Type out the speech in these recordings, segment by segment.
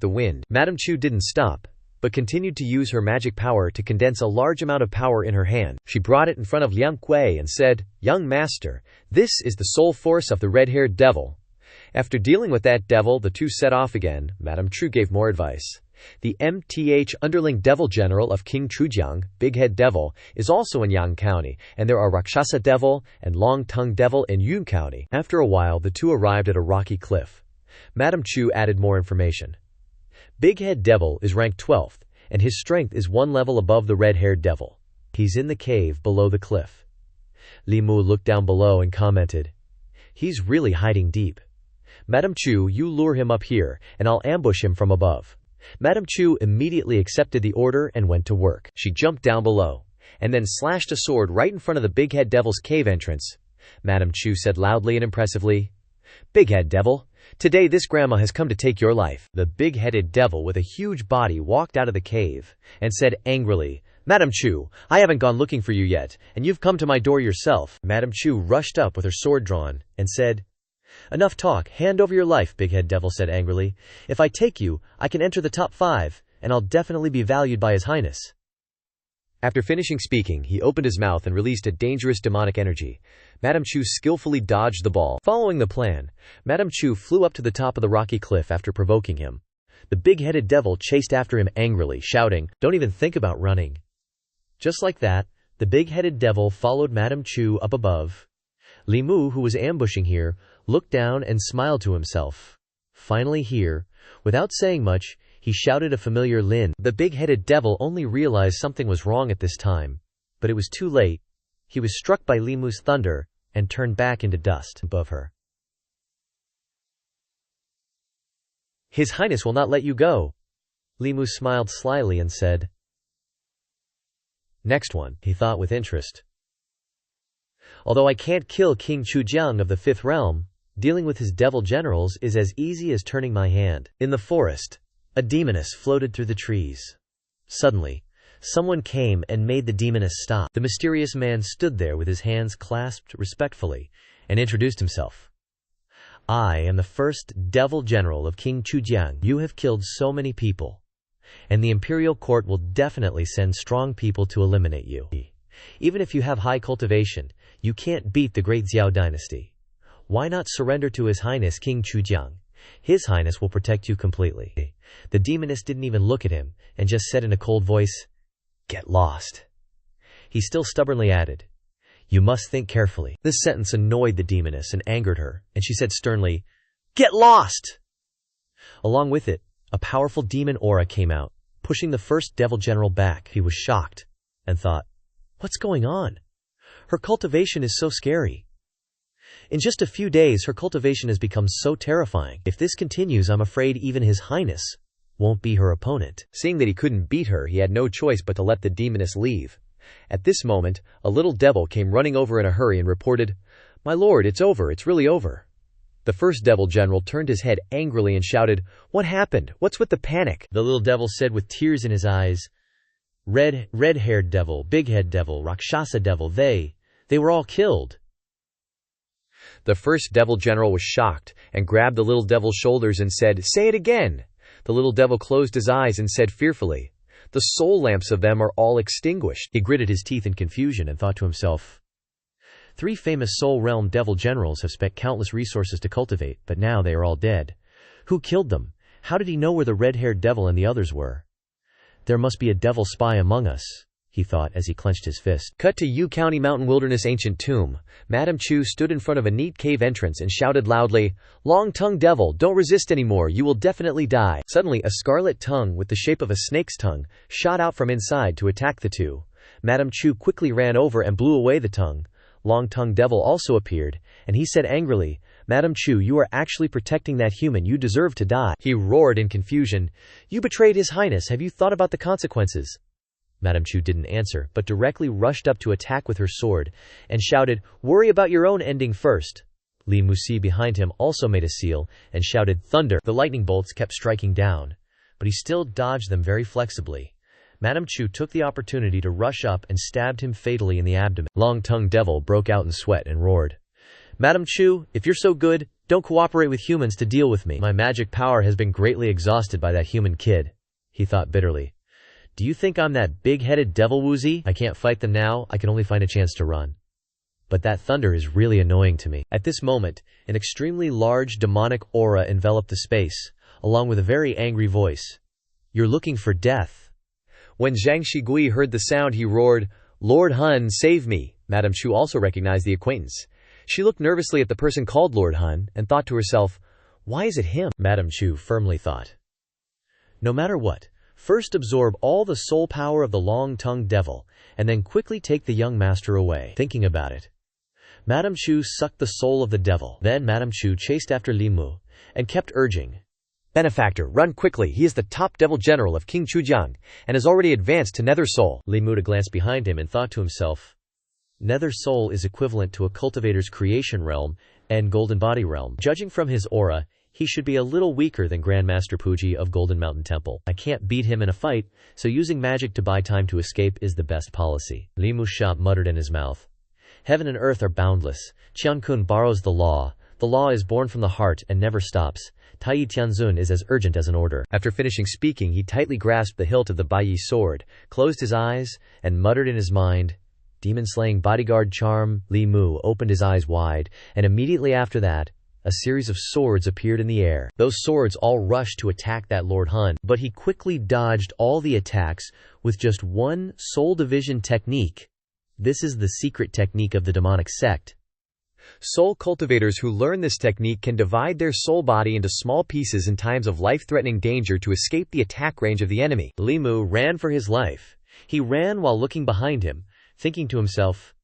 the wind. Madame Chu didn't stop, but continued to use her magic power to condense a large amount of power in her hand. She brought it in front of Liang Kuei and said, "Young master, this is the soul force of the red-haired devil." After dealing with that devil, the two set off again. Madame Chu gave more advice. The underling devil general of King Chujiang, Big Head Devil, is also in Yang County, and there are Rakshasa Devil and Long Tongue Devil in Yun County. After a while, the two arrived at a rocky cliff. Madame Chu added more information. Big Head Devil is ranked 12th, and his strength is one level above the red-haired devil. He's in the cave below the cliff. Li Mu looked down below and commented, "He's really hiding deep. Madame Chu, you lure him up here, and I'll ambush him from above." Madame Chu immediately accepted the order and went to work. She jumped down below, and then slashed a sword right in front of the Big Head Devil's cave entrance. Madame Chu said loudly and impressively, "Big Head Devil, today this grandma has come to take your life." The big-headed devil with a huge body walked out of the cave, and said angrily, "Madame Chu, I haven't gone looking for you yet, and you've come to my door yourself." Madame Chu rushed up with her sword drawn, and said, "Enough talk, hand over your life," Big Head Devil said angrily. "If I take you, I can enter the top 5, and I'll definitely be valued by His Highness." After finishing speaking, he opened his mouth and released a dangerous demonic energy. Madame Chu skillfully dodged the ball. Following the plan, Madame Chu flew up to the top of the rocky cliff after provoking him. The big-headed devil chased after him angrily, shouting, "Don't even think about running." Just like that, the big-headed devil followed Madame Chu up above. Li Mu, who was ambushing here, looked down and smiled to himself. Finally here, without saying much, he shouted a familiar "Lin." The big-headed devil only realized something was wrong at this time, but it was too late. He was struck by Li Mu's thunder and turned back into dust above her. "His Highness will not let you go." Li Mu smiled slyly and said, "Next one," he thought with interest. "Although I can't kill King Chujiang of the 5th realm, dealing with his devil generals is as easy as turning my hand." In the forest, a demoness floated through the trees. Suddenly, someone came and made the demoness stop. The mysterious man stood there with his hands clasped respectfully and introduced himself. "I am the first devil general of King Chujiang. You have killed so many people, and the imperial court will definitely send strong people to eliminate you. Even if you have high cultivation, you can't beat the Great Zhou dynasty. Why not surrender to His Highness King Chujiang? His Highness will protect you completely." The demoness didn't even look at him and just said in a cold voice, "Get lost." He still stubbornly added, "You must think carefully." This sentence annoyed the demoness and angered her, and she said sternly, "Get lost!" Along with it, a powerful demon aura came out, pushing the first devil general back. He was shocked and thought, "What's going on? Her cultivation is so scary. In just a few days, her cultivation has become so terrifying. If this continues, I'm afraid even His Highness won't be her opponent." Seeing that he couldn't beat her, he had no choice but to let the demoness leave. At this moment, a little devil came running over in a hurry and reported, "My lord, it's over, it's really over." The first devil general turned his head angrily and shouted, "What happened? What's with the panic?" The little devil said with tears in his eyes, Red-haired devil, big-head devil, Rakshasa devil, they were all killed." The first devil general was shocked and grabbed the little devil's shoulders and said, "Say it again." The little devil closed his eyes and said fearfully, "The soul lamps of them are all extinguished." He gritted his teeth in confusion and thought to himself, 3 famous soul realm devil generals have spent countless resources to cultivate, but now they are all dead. Who killed them? How did he know where the red-haired devil and the others were? There must be a devil spy among us, he thought as he clenched his fist. Cut to Yu County Mountain Wilderness Ancient Tomb. Madame Chu stood in front of a neat cave entrance and shouted loudly, "Long-tongued devil, don't resist anymore, you will definitely die." Suddenly a scarlet tongue with the shape of a snake's tongue shot out from inside to attack the two. Madame Chu quickly ran over and blew away the tongue. Long-tongued devil also appeared, and he said angrily, "Madame Chu, you are actually protecting that human, you deserve to die." He roared in confusion, "You betrayed His Highness, have you thought about the consequences?" Madame Chu didn't answer, but directly rushed up to attack with her sword, and shouted, "Worry about your own ending first." Li Musi behind him also made a seal, and shouted, "Thunder!" The lightning bolts kept striking down, but he still dodged them very flexibly. Madame Chu took the opportunity to rush up and stabbed him fatally in the abdomen. Long-tongued devil broke out in sweat and roared, "Madame Chu, if you're so good, Don't cooperate with humans to deal with me. My magic power has been greatly exhausted by that human kid, he thought bitterly. Do you think I'm that big-headed devil woozy? I can't fight them now, I can only find a chance to run. But that thunder is really annoying to me. At this moment, an extremely large demonic aura enveloped the space, along with a very angry voice. You're looking for death. When Zhang Shigui heard the sound, he roared, Lord Hun, save me. Madame Chu also recognized the acquaintance. She looked nervously at the person called Lord Hun and thought to herself, why is it him? Madame Chu firmly thought. No matter what, first absorb all the soul power of the long-tongued devil, and then quickly take the young master away. Thinking about it, Madame Chu sucked the soul of the devil. Then Madame Chu chased after Li Mu, and kept urging, Benefactor, run quickly, he is the top devil general of King Chujiang, and has already advanced to Nether Soul. Li Mu glanced behind him and thought to himself, Nether Soul is equivalent to a cultivator's creation realm and golden body realm. Judging from his aura, he should be a little weaker than Grandmaster Puji of Golden Mountain Temple. I can't beat him in a fight, so using magic to buy time to escape is the best policy. Li Mu Sha muttered in his mouth. Heaven and earth are boundless. Qiankun borrows the law. The law is born from the heart and never stops. Taiyi Tianzun is as urgent as an order. After finishing speaking, he tightly grasped the hilt of the Baiyi sword, closed his eyes, and muttered in his mind, Demon-slaying bodyguard charm. Li Mu opened his eyes wide, and immediately after that, a series of swords appeared in the air. Those swords all rushed to attack that Lord Hun, but he quickly dodged all the attacks with just one soul division technique. This is the secret technique of the demonic sect. Soul cultivators who learn this technique can divide their soul body into small pieces in times of life-threatening danger to escape the attack range of the enemy. Li Mu ran for his life. He ran while looking behind him, thinking to himself,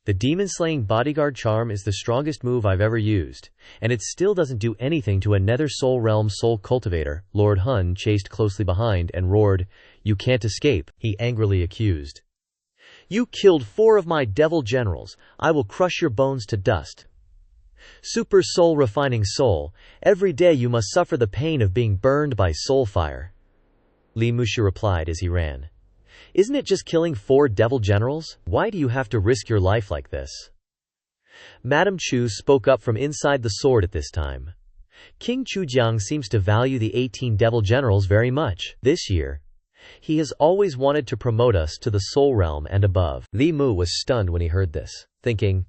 the demon-slaying bodyguard charm is the strongest move I've ever used, and it still doesn't do anything to a Nether Soul Realm soul cultivator. Lord Hun chased closely behind and roared, You can't escape, he angrily accused. You killed 4 of my devil generals, I will crush your bones to dust. Super soul refining soul, every day you must suffer the pain of being burned by soul fire. Li Musha replied as he ran. Isn't it just killing 4 devil generals? Why do you have to risk your life like this? Madame Chu spoke up from inside the sword at this time. King Chujiang seems to value the 18 devil generals very much. This year, he has always wanted to promote us to the soul realm and above. Li Mu was stunned when he heard this, thinking,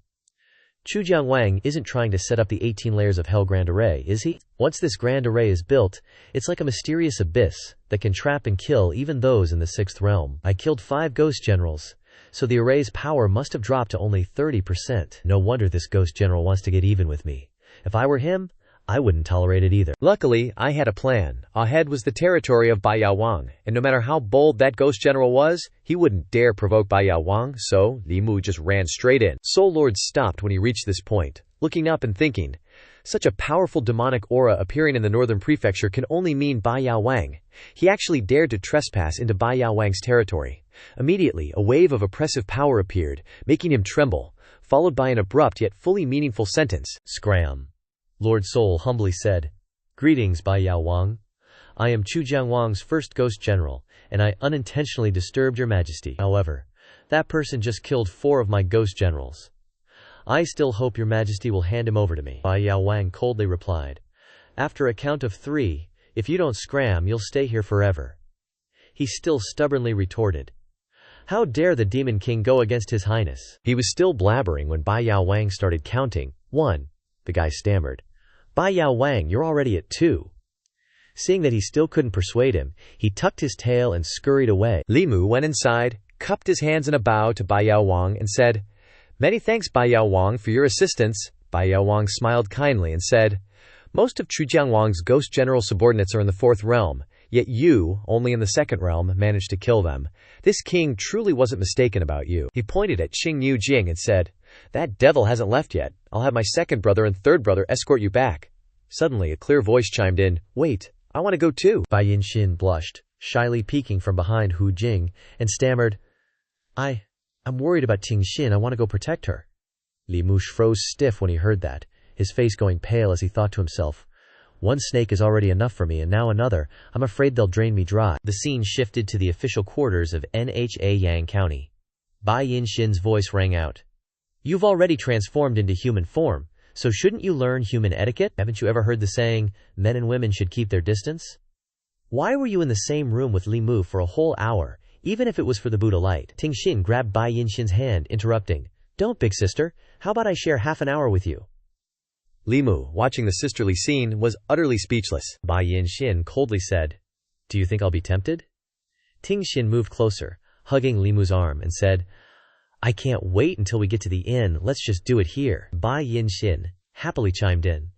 Chujiang Wang isn't trying to set up the 18 layers of Hell Grand Array, is he? Once this Grand Array is built, it's like a mysterious abyss that can trap and kill even those in the 6th realm. I killed 5 ghost generals, so the array's power must have dropped to only 30%. No wonder this ghost general wants to get even with me. If I were him, I wouldn't tolerate it either. Luckily, I had a plan. Ahead was the territory of Bai Yao Wang, and no matter how bold that ghost general was, he wouldn't dare provoke Bai Yao Wang, so Li Mu just ran straight in. Soul Lord stopped when he reached this point, looking up and thinking, such a powerful demonic aura appearing in the northern prefecture can only mean Bai Yao Wang. He actually dared to trespass into Bai Yao Wang's territory. Immediately, a wave of oppressive power appeared, making him tremble, followed by an abrupt yet fully meaningful sentence. Scram. Lord Soul humbly said, Greetings, Bai Yao Wang. I am Chujiang Wang's first ghost general, and I unintentionally disturbed your majesty. However, that person just killed 4 of my ghost generals. I still hope your majesty will hand him over to me. Bai Yao Wang coldly replied, After a count of 3, if you don't scram, you'll stay here forever. He still stubbornly retorted, How dare the Demon King go against his highness? He was still blabbering when Bai Yao Wang started counting. 1. The guy stammered, Bai Yao Wang, you're already at 2. Seeing that he still couldn't persuade him, he tucked his tail and scurried away. Li Mu went inside, cupped his hands in a bow to Bai Yao Wang and said, Many thanks, Bai Yao Wang, for your assistance. Bai Yao Wang smiled kindly and said, Most of Chujiang Wang's ghost general subordinates are in the 4th realm, yet you, only in the 2nd realm, managed to kill them. This king truly wasn't mistaken about you. He pointed at Qing Yu Jing and said, That devil hasn't left yet. I'll have my 2nd brother and 3rd brother escort you back. Suddenly, a clear voice chimed in, Wait, I want to go too. Bai Yinxin blushed, shyly peeking from behind Hu Jing, and stammered, I'm worried about Tingxin. I want to go protect her. Li Mu froze stiff when he heard that, his face going pale as he thought to himself, One snake is already enough for me, and now another. I'm afraid they'll drain me dry. The scene shifted to the official quarters of Nha Yang County. Bai Yinxin's voice rang out, You've already transformed into human form, So shouldn't you learn human etiquette? Haven't you ever heard the saying, men and women should keep their distance? Why were you in the same room with Li Mu for a whole hour, even if it was for the Buddha light? Ting Xin grabbed Bai Yinxin's hand, interrupting. Don't, big sister. How about I share half an hour with you? Li Mu, watching the sisterly scene, was utterly speechless. Bai Yinxin coldly said, Do you think I'll be tempted? Ting Xin moved closer, hugging Li Mu's arm, and said, I can't wait until we get to the inn. Let's just do it here. Bai Yinxin happily chimed in.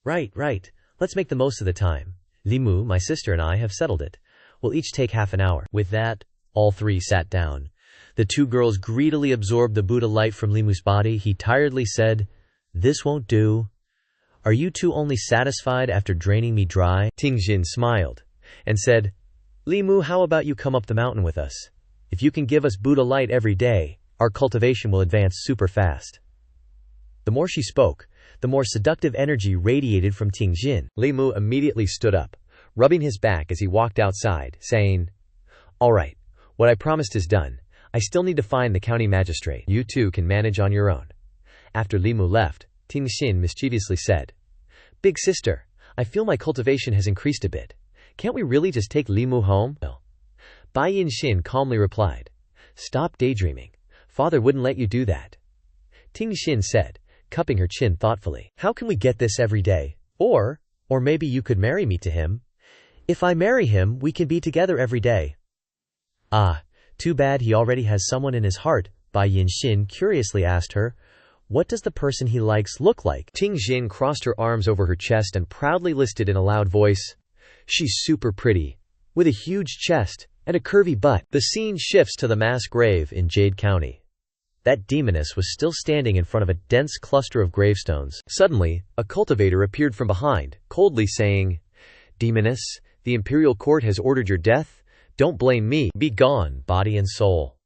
Right. Let's make the most of the time. Li Mu, my sister, and I have settled it. We'll each take half an hour. With that, all three sat down. The two girls greedily absorbed the Buddha light from Li Mu's body. He tiredly said, This won't do. Are you two only satisfied after draining me dry? Ting Xin smiled and said, Li Mu, how about you come up the mountain with us? If you can give us Buddha light every day, our cultivation will advance super fast. The more she spoke, the more seductive energy radiated from Ting Xin. Li Mu immediately stood up, rubbing his back as he walked outside, saying, All right, what I promised is done. I still need to find the county magistrate. You two can manage on your own. After Li Mu left, Ting Xin mischievously said, Big sister, I feel my cultivation has increased a bit. Can't we really just take Li Mu home? No. Bai Yinxin calmly replied, Stop daydreaming. Father wouldn't let you do that. Ting Xin said, cupping her chin thoughtfully. How can we get this every day? Or maybe you could marry me to him. If I marry him, we can be together every day. Ah, too bad he already has someone in his heart, Bai Yinxin curiously asked her. What does the person he likes look like? Ting Xin crossed her arms over her chest and proudly listed in a loud voice, She's super pretty, with a huge chest and a curvy butt. The scene shifts to the mass grave in Jade County. That demoness was still standing in front of a dense cluster of gravestones. Suddenly, a cultivator appeared from behind, coldly saying, Demoness, the imperial court has ordered your death. Don't blame me. Be gone, body and soul.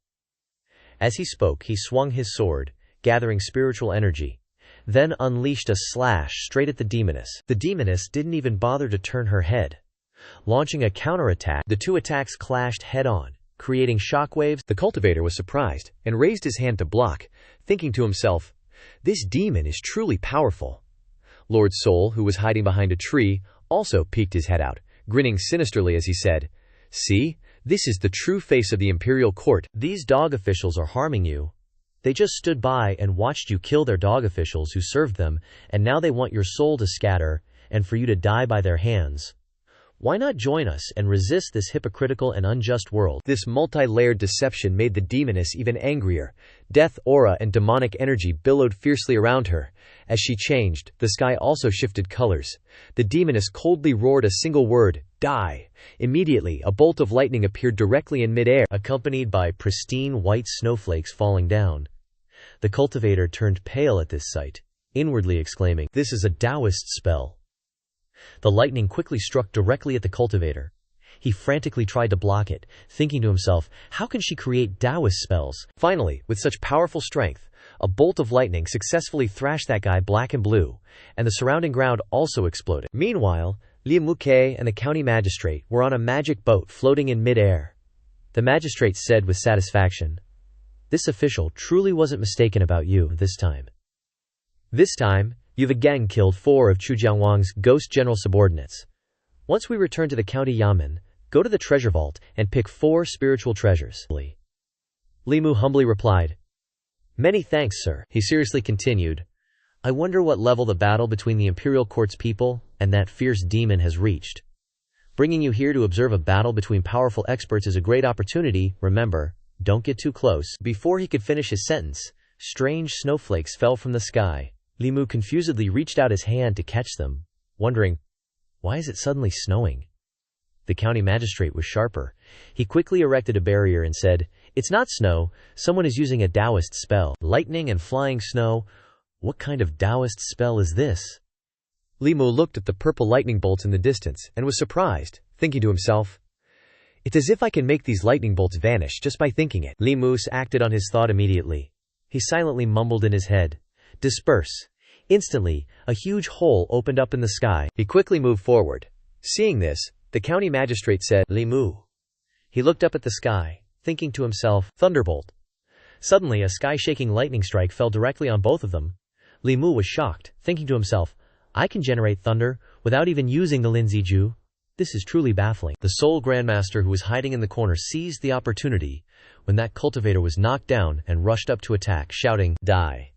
As he spoke, he swung his sword, gathering spiritual energy, then unleashed a slash straight at the demoness. The demoness didn't even bother to turn her head. Launching a counterattack, the two attacks clashed head-on, creating shockwaves. The cultivator was surprised and raised his hand to block, thinking to himself, This demon is truly powerful. Lord Soul, who was hiding behind a tree, also peeked his head out, grinning sinisterly as he said, See, this is the true face of the imperial court. These dog officials are harming you. They just stood by and watched you kill their dog officials who served them, and now they want your soul to scatter and for you to die by their hands. Why not join us and resist this hypocritical and unjust world? This multi-layered deception made the demoness even angrier. Death aura and demonic energy billowed fiercely around her. As she changed, the sky also shifted colors. The demoness coldly roared a single word, Die! Immediately, a bolt of lightning appeared directly in midair, accompanied by pristine white snowflakes falling down. The cultivator turned pale at this sight, inwardly exclaiming, This is a Daoist spell. The lightning quickly struck directly at the cultivator. He frantically tried to block it, thinking to himself, how can she create Daoist spells? Finally, with such powerful strength, a bolt of lightning successfully thrashed that guy black and blue, and the surrounding ground also exploded. Meanwhile, Li Muke and the county magistrate were on a magic boat floating in mid-air. The magistrate said with satisfaction, This official truly wasn't mistaken about you this time. This time, you've again killed 4 of Chu Jiangwang's ghost general subordinates. Once we return to the county yamen, go to the treasure vault and pick 4 spiritual treasures. Li Mu humbly replied, Many thanks, sir. He seriously continued, I wonder what level the battle between the imperial court's people and that fierce demon has reached. Bringing you here to observe a battle between powerful experts is a great opportunity. Remember, don't get too close. Before he could finish his sentence, strange snowflakes fell from the sky. Li Mu confusedly reached out his hand to catch them, wondering, why is it suddenly snowing? The county magistrate was sharper. He quickly erected a barrier and said, It's not snow, someone is using a Daoist spell. Lightning and flying snow? What kind of Daoist spell is this? Li Mu looked at the purple lightning bolts in the distance and was surprised, thinking to himself, It's as if I can make these lightning bolts vanish just by thinking it. Li Mu acted on his thought immediately. He silently mumbled in his head, Disperse. Instantly, a huge hole opened up in the sky. He quickly moved forward. Seeing this, the county magistrate said, Li Mu. He looked up at the sky, thinking to himself, Thunderbolt. Suddenly, a sky-shaking lightning strike fell directly on both of them. Li Mu was shocked, thinking to himself, I can generate thunder without even using the Linziju. This is truly baffling. The sole Grandmaster who was hiding in the corner seized the opportunity when that cultivator was knocked down and rushed up to attack, shouting, Die.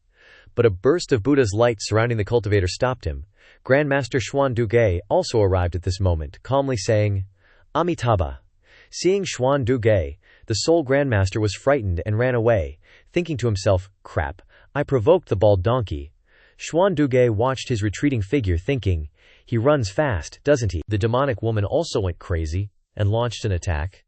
But a burst of Buddha's light surrounding the cultivator stopped him. Grandmaster Xuan Duge also arrived at this moment, calmly saying, Amitabha. Seeing Xuan Duge, the sole Grandmaster was frightened and ran away, thinking to himself, Crap, I provoked the bald donkey. Xuan Duge watched his retreating figure thinking, He runs fast, doesn't he? The demonic woman also went crazy and launched an attack.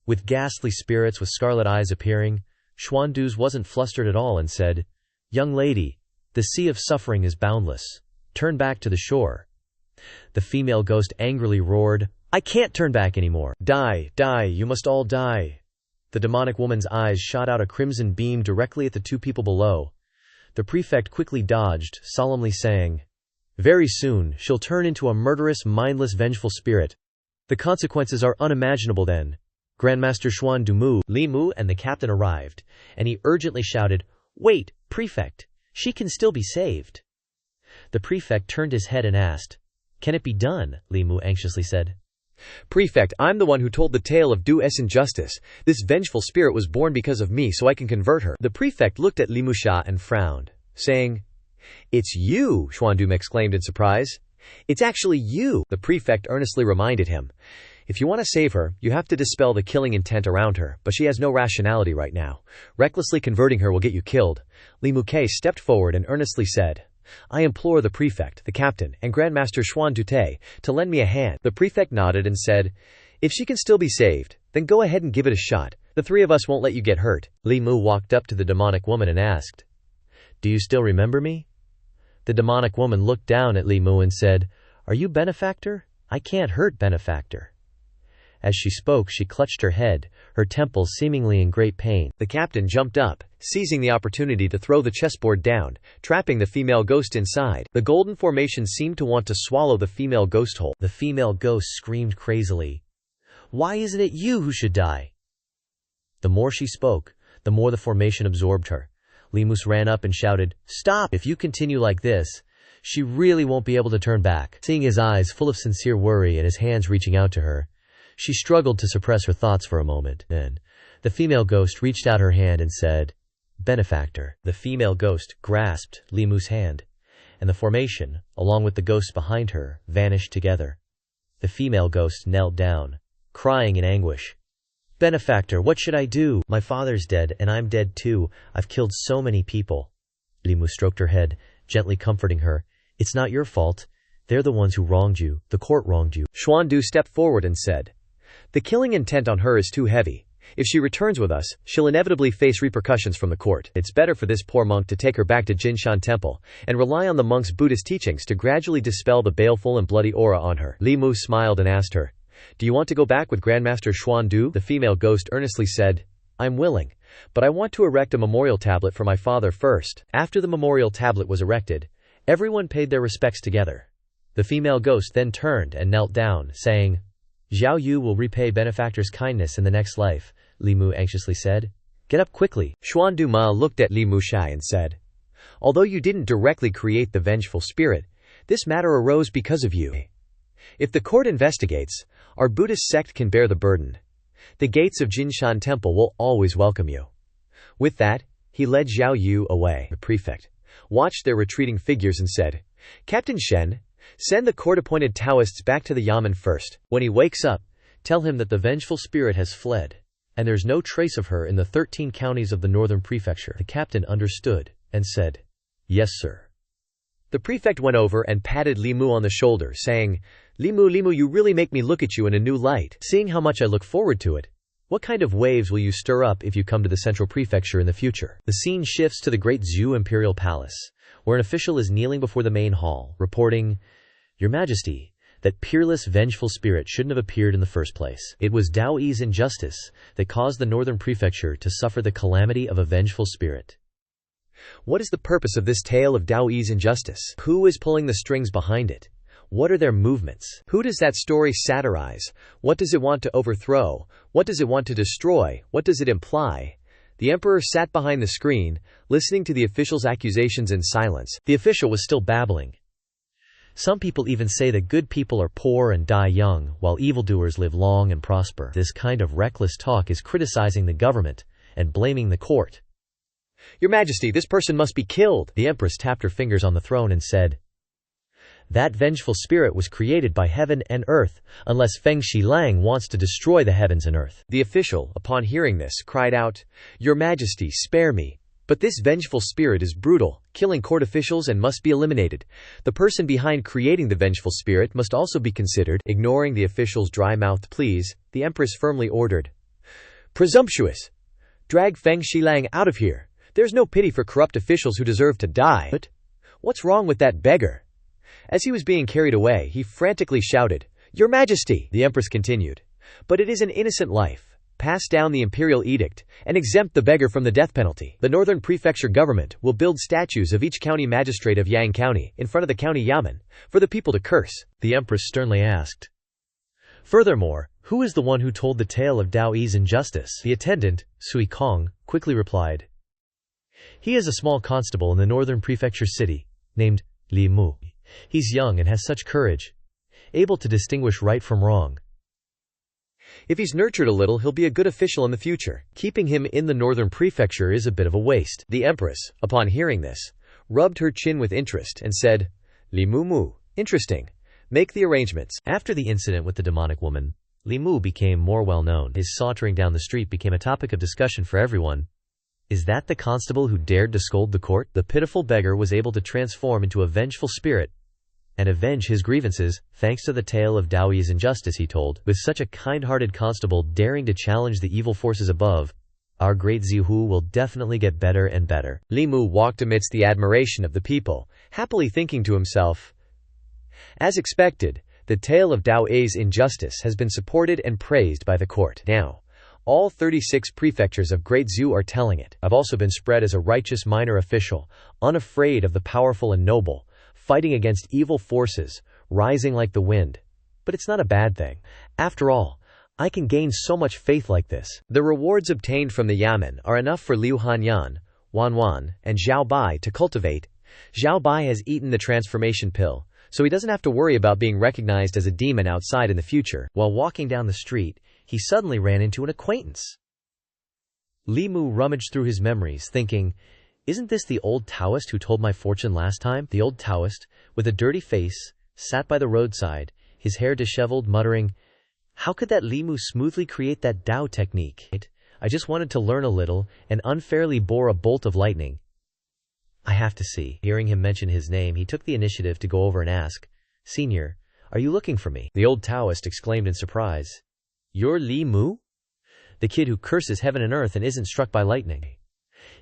With ghastly spirits with scarlet eyes appearing, Xuan Du wasn't flustered at all and said, Young lady, the sea of suffering is boundless. Turn back to the shore. The female ghost angrily roared, I can't turn back anymore. Die, die, you must all die. The demonic woman's eyes shot out a crimson beam directly at the two people below. The prefect quickly dodged, solemnly saying, Very soon, she'll turn into a murderous, mindless, vengeful spirit. The consequences are unimaginable then. Grandmaster Xuan Dumu, Li Mu and the captain arrived, and he urgently shouted, Wait, prefect, she can still be saved. The prefect turned his head and asked, Can it be done? Li Mu anxiously said. Prefect, I'm the one who told the tale of Daoist injustice. This vengeful spirit was born because of me so I can convert her. The prefect looked at Li Musha and frowned, saying, It's you, Xuan Du exclaimed in surprise. It's actually you, the prefect earnestly reminded him. If you want to save her, you have to dispel the killing intent around her, but she has no rationality right now. Recklessly converting her will get you killed. Li Muke stepped forward and earnestly said, I implore the prefect, the captain, and Grandmaster Xuan Dute to lend me a hand. The prefect nodded and said, If she can still be saved, then go ahead and give it a shot. The three of us won't let you get hurt. Li Mu walked up to the demonic woman and asked, Do you still remember me? The demonic woman looked down at Li Mu and said, Are you benefactor? I can't hurt benefactor. As she spoke, she clutched her head, her temples seemingly in great pain. The captain jumped up, seizing the opportunity to throw the chessboard down, trapping the female ghost inside. The golden formation seemed to want to swallow the female ghost whole. The female ghost screamed crazily, Why isn't it you who should die? The more she spoke, the more the formation absorbed her. Limus ran up and shouted, Stop! If you continue like this, she really won't be able to turn back. Seeing his eyes full of sincere worry and his hands reaching out to her, she struggled to suppress her thoughts for a moment. Then, the female ghost reached out her hand and said, Benefactor. The female ghost grasped Limu's hand, and the formation, along with the ghost behind her, vanished together. The female ghost knelt down, crying in anguish. Benefactor, what should I do? My father's dead, and I'm dead too. I've killed so many people. Limu stroked her head, gently comforting her. It's not your fault. They're the ones who wronged you. The court wronged you. Xuan Du stepped forward and said, The killing intent on her is too heavy. If she returns with us, she'll inevitably face repercussions from the court. It's better for this poor monk to take her back to Jinshan Temple and rely on the monk's Buddhist teachings to gradually dispel the baleful and bloody aura on her. Li Mu smiled and asked her, Do you want to go back with Grandmaster Xuan Du? The female ghost earnestly said, I'm willing, but I want to erect a memorial tablet for my father first. After the memorial tablet was erected, everyone paid their respects together. The female ghost then turned and knelt down, saying, Zhao Yu will repay benefactor's kindness in the next life, Li Mu anxiously said. Get up quickly. Xuan Du Ma looked at Li Mu Shai and said, Although you didn't directly create the vengeful spirit, this matter arose because of you. If the court investigates, our Buddhist sect can bear the burden. The gates of Jinshan Temple will always welcome you. With that, he led Zhao Yu away. The prefect watched their retreating figures and said, Captain Shen, send the court-appointed Taoists back to the Yamen first. When he wakes up, tell him that the vengeful spirit has fled, and there's no trace of her in the 13 counties of the northern prefecture. The captain understood, and said, Yes, sir. The prefect went over and patted Li Mu on the shoulder, saying, Li Mu, you really make me look at you in a new light. Seeing how much I look forward to it, what kind of waves will you stir up if you come to the central prefecture in the future? The scene shifts to the Great Zhou Imperial Palace, where an official is kneeling before the main hall, reporting, Your Majesty, that peerless, vengeful spirit shouldn't have appeared in the first place. It was Daoist's injustice that caused the northern prefecture to suffer the calamity of a vengeful spirit. What is the purpose of this tale of Daoist's injustice? Who is pulling the strings behind it? What are their movements? Who does that story satirize? What does it want to overthrow? What does it want to destroy? What does it imply? The emperor sat behind the screen, listening to the official's accusations in silence. The official was still babbling. Some people even say that good people are poor and die young, while evildoers live long and prosper. This kind of reckless talk is criticizing the government and blaming the court. Your Majesty, this person must be killed. The empress tapped her fingers on the throne and said, that vengeful spirit was created by heaven and earth, unless Feng Shilang wants to destroy the heavens and earth. The official, upon hearing this, cried out, Your Majesty, spare me. But this vengeful spirit is brutal, killing court officials and must be eliminated. The person behind creating the vengeful spirit must also be considered. Ignoring the official's dry-mouthed pleas, the empress firmly ordered, Presumptuous! Drag Feng Shilang out of here. There's no pity for corrupt officials who deserve to die. But what's wrong with that beggar? As he was being carried away, he frantically shouted, Your Majesty! The empress continued, But it is an innocent life. Pass down the imperial edict, and exempt the beggar from the death penalty. The northern prefecture government will build statues of each county magistrate of Yang County in front of the county yamen, for the people to curse, the empress sternly asked. Furthermore, who is the one who told the tale of Daoist's injustice? The attendant, Sui Kong, quickly replied. He is a small constable in the northern prefecture city, named Li Mu. He's young and has such courage, able to distinguish right from wrong. If he's nurtured a little, he'll be a good official in the future. Keeping him in the northern prefecture is a bit of a waste. The empress, upon hearing this, rubbed her chin with interest and said, Li Mu, interesting. Make the arrangements. After the incident with the demonic woman, Li Mu became more well known. His sauntering down the street became a topic of discussion for everyone. Is that the constable who dared to scold the court? The pitiful beggar was able to transform into a vengeful spirit and avenge his grievances, thanks to the tale of Daoist's injustice he told. With such a kind-hearted constable daring to challenge the evil forces above, our Great Zhou will definitely get better and better. Li Mu walked amidst the admiration of the people, happily thinking to himself, As expected, the tale of Daoist's injustice has been supported and praised by the court. Now, all 36 prefectures of Great Zhou are telling it. I've also been spread as a righteous minor official, unafraid of the powerful and noble, fighting against evil forces, rising like the wind. But it's not a bad thing. After all, I can gain so much faith like this. The rewards obtained from the yamen are enough for Liu Hanyan, Wan Wan, and Zhao Bai to cultivate. Zhao Bai has eaten the transformation pill, so he doesn't have to worry about being recognized as a demon outside in the future. While walking down the street, he suddenly ran into an acquaintance. Li Mu rummaged through his memories, thinking, Isn't this the old Daoist who told my fortune last time? The old Daoist, with a dirty face, sat by the roadside, his hair disheveled, muttering, How could that Li Mu smoothly create that Dao technique? I just wanted to learn a little, and unfairly bore a bolt of lightning. I have to see. Hearing him mention his name, he took the initiative to go over and ask, Senior, are you looking for me? The old Daoist exclaimed in surprise, You're Li Mu? The kid who curses heaven and earth and isn't struck by lightning.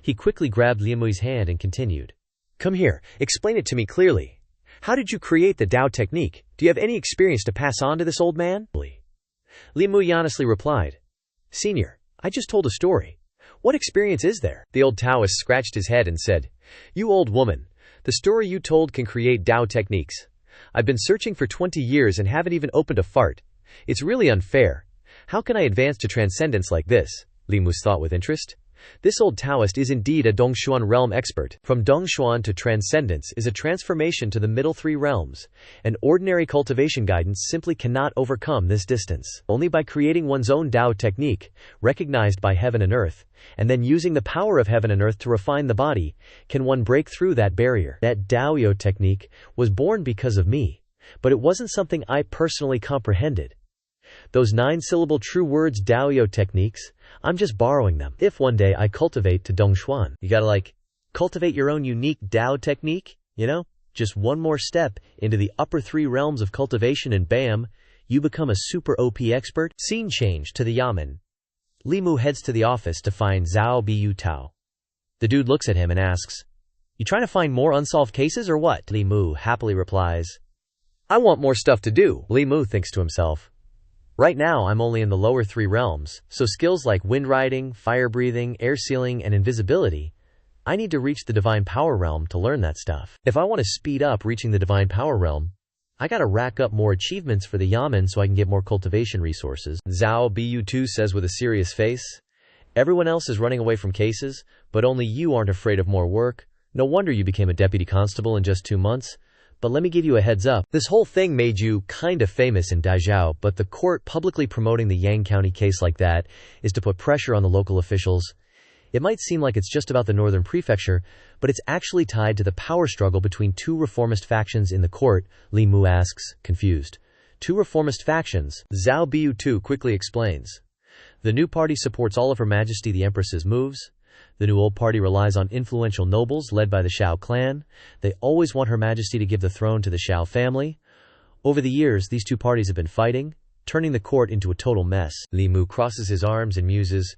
He quickly grabbed Li Mu's hand and continued, Come here, explain it to me clearly. How did you create the Dao technique? Do you have any experience to pass on to this old man? Li Mu honestly replied, Senior, I just told a story. What experience is there? The old Daoist scratched his head and said, You old woman, the story you told can create Dao techniques. I've been searching for 20 years and haven't even opened a fart. It's really unfair. How can I advance to transcendence like this? Li Mu thought with interest. This old Daoist is indeed a Dongshuan realm expert. From Dongshuan to transcendence is a transformation to the middle three realms. An ordinary cultivation guidance simply cannot overcome this distance. Only by creating one's own Dao technique, recognized by heaven and earth, and then using the power of heaven and earth to refine the body, can one break through that barrier. That Daoyo technique was born because of me, but it wasn't something I personally comprehended. Those 9-syllable true words Daoyo techniques, I'm just borrowing them. If one day I cultivate to Dongshuan, you gotta cultivate your own unique Dao technique, Just one more step into the upper 3 realms of cultivation and bam, you become a super OP expert. Scene change to the yamen. Li Mu heads to the office to find Zhao Bu Tao. The dude looks at him and asks, You trying to find more unsolved cases or what? Li Mu happily replies, I want more stuff to do. Li Mu thinks to himself, Right now I'm only in the lower 3 realms, so skills like wind riding, fire breathing, air sealing, and invisibility, I need to reach the divine power realm to learn that stuff. If I want to speed up reaching the divine power realm, I gotta rack up more achievements for the yamen so I can get more cultivation resources. Zhao Bu says with a serious face, Everyone else is running away from cases, but only you aren't afraid of more work. No wonder you became a deputy constable in just 2 months. But let me give you a heads up. This whole thing made you kind of famous in Daizhou, but the court publicly promoting the Yang County case like that is to put pressure on the local officials. It might seem like it's just about the northern prefecture, but it's actually tied to the power struggle between two reformist factions in the court, Li Mu asks, confused. Two reformist factions, Zhao Biu Tu quickly explains. The new party supports all of Her Majesty the Empress's moves. The new old party relies on influential nobles led by the Shao clan. They always want Her Majesty to give the throne to the Shao family. Over the years, these two parties have been fighting, turning the court into a total mess. Li Mu crosses his arms and muses.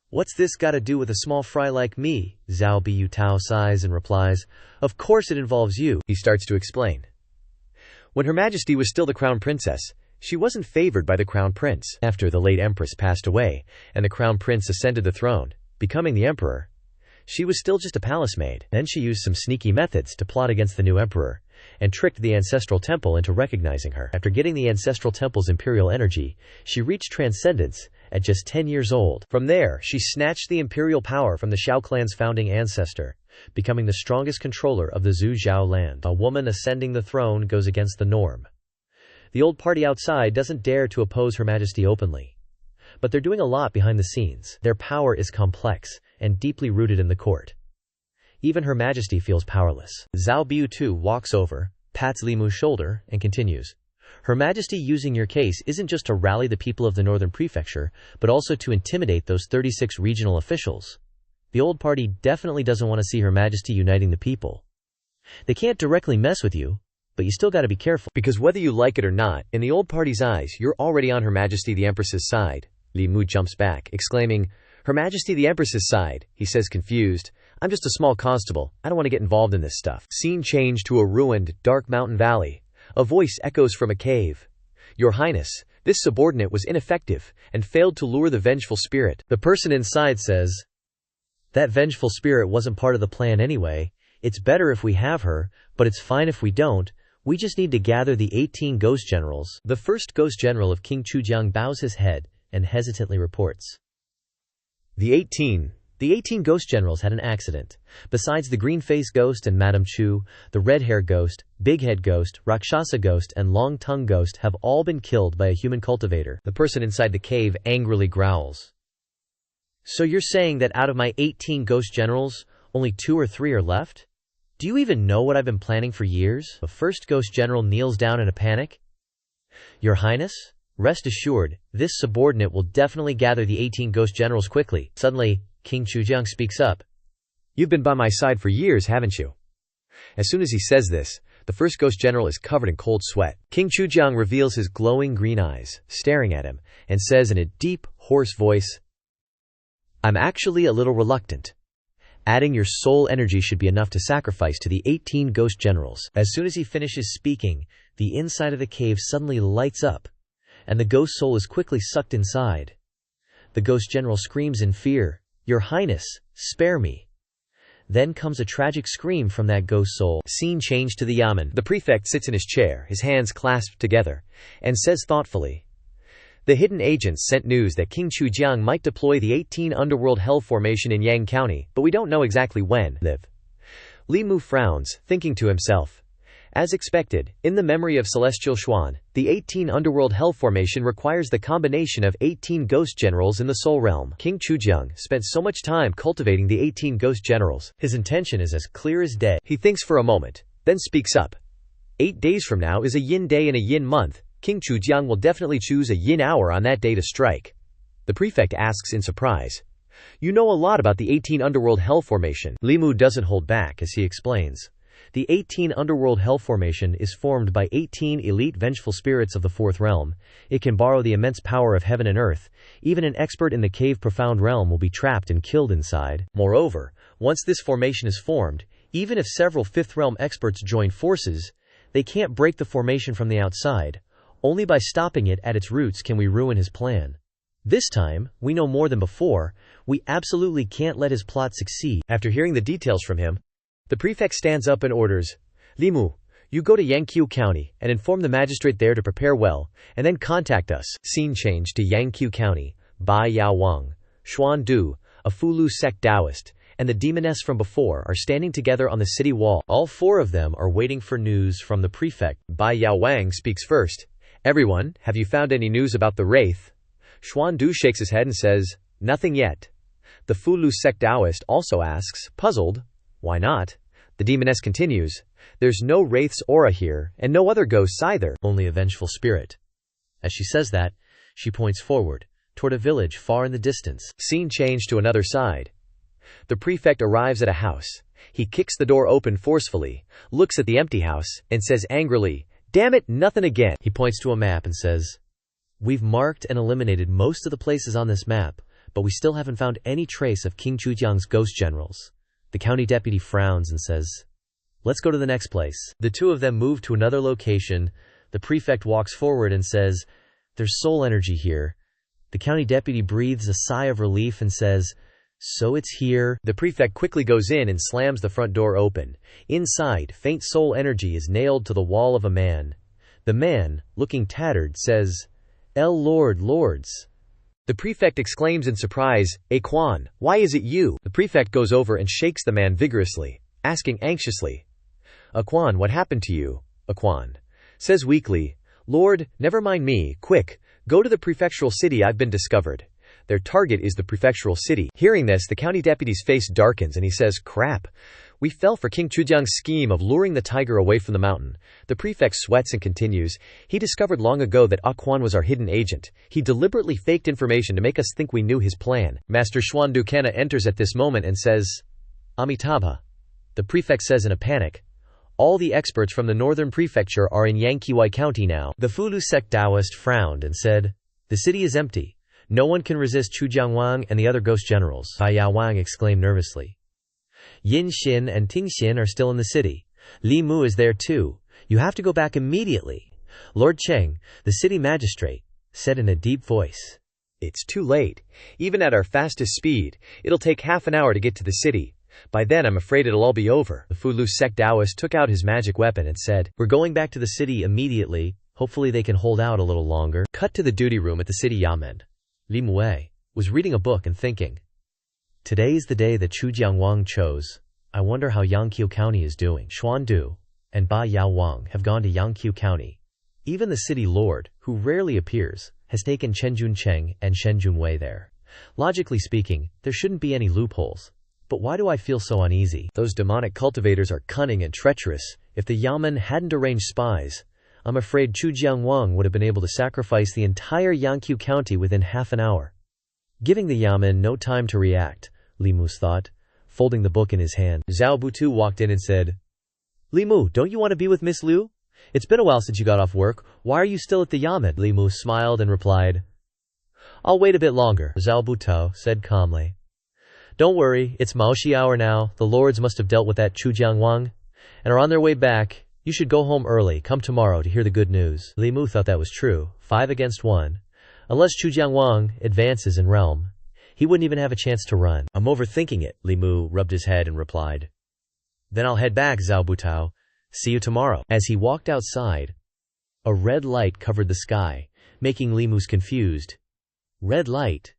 What's this got to do with a small fry like me? Zhao Biu Tao sighs and replies, Of course it involves you. He starts to explain. When Her Majesty was still the crown princess, she wasn't favored by the crown prince. After the late empress passed away, and the crown prince ascended the throne, becoming the emperor, she was still just a palace maid. Then she used some sneaky methods to plot against the new emperor, and tricked the ancestral temple into recognizing her. After getting the ancestral temple's imperial energy, she reached transcendence at just 10 years old. From there, she snatched the imperial power from the Shao clan's founding ancestor, becoming the strongest controller of the Zhu Zhao land. A woman ascending the throne goes against the norm. The old party outside doesn't dare to oppose Her Majesty openly. But they're doing a lot behind the scenes. Their power is complex and deeply rooted in the court. Even Her Majesty feels powerless. Zhao Biu Tu walks over, pats Li Mu's shoulder, and continues. Her Majesty using your case isn't just to rally the people of the northern prefecture, but also to intimidate those 36 regional officials. The old party definitely doesn't want to see Her Majesty uniting the people. They can't directly mess with you, but you still gotta be careful. Because whether you like it or not, in the old party's eyes, you're already on Her Majesty the Empress's side. Li Mu jumps back, exclaiming, Her Majesty the Empress's side, he says confused. I'm just a small constable. I don't want to get involved in this stuff. Scene change to a ruined, dark mountain valley. A voice echoes from a cave. Your Highness, this subordinate was ineffective and failed to lure the vengeful spirit. The person inside says, That vengeful spirit wasn't part of the plan anyway. It's better if we have her, but it's fine if we don't. We just need to gather the 18 ghost generals. The first ghost general of King Chujiang bows his head and hesitantly reports. The 18 ghost generals had an accident. Besides the green-faced ghost and Madame Chu, the red-hair ghost, big-head ghost, Rakshasa ghost, and long-tongue ghost have all been killed by a human cultivator. The person inside the cave angrily growls. So you're saying that out of my 18 ghost generals, only 2 or 3 are left? Do you even know what I've been planning for years? The first ghost general kneels down in a panic. Your Highness, rest assured, this subordinate will definitely gather the 18 ghost generals quickly. Suddenly, King Chujiang speaks up. You've been by my side for years, haven't you? As soon as he says this, the first ghost general is covered in cold sweat. King Chujiang reveals his glowing green eyes, staring at him, and says in a deep, hoarse voice, I'm actually a little reluctant. Adding your soul energy should be enough to sacrifice to the 18 ghost generals. As soon as he finishes speaking, the inside of the cave suddenly lights up, and the ghost soul is quickly sucked inside. The ghost general screams in fear, Your Highness, spare me. Then comes a tragic scream from that ghost soul. Scene change to the yamen. The prefect sits in his chair, his hands clasped together, and says thoughtfully, The hidden agents sent news that King Chujiang might deploy the 18 Underworld Hell Formation in Yang County, but we don't know exactly when. Li Mu frowns, thinking to himself, As expected, in the memory of Celestial Xuan, the 18 Underworld Hell Formation requires the combination of 18 ghost generals in the Soul Realm. King Chujiang spent so much time cultivating the 18 ghost generals. His intention is as clear as day. He thinks for a moment, then speaks up. 8 days from now is a yin day and a yin month. King Chujiang will definitely choose a yin hour on that day to strike. The prefect asks in surprise, You know a lot about the 18 Underworld Hell Formation. Li Mu doesn't hold back as he explains. The 18 Underworld Hell Formation is formed by 18 elite vengeful spirits of the Fourth Realm. It can borrow the immense power of heaven and earth. Even an expert in the cave profound realm will be trapped and killed inside. Moreover, once this formation is formed, even if several Fifth Realm experts join forces, they can't break the formation from the outside. Only by stopping it at its roots can we ruin his plan. This time, we know more than before. We absolutely can't let his plot succeed. After hearing the details from him, the prefect stands up and orders, Li Mu, you go to Yangqiu County and inform the magistrate there to prepare well, and then contact us. Scene change to Yangqiu County. Bai Yao Wang, Xuan Du, a Fulu sect Daoist, and the demoness from before are standing together on the city wall. All four of them are waiting for news from the prefect. Bai Yaowang speaks first. Everyone, have you found any news about the Wraith? Xuan Du shakes his head and says, nothing yet. The Fulu sect Daoist also asks, puzzled, why not? The demoness continues, there's no Wraith's aura here, and no other ghosts either, only a vengeful spirit. As she says that, she points forward, toward a village far in the distance. Scene changed to another side. The prefect arrives at a house. He kicks the door open forcefully, looks at the empty house, and says angrily, damn it, nothing again. He points to a map and says, we've marked and eliminated most of the places on this map, but we still haven't found any trace of King Chujiang's ghost generals. The county deputy frowns and says, let's go to the next place. The two of them move to another location. The prefect walks forward and says, there's soul energy here. The county deputy breathes a sigh of relief and says, so it's here. The prefect quickly goes in and slams the front door open. Inside, faint soul energy is nailed to the wall of a man. The man, looking tattered, says, Lords. The prefect exclaims in surprise, Quan, why is it you? The prefect goes over and shakes the man vigorously, asking anxiously, Quan, what happened to you? Quan says weakly, Lord, never mind me, quick, go to the prefectural city. I've been discovered. Their target is the prefectural city. Hearing this, the county deputy's face darkens and he says, crap. We fell for King Chujiang's scheme of luring the tiger away from the mountain. The prefect sweats and continues, he discovered long ago that Quan was our hidden agent. He deliberately faked information to make us think we knew his plan. Master Xuan Du Kana enters at this moment and says, Amitabha. The prefect says in a panic, all the experts from the northern prefecture are in Yangqiwei County now. The Fulu sect Daoist frowned and said, the city is empty. No one can resist Chujiang Wang and the other ghost generals. Bai Yaowang exclaimed nervously. Yin Xin and Ting Xin are still in the city. Li Mu is there too. You have to go back immediately. Lord Cheng, the city magistrate, said in a deep voice. It's too late. Even at our fastest speed, it'll take half an hour to get to the city. By then I'm afraid it'll all be over. The Fulu sect Daoist took out his magic weapon and said, we're going back to the city immediately. Hopefully they can hold out a little longer. Cut to the duty room at the city Yamen. Li Mue was reading a book and thinking, today's the day that Chujiang Wang chose. I wonder how Yangqiu County is doing. Xuan Du and Bai Yaowang have gone to Yangqiu County. Even the city lord, who rarely appears, has taken Chenjun Cheng and Shenjun Wei there. Logically speaking, there shouldn't be any loopholes. But why do I feel so uneasy? Those demonic cultivators are cunning and treacherous. If the Yamen hadn't arranged spies, I'm afraid Chujiang Wang would have been able to sacrifice the entire Yangqiu County within half an hour. Giving the Yamen no time to react, Li Mu's thought, folding the book in his hand. Zhao Butu walked in and said, Li Mu, don't you want to be with Miss Liu? It's been a while since you got off work. Why are you still at the Yamen? Li Mu smiled and replied, I'll wait a bit longer. Zhao Butu said calmly, don't worry, it's Maoshi hour now. The lords must have dealt with that Chujiang Wang and are on their way back. You should go home early. Come tomorrow to hear the good news. Li Mu thought that was true. 5 against 1. Unless Chujiang Wang advances in realm, he wouldn't even have a chance to run. I'm overthinking it. Li Mu rubbed his head and replied, then I'll head back, Zhao Butao. See you tomorrow. As he walked outside, a red light covered the sky, making Li Mu confused. Red light.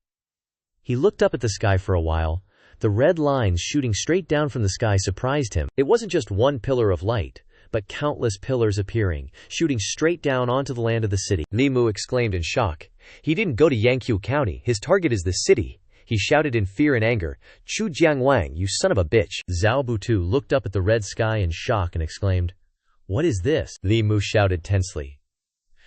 He looked up at the sky for a while. The red lines shooting straight down from the sky surprised him. It wasn't just one pillar of light, but countless pillars appearing, shooting straight down onto the land of the city. Li Mu exclaimed in shock. He didn't go to Yangqiu County. His target is the city. He shouted in fear and anger, Chujiang Wang, you son of a bitch. Zhao Butu looked up at the red sky in shock and exclaimed, what is this? Li Mu shouted tensely.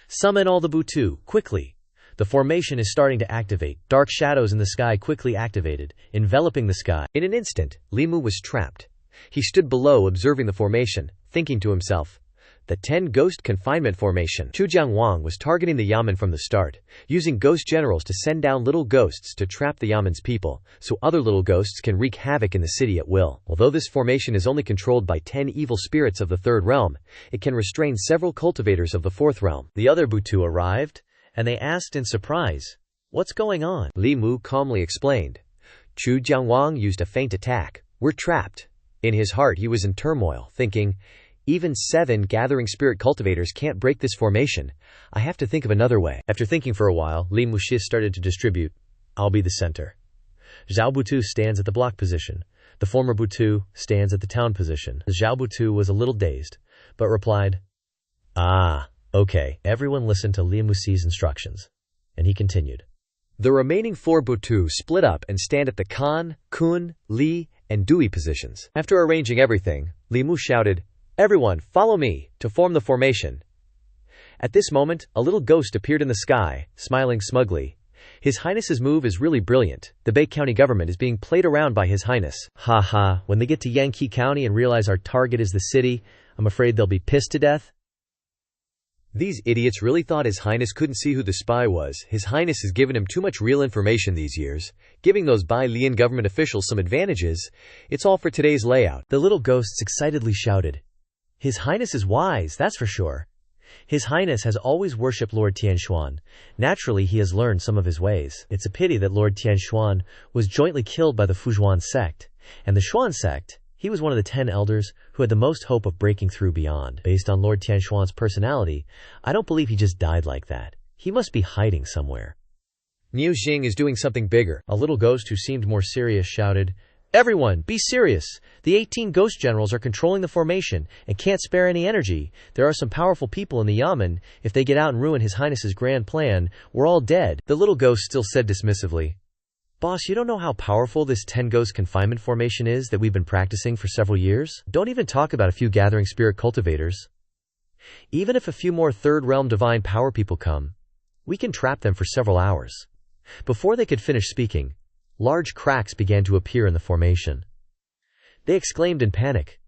Summon all the Butu, quickly. The formation is starting to activate. Dark shadows in the sky quickly activated, enveloping the sky. In an instant, Li Mu was trapped. He stood below observing the formation, thinking to himself, the 10 ghost confinement formation. Chujiang Wang was targeting the Yamen from the start, using ghost generals to send down little ghosts to trap the Yamen's people, so other little ghosts can wreak havoc in the city at will. Although this formation is only controlled by 10 evil spirits of the 3rd realm, it can restrain several cultivators of the 4th realm. The other Butu arrived, and they asked in surprise, what's going on? Li Mu calmly explained, Chujiang Wang used a feint attack. We're trapped. In his heart he was in turmoil, thinking, even 7 gathering spirit cultivators can't break this formation. I have to think of another way. After thinking for a while, Li Mu started to distribute. I'll be the center. Zhao Butu stands at the block position. The former Butu stands at the town position. Zhao Butu was a little dazed, but replied, "Ah, okay." Everyone listened to Li Muxi's instructions, and he continued. The remaining 4 Butu split up and stand at the Kan, Kun, Li, and Dui positions. After arranging everything, Li Mu shouted, "Everyone, follow me," to form the formation. At this moment, a little ghost appeared in the sky, smiling smugly. His Highness's move is really brilliant. The Bay County government is being played around by His Highness. Ha ha, when they get to Yankee County and realize our target is the city, I'm afraid they'll be pissed to death. These idiots really thought His Highness couldn't see who the spy was. His Highness has given him too much real information these years, giving those Bai-Lian government officials some advantages. It's all for today's layout. The little ghosts excitedly shouted. His Highness is wise, that's for sure. His Highness has always worshipped Lord Tianxuan. Naturally, he has learned some of his ways. It's a pity that Lord Tianxuan was jointly killed by the Fuzhuan sect. And the Xuan sect, he was one of the 10 elders who had the most hope of breaking through beyond. Based on Lord Tianxuan's personality, I don't believe he just died like that. He must be hiding somewhere. Niu Xing is doing something bigger. A little ghost who seemed more serious shouted, "Everyone, be serious! The 18 ghost generals are controlling the formation and can't spare any energy. There are some powerful people in the Yamen. If they get out and ruin His Highness's grand plan, we're all dead." The little ghost still said dismissively, "Boss, you don't know how powerful this 10 ghost confinement formation is that we've been practicing for several years? Don't even talk about a few gathering spirit cultivators. Even if a few more third realm divine power people come, we can trap them for several hours." Before they could finish speaking, large cracks began to appear in the formation. They exclaimed in panic,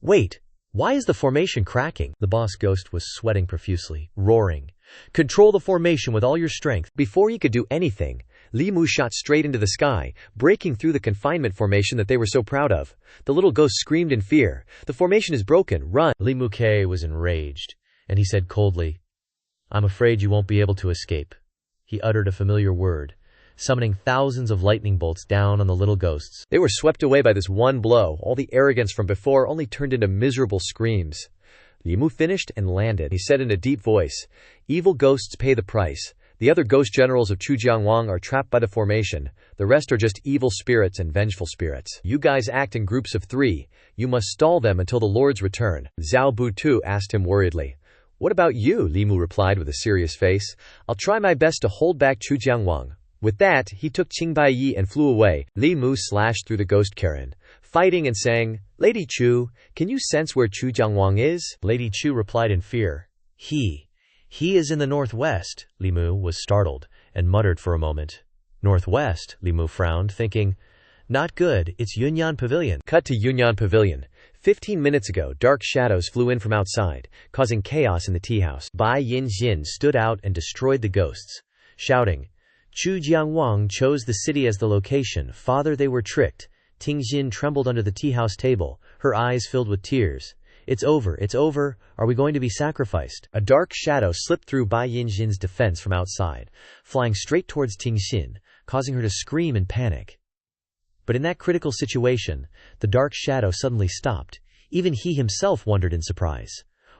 "Wait, why is the formation cracking?" The boss ghost was sweating profusely, roaring, "Control the formation with all your strength." Before he could do anything, Li Mu shot straight into the sky, breaking through the confinement formation that they were so proud of. The little ghost screamed in fear, "The formation is broken, run!" Li Mu Ke was enraged, and he said coldly, "I'm afraid you won't be able to escape." He uttered a familiar word, summoning thousands of lightning bolts down on the little ghosts. They were swept away by this one blow. All the arrogance from before only turned into miserable screams. Li Mu finished and landed. He said in a deep voice, "Evil ghosts pay the price. The other ghost generals of Chujiangwang are trapped by the formation. The rest are just evil spirits and vengeful spirits. You guys act in groups of 3. You must stall them until the Lord's return." Zhao Butu asked him worriedly, "What about you?" Li Mu replied with a serious face, "I'll try my best to hold back Chujiangwang." With that, he took Qingbai Yi and flew away. Li Mu slashed through the ghost Karen, fighting and saying, "Lady Chu, can you sense where Chujiangwang is?" Lady Chu replied in fear, He is in the northwest." Li Mu was startled and muttered for a moment. "Northwest?" Li Mu frowned, thinking, "Not good, it's Yunyan Pavilion." Cut to Yunyan Pavilion. 15 minutes ago, dark shadows flew in from outside, causing chaos in the tea house. Bai Yin-jin stood out and destroyed the ghosts, shouting, "Chu Jiangwang chose the city as the location. Father, they were tricked." Ting Xin trembled under the tea house table, her eyes filled with tears. It's over. Are we going to be sacrificed?" A dark shadow slipped through Bai Yin-jin's defense from outside, flying straight towards Ting Xin, causing her to scream in panic. But in that critical situation, the dark shadow suddenly stopped. Even he himself wondered in surprise.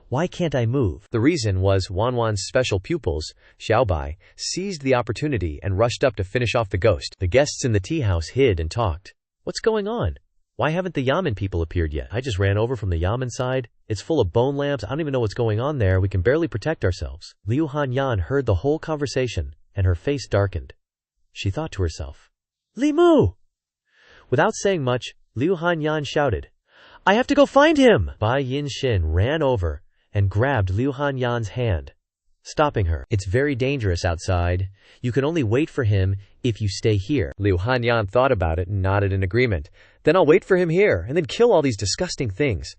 "Why can't I move?" The reason was Wanwan's special pupils, Xiaobai, seized the opportunity and rushed up to finish off the ghost. The guests in the tea house hid and talked. "What's going on? Why haven't the Yamen people appeared yet? I just ran over from the Yamen side. It's full of bone lamps. I don't even know what's going on there. We can barely protect ourselves." Liu Hanyan heard the whole conversation, and her face darkened. She thought to herself, "Li Mu!" Without saying much, Liu Hanyan shouted, "I have to go find him!" Bai Yin-shin ran over and grabbed Liu Hanyan's hand, stopping her. "It's very dangerous outside. You can only wait for him if you stay here." Liu Hanyan thought about it and nodded in agreement. "Then I'll wait for him here, and then kill all these disgusting things."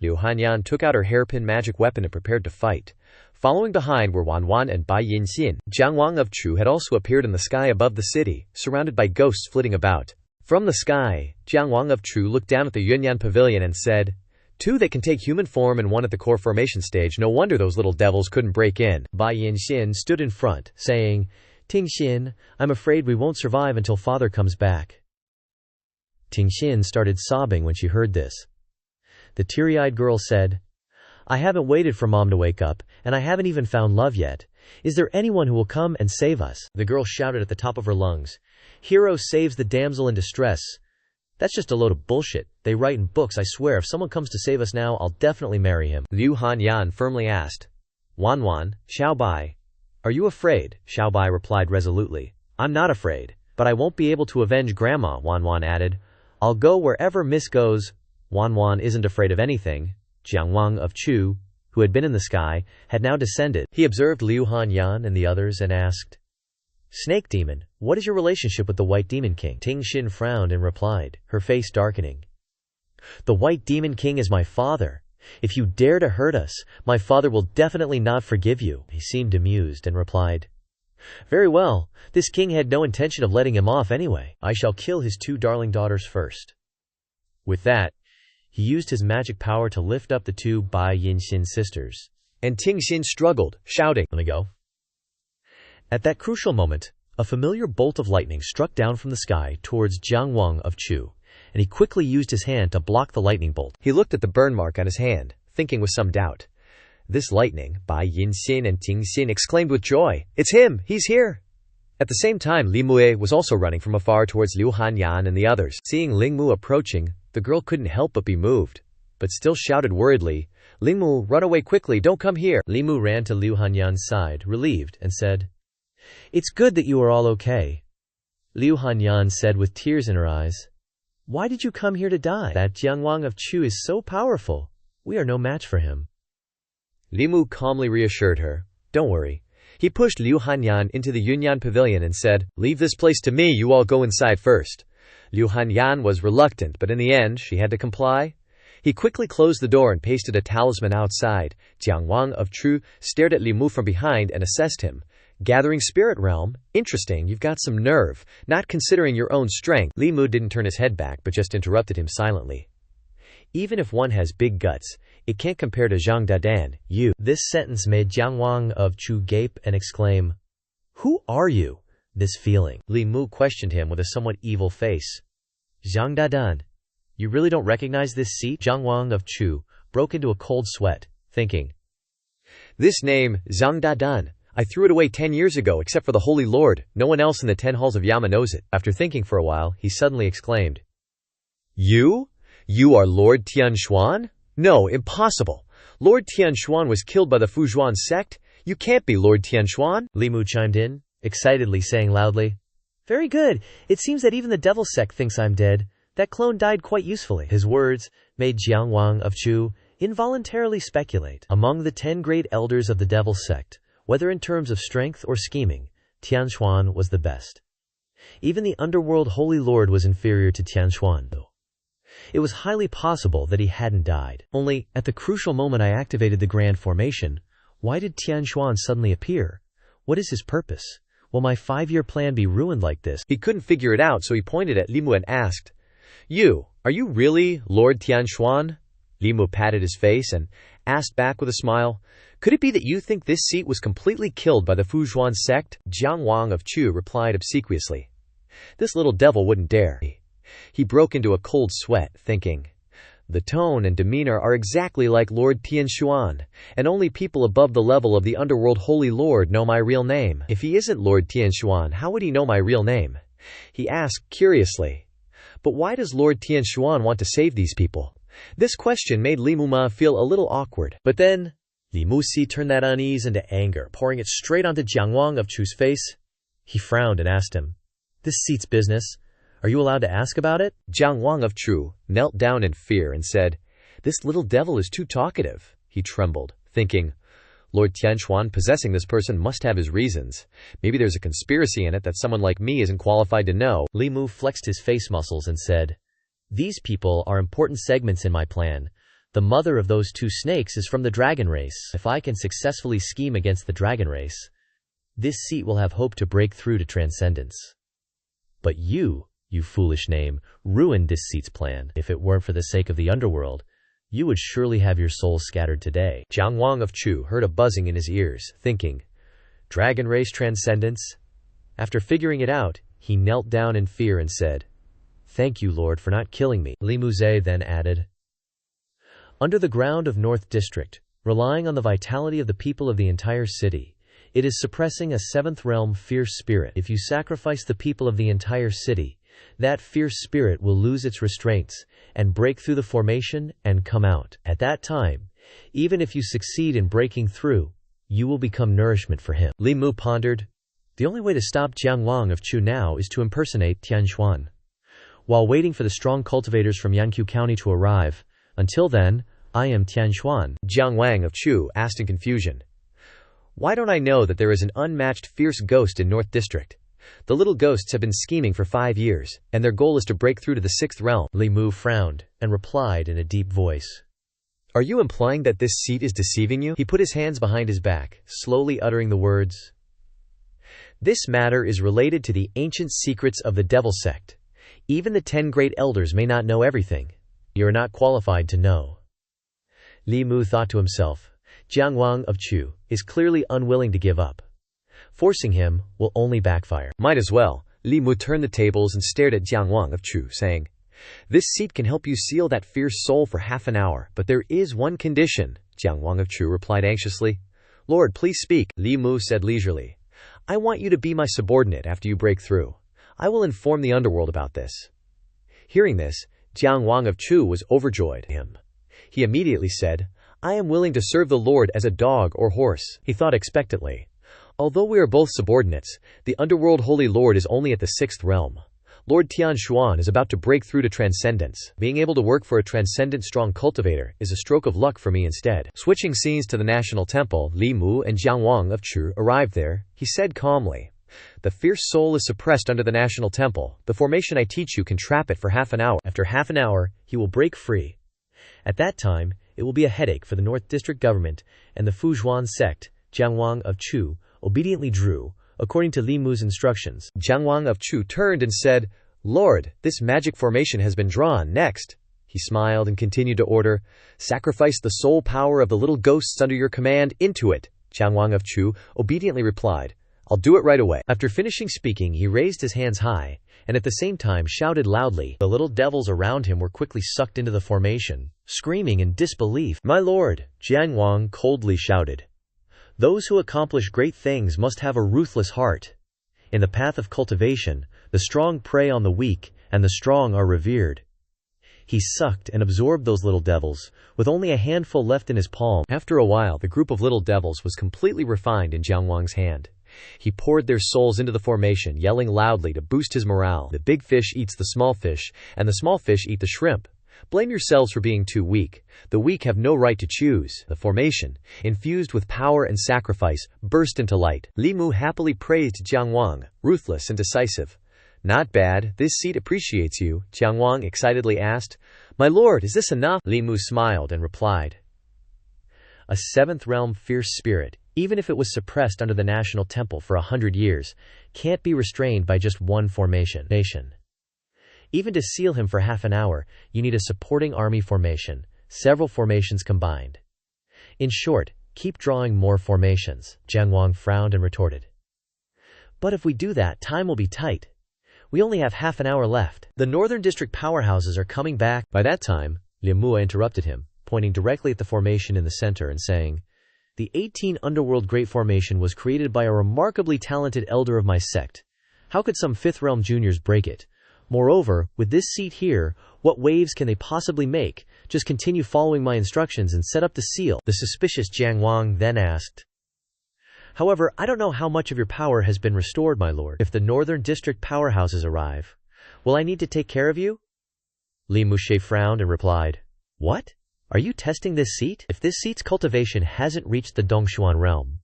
Liu Hanyan took out her hairpin magic weapon and prepared to fight. Following behind were Wanwan and Bai Yin-xin. Jiangwang of Chu had also appeared in the sky above the city, surrounded by ghosts flitting about. From the sky, Jiangwang of Chu looked down at the Yunyan Pavilion and said, "2 that can take human form and 1 at the core formation stage. No wonder those little devils couldn't break in." Bai Yin-xin stood in front, saying, "Ting Xin, I'm afraid we won't survive until father comes back." Ting Xin started sobbing when she heard this. The teary-eyed girl said, "I haven't waited for Mom to wake up, and I haven't even found love yet. Is there anyone who will come and save us?" The girl shouted at the top of her lungs. "Hero saves the damsel in distress. That's just a load of bullshit. They write in books. I swear, if someone comes to save us now, I'll definitely marry him." Liu Hanyan firmly asked, "Wanwan, Xiaobai, are you afraid?" Xiaobai replied resolutely, "I'm not afraid, but I won't be able to avenge Grandma," Wanwan added. "I'll go wherever Miss goes." Wanwan isn't afraid of anything. Jiang Wang of Chu, who had been in the sky, had now descended. He observed Liu Hanyan and the others and asked, "Snake Demon, what is your relationship with the White Demon King?" Ting Xin frowned and replied, her face darkening. "The White Demon King is my father. If you dare to hurt us, my father will definitely not forgive you." He seemed amused and replied, "Very well, this king had no intention of letting him off anyway. I shall kill his 2 darling daughters first." With that, he used his magic power to lift up the 2 Bai Yinxin sisters. And Ting Xin struggled, shouting, "Let me go." At that crucial moment, a familiar bolt of lightning struck down from the sky towards Jiang Wang of Chu, and he quickly used his hand to block the lightning bolt. He looked at the burn mark on his hand, thinking with some doubt. "This lightning," Bai Yinxin and Ting Xin exclaimed with joy. "It's him! He's here!" At the same time, Li Mue was also running from afar towards Liu Hanyan and the others. Seeing Ling Mu approaching, the girl couldn't help but be moved, but still shouted worriedly, "Ling Mu, run away quickly, don't come here!" Li Mu ran to Liu Hanyan's side, relieved, and said, "It's good that you are all okay." Liu Hanyan said with tears in her eyes, "Why did you come here to die? That Jiang Wang of Chu is so powerful. We are no match for him." Li Mu calmly reassured her, "Don't worry." He pushed Liu Hanyan into the Yunyan pavilion and said, "Leave this place to me, you all go inside first." Liu Hanyan was reluctant, but in the end, she had to comply. He quickly closed the door and pasted a talisman outside. Jiang Wang of Chu stared at Li Mu from behind and assessed him. "Gathering Spirit Realm? Interesting, you've got some nerve, not considering your own strength." Li Mu didn't turn his head back, but just interrupted him silently. "Even if one has big guts, it can't compare to Zhang Dadan, you." This sentence made Jiang Wang of Chu gape and exclaim, "Who are you?" This feeling. Li Mu questioned him with a somewhat evil face. "Zhang Dadan, you really don't recognize this seat?" Jiang Wang of Chu broke into a cold sweat, thinking, "This name, Zhang Dadan, I threw it away 10 years ago except for the Holy Lord. No one else in the 10 halls of Yama knows it." After thinking for a while, he suddenly exclaimed, "You? You are Lord Tianshuan? No, impossible. Lord Tianshuan was killed by the Fuzhuan sect. You can't be Lord Tianshuan." Li Mu chimed in, excitedly saying loudly, "Very good. It seems that even the devil sect thinks I'm dead. That clone died quite usefully." His words made Jiang Wang of Chu involuntarily speculate. Among the 10 great elders of the devil sect, whether in terms of strength or scheming, Tianshuan was the best. Even the underworld Holy Lord was inferior to Tianshuan, though. It was highly possible that he hadn't died. Only, at the crucial moment I activated the Grand Formation, why did Tianshuan suddenly appear? What is his purpose? Will my 5-year plan be ruined like this? He couldn't figure it out, so he pointed at Li Mu and asked, Are you really Lord Tianshuan?" Li Mu patted his face and asked back with a smile, "Could it be that you think this seat was completely killed by the Fuzhuan sect?" Jiang Wang of Chu replied obsequiously, "This little devil wouldn't dare." He broke into a cold sweat, thinking, "The tone and demeanor are exactly like Lord Tianshuan, and only people above the level of the underworld Holy Lord know my real name. If he isn't Lord Tianshuan, how would he know my real name?" He asked curiously, "But why does Lord Tianshuan want to save these people?" This question made Li Mu feel a little awkward. But then, Li Mu turned that unease into anger, pouring it straight onto Jiang Wang of Chu's face. He frowned and asked him, "This seat's business. Are you allowed to ask about it?" Jiang Wang of Chu knelt down in fear and said, "This little devil is too talkative." He trembled, thinking, Lord Tianshuan possessing this person must have his reasons. Maybe there's a conspiracy in it that someone like me isn't qualified to know. Li Mu flexed his face muscles and said, "These people are important segments in my plan. The mother of those 2 snakes is from the dragon race. If I can successfully scheme against the dragon race, this seat will have hope to break through to transcendence. But you foolish name, ruined this seat's plan. If it weren't for the sake of the underworld, you would surely have your soul scattered today." Jiang Wang of Chu heard a buzzing in his ears, thinking, "Dragon race transcendence?" After figuring it out, he knelt down in fear and said, "Thank you, Lord, for not killing me." Li Mu then added, "Under the ground of North District, relying on the vitality of the people of the entire city, It is suppressing a seventh realm fierce spirit. If you sacrifice the people of the entire city, that fierce spirit will lose its restraints and break through the formation and come out. At that time, even if you succeed in breaking through, you will become nourishment for him. Li Mu pondered. The only way to stop Jiang Wang of Chu now is to impersonate Tian Xuan, while waiting for the strong cultivators from Yanqiu County to arrive. Until then, I am Tian Xuan. Jiang Wang of Chu asked in confusion. Why don't I know that there is an unmatched fierce ghost in North District? The little ghosts have been scheming for 5 years, and their goal is to break through to the 6th realm. Li Mu frowned and replied in a deep voice. Are you implying that this seat is deceiving you? He put his hands behind his back, slowly uttering the words. This matter is related to the ancient secrets of the Devil Sect. Even the 10 great elders may not know everything. You are not qualified to know. Li Mu thought to himself, Jiang Wang of Chu is clearly unwilling to give up. Forcing him will only backfire. Might as well. Li Mu turned the tables and stared at Jiang Wang of Chu, saying, This seat can help you seal that fierce soul for half an hour, but there is one condition. Jiang Wang of Chu replied anxiously. Lord, please speak. Li Mu said leisurely. I want you to be my subordinate after you break through. I will inform the underworld about this. Hearing this, Jiang Wang of Chu was overjoyed. He immediately said, I am willing to serve the Lord as a dog or horse. He thought expectantly. Although we are both subordinates, the underworld Holy Lord is only at the 6th realm. Lord Tian Xuan is about to break through to transcendence. Being able to work for a transcendent strong cultivator is a stroke of luck for me instead. Switching scenes to the National Temple, Li Mu and Jiang Wang of Chu arrived there. He said calmly, The fierce soul is suppressed under the National Temple. The formation I teach you can trap it for half an hour. After half an hour, he will break free. At that time, it will be a headache for the North District government and the Fuzhuan sect. Jiang Wang of Chu obediently drew, according to Li Mu's instructions. Jiang Wang of Chu turned and said, Lord, this magic formation has been drawn. Next. He smiled and continued to order, Sacrifice the soul power of the little ghosts under your command into it. Jiang Wang of Chu obediently replied, I'll do it right away. After finishing speaking, he raised his hands high, and at the same time shouted loudly. The little devils around him were quickly sucked into the formation, screaming in disbelief. My lord, Jiang Wang coldly shouted. Those who accomplish great things must have a ruthless heart. In the path of cultivation, the strong prey on the weak, and the strong are revered. He sucked and absorbed those little devils, with only a handful left in his palm. After a while, the group of little devils was completely refined in Jiang Wang's hand. He poured their souls into the formation, yelling loudly to boost his morale. The big fish eats the small fish, and the small fish eat the shrimp. Blame yourselves for being too weak. The weak have no right to choose. The formation, infused with power and sacrifice, burst into light. Li Mu happily praised Jiang Wang, ruthless and decisive. Not bad. This seat appreciates you, Jiang Wang excitedly asked. My lord, is this enough? Li Mu smiled and replied. A 7th realm fierce spirit, even if it was suppressed under the National Temple for 100 years, can't be restrained by just one formation. Even to seal him for half an hour, you need a supporting army formation, several formations combined. In short, keep drawing more formations. Jiang Wang frowned and retorted. But if we do that, time will be tight. We only have half an hour left. The Northern District powerhouses are coming back. By that time, Li Mu interrupted him, pointing directly at the formation in the center and saying, The 18 Underworld Great Formation was created by a remarkably talented elder of my sect. How could some 5th realm juniors break it? Moreover, with this seat here, what waves can they possibly make? Just continue following my instructions and set up the seal. The suspicious Jiang Wang then asked. However, I don't know how much of your power has been restored, my lord. If the Northern District powerhouses arrive, will I need to take care of you? Li Mu frowned and replied, What? Are you testing this seat? If this seat's cultivation hasn't reached the Dongshuan realm,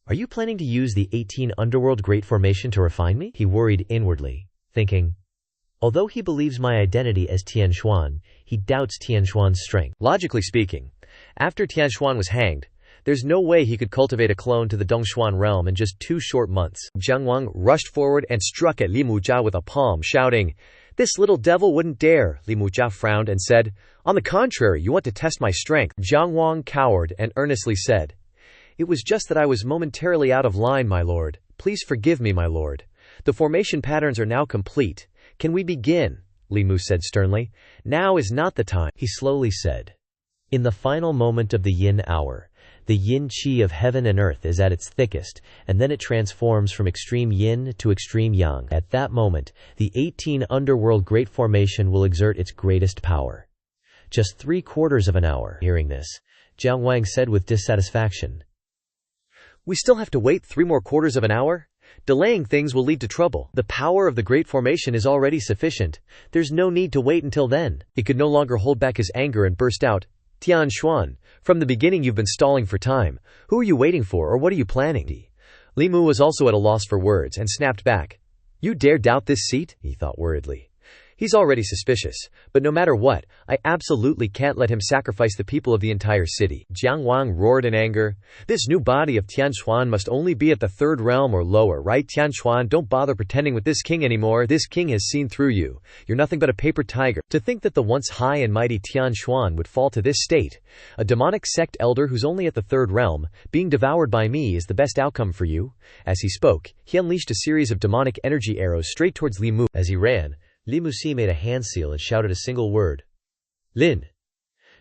are you planning to use the 18 Underworld Great Formation to refine me? He worried inwardly, thinking, Although he believes my identity as Tian Xuan, he doubts Tian Xuan's strength. Logically speaking, after Tian Xuan was hanged, there's no way he could cultivate a clone to the Dongshuan realm in just 2 short months. Jiang Wang rushed forward and struck at Li Mujia with a palm, shouting, This little devil wouldn't dare. Li Mujia frowned and said, On the contrary, you want to test my strength. Jiang Wang cowered and earnestly said, It was just that I was momentarily out of line, my lord. Please forgive me, my lord. The formation patterns are now complete. Can we begin? Li Mu said sternly. Now is not the time, he slowly said. In the final moment of the yin hour, The yin qi of heaven and earth is at its thickest, and then it transforms from extreme yin to extreme yang. At that moment, the 18 underworld great formation will exert its greatest power. Just 3/4 of an hour. Hearing this, Jiang Wang said with dissatisfaction, "We still have to wait 3 more quarters of an hour? Delaying things will lead to trouble. The power of the Great Formation is already sufficient. There's no need to wait until then." He could no longer hold back his anger and burst out, "Tian Xuan, from the beginning you've been stalling for time. Who are you waiting for, or what are you planning?" Li Mu was also at a loss for words and snapped back. "You dare doubt this seat?" he thought worriedly. He's already suspicious, but no matter what, I absolutely can't let him sacrifice the people of the entire city. Jiang Wang roared in anger. "This new body of Tian Xuan must only be at the 3rd realm or lower, right? Tian Xuan, don't bother pretending with this king anymore. This king has seen through you. You're nothing but a paper tiger. To think that the once high and mighty Tian Xuan would fall to this state. A demonic sect elder who's only at the 3rd realm, being devoured by me is the best outcome for you." As he spoke, he unleashed a series of demonic energy arrows straight towards Li Mu. As he ran, Li Muxi made a hand seal and shouted a single word. "Lin."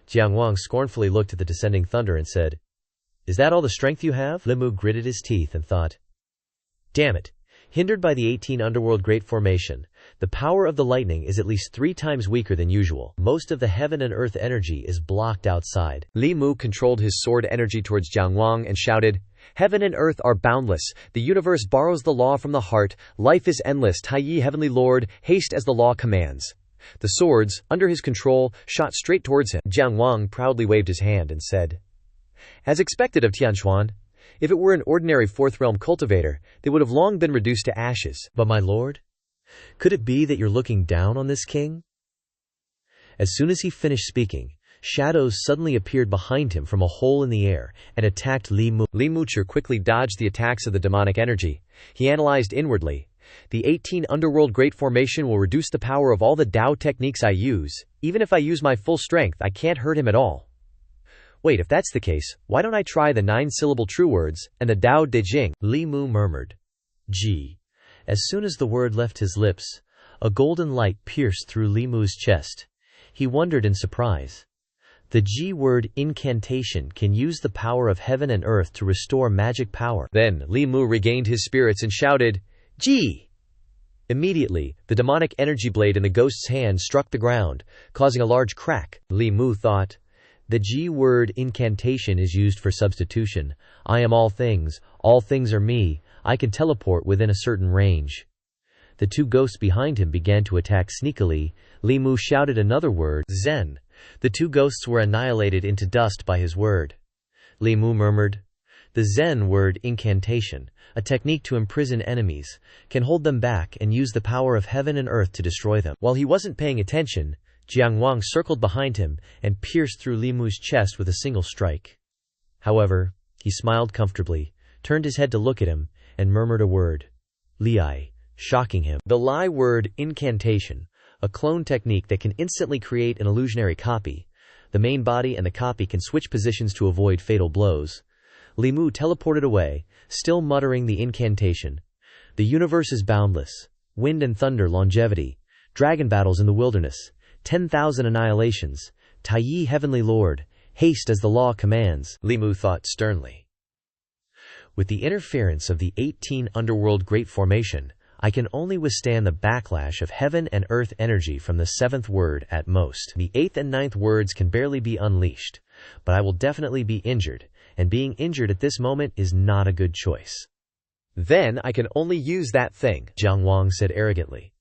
Jiang Wang scornfully looked at the descending thunder and said, "Is that all the strength you have?" Li Mu gritted his teeth and thought, "Damn it. Hindered by the 18 underworld great formation, the power of the lightning is at least 3 times weaker than usual. Most of the heaven and earth energy is blocked outside." Li Mu controlled his sword energy towards Jiang Wang and shouted, "Heaven and earth are boundless. The universe borrows the law from the heart. Life is endless. Tai Yi, Heavenly Lord, haste as the law commands." The swords, under his control, shot straight towards him. Jiang Wang proudly waved his hand and said, "As expected of Tian Xuan, if it were an ordinary 4th realm cultivator, they would have long been reduced to ashes. But my lord, could it be that you're looking down on this king?" As soon as he finished speaking, shadows suddenly appeared behind him from a hole in the air and attacked Li Mu. Li Mucher quickly dodged the attacks of the demonic energy. He analyzed inwardly. The 18 underworld great formation will reduce the power of all the Dao techniques I use. Even if I use my full strength, I can't hurt him at all. Wait, if that's the case, why don't I try the 9-syllable true words and the Dao De Jing? Li Mu murmured. "Ji." As soon as the word left his lips, a golden light pierced through Li Mu's chest. He wondered in surprise. The Ji word incantation can use the power of heaven and earth to restore magic power. Then Li Mu regained his spirits and shouted, "Ji!" Immediately, the demonic energy blade in the ghost's hand struck the ground, causing a large crack. Li Mu thought, "The Ji word incantation is used for substitution. I am all things are me, I can teleport within a certain range." The 2 ghosts behind him began to attack sneakily. Li Mu shouted another word, "Zen." The 2 ghosts were annihilated into dust by his word. Li Mu murmured, "The Zen word incantation, a technique to imprison enemies, can hold them back and use the power of heaven and earth to destroy them." While he wasn't paying attention, Jiang Wang circled behind him and pierced through Li Mu's chest with a single strike. However, he smiled comfortably, turned his head to look at him, and murmured a word, "Li," shocking him. The Li word incantation, a clone technique that can instantly create an illusionary copy. The main body and the copy can switch positions to avoid fatal blows. Li Mu teleported away, still muttering the incantation. "The universe is boundless. Wind and thunder, longevity. Dragon battles in the wilderness. 10,000 annihilations. Tai Yi, Heavenly Lord, haste as the law commands." Li Mu thought sternly. With the interference of the 18 underworld great formation, I can only withstand the backlash of heaven and earth energy from the 7th word at most. The 8th and 9th words can barely be unleashed, but I will definitely be injured, and being injured at this moment is not a good choice. "Then I can only use that thing," Jiang Wang said arrogantly.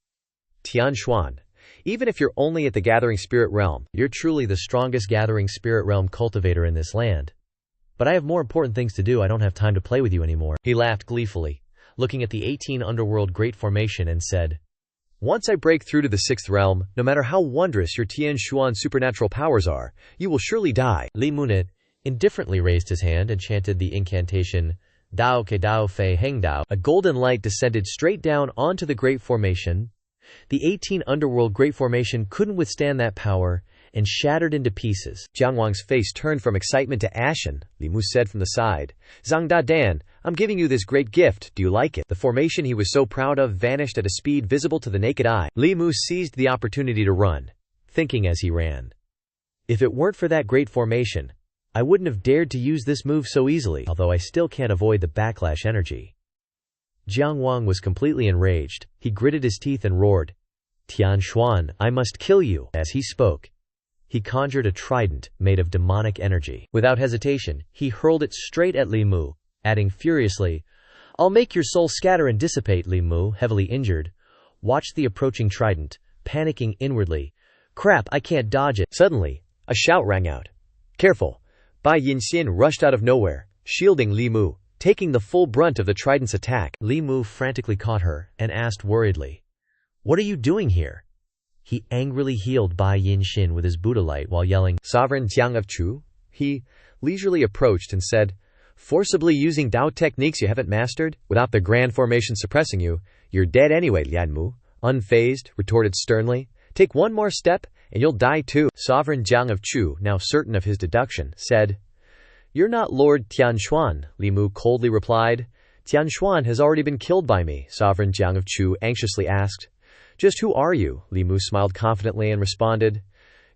"Tian Xuan, even if you're only at the Gathering Spirit Realm, you're truly the strongest Gathering Spirit Realm cultivator in this land. But I have more important things to do. I don't have time to play with you anymore." He laughed gleefully, looking at the 18 underworld great formation, and said, "Once I break through to the 6th realm, no matter how wondrous your Tian Xuan supernatural powers are, you will surely die." Li Munit indifferently raised his hand and chanted the incantation, "Dao ke Dao Fei Heng Dao." A golden light descended straight down onto the great formation. The 18 underworld great formation couldn't withstand that power and shattered into pieces. Jiang Wang's face turned from excitement to ashen. Li Mu said from the side, "Zhang Da Dan, I'm giving you this great gift. Do you like it?" The formation he was so proud of vanished at a speed visible to the naked eye. Li Mu seized the opportunity to run, thinking as he ran, "If it weren't for that great formation, I wouldn't have dared to use this move so easily, although I still can't avoid the backlash energy." Jiang Wang was completely enraged. He gritted his teeth and roared, "Tian Xuan, I must kill you." As he spoke, he conjured a trident made of demonic energy. Without hesitation, he hurled it straight at Li Mu, adding furiously, "I'll make your soul scatter and dissipate." Li Mu, heavily injured, watched the approaching trident, panicking inwardly. "Crap, I can't dodge it." Suddenly, a shout rang out. "Careful!" Bai Yinxin rushed out of nowhere, shielding Li Mu, taking the full brunt of the trident's attack. Li Mu frantically caught her and asked worriedly, "What are you doing here?" He angrily healed Bai Yinxin with his Buddha light while yelling, "Sovereign Jiang of Chu." He leisurely approached and said, "Forcibly using Dao techniques you haven't mastered, without the grand formation suppressing you, you're dead anyway." Lianmu, unfazed, retorted sternly, "Take one more step, and you'll die too." Sovereign Jiang of Chu, now certain of his deduction, said, "You're not Lord Tianxuan," Li Mu coldly replied. "Tianxuan has already been killed by me." Sovereign Jiang of Chu anxiously asked, "Just who are you?" Li Mu smiled confidently and responded,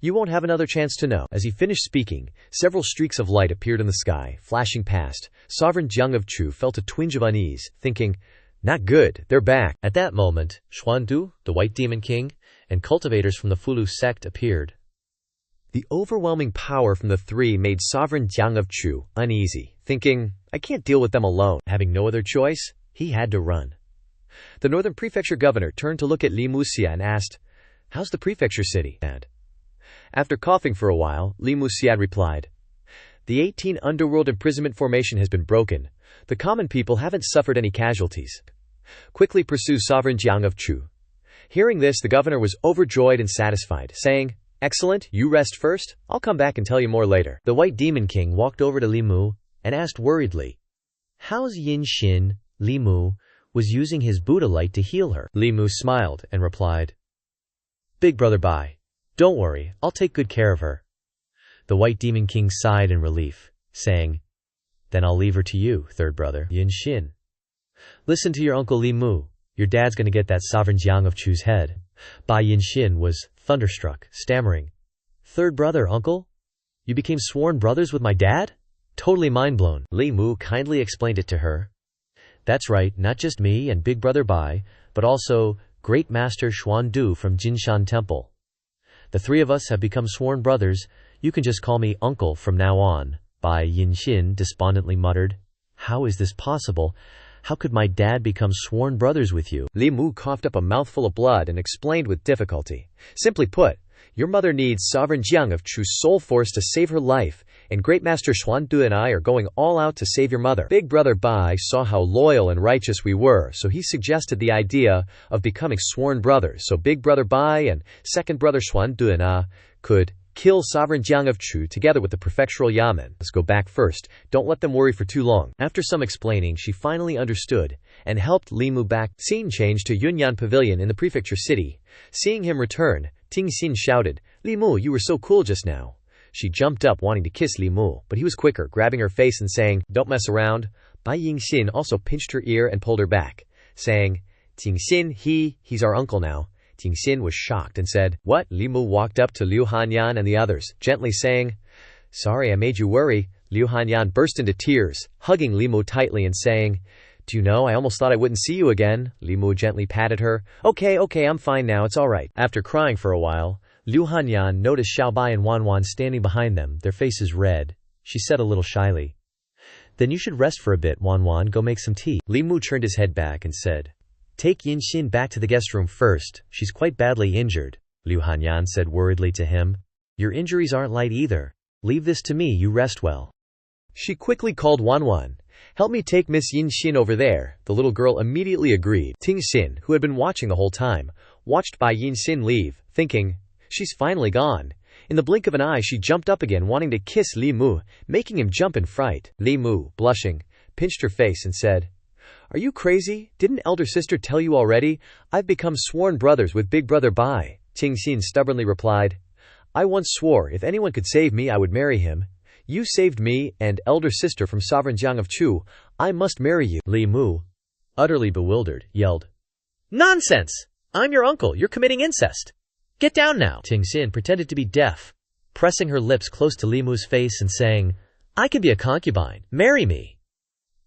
"You won't have another chance to know." As he finished speaking, several streaks of light appeared in the sky, flashing past. Sovereign Jiang of Chu felt a twinge of unease, thinking, "Not good, they're back." At that moment, Xuandu, the White Demon King, and cultivators from the Fulu sect appeared. The overwhelming power from the three made Sovereign Jiang of Chu uneasy, thinking, "I can't deal with them alone." Having no other choice, he had to run. The Northern Prefecture governor turned to look at Li Muxia and asked, "How's the prefecture city?" After coughing for a while, Li Muxia replied, "The 18 underworld imprisonment formation has been broken. The common people haven't suffered any casualties." Quickly pursued Sovereign Jiang of Chu. Hearing this, the governor was overjoyed and satisfied, saying, "Excellent, you rest first. I'll come back and tell you more later." The White Demon King walked over to Li Mu and asked worriedly, "How's Yin Xin?" Li Mu was using his Buddha light to heal her. Li Mu smiled and replied, "Big brother Bai, don't worry, I'll take good care of her." The White Demon King sighed in relief, saying, "Then I'll leave her to you, third brother Yin Xin. Listen to your uncle Li Mu. Your dad's gonna get that Sovereign Jiang of Chu's head." Bai Yinxin was thunderstruck, stammering, "Third brother, uncle? You became sworn brothers with my dad?" Totally mind-blown. Li Mu kindly explained it to her. "That's right, not just me and Big Brother Bai, but also Great Master Xuandu from Jinshan Temple. The three of us have become sworn brothers. You can just call me uncle from now on." Bai Yinxin despondently muttered, "How is this possible? How could my dad become sworn brothers with you?" Li Mu coughed up a mouthful of blood and explained with difficulty. "Simply put, your mother needs Sovereign Jiang of Chu's soul force to save her life, and Great Master Xuandu and I are going all out to save your mother. Big Brother Bai saw how loyal and righteous we were, so he suggested the idea of becoming sworn brothers, so Big Brother Bai and second brother Xuandu and I could kill Sovereign Jiang of Chu together with the prefectural yamen. Let's go back first. Don't let them worry for too long." After some explaining, she finally understood and helped Li Mu back. Scene changed to Yunyan Pavilion in the prefecture city. Seeing him return, Ting Xin shouted, "Li Mu, you were so cool just now." She jumped up wanting to kiss Li Mu, but he was quicker, grabbing her face and saying, "Don't mess around." Bai Yinxin also pinched her ear and pulled her back, saying, "Ting Xin, he's our uncle now." Ting Xin was shocked and said, "What?" Li Mu walked up to Liu Hanyan and the others, gently saying, "Sorry I made you worry." Liu Hanyan burst into tears, hugging Li Mu tightly and saying, "Do you know, I almost thought I wouldn't see you again." Li Mu gently patted her. Okay, I'm fine now, it's alright." After crying for a while, Liu Hanyan noticed Xiaobai and Wanwan standing behind them, their faces red. She said a little shyly, "Then you should rest for a bit, Wanwan, go make some tea." Li Mu turned his head back and said, "Take Yinxin back to the guest room first, she's quite badly injured." Liu Hanyan said worriedly to him, "Your injuries aren't light either. Leave this to me, you rest well." She quickly called Wanwan, "Help me take Miss Yinxin over there." The little girl immediately agreed. Ting Xin, who had been watching the whole time, watched Bai Yinxin leave, thinking, "She's finally gone." In the blink of an eye she jumped up again wanting to kiss Li Mu, making him jump in fright. Li Mu, blushing, pinched her face and said, "Are you crazy? Didn't elder sister tell you already? I've become sworn brothers with Big Brother Bai." Ting Xin stubbornly replied, "I once swore if anyone could save me I would marry him. You saved me and elder sister from Sovereign Jiang of Chu. I must marry you." Li Mu, utterly bewildered, yelled, "Nonsense! I'm your uncle, you're committing incest. Get down now." Ting Xin pretended to be deaf, pressing her lips close to Li Mu's face and saying, I could be a concubine. Marry me.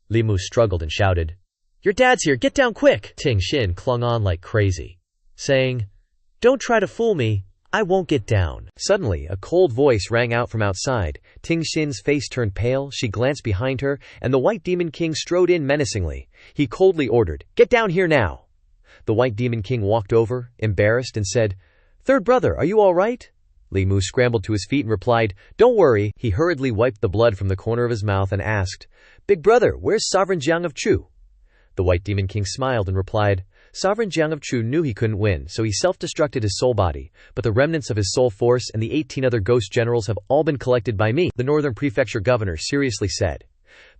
Li Mu struggled and shouted, Your dad's here, get down quick! Ting Xin clung on like crazy, saying, Don't try to fool me, I won't get down. Suddenly, a cold voice rang out from outside. Ting Xin's face turned pale, she glanced behind her, and the White Demon King strode in menacingly. He coldly ordered, Get down here now! The White Demon King walked over, embarrassed, and said, Third brother, are you all right? Li Mu scrambled to his feet and replied, Don't worry. He hurriedly wiped the blood from the corner of his mouth and asked, Big brother, where's Sovereign Jiang of Chu? The White Demon King smiled and replied, Sovereign Jiang of Chu knew he couldn't win, so he self-destructed his soul body, but the remnants of his soul force and the 18 other ghost generals have all been collected by me. The Northern Prefecture governor seriously said,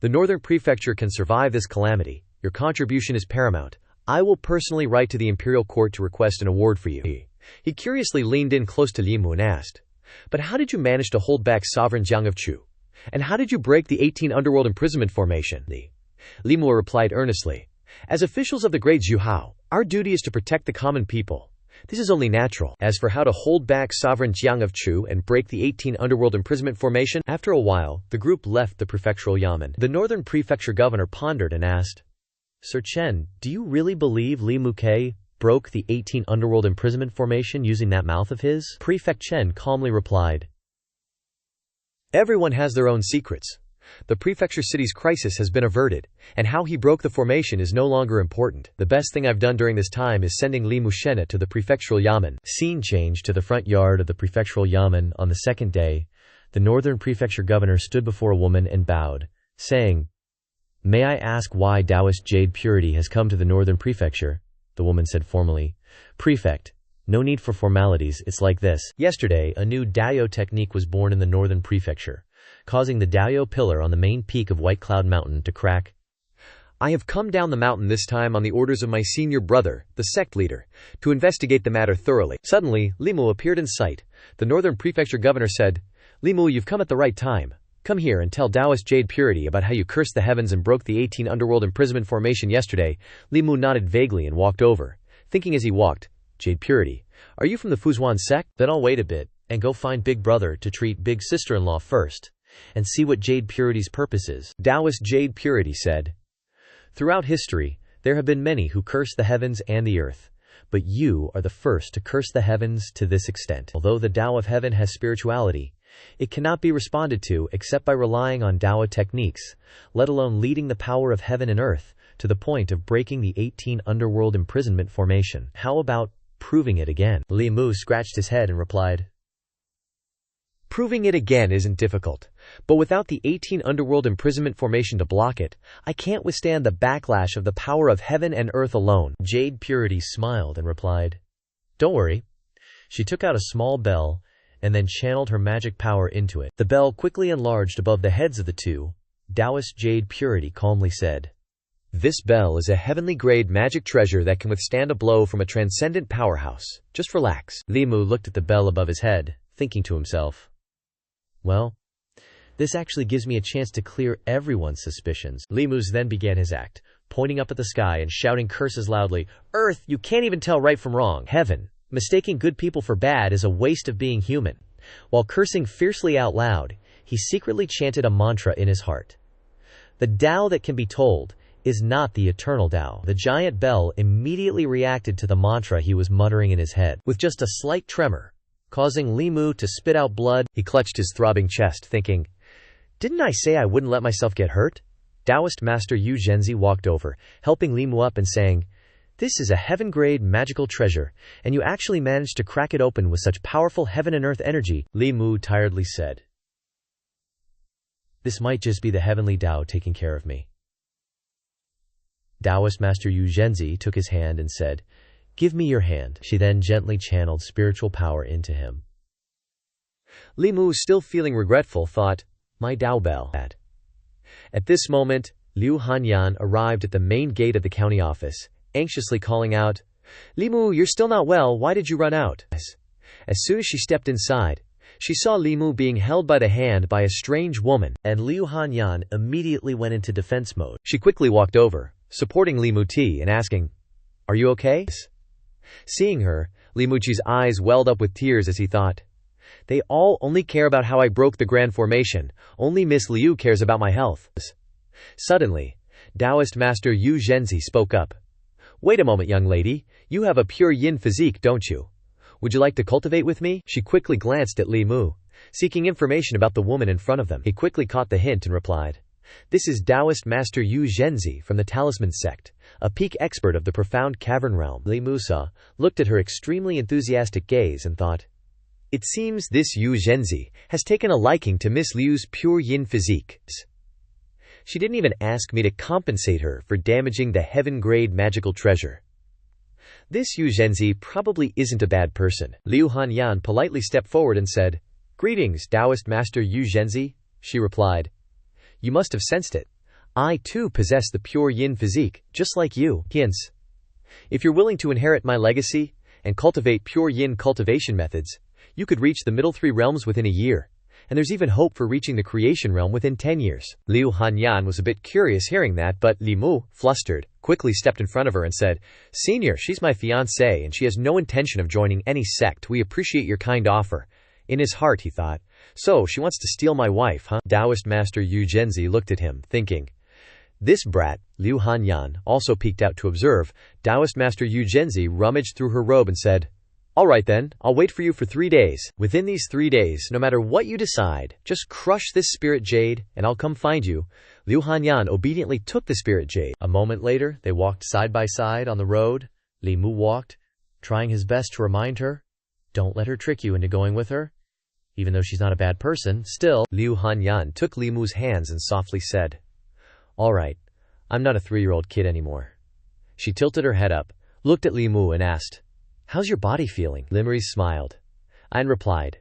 The Northern Prefecture can survive this calamity. Your contribution is paramount. I will personally write to the Imperial Court to request an award for you. He curiously leaned in close to Li Mu and asked, But how did you manage to hold back Sovereign Jiang of Chu? And how did you break the 18 underworld imprisonment formation? Li Mu replied earnestly, As officials of the Great Zhou, our duty is to protect the common people. This is only natural. As for how to hold back Sovereign Jiang of Chu and break the 18 underworld imprisonment formation, after a while, the group left the prefectural yamen. The Northern Prefecture governor pondered and asked, Sir Chen, do you really believe Li Muke broke the 18 underworld imprisonment formation using that mouth of his? Prefect Chen calmly replied, Everyone has their own secrets. The prefecture city's crisis has been averted, and how he broke the formation is no longer important. The best thing I've done during this time is sending Li Mushena to the prefectural yamen. Scene changed to the front yard of the prefectural yamen. On the second day, the Northern Prefecture governor stood before a woman and bowed, saying, May I ask why Daoist Jade Purity has come to the Northern Prefecture? The woman said formally, Prefect, no need for formalities, it's like this. Yesterday, a new Dao technique was born in the Northern Prefecture, causing the Dao pillar on the main peak of White Cloud Mountain to crack. I have come down the mountain this time on the orders of my senior brother, the sect leader, to investigate the matter thoroughly. Suddenly, Li Mu appeared in sight. The Northern Prefecture governor said, Li Mu, you've come at the right time. Come here and tell Daoist Jade Purity about how you cursed the heavens and broke the 18 underworld imprisonment formation yesterday. Li Mu nodded vaguely and walked over, thinking as he walked, Jade Purity, are you from the Fuzuan sect? Then I'll wait a bit and go find Big Brother to treat Big Sister-in-law first, and see what Jade Purity's purpose is. Daoist Jade Purity said, Throughout history, there have been many who curse the heavens and the earth, but you are the first to curse the heavens to this extent. Although the Tao of heaven has spirituality, it cannot be responded to except by relying on Dao techniques, let alone leading the power of heaven and earth to the point of breaking the 18 underworld imprisonment formation. How about proving it again? Li Mu scratched his head and replied, Proving it again isn't difficult, but without the 18 underworld imprisonment formation to block it, I can't withstand the backlash of the power of heaven and earth alone. Jade Purity smiled and replied, Don't worry. She took out a small bell and then channeled her magic power into it. The bell quickly enlarged above the heads of the two. Daoist Jade Purity calmly said, This bell is a heavenly-grade magic treasure that can withstand a blow from a transcendent powerhouse. Just relax. Li Mu looked at the bell above his head, thinking to himself, Well, this actually gives me a chance to clear everyone's suspicions. Li Mu then began his act, pointing up at the sky and shouting curses loudly, Earth, you can't even tell right from wrong. Heaven, mistaking good people for bad is a waste of being human. While cursing fiercely out loud, he secretly chanted a mantra in his heart. The Tao that can be told is not the eternal Tao. The giant bell immediately reacted to the mantra he was muttering in his head, with just a slight tremor, causing Li Mu to spit out blood. He clutched his throbbing chest, thinking, Didn't I say I wouldn't let myself get hurt? Daoist Master Yu Zhenzi walked over, helping Li Mu up and saying, This is a heaven-grade magical treasure, and you actually managed to crack it open with such powerful heaven and earth energy. Li Mu tiredly said, This might just be the heavenly Tao taking care of me. Daoist Master Yu Zhenzi took his hand and said, Give me your hand. She then gently channeled spiritual power into him. Li Mu, still feeling regretful, thought, My Tao bell. At this moment, Liu Hanyan arrived at the main gate of the county office, anxiously calling out, Li Mu, you're still not well, why did you run out? As soon as she stepped inside, she saw Li Mu being held by the hand by a strange woman, and Liu Hanyan immediately went into defense mode. She quickly walked over, supporting Li Muti and asking, Are you okay? Seeing her, Li Muchi's eyes welled up with tears as he thought, They all only care about how I broke the grand formation. Only Miss Liu cares about my health. Suddenly, Daoist Master Yu Zhenzi spoke up. Wait a moment, young lady. You have a pure yin physique, don't you? Would you like to cultivate with me? She quickly glanced at Li Mu, seeking information about the woman in front of them. He quickly caught the hint and replied. This is Daoist Master Yu Zhenzi from the Talisman sect, a peak expert of the profound cavern realm. Li Musa looked at her extremely enthusiastic gaze and thought, it seems this Yu Zhenzi has taken a liking to Miss Liu's pure yin physique. She didn't even ask me to compensate her for damaging the heaven-grade magical treasure. This Yu Zhenzi probably isn't a bad person. Liu Hanyan politely stepped forward and said, Greetings, Daoist Master Yu Zhenzi. She replied, You must have sensed it. I too possess the pure yin physique, just like you. Hence, if you're willing to inherit my legacy and cultivate pure yin cultivation methods, you could reach the middle 3 realms within a year, and there's even hope for reaching the creation realm within 10 years. Liu Hanyan was a bit curious hearing that, but Li Mu, flustered, quickly stepped in front of her and said, Senior, she's my fiancée and she has no intention of joining any sect. We appreciate your kind offer. In his heart, he thought, so she wants to steal my wife, huh? Daoist Master Yu Zhenzi looked at him, thinking, this brat. Liu Hanyan also peeked out to observe. Daoist Master Yu Zhenzi rummaged through her robe and said, All right then, I'll wait for you for 3 days. Within these 3 days, no matter what you decide, just crush this spirit jade and I'll come find you. Liu Hanyan obediently took the spirit jade. A moment later, they walked side by side on the road. Li Mu walked, trying his best to remind her, don't let her trick you into going with her. Even though she's not a bad person, still, Liu Hanyan took Li Mu's hands and softly said, All right, I'm not a 3-year-old kid anymore. She tilted her head up, looked at Li Mu and asked, How's your body feeling? Limri smiled and replied,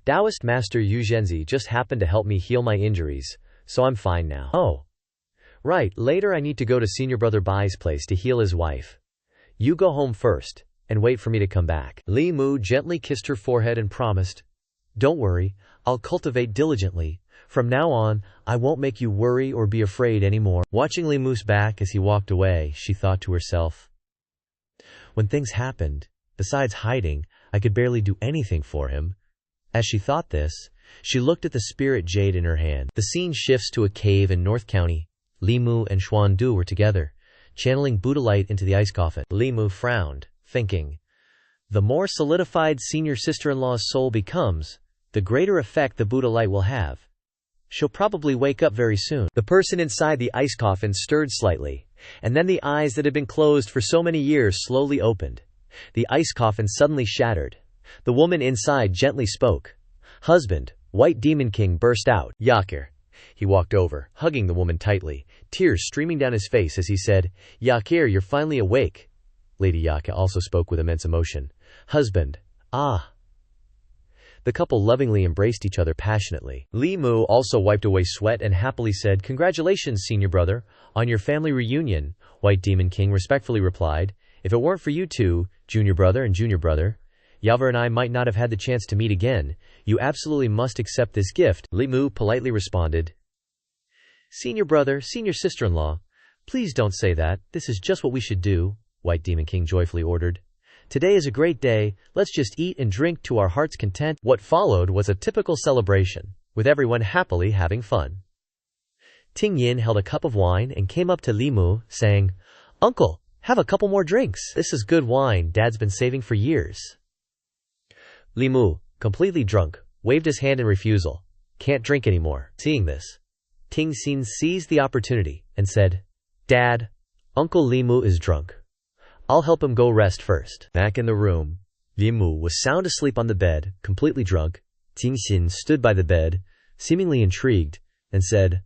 Daoist Master Yu Zhenzi just happened to help me heal my injuries, so I'm fine now. Oh. Right, later I need to go to Senior Brother Bai's place to heal his wife. You go home first, and wait for me to come back. Li Mu gently kissed her forehead and promised, Don't worry, I'll cultivate diligently. From now on, I won't make you worry or be afraid anymore. Watching Li Mu's back as he walked away, she thought to herself, when things happened, besides hiding, I could barely do anything for him. As she thought this, she looked at the spirit jade in her hand. The scene shifts to a cave in North County. Li Mu and Xuan Du were together, channeling Buddha light into the ice coffin. Li Mu frowned, thinking, the more solidified senior sister-in-law's soul becomes, the greater effect the Buddha light will have. She'll probably wake up very soon. The person inside the ice coffin stirred slightly, and then the eyes that had been closed for so many years slowly opened. The ice coffin suddenly shattered. The woman inside gently spoke. Husband, White Demon King burst out. Yakir. He walked over, hugging the woman tightly, tears streaming down his face as he said, Yakir, you're finally awake. Lady Yaka also spoke with immense emotion. Husband. Ah. The couple lovingly embraced each other passionately. Li Mu also wiped away sweat and happily said, Congratulations, senior brother, on your family reunion. White Demon King respectfully replied, If it weren't for you two, junior brother and junior brother, Yavar and I might not have had the chance to meet again. You absolutely must accept this gift. Li Mu politely responded, Senior brother, senior sister-in-law, please don't say that. This is just what we should do, White Demon King joyfully ordered. Today is a great day, let's just eat and drink to our heart's content. What followed was a typical celebration, with everyone happily having fun. Ting Yin held a cup of wine and came up to Li Mu, saying, Uncle, have a couple more drinks. This is good wine Dad's been saving for years. Li Mu, completely drunk, waved his hand in refusal. Can't drink anymore. Seeing this, Ting Xin seized the opportunity and said, Dad, Uncle Li Mu is drunk. I'll help him go rest first. Back in the room, Li Mu was sound asleep on the bed, completely drunk. Ting Xin stood by the bed, seemingly intrigued, and said,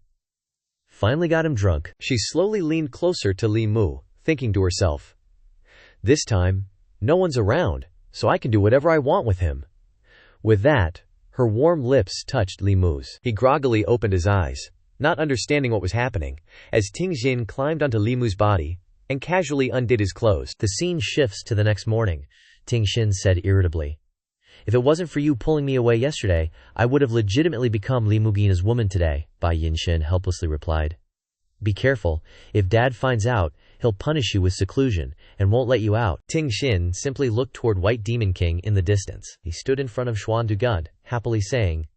Finally got him drunk. She slowly leaned closer to Li Mu, thinking to herself, This time, no one's around, so I can do whatever I want with him. With that, her warm lips touched Li Mu's. He groggily opened his eyes, not understanding what was happening, as Ting Xin climbed onto Li Mu's body and casually undid his clothes. The scene shifts to the next morning. Ting Xin said irritably, If it wasn't for you pulling me away yesterday, I would have legitimately become Li Mugina's woman today, Bai Yinshin helplessly replied. Be careful, if Dad finds out, he'll punish you with seclusion and won't let you out. Ting Xin simply looked toward White Demon King in the distance. He stood in front of Xuan Dugund happily saying,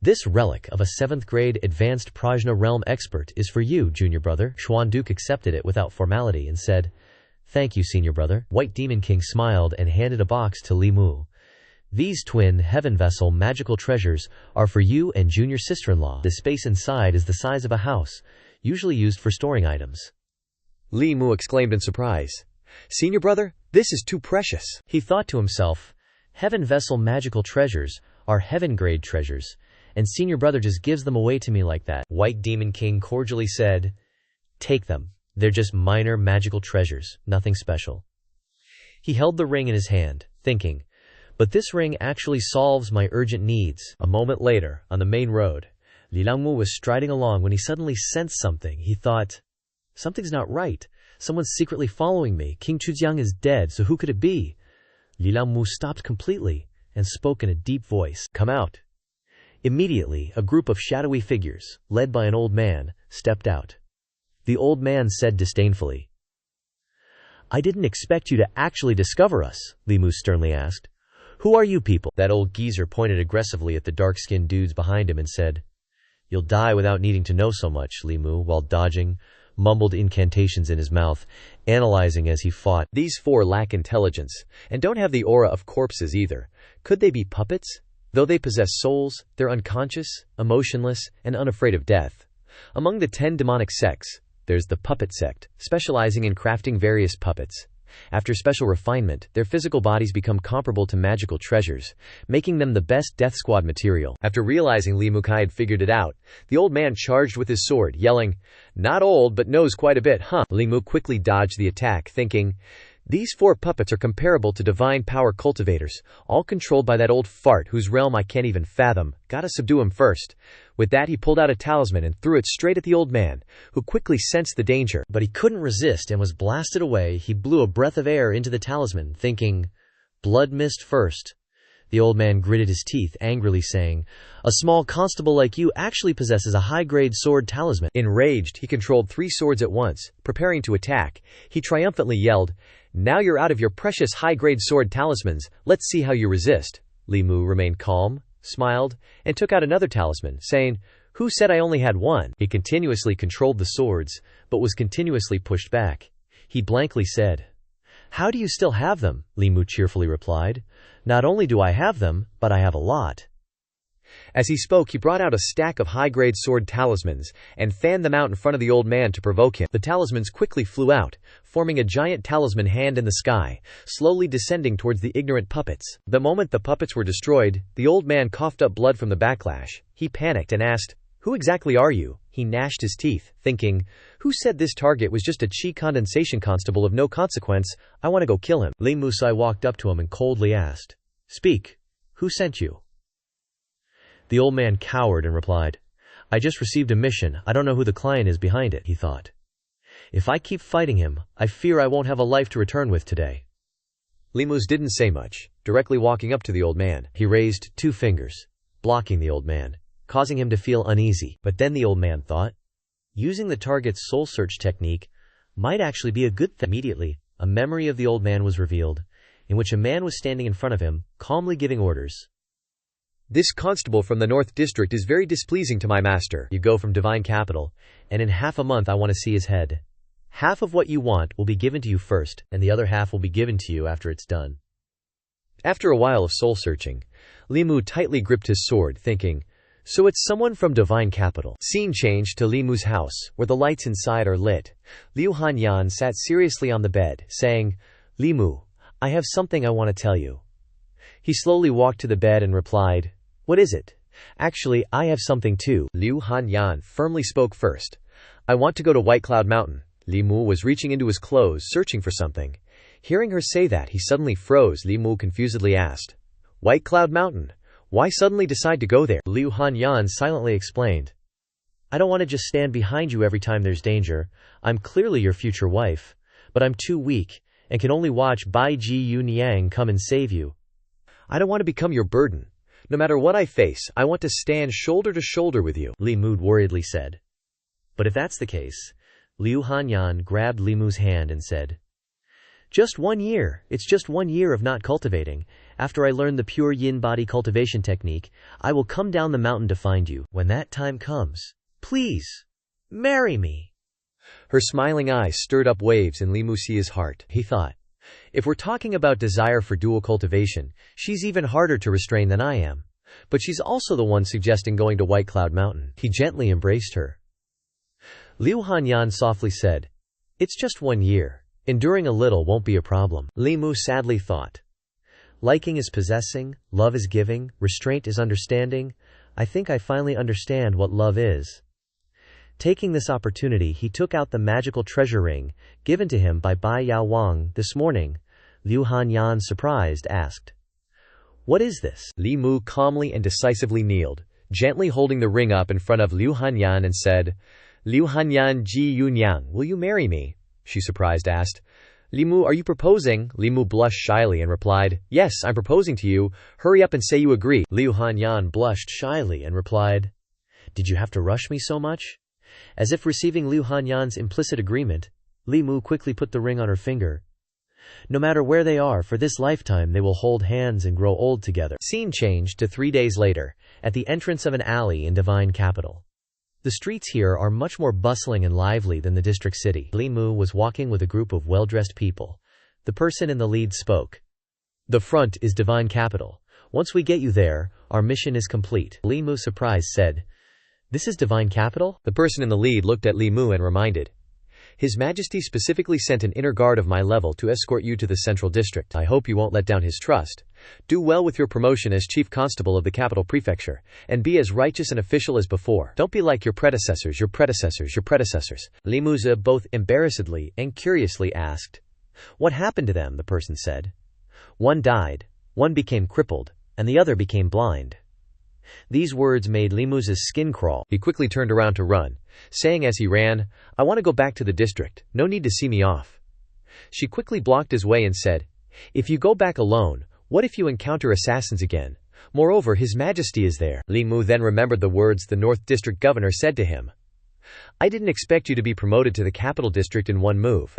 "This relic of a 7th grade advanced Prajna realm expert is for you, junior brother." Xuan Duke accepted it without formality and said, "Thank you, senior brother." White Demon King smiled and handed a box to Li Mu. "These twin heaven vessel magical treasures are for you and junior sister-in-law. The space inside is the size of a house, usually used for storing items." Li Mu exclaimed in surprise, "Senior brother, this is too precious." He thought to himself, heaven vessel magical treasures are heaven-grade treasures, and senior brother just gives them away to me like that. White Demon King cordially said, "Take them. They're just minor magical treasures, nothing special." He held the ring in his hand, thinking, but this ring actually solves my urgent needs. A moment later, on the main road, Li Langmu was striding along when he suddenly sensed something. He thought, something's not right. Someone's secretly following me. King Chujiang is dead, so who could it be? Li Langmu stopped completely and spoke in a deep voice, "Come out." Immediately, a group of shadowy figures, led by an old man, stepped out. The old man said disdainfully, "I didn't expect you to actually discover us," Li Mu sternly asked. "Who are you people?" That old geezer pointed aggressively at the dark-skinned dudes behind him and said, "You'll die without needing to know so much," Li Mu, while dodging, mumbled incantations in his mouth, analyzing as he fought. "These 4 lack intelligence, and don't have the aura of corpses either. Could they be puppets? Though they possess souls, they're unconscious, emotionless, and unafraid of death. Among the 10 demonic sects, there's the puppet sect, specializing in crafting various puppets. After special refinement, their physical bodies become comparable to magical treasures, making them the best death squad material." After realizing Li Mukai had figured it out, the old man charged with his sword, yelling, "Not old, but knows quite a bit, huh?" Li Mu quickly dodged the attack, thinking, these 4 puppets are comparable to divine power cultivators, all controlled by that old fart whose realm I can't even fathom. Gotta subdue him first. With that, he pulled out a talisman and threw it straight at the old man, who quickly sensed the danger. But he couldn't resist and was blasted away. He blew a breath of air into the talisman, thinking, "Blood mist first." The old man gritted his teeth, angrily saying, "A small constable like you actually possesses a high-grade sword talisman." Enraged, he controlled 3 swords at once, preparing to attack. He triumphantly yelled, "Now you're out of your precious high-grade sword talismans, let's see how you resist." Li Mu remained calm, smiled, and took out another talisman, saying, "Who said I only had one?" He continuously controlled the swords, but was continuously pushed back. He blankly said, "How do you still have them?" Li Mu cheerfully replied, "Not only do I have them, but I have a lot." As he spoke, he brought out a stack of high-grade sword talismans and fanned them out in front of the old man to provoke him. The talismans quickly flew out, forming a giant talisman hand in the sky, slowly descending towards the ignorant puppets. The moment the puppets were destroyed, the old man coughed up blood from the backlash. He panicked and asked, "Who exactly are you?" He gnashed his teeth, thinking, "Who said this target was just a chi condensation constable of no consequence? I want to go kill him." Li Musai walked up to him and coldly asked, "Speak. Who sent you?" The old man cowered and replied, "I just received a mission. I don't know who the client is behind it." He thought, "If I keep fighting him, I fear I won't have a life to return with today." Li Mu didn't say much, directly walking up to the old man. He raised 2 fingers, blocking the old man, causing him to feel uneasy. But then the old man thought, using the target's soul search technique might actually be a good thing. Immediately, a memory of the old man was revealed, in which a man was standing in front of him, calmly giving orders. "This constable from the North District is very displeasing to my master. You go from Divine Capital, and in half a month I want to see his head. Half of what you want will be given to you first, and the other half will be given to you after it's done." After a while of soul-searching, Li Mu tightly gripped his sword, thinking, so it's someone from Divine Capital. Scene changed to Li Mu's house, where the lights inside are lit. Liu Hanyan sat seriously on the bed, saying, "Li Mu, I have something I want to tell you." He slowly walked to the bed and replied, "What is it?" "Actually, I have something too." Liu Hanyan firmly spoke first. "I want to go to White Cloud Mountain." Li Mu was reaching into his clothes, searching for something. Hearing her say that, he suddenly froze. Li Mu confusedly asked, "White Cloud Mountain? Why suddenly decide to go there?" Liu Hanyan silently explained, "I don't want to just stand behind you every time there's danger. I'm clearly your future wife, but I'm too weak, and can only watch Bai Ji Yu Niang come and save you. I don't want to become your burden. No matter what I face, I want to stand shoulder to shoulder with you," Li Mu worriedly said. But if that's the case, Liu Hanyan grabbed Li Mu's hand and said, Just 1 year. It's just 1 year of not cultivating. After I learn the pure yin body cultivation technique, I will come down the mountain to find you. When that time comes, please, marry me." Her smiling eyes stirred up waves in Li Muxia's heart. He thought, if we're talking about desire for dual cultivation, she's even harder to restrain than I am. But she's also the one suggesting going to White Cloud Mountain. He gently embraced her. Liu Hanyan softly said, "It's just 1 year. Enduring a little won't be a problem." Li Mu sadly thought, "Liking is possessing, love is giving, restraint is understanding. I think I finally understand what love is." Taking this opportunity, he took out the magical treasure ring, given to him by Bai Yao Wang this morning. Liu Hanyan, surprised, asked, "What is this?" Li Mu calmly and decisively kneeled, gently holding the ring up in front of Liu Hanyan and said, "Liu Hanyan Ji Yunyang, will you marry me?" She surprised asked, "Li Mu, are you proposing?" Li Mu blushed shyly and replied, "Yes, I'm proposing to you. Hurry up and say you agree." Liu Hanyan blushed shyly and replied, "Did you have to rush me so much?" As if receiving Liu Hanyan's implicit agreement, Li Mu quickly put the ring on her finger. No matter where they are for this lifetime, they will hold hands and grow old together. Scene changed to 3 days later, at the entrance of an alley in Divine Capital. The streets here are much more bustling and lively than the district city. Li Mu was walking with a group of well-dressed people. The person in the lead spoke. "The front is Divine Capital. Once we get you there, our mission is complete." Li Mu, surprised, said, "This is Divine Capital?" The person in the lead looked at Li Mu and reminded, "His Majesty specifically sent an inner guard of my level to escort you to the central district. I hope you won't let down his trust. Do well with your promotion as Chief Constable of the capital prefecture, and be as righteous an official as before. Don't be like your predecessors. Li Muza both embarrassedly and curiously asked, "What happened to them?" The person said, "One died, one became crippled, and the other became blind." These words made Li Muza's skin crawl. He quickly turned around to run, saying as he ran, "I want to go back to the district. No need to see me off." She quickly blocked his way and said, "If you go back alone, what if you encounter assassins again? Moreover, His Majesty is there." Li Mu then remembered the words the North District Governor said to him. "I didn't expect you to be promoted to the capital district in one move."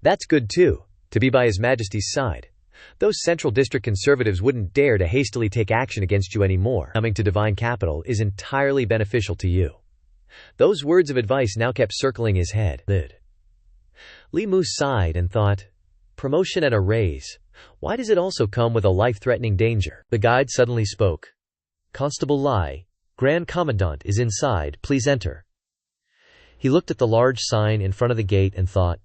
That's good too, to be by His Majesty's side. Those Central District conservatives wouldn't dare to hastily take action against you anymore. Coming to Divine Capital is entirely beneficial to you. Those words of advice now kept circling his head. Li Mu sighed and thought, promotion and a raise. Why does it also come with a life-threatening danger? The guide suddenly spoke. "Constable Lai, Grand Commandant is inside, please enter." He looked at the large sign in front of the gate and thought,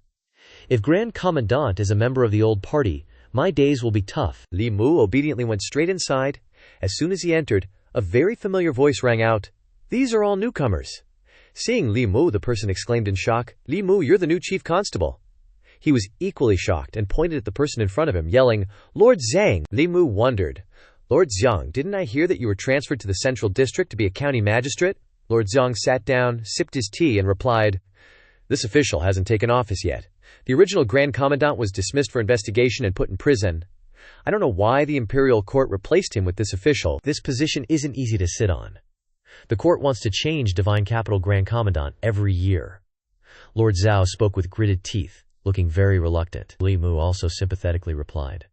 if Grand Commandant is a member of the old party, my days will be tough. Li Mu obediently went straight inside. As soon as he entered, a very familiar voice rang out, "These are all newcomers." Seeing Li Mu, the person exclaimed in shock, "Li Mu, you're the new chief constable." He was equally shocked and pointed at the person in front of him, yelling, "Lord Zhang!" Li Mu wondered, "Lord Zhang, didn't I hear that you were transferred to the central district to be a county magistrate?" Lord Zhang sat down, sipped his tea, and replied, "This official hasn't taken office yet. The original Grand Commandant was dismissed for investigation and put in prison. I don't know why the Imperial Court replaced him with this official. This position isn't easy to sit on. The court wants to change Divine Capital Grand Commandant every year." Lord Zhao spoke with gritted teeth, looking very reluctant. Li Mu also sympathetically replied,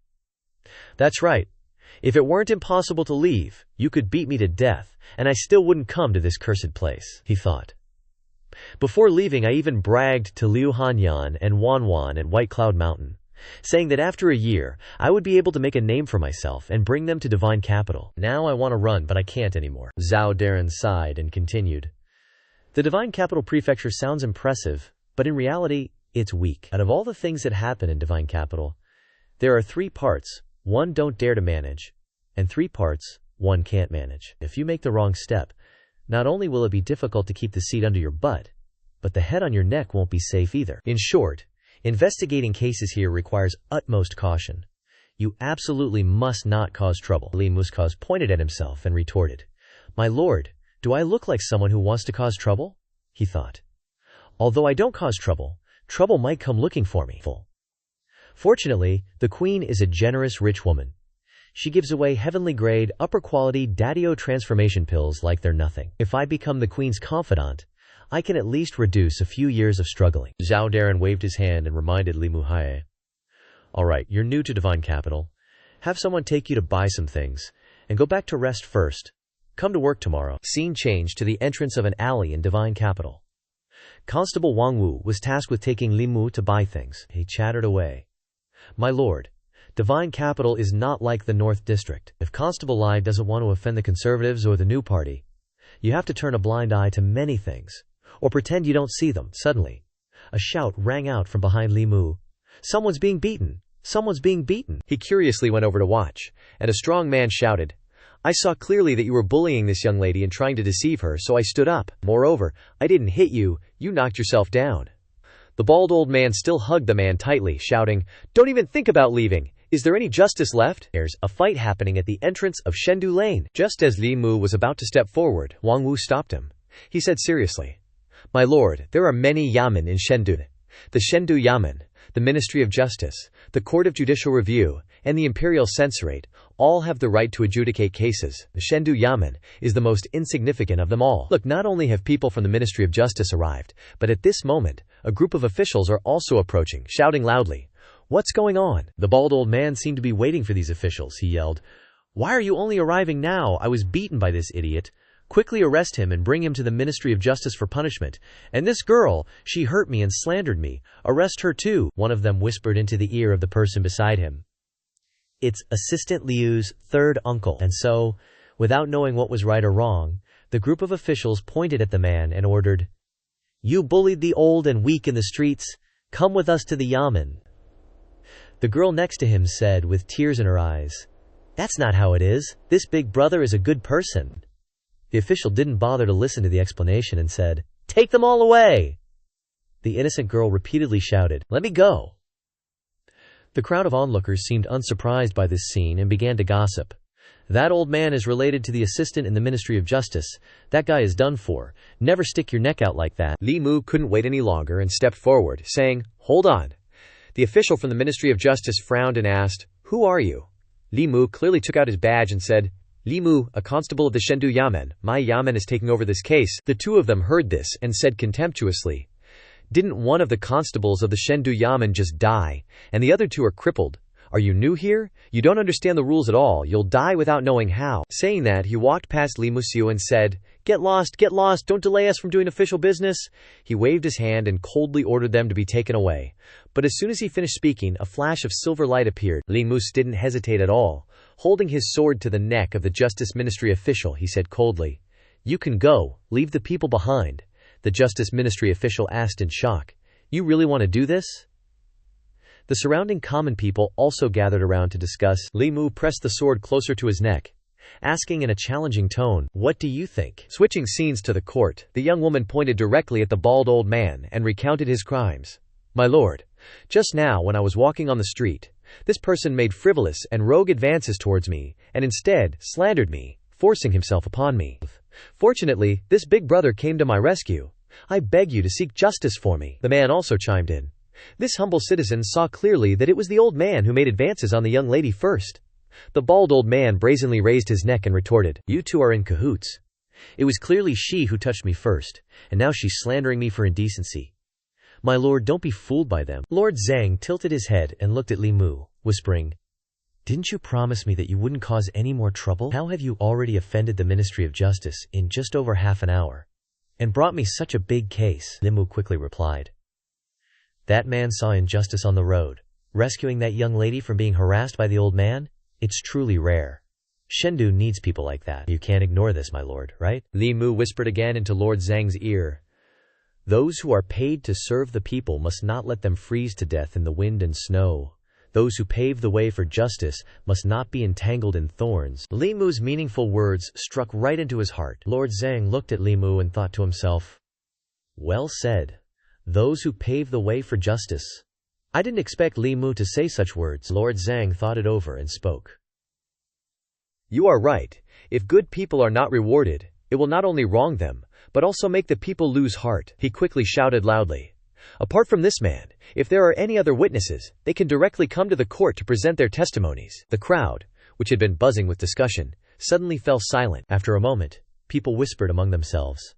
"That's right. If it weren't impossible to leave, you could beat me to death, and I still wouldn't come to this cursed place," he thought. Before leaving, I even bragged to Liu Hanyan and Wan at White Cloud Mountain, saying that after a year, I would be able to make a name for myself and bring them to Divine Capital. Now I want to run, but I can't anymore. Zhao Darren sighed and continued, "The Divine Capital Prefecture sounds impressive, but in reality, it's weak. Out of all the things that happen in Divine Capital, there are 3 parts, 1 don't dare to manage, and 3 parts, 1 can't manage. If you make the wrong step, not only will it be difficult to keep the seat under your butt, but the head on your neck won't be safe either. In short, investigating cases here requires utmost caution. You absolutely must not cause trouble." Li Muskaz pointed at himself and retorted, "My lord, do I look like someone who wants to cause trouble?" he thought. "Although I don't cause trouble, trouble might come looking for me." Fortunately, the queen is a generous rich woman. She gives away heavenly grade, upper quality Dadio transformation pills like they're nothing. If I become the queen's confidant, I can at least reduce a few years of struggling. Zhao Darren waved his hand and reminded Li Muhaye, Alright, you're new to Divine Capital. Have someone take you to buy some things, and go back to rest first. Come to work tomorrow. Scene changed to the entrance of an alley in Divine Capital. Constable Wang Wu was tasked with taking Li Mu to buy things. He chattered away. My lord, Divine Capital is not like the North District. If Constable Lai doesn't want to offend the Conservatives or the New Party, you have to turn a blind eye to many things, or pretend you don't see them. Suddenly, a shout rang out from behind Li Mu. Someone's being beaten! Someone's being beaten! He curiously went over to watch, and a strong man shouted, I saw clearly that you were bullying this young lady and trying to deceive her, so I stood up. Moreover, I didn't hit you, you knocked yourself down. The bald old man still hugged the man tightly, shouting, Don't even think about leaving! Is there any justice left? There's a fight happening at the entrance of Shendu Lane. Just as Li Mu was about to step forward, Wang Wu stopped him. He said seriously, My lord, there are many yamen in Shendu. The Shendu Yamen, the Ministry of Justice, the Court of Judicial Review, and the Imperial Censorate all have the right to adjudicate cases. The Shendu Yamen is the most insignificant of them all. Look, not only have people from the Ministry of Justice arrived, but at this moment, a group of officials are also approaching, shouting loudly, What's going on? The bald old man seemed to be waiting for these officials. He yelled, Why are you only arriving now? I was beaten by this idiot. Quickly arrest him and bring him to the Ministry of Justice for punishment. And this girl, she hurt me and slandered me. Arrest her too, one of them whispered into the ear of the person beside him. It's Assistant Liu's third uncle. And so, without knowing what was right or wrong, the group of officials pointed at the man and ordered, You bullied the old and weak in the streets. Come with us to the Yamen. The girl next to him said with tears in her eyes, That's not how it is. This big brother is a good person. The official didn't bother to listen to the explanation and said, Take them all away! The innocent girl repeatedly shouted, Let me go! The crowd of onlookers seemed unsurprised by this scene and began to gossip. That old man is related to the assistant in the Ministry of Justice. That guy is done for. Never stick your neck out like that. Li Mu couldn't wait any longer and stepped forward, saying, Hold on. The official from the Ministry of Justice frowned and asked, Who are you? Li Mu clearly took out his badge and said, Li Mu, a constable of the Shendu Yamen. My Yamen is taking over this case. The two of them heard this and said contemptuously, Didn't one of the constables of the Shendu Yamen just die, and the other two are crippled? Are you new here? You don't understand the rules at all. You'll die without knowing how. Saying that, he walked past Li Musiu and said, Get lost, don't delay us from doing official business. He waved his hand and coldly ordered them to be taken away. But as soon as he finished speaking, a flash of silver light appeared. Li Mus didn't hesitate at all. Holding his sword to the neck of the Justice Ministry official, he said coldly, You can go, leave the people behind. The Justice Ministry official asked in shock, You really want to do this? The surrounding common people also gathered around to discuss. Li Mu pressed the sword closer to his neck, asking in a challenging tone, What do you think? Switching scenes to the court, the young woman pointed directly at the bald old man and recounted his crimes. My lord, just now when I was walking on the street, this person made frivolous and rogue advances towards me, and instead slandered me, forcing himself upon me. Fortunately, this big brother came to my rescue. I beg you to seek justice for me. The man also chimed in. This humble citizen saw clearly that it was the old man who made advances on the young lady first. The bald old man brazenly raised his neck and retorted, You two are in cahoots. It was clearly she who touched me first, and now she's slandering me for indecency. My lord, don't be fooled by them. Lord Zhang tilted his head and looked at Li Mu, whispering, Didn't you promise me that you wouldn't cause any more trouble? How have you already offended the Ministry of Justice in just over half an hour, and brought me such a big case? Li Mu quickly replied. That man saw injustice on the road, rescuing that young lady from being harassed by the old man. It's truly rare. Shendu needs people like that. You can't ignore this, my lord, right? Li Mu whispered again into Lord Zhang's ear. Those who are paid to serve the people must not let them freeze to death in the wind and snow. Those who pave the way for justice must not be entangled in thorns. Li Mu's meaningful words struck right into his heart. Lord Zhang looked at Li Mu and thought to himself, Well said. Those who pave the way for justice. I didn't expect Li Mu to say such words. Lord Zhang thought it over and spoke. You are right. If good people are not rewarded, it will not only wrong them, but also make the people lose heart. He quickly shouted loudly. Apart from this man, if there are any other witnesses, they can directly come to the court to present their testimonies. The crowd, which had been buzzing with discussion, suddenly fell silent. After a moment, people whispered among themselves.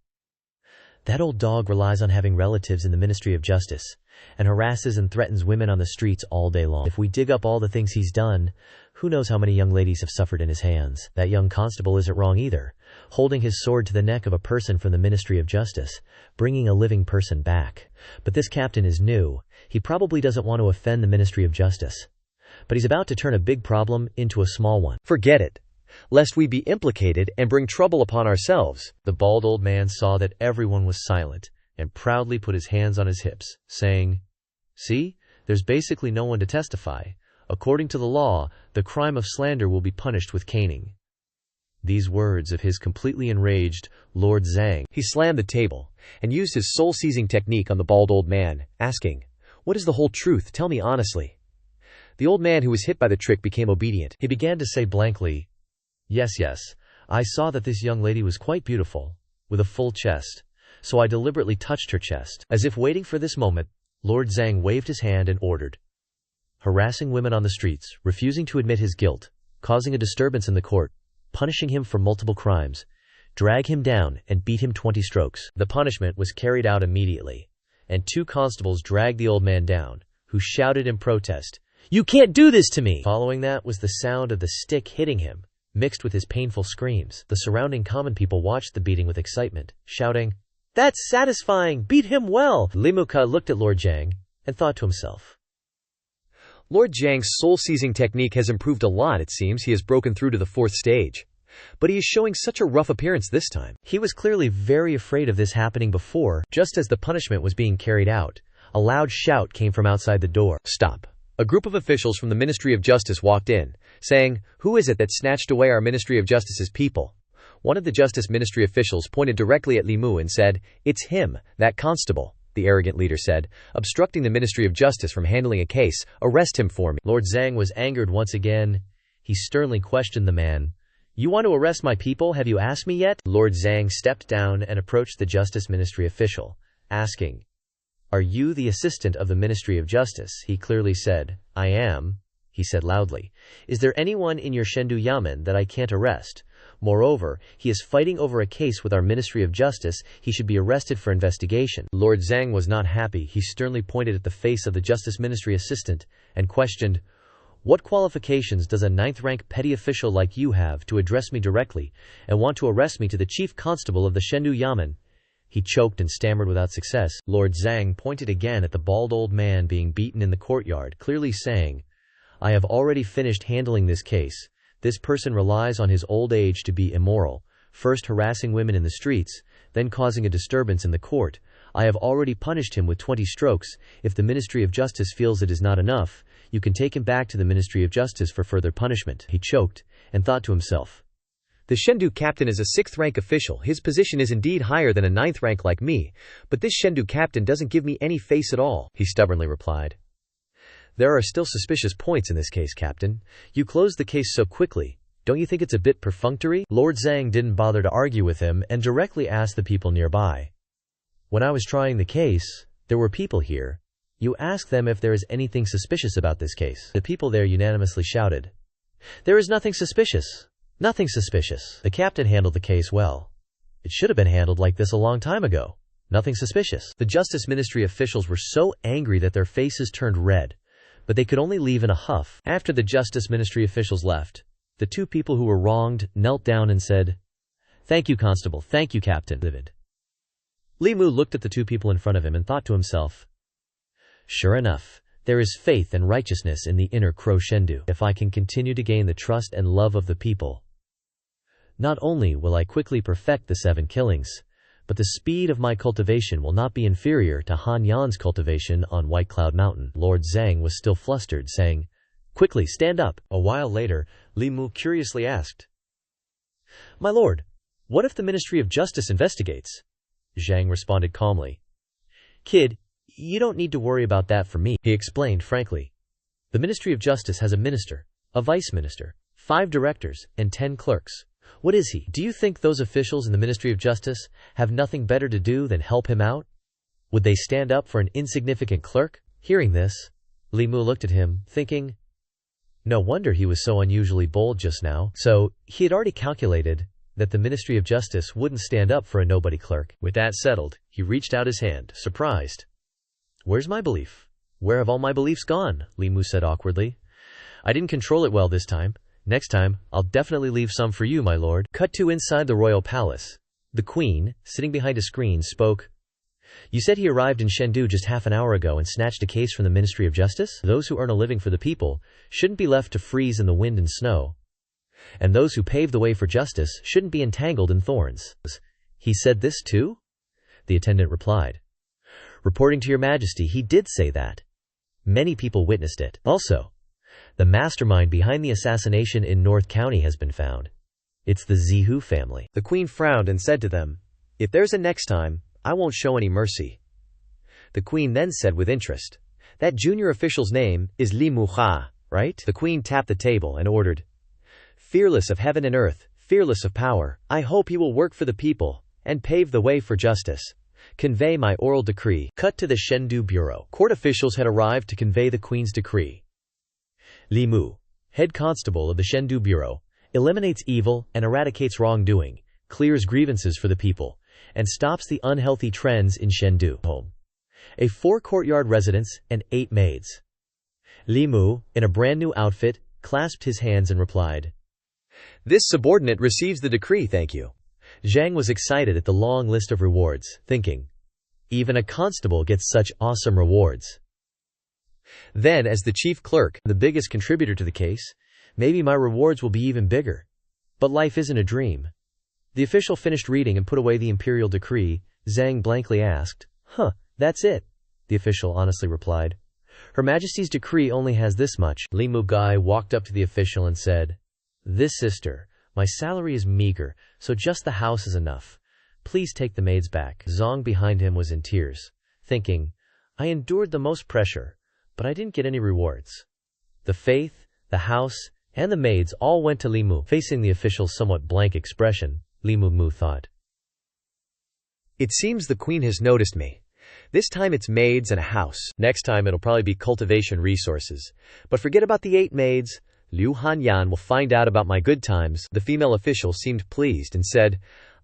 That old dog relies on having relatives in the Ministry of Justice. and harasses and threatens women on the streets all day long. If we dig up all the things he's done, who knows how many young ladies have suffered in his hands. That young constable isn't wrong either, holding his sword to the neck of a person from the Ministry of Justice, bringing a living person back. But this captain is new. He probably doesn't want to offend the Ministry of Justice. But he's about to turn a big problem into a small one. Forget it, lest we be implicated and bring trouble upon ourselves. The bald old man saw that everyone was silent and proudly put his hands on his hips, saying, "See, there's basically no one to testify. According to the law, the crime of slander will be punished with caning." These words of his completely enraged Lord Zhang. He slammed the table and used his soul-seizing technique on the bald old man, asking, "What is the whole truth? Tell me honestly." The old man who was hit by the trick became obedient. He began to say blankly, Yes, I saw that this young lady was quite beautiful, with a full chest, so I deliberately touched her chest." As if waiting for this moment, Lord Zhang waved his hand and ordered, "Harassing women on the streets, refusing to admit his guilt, causing a disturbance in the court, punishing him for multiple crimes, drag him down and beat him 20 strokes." The punishment was carried out immediately, and 2 constables dragged the old man down, who shouted in protest, "You can't do this to me!" Following that was the sound of the stick hitting him, mixed with his painful screams. The surrounding common people watched the beating with excitement, shouting, "That's satisfying! Beat him well!" Li Muka looked at Lord Zhang and thought to himself, Lord Zhang's soul-seizing technique has improved a lot. It seems he has broken through to the 4th stage. But he is showing such a rough appearance this time. He was clearly very afraid of this happening before. Just as the punishment was being carried out, a loud shout came from outside the door. "Stop." A group of officials from the Ministry of Justice walked in, saying, "Who is it that snatched away our Ministry of Justice's people?" One of the Justice Ministry officials pointed directly at Li Mu and said, "It's him, that constable." The arrogant leader said, "Obstructing the Ministry of Justice from handling a case. Arrest him for me." Lord Zhang was angered once again. He sternly questioned the man. "You want to arrest my people? Have you asked me yet?" Lord Zhang stepped down and approached the Justice Ministry official, asking, "Are you the assistant of the Ministry of Justice?" He clearly said, "I am," he said loudly. "Is there anyone in your Shendu Yamen that I can't arrest? Moreover, he is fighting over a case with our Ministry of Justice. He should be arrested for investigation." Lord Zhang was not happy. He sternly pointed at the face of the Justice Ministry assistant and questioned, "What qualifications does a 9th-rank petty official like you have to address me directly and want to arrest me to the chief constable of the Shendu Yamen?" He choked and stammered without success. Lord Zhang pointed again at the bald old man being beaten in the courtyard, clearly saying, "I have already finished handling this case. This person relies on his old age to be immoral, first harassing women in the streets, then causing a disturbance in the court. I have already punished him with 20 strokes. If the Ministry of Justice feels it is not enough, you can take him back to the Ministry of Justice for further punishment." He choked and thought to himself, "The Shendu captain is a 6th-rank official. His position is indeed higher than a 9th rank like me, but this Shendu captain doesn't give me any face at all," he stubbornly replied. "There are still suspicious points in this case, Captain. You closed the case so quickly. Don't you think it's a bit perfunctory?" Lord Zhang didn't bother to argue with him and directly asked the people nearby. "When I was trying the case, there were people here. You ask them if there is anything suspicious about this case." The people there unanimously shouted, "There is nothing suspicious. Nothing suspicious. The captain handled the case well. It should have been handled like this a long time ago. Nothing suspicious." The Justice Ministry officials were so angry that their faces turned red, but they could only leave in a huff. After the Justice Ministry officials left, the 2 people who were wronged knelt down and said, "Thank you, Constable. Thank you, Captain." Livid. Li Mu looked at the 2 people in front of him and thought to himself, "Sure enough, there is faith and righteousness in the inner Crow Shendu. If I can continue to gain the trust and love of the people, not only will I quickly perfect the 7 killings, but the speed of my cultivation will not be inferior to Han Yan's cultivation on White Cloud Mountain." Lord Zhang was still flustered, saying, "Quickly, stand up." A while later, Li Mu curiously asked, "My lord, what if the Ministry of Justice investigates?" Zhang responded calmly, "Kid, you don't need to worry about that for me," he explained frankly. "The Ministry of Justice has a minister, a vice minister, 5 directors, and 10 clerks. What is he? Do you think those officials in the Ministry of Justice have nothing better to do than help him out? Would they stand up for an insignificant clerk?" Hearing this, Li Mu looked at him, thinking, no wonder he was so unusually bold just now. So, he had already calculated that the Ministry of Justice wouldn't stand up for a nobody clerk. With that settled, he reached out his hand, surprised. Where's my belief? Where have all my beliefs gone? Li Mu said awkwardly. I didn't control it well this time. Next time, I'll definitely leave some for you, my lord. Cut to inside the royal palace. The queen, sitting behind a screen, spoke. You said he arrived in Chengdu just half an hour ago and snatched a case from the Ministry of Justice? Those who earn a living for the people shouldn't be left to freeze in the wind and snow. And those who pave the way for justice shouldn't be entangled in thorns. He said this too? The attendant replied. Reporting to your majesty, he did say that. Many people witnessed it. Also, the mastermind behind the assassination in North County has been found. It's the Zihu family. The queen frowned and said to them, If there's a next time, I won't show any mercy. The queen then said with interest, That junior official's name is Li Muha, right? The queen tapped the table and ordered, Fearless of heaven and earth, fearless of power, I hope he will work for the people and pave the way for justice. Convey my oral decree. Cut to the Chengdu bureau. Court officials had arrived to convey the queen's decree. Li Mu, head constable of the Chengdu bureau, eliminates evil and eradicates wrongdoing, clears grievances for the people, and stops the unhealthy trends in Chengdu. Home. A 4-courtyard residence and 8 maids. Li Mu, in a brand new outfit, clasped his hands and replied, This subordinate receives the decree, thank you. Zhang was excited at the long list of rewards, thinking, even a constable gets such awesome rewards. Then, as the chief clerk, the biggest contributor to the case, maybe my rewards will be even bigger. But life isn't a dream. The official finished reading and put away the imperial decree. Zhang blankly asked, That's it? The official honestly replied. Her Majesty's decree only has this much. Li Mugai walked up to the official and said, This sister, my salary is meager, so just the house is enough. Please take the maids back. Zhang behind him was in tears, thinking, I endured the most pressure, but I didn't get any rewards. The faith, the house, and the maids all went to Li Mu. Facing the official's somewhat blank expression, Li Mu thought. It seems the queen has noticed me. This time it's maids and a house. Next time it'll probably be cultivation resources. But forget about the 8 maids. Liu Hanyan will find out about my good times. The female official seemed pleased and said,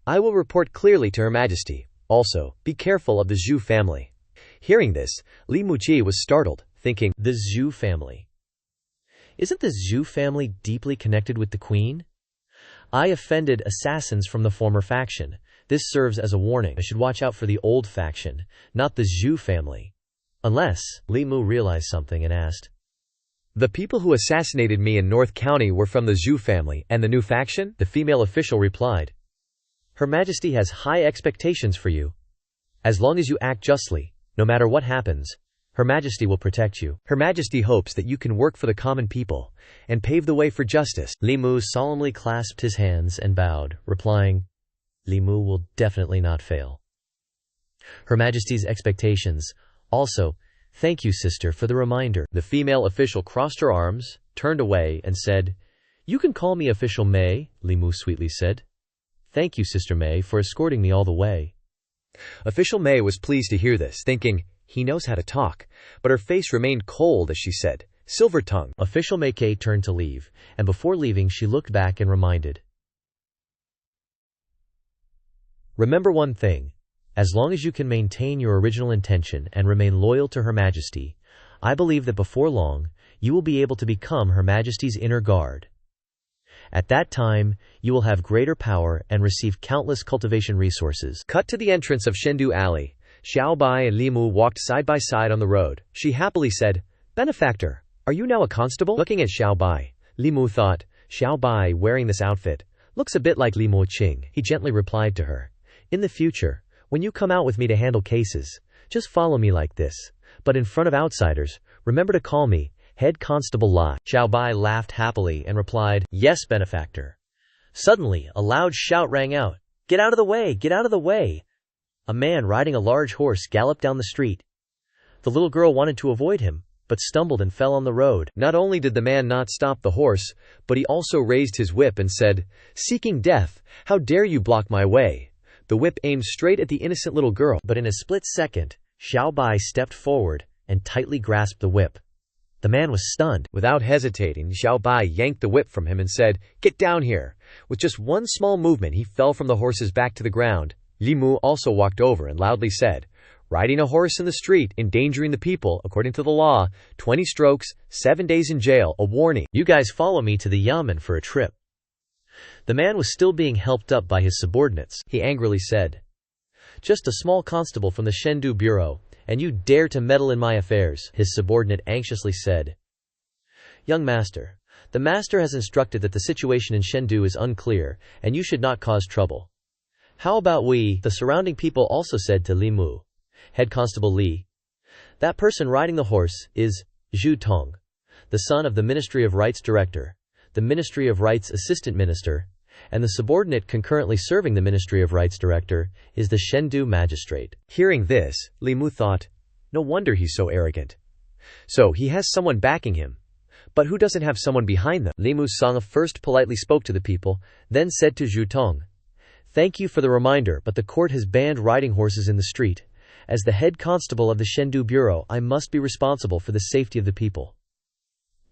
I will report clearly to Her Majesty. Also, be careful of the Zhu family. Hearing this, Li Muji was startled, thinking, The Zhu family? Isn't the Zhu family deeply connected with the queen? I offended assassins from the former faction. This serves as a warning. I should watch out for the old faction, not the Zhu family. Unless, Li Mu realized something and asked, The people who assassinated me in North County were from the Zhu family and the new faction? The female official replied, Her Majesty has high expectations for you. As long as you act justly, no matter what happens, Her Majesty will protect you. Her Majesty hopes that you can work for the common people and pave the way for justice. Li Mu solemnly clasped his hands and bowed, replying, Li Mu will definitely not fail. Her Majesty's expectations. Also, thank you, sister, for the reminder. The female official crossed her arms, turned away, and said, You can call me Official Mei, Li Mu sweetly said. Thank you, Sister Mei, for escorting me all the way. Official Mei was pleased to hear this, thinking, he knows how to talk, but her face remained cold as she said, Silver tongue. Official Mei Kei turned to leave, and before leaving she looked back and reminded. Remember one thing. As long as you can maintain your original intention and remain loyal to Her Majesty, I believe that before long, you will be able to become Her Majesty's inner guard. At that time, you will have greater power and receive countless cultivation resources. Cut to the entrance of Chengdu Alley. Xiao Bai and Li Mu walked side by side on the road. She happily said, Benefactor, are you now a constable? Looking at Xiao Bai, Li Mu thought, Xiao Bai, wearing this outfit, looks a bit like Li Mo Qing. He gently replied to her, In the future, when you come out with me to handle cases, just follow me like this. But in front of outsiders, remember to call me Head Constable La. Xiao Bai laughed happily and replied, Yes, benefactor. Suddenly, a loud shout rang out. Get out of the way! Get out of the way! A man riding a large horse galloped down the street. The little girl wanted to avoid him, but stumbled and fell on the road. Not only did the man not stop the horse, but he also raised his whip and said, Seeking death, how dare you block my way? The whip aimed straight at the innocent little girl, but in a split second, Xiao Bai stepped forward and tightly grasped the whip. The man was stunned. Without hesitating, Xiao Bai yanked the whip from him and said, Get down here. With just one small movement, he fell from the horse's back to the ground. Li Mu also walked over and loudly said, Riding a horse in the street, endangering the people, according to the law, 20 strokes, 7 days in jail, a warning. You guys follow me to the yamen for a trip. The man was still being helped up by his subordinates. He angrily said, "Just a small constable from the Shendu Bureau, and you dare to meddle in my affairs." His subordinate anxiously said, "Young master, the master has instructed that the situation in Shendu is unclear, and you should not cause trouble. How about we?" The surrounding people also said to Li Mu, "Head Constable Li, that person riding the horse is Zhu Tong, the son of the Ministry of Rights Director, the Ministry of Rights Assistant Minister, and the subordinate concurrently serving the Ministry of Rights Director is the Shendu Magistrate." Hearing this, Li Mu thought, no wonder he's so arrogant. So he has someone backing him. But who doesn't have someone behind them? Li Mu Song first politely spoke to the people, then said to Zhu Tong, "Thank you for the reminder, but the court has banned riding horses in the street. As the head constable of the Shendu Bureau, I must be responsible for the safety of the people."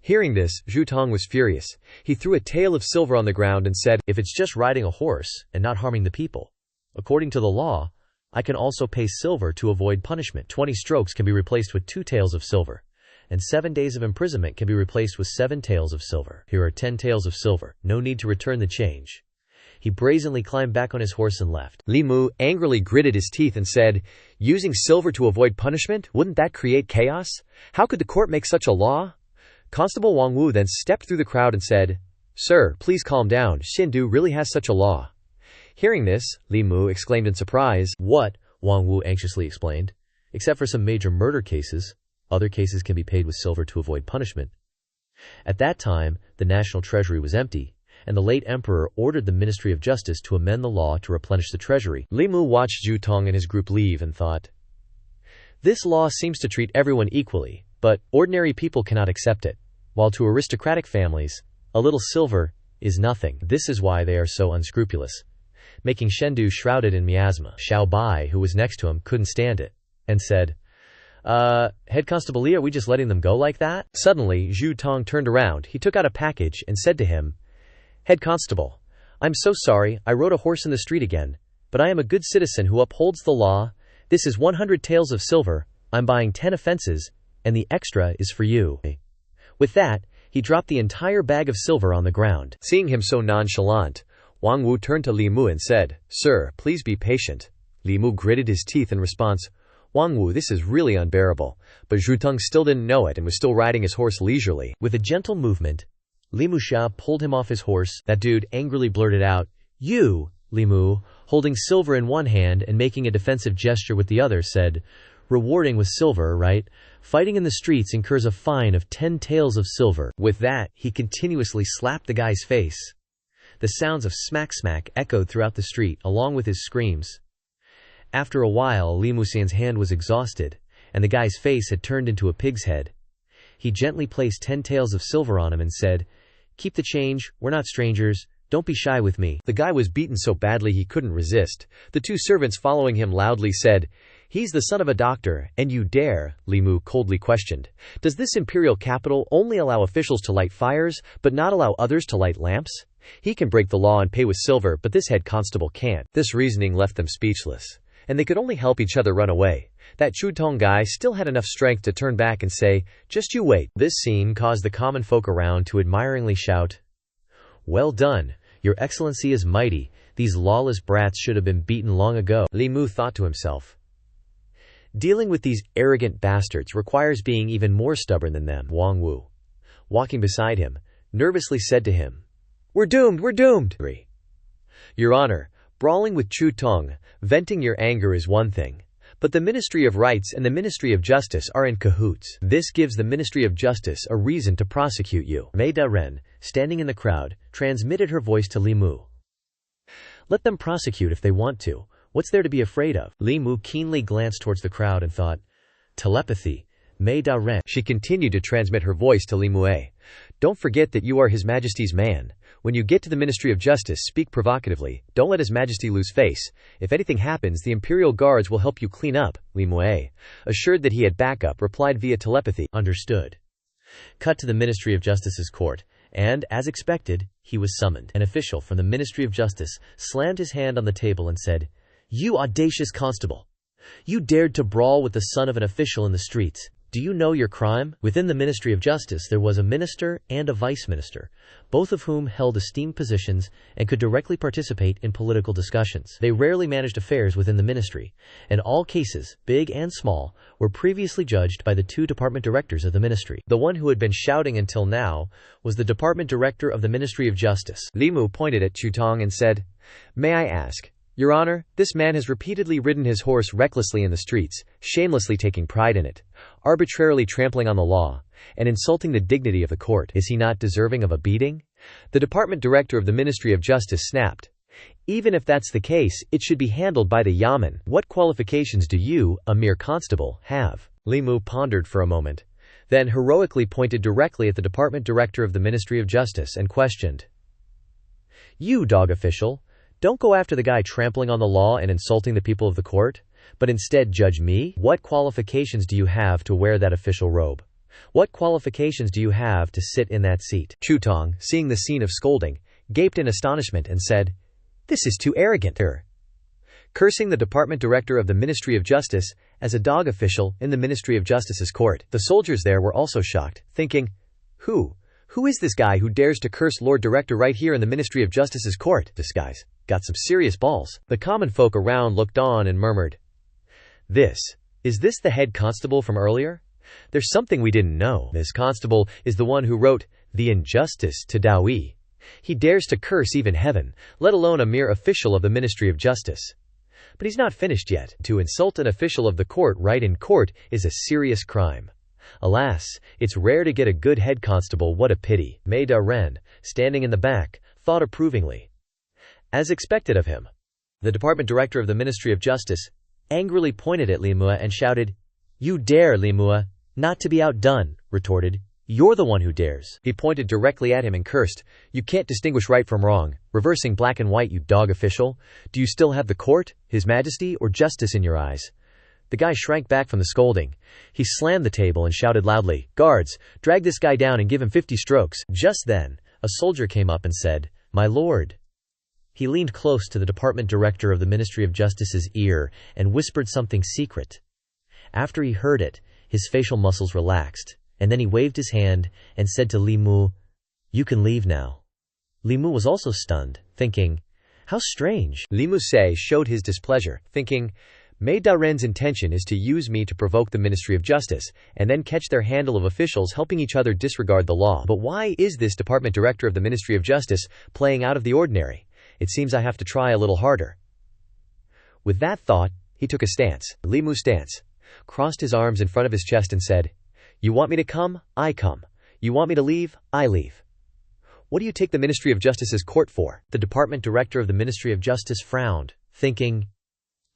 Hearing this, Zhu Tong was furious. He threw a tael of silver on the ground and said, "If it's just riding a horse and not harming the people, according to the law, I can also pay silver to avoid punishment. 20 strokes can be replaced with 2 taels of silver, and 7 days of imprisonment can be replaced with 7 taels of silver. Here are 10 taels of silver. No need to return the change." He brazenly climbed back on his horse and left. Li Mu angrily gritted his teeth and said, "Using silver to avoid punishment? Wouldn't that create chaos? How could the court make such a law?" Constable Wang Wu then stepped through the crowd and said, "Sir, please calm down. Shendu really has such a law." Hearing this, Li Mu exclaimed in surprise. "What?" Wang Wu anxiously explained. "Except for some major murder cases, other cases can be paid with silver to avoid punishment." At that time, the national treasury was empty, and the late emperor ordered the Ministry of Justice to amend the law to replenish the treasury. Li Mu watched Zhu Tong and his group leave and thought, "This law seems to treat everyone equally, but ordinary people cannot accept it, while to aristocratic families, a little silver is nothing. This is why they are so unscrupulous," making Shendu shrouded in miasma. Xiao Bai, who was next to him, couldn't stand it, and said, Head Constable Li, are we just letting them go like that?" Suddenly, Zhu Tong turned around. He took out a package and said to him, "Head Constable, I'm so sorry, I rode a horse in the street again, but I am a good citizen who upholds the law. This is 100 taels of silver, I'm buying 10 offenses, and the extra is for you." With that, he dropped the entire bag of silver on the ground. Seeing him so nonchalant, Wang Wu turned to Li Mu and said, "Sir, please be patient." Li Mu gritted his teeth in response, "Wang Wu, this is really unbearable." But Zhu Tong still didn't know it and was still riding his horse leisurely. With a gentle movement, Li Mu Xia pulled him off his horse. That dude angrily blurted out, "You!" Li Mu, holding silver in one hand and making a defensive gesture with the other, said, "Rewarding with silver, right? Fighting in the streets incurs a fine of 10 taels of silver." With that, he continuously slapped the guy's face. The sounds of smack smack echoed throughout the street, along with his screams. After a while, Li Muxian's hand was exhausted, and the guy's face had turned into a pig's head. He gently placed 10 taels of silver on him and said, "Keep the change, we're not strangers, don't be shy with me." The guy was beaten so badly he couldn't resist. The 2 servants following him loudly said, "He's the son of a doctor, and you dare?" Li Mu coldly questioned, "Does this imperial capital only allow officials to light fires, but not allow others to light lamps? He can break the law and pay with silver, but this head constable can't." This reasoning left them speechless, and they could only help each other run away. That Zhu Tong guy still had enough strength to turn back and say, "Just you wait." This scene caused the common folk around to admiringly shout, "Well done, Your Excellency is mighty. These lawless brats should have been beaten long ago." Li Mu thought to himself, "Dealing with these arrogant bastards requires being even more stubborn than them." Wang Wu, walking beside him, nervously said to him, "We're doomed, we're doomed." "Your Honor, brawling with Zhu Tong, venting your anger is one thing. But the Ministry of Rights and the Ministry of Justice are in cahoots. This gives the Ministry of Justice a reason to prosecute you." Mei Da-ren, standing in the crowd, transmitted her voice to Li Mu. "Let them prosecute if they want to. What's there to be afraid of?" Li Mu keenly glanced towards the crowd and thought, "Telepathy. Mei Da-ren." She continued to transmit her voice to Li Mu. "Don't forget that you are His Majesty's man. When you get to the Ministry of Justice, speak provocatively. Don't let His Majesty lose face. If anything happens, the Imperial Guards will help you clean up." Li Mu, assured that he had backup, replied via telepathy, "Understood." Cut to the Ministry of Justice's court, and, as expected, he was summoned. An official from the Ministry of Justice slammed his hand on the table and said, "You audacious constable! You dared to brawl with the son of an official in the streets. Do you know your crime? Within the Ministry of Justice there was a minister and a vice minister, both of whom held esteemed positions and could directly participate in political discussions. They rarely managed affairs within the ministry, and all cases, big and small, were previously judged by the two department directors of the ministry. The one who had been shouting until now was the department director of the Ministry of Justice. Li Mu pointed at Chu Tong and said, "May I ask, Your Honor, this man has repeatedly ridden his horse recklessly in the streets, shamelessly taking pride in it, arbitrarily trampling on the law, and insulting the dignity of the court. Is he not deserving of a beating?" The department director of the Ministry of Justice snapped. "Even if that's the case, it should be handled by the Yamen. What qualifications do you, a mere constable, have?" Li Mu pondered for a moment, then heroically pointed directly at the department director of the Ministry of Justice and questioned, "You, dog official, don't go after the guy trampling on the law and insulting the people of the court, but instead judge me? What qualifications do you have to wear that official robe? What qualifications do you have to sit in that seat?" Chu Tong, seeing the scene of scolding, gaped in astonishment and said, "This is too arrogant." Cursing the department director of the Ministry of Justice as a dog official in the Ministry of Justice's court. The soldiers there were also shocked, thinking, Who is this guy who dares to curse Lord Director right here in the Ministry of Justice's court? This guy's got some serious balls. The common folk around looked on and murmured, Is this the head constable from earlier? There's something we didn't know. This constable is the one who wrote The Injustice to Daoist. He dares to curse even heaven, let alone a mere official of the Ministry of Justice. But he's not finished yet. To insult an official of the court right in court is a serious crime. Alas, it's rare to get a good head constable. What a pity. Mei Da-ren, standing in the back, thought approvingly. As expected of him, the department director of the Ministry of Justice angrily pointed at Li Mu and shouted, "You dare, Li Mu!" "Not to be outdone," retorted. "You're the one who dares." He pointed directly at him and cursed, "You can't distinguish right from wrong, reversing black and white, you dog official. Do you still have the court, His Majesty, or justice in your eyes?" The guy shrank back from the scolding. He slammed the table and shouted loudly, "Guards, drag this guy down and give him 50 strokes. Just then, a soldier came up and said, "My lord." He leaned close to the department director of the Ministry of Justice's ear and whispered something secret. After he heard it, his facial muscles relaxed, and then he waved his hand and said to Li Mu, "You can leave now." Li Mu was also stunned, thinking, "How strange." Li Mu showed his displeasure, thinking, Mei Da-ren's intention is to use me to provoke the Ministry of Justice, and then catch their handle of officials helping each other disregard the law. But why is this department director of the Ministry of Justice playing out of the ordinary? It seems I have to try a little harder. With that thought, he took a stance, Li Mu stance, crossed his arms in front of his chest and said, "You want me to come? I come. You want me to leave? I leave. What do you take the Ministry of Justice's court for?" The department director of the Ministry of Justice frowned, thinking,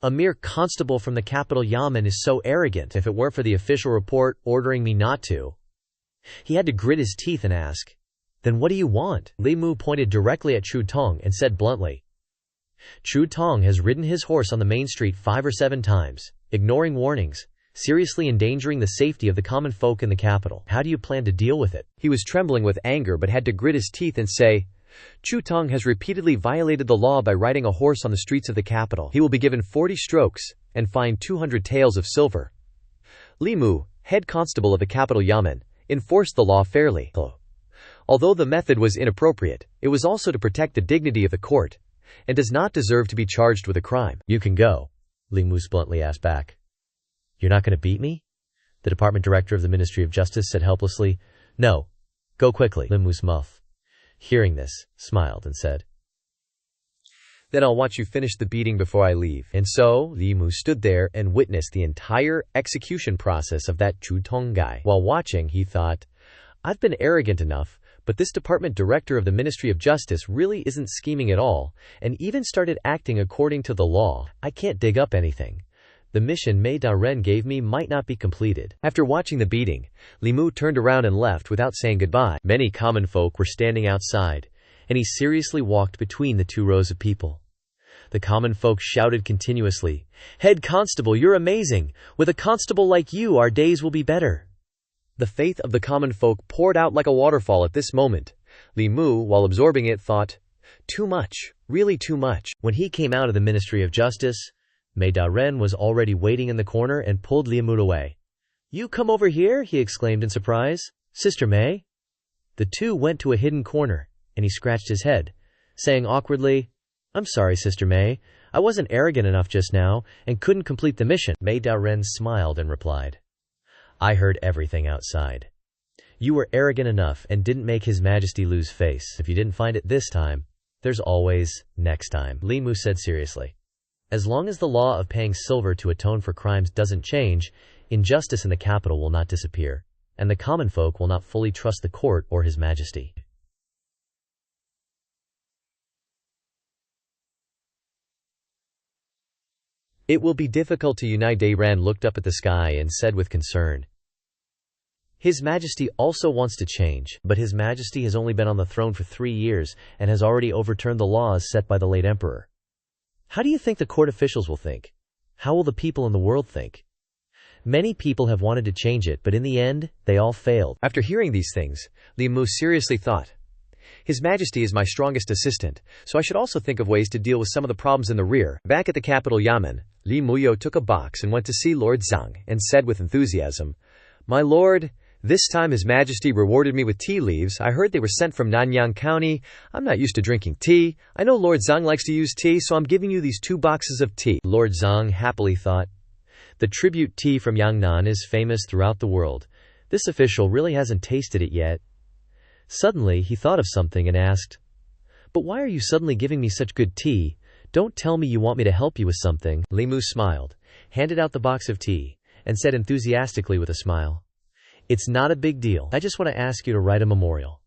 "A mere constable from the capital Yamen is so arrogant. If it weren't for the official report ordering me not to." He had to grit his teeth and ask, "Then what do you want?" Li Mu pointed directly at Chu Tong and said bluntly, "Chu Tong has ridden his horse on the main street 5 or 7 times, ignoring warnings, seriously endangering the safety of the common folk in the capital. How do you plan to deal with it?" He was trembling with anger but had to grit his teeth and say, "Chu Tong has repeatedly violated the law by riding a horse on the streets of the capital. He will be given 40 strokes and fined 200 taels of silver." Li Mu, head constable of the capital Yamen, enforced the law fairly. Although the method was inappropriate, it was also to protect the dignity of the court, and does not deserve to be charged with a crime. "You can go," Li Mu bluntly asked back. "You're not going to beat me?" The department director of the Ministry of Justice said helplessly. "No. Go quickly." Li Mu's mouth, hearing this, smiled and said, "Then I'll watch you finish the beating before I leave." And so, Li Mu stood there and witnessed the entire execution process of that Chu Tong guy. While watching, he thought, "I've been arrogant enough, but this department director of the Ministry of Justice really isn't scheming at all, and even started acting according to the law. I can't dig up anything. The mission Mei Da-ren gave me might not be completed." After watching the beating, Li Mu turned around and left without saying goodbye. Many common folk were standing outside, and he seriously walked between the 2 rows of people. The common folk shouted continuously, "Head Constable, you're amazing! With a constable like you, our days will be better." The faith of the common folk poured out like a waterfall at this moment. Li Mu, while absorbing it, thought, "Too much, really too much." When he came out of the Ministry of Justice, Mei Ren was already waiting in the corner and pulled Li Mu away. "You come over here," he exclaimed in surprise. "Sister Mei?" The two went to a hidden corner, and he scratched his head, saying awkwardly, "I'm sorry, Sister Mei. I wasn't arrogant enough just now, and couldn't complete the mission." Mei Ren smiled and replied, "I heard everything outside. You were arrogant enough and didn't make His Majesty lose face. If you didn't find it this time, there's always next time," Li Mu said seriously. "As long as the law of paying silver to atone for crimes doesn't change, injustice in the capital will not disappear, and the common folk will not fully trust the court or His Majesty." It will be difficult to unite. Ren looked up at the sky and said with concern, "His Majesty also wants to change, but His Majesty has only been on the throne for 3 years and has already overturned the laws set by the late emperor. How do you think the court officials will think? How will the people in the world think? Many people have wanted to change it, but in the end, they all failed." After hearing these things, Li Mu seriously thought, "His Majesty is my strongest assistant, so I should also think of ways to deal with some of the problems in the rear." Back at the capital Yamen, Li Muyo took a box and went to see Lord Zhang and said with enthusiasm, "My lord, this time His Majesty rewarded me with tea leaves. I heard they were sent from Nanyang County. I'm not used to drinking tea. I know Lord Zhang likes to use tea, so I'm giving you these 2 boxes of tea." Lord Zhang happily thought, "The tribute tea from Yangnan is famous throughout the world. This official really hasn't tasted it yet." Suddenly, he thought of something and asked, "But why are you suddenly giving me such good tea? Don't tell me you want me to help you with something." Li Mu smiled, handed out the box of tea, and said enthusiastically with a smile, "It's not a big deal. I just want to ask you to write a memorial,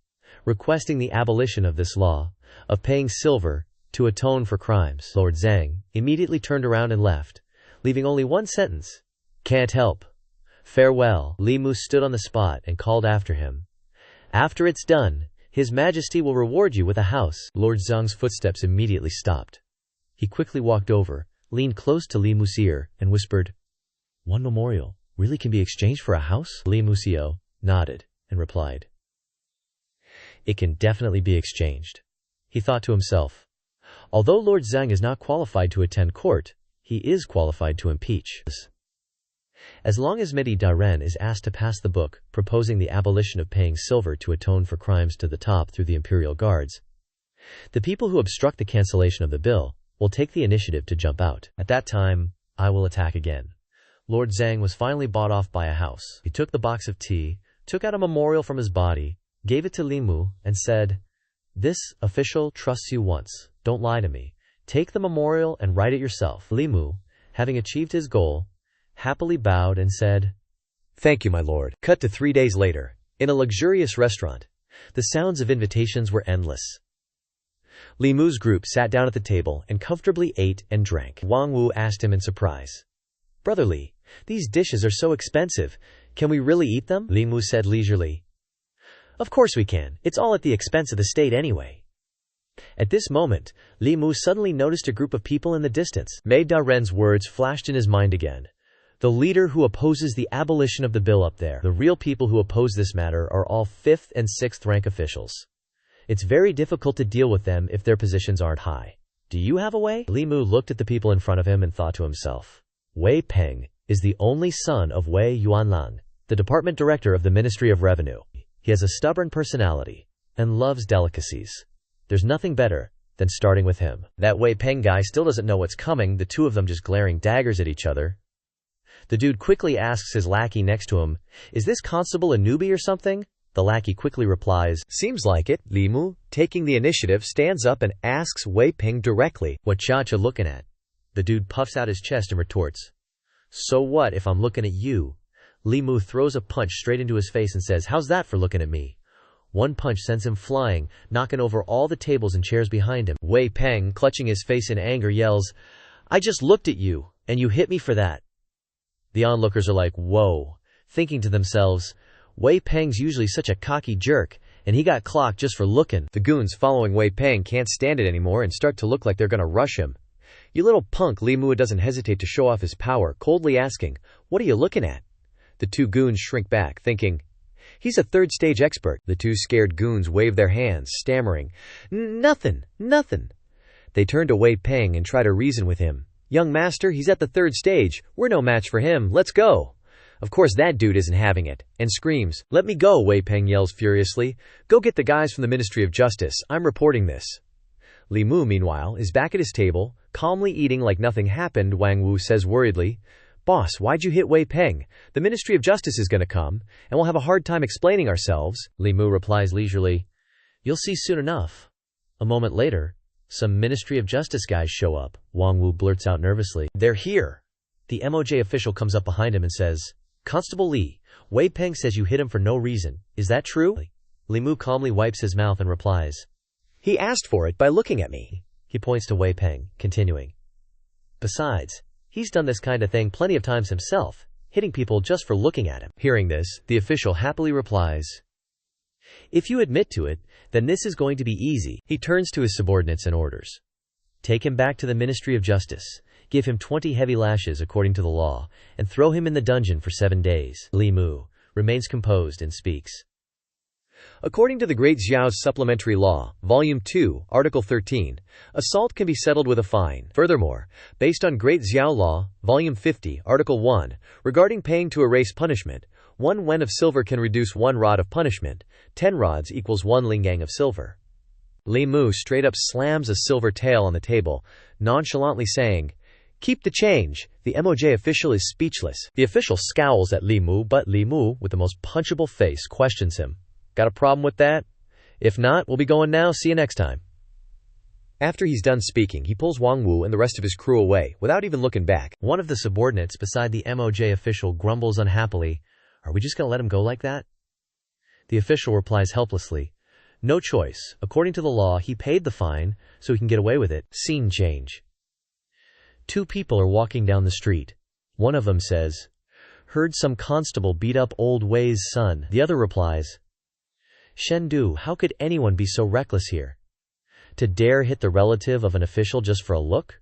requesting the abolition of this law, of paying silver, to atone for crimes." Lord Zhang immediately turned around and left, leaving only one sentence, "Can't help. Farewell." Li Mu stood on the spot and called after him, "After it's done, His Majesty will reward you with a house." Lord Zhang's footsteps immediately stopped. He quickly walked over, leaned close to Li Mu's ear, and whispered, "One memorial really can be exchanged for a house?" Li Musio nodded and replied, "It can definitely be exchanged." He thought to himself, although Lord Zhang is not qualified to attend court, he is qualified to impeach. As long as Mei Ren is asked to pass the book proposing the abolition of paying silver to atone for crimes to the top through the imperial guards, the people who obstruct the cancellation of the bill will take the initiative to jump out. At that time, I will attack again. Lord Zhang was finally bought off by a house. He took the box of tea, took out a memorial from his body, gave it to Li Mu, and said, "This official trusts you once. Don't lie to me. Take the memorial and write it yourself." Li Mu, having achieved his goal, happily bowed and said, "Thank you, my lord." Cut to 3 days later, in a luxurious restaurant. The sounds of invitations were endless. Li Mu's group sat down at the table and comfortably ate and drank. Wang Wu asked him in surprise, "Brother Li, these dishes are so expensive. Can we really eat them?" Li Mu said leisurely, "Of course we can. It's all at the expense of the state anyway." At this moment, Li Mu suddenly noticed a group of people in the distance. Mei Ren's words flashed in his mind again. The leader who opposes the abolition of the bill up there. The real people who oppose this matter are all 5th and 6th rank officials. It's very difficult to deal with them if their positions aren't high. Do you have a way? Li Mu looked at the people in front of him and thought to himself, Wei Peng is the only son of Wei Yuanlang, the department director of the Ministry of Revenue. He has a stubborn personality and loves delicacies. There's nothing better than starting with him. That Wei Peng guy still doesn't know what's coming, the two of them just glaring daggers at each other. The dude quickly asks his lackey next to him, "Is this Constable a newbie or something?" The lackey quickly replies, "Seems like it." Li Mu, taking the initiative, stands up and asks Wei Peng directly, "What cha-cha looking at?" The dude puffs out his chest and retorts, "So what if I'm looking at you?" Li Mu throws a punch straight into his face and says, "How's that for looking at me?" One punch sends him flying, knocking over all the tables and chairs behind him. Wei Peng, clutching his face in anger, yells, "I just looked at you, and you hit me for that." The onlookers are like, whoa, thinking to themselves, Wei Peng's usually such a cocky jerk, and he got clocked just for looking. The goons following Wei Peng can't stand it anymore and start to look like they're gonna rush him. "You little punk." Li Mu doesn't hesitate to show off his power, coldly asking, "What are you looking at?" The two goons shrink back, thinking, "He's a third-stage expert." The two scared goons wave their hands, stammering, "Nothing, nothing." They turn to Wei Peng and try to reason with him. Young master, he's at the 3rd stage. We're no match for him. Let's go. Of course that dude isn't having it, and screams, "Let me go," Wei Peng yells furiously. "Go get the guys from the Ministry of Justice. I'm reporting this." Li Mu, meanwhile, is back at his table, calmly eating like nothing happened. Wang Wu says worriedly, "Boss, why'd you hit Wei Peng? The Ministry of Justice is gonna come, and we'll have a hard time explaining ourselves." Li Mu replies leisurely, "You'll see soon enough." A moment later, some Ministry of Justice guys show up. Wang Wu blurts out nervously, "They're here." The MOJ official comes up behind him and says, "Constable Li, Wei Peng says you hit him for no reason. Is that true?" Li Mu calmly wipes his mouth and replies, "He asked for it by looking at me." He points to Wei Peng, continuing, "Besides, he's done this kind of thing plenty of times himself, hitting people just for looking at him." Hearing this, the official happily replies, "If you admit to it, then this is going to be easy." He turns to his subordinates and orders, "Take him back to the Ministry of Justice, give him 20 heavy lashes according to the law, and throw him in the dungeon for 7 days. Li Mu remains composed and speaks. According to the Great Zhou's Supplementary Law, Volume 2, Article 13, assault can be settled with a fine. Furthermore, based on Great Zhou Law, Volume 50, Article 1, regarding paying to erase punishment, 1 wen of silver can reduce 1 rod of punishment, 10 rods equals 1 lingang of silver. Li Mu straight up slams a silver tael on the table, nonchalantly saying, "Keep the change." The MOJ official is speechless. The official scowls at Li Mu, but Li Mu, with the most punchable face, questions him. "Got a problem with that? If not, we'll be going now. See you next time." After he's done speaking, he pulls Wang Wu and the rest of his crew away, without even looking back. One of the subordinates beside the MOJ official grumbles unhappily, "Are we just going to let him go like that?" The official replies helplessly, "No choice. According to the law, he paid the fine, so he can get away with it." Scene change. 2 people are walking down the street. One of them says, "Heard some constable beat up old Wei's son." The other replies, "Shendu, how could anyone be so reckless here? To dare hit the relative of an official just for a look?"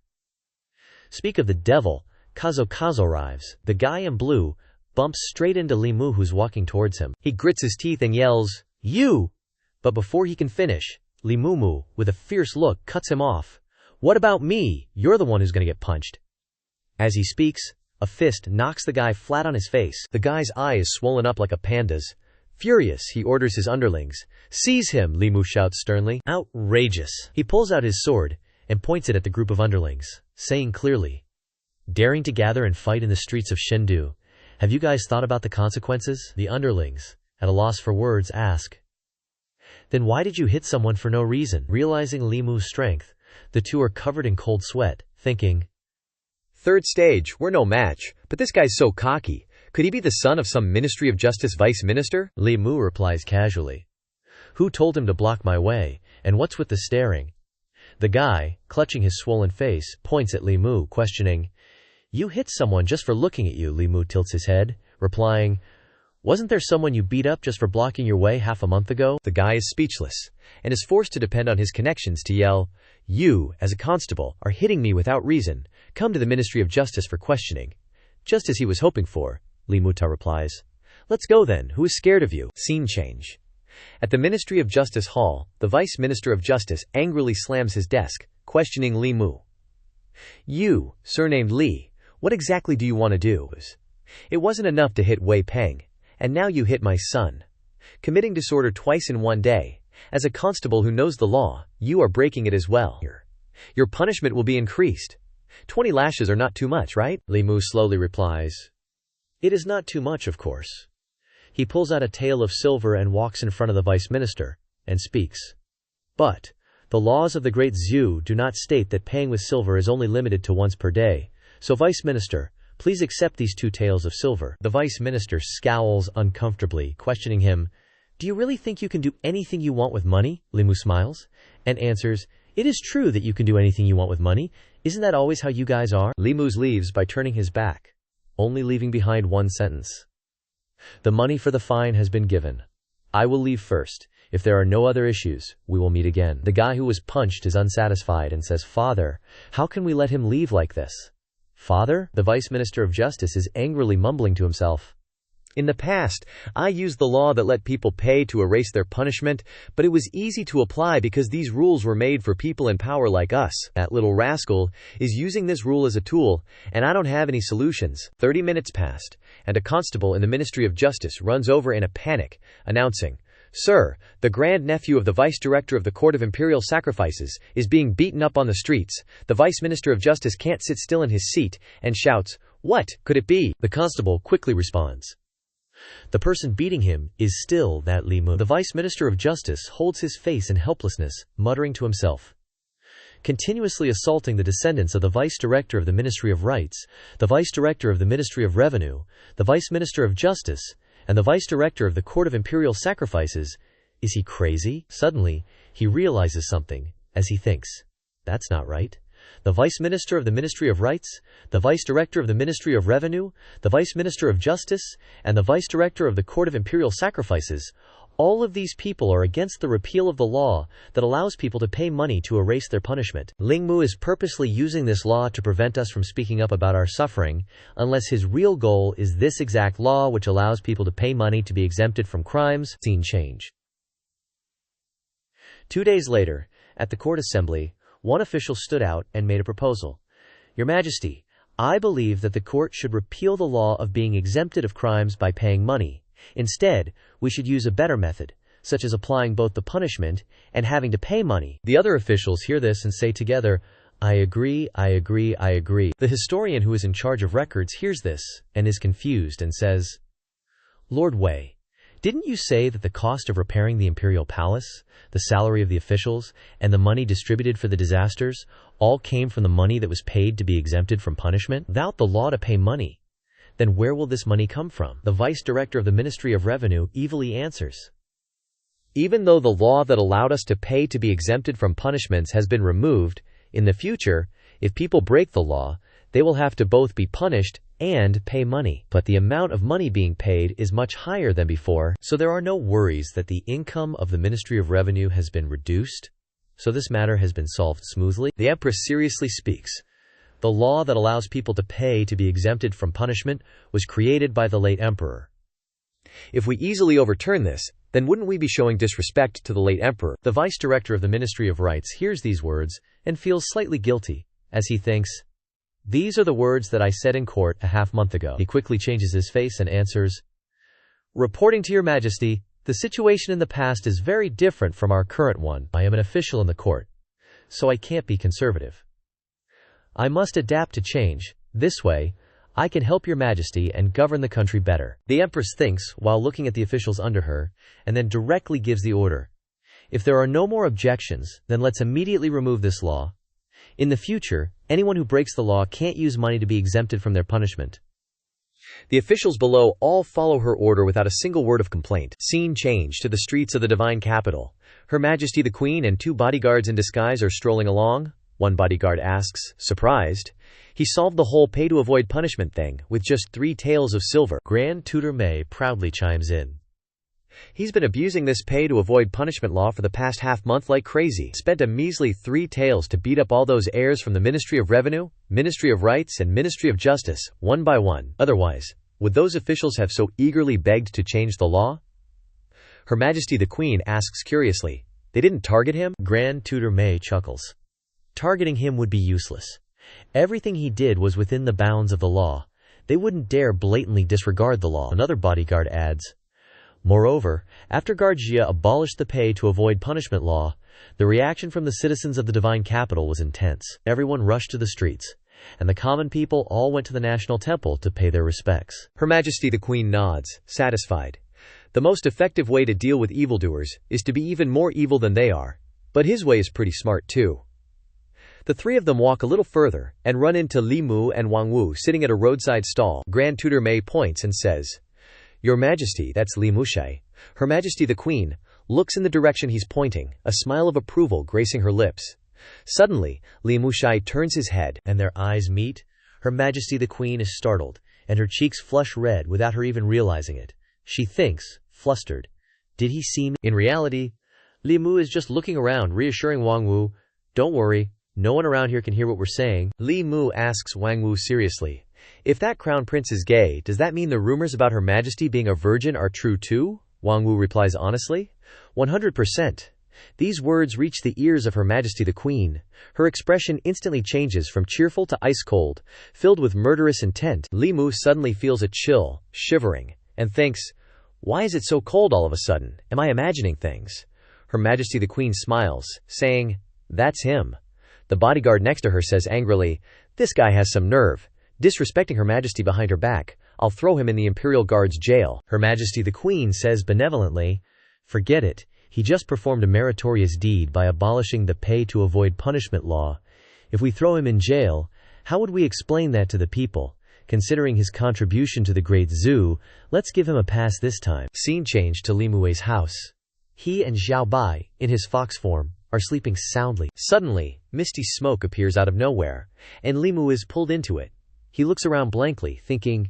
Speak of the devil, Kazo arrives. The guy in blue bumps straight into Li Mu, who's walking towards him. He grits his teeth and yells, "You!" But before he can finish, Li Mu, with a fierce look, cuts him off. "What about me? You're the one who's going to get punched." As he speaks, a fist knocks the guy flat on his face. The guy's eye is swollen up like a panda's. Furious, he orders his underlings, "Seize him!" Li Mu shouts sternly. Outrageous. He pulls out his sword and points it at the group of underlings, saying clearly, "Daring to gather and fight in the streets of Shendu. Have you guys thought about the consequences?" The underlings, at a loss for words, ask, "Then why did you hit someone for no reason?" Realizing Li Mu's strength, the 2 are covered in cold sweat, thinking, 3rd stage, we're no match, but this guy's so cocky. Could he be the son of some Ministry of Justice vice minister? Li Mu replies casually, "Who told him to block my way, and what's with the staring?" The guy, clutching his swollen face, points at Li Mu, questioning, "You hit someone just for looking at you?" Li Mu tilts his head, replying, "Wasn't there someone you beat up just for blocking your way half a month ago?" The guy is speechless, and is forced to depend on his connections to yell, "You, as a constable, are hitting me without reason. Come to the Ministry of Justice for questioning." Just as he was hoping for, Li Mu replies, "Let's go then, who is scared of you?" Scene change. At the Ministry of Justice Hall, the Vice Minister of Justice angrily slams his desk, questioning Li Mu. "You, surnamed Li, what exactly do you want to do? It wasn't enough to hit Wei Peng, and now you hit my son. Committing disorder twice in 1 day. As a constable who knows the law, you are breaking it as well. Your punishment will be increased. 20 lashes are not too much, right?" Li Mu slowly replies, "It is not too much, of course." He pulls out a tael of silver and walks in front of the vice minister, and speaks, "But the laws of the Great Zhou do not state that paying with silver is only limited to once per day, so vice minister, please accept these 2 taels of silver." The vice minister scowls uncomfortably, questioning him, "Do you really think you can do anything you want with money?" Li Mu smiles, and answers, "It is true that you can do anything you want with money. Isn't that always how you guys are?" Li Mu leaves by turning his back, only leaving behind one sentence. "The money for the fine has been given. I will leave first. If there are no other issues, we will meet again." The guy who was punched is unsatisfied and says, "Father, how can we let him leave like this?" "Father?" The Vice Minister of Justice is angrily mumbling to himself. In the past, I used the law that let people pay to erase their punishment, but it was easy to apply because these rules were made for people in power like us. That little rascal is using this rule as a tool, and I don't have any solutions. 30 minutes passed, and a constable in the Ministry of Justice runs over in a panic, announcing, "Sir, the grandnephew of the Vice Director of the Court of Imperial Sacrifices is being beaten up on the streets. The Vice Minister of Justice can't sit still in his seat," and shouts, "What could it be?" The constable quickly responds, "The person beating him is still that Li Mu." The Vice Minister of Justice holds his face in helplessness, muttering to himself, continuously assaulting the descendants of the Vice Director of the Ministry of Rights, the Vice Director of the Ministry of Revenue, the Vice Minister of Justice, and the Vice Director of the Court of Imperial Sacrifices. Is he crazy? Suddenly, he realizes something, as he thinks, that's not right. The Vice Minister of the Ministry of Rights, the Vice Director of the Ministry of Revenue, the Vice Minister of Justice, and the Vice Director of the Court of Imperial Sacrifices, all of these people are against the repeal of the law that allows people to pay money to erase their punishment. Ling Mu is purposely using this law to prevent us from speaking up about our suffering, unless his real goal is this exact law which allows people to pay money to be exempted from crimes. Scene change. 2 days later, at the court assembly, one official stood out and made a proposal. "Your Majesty, I believe that the court should repeal the law of being exempted of crimes by paying money. Instead, we should use a better method, such as applying both the punishment and having to pay money." The other officials hear this and say together, "I agree, I agree, I agree." The historian who is in charge of records hears this and is confused and says, "Lord Wei, didn't you say that the cost of repairing the imperial palace, the salary of the officials, and the money distributed for the disasters all came from the money that was paid to be exempted from punishment? Without the law to pay money, then where will this money come from?" The Vice Director of the Ministry of Revenue evilly answers, "Even though the law that allowed us to pay to be exempted from punishments has been removed, in the future, if people break the law, they will have to both be punished and pay money. But the amount of money being paid is much higher than before, so there are no worries that the income of the Ministry of Revenue has been reduced. So this matter has been solved smoothly." The Empress seriously speaks. "The law that allows people to pay to be exempted from punishment was created by the late emperor. If we easily overturn this, then wouldn't we be showing disrespect to the late emperor?" The Vice Director of the Ministry of Rights hears these words and feels slightly guilty, as he thinks, "These are the words that I said in court a half-month ago." He quickly changes his face and answers, "Reporting to Your Majesty, the situation in the past is very different from our current one. I am an official in the court, so I can't be conservative. I must adapt to change. This way, I can help Your Majesty and govern the country better." The Empress thinks while looking at the officials under her, and then directly gives the order, "If there are no more objections, then let's immediately remove this law. In the future, anyone who breaks the law can't use money to be exempted from their punishment." The officials below all follow her order without a single word of complaint. Scene change to the streets of the divine capital. Her Majesty the Queen and 2 bodyguards in disguise are strolling along. One bodyguard asks, surprised, "He solved the whole pay-to-avoid-punishment thing with just 3 taels of silver." Grand Tutor Mei proudly chimes in, "He's been abusing this pay-to-avoid-punishment law for the past half-month like crazy. Spent a measly 3 taels to beat up all those heirs from the Ministry of Revenue, Ministry of Rights, and Ministry of Justice, one by one. Otherwise, would those officials have so eagerly begged to change the law?" Her Majesty the Queen asks curiously, "They didn't target him?" Grand Tutor Mei chuckles. "Targeting him would be useless. Everything he did was within the bounds of the law. They wouldn't dare blatantly disregard the law." Another bodyguard adds, "Moreover, after Guardia abolished the pay-to-avoid-punishment law, the reaction from the citizens of the divine capital was intense. Everyone rushed to the streets, and the common people all went to the national temple to pay their respects." Her Majesty the Queen nods, satisfied. The most effective way to deal with evildoers is to be even more evil than they are, but his way is pretty smart too. The 3 of them walk a little further and run into Li Mu and Wang Wu sitting at a roadside stall. Grand Tutor Mei points and says, "Your Majesty, that's Li Mushai." Her Majesty the Queen looks in the direction he's pointing, a smile of approval gracing her lips. Suddenly, Li Mushai turns his head, and their eyes meet. Her Majesty the Queen is startled, and her cheeks flush red without her even realizing it. She thinks, flustered, "Did he see me?" In reality, Li Mu is just looking around, reassuring Wang Wu, "Don't worry, no one around here can hear what we're saying." Li Mu asks Wang Wu seriously, If that crown prince is gay, does that mean the rumors about Her Majesty being a virgin are true too? Wang Wu replies honestly. 100%. These words reach the ears of Her Majesty the Queen. Her expression instantly changes from cheerful to ice-cold, filled with murderous intent. Li Mu suddenly feels a chill, shivering, and thinks, why is it so cold all of a sudden? Am I imagining things? Her Majesty the Queen smiles, saying, that's him. The bodyguard next to her says angrily, this guy has some nerve. Disrespecting Her Majesty behind her back, I'll throw him in the Imperial Guard's jail. Her Majesty the Queen says benevolently, forget it. He just performed a meritorious deed by abolishing the pay to avoid punishment law. If we throw him in jail, how would we explain that to the people? Considering his contribution to the Great Zhou, let's give him a pass this time. Scene change to Li Mu's house. He and Xiao Bai, in his fox form, are sleeping soundly. Suddenly, misty smoke appears out of nowhere, and Li Mu is pulled into it. He looks around blankly, thinking,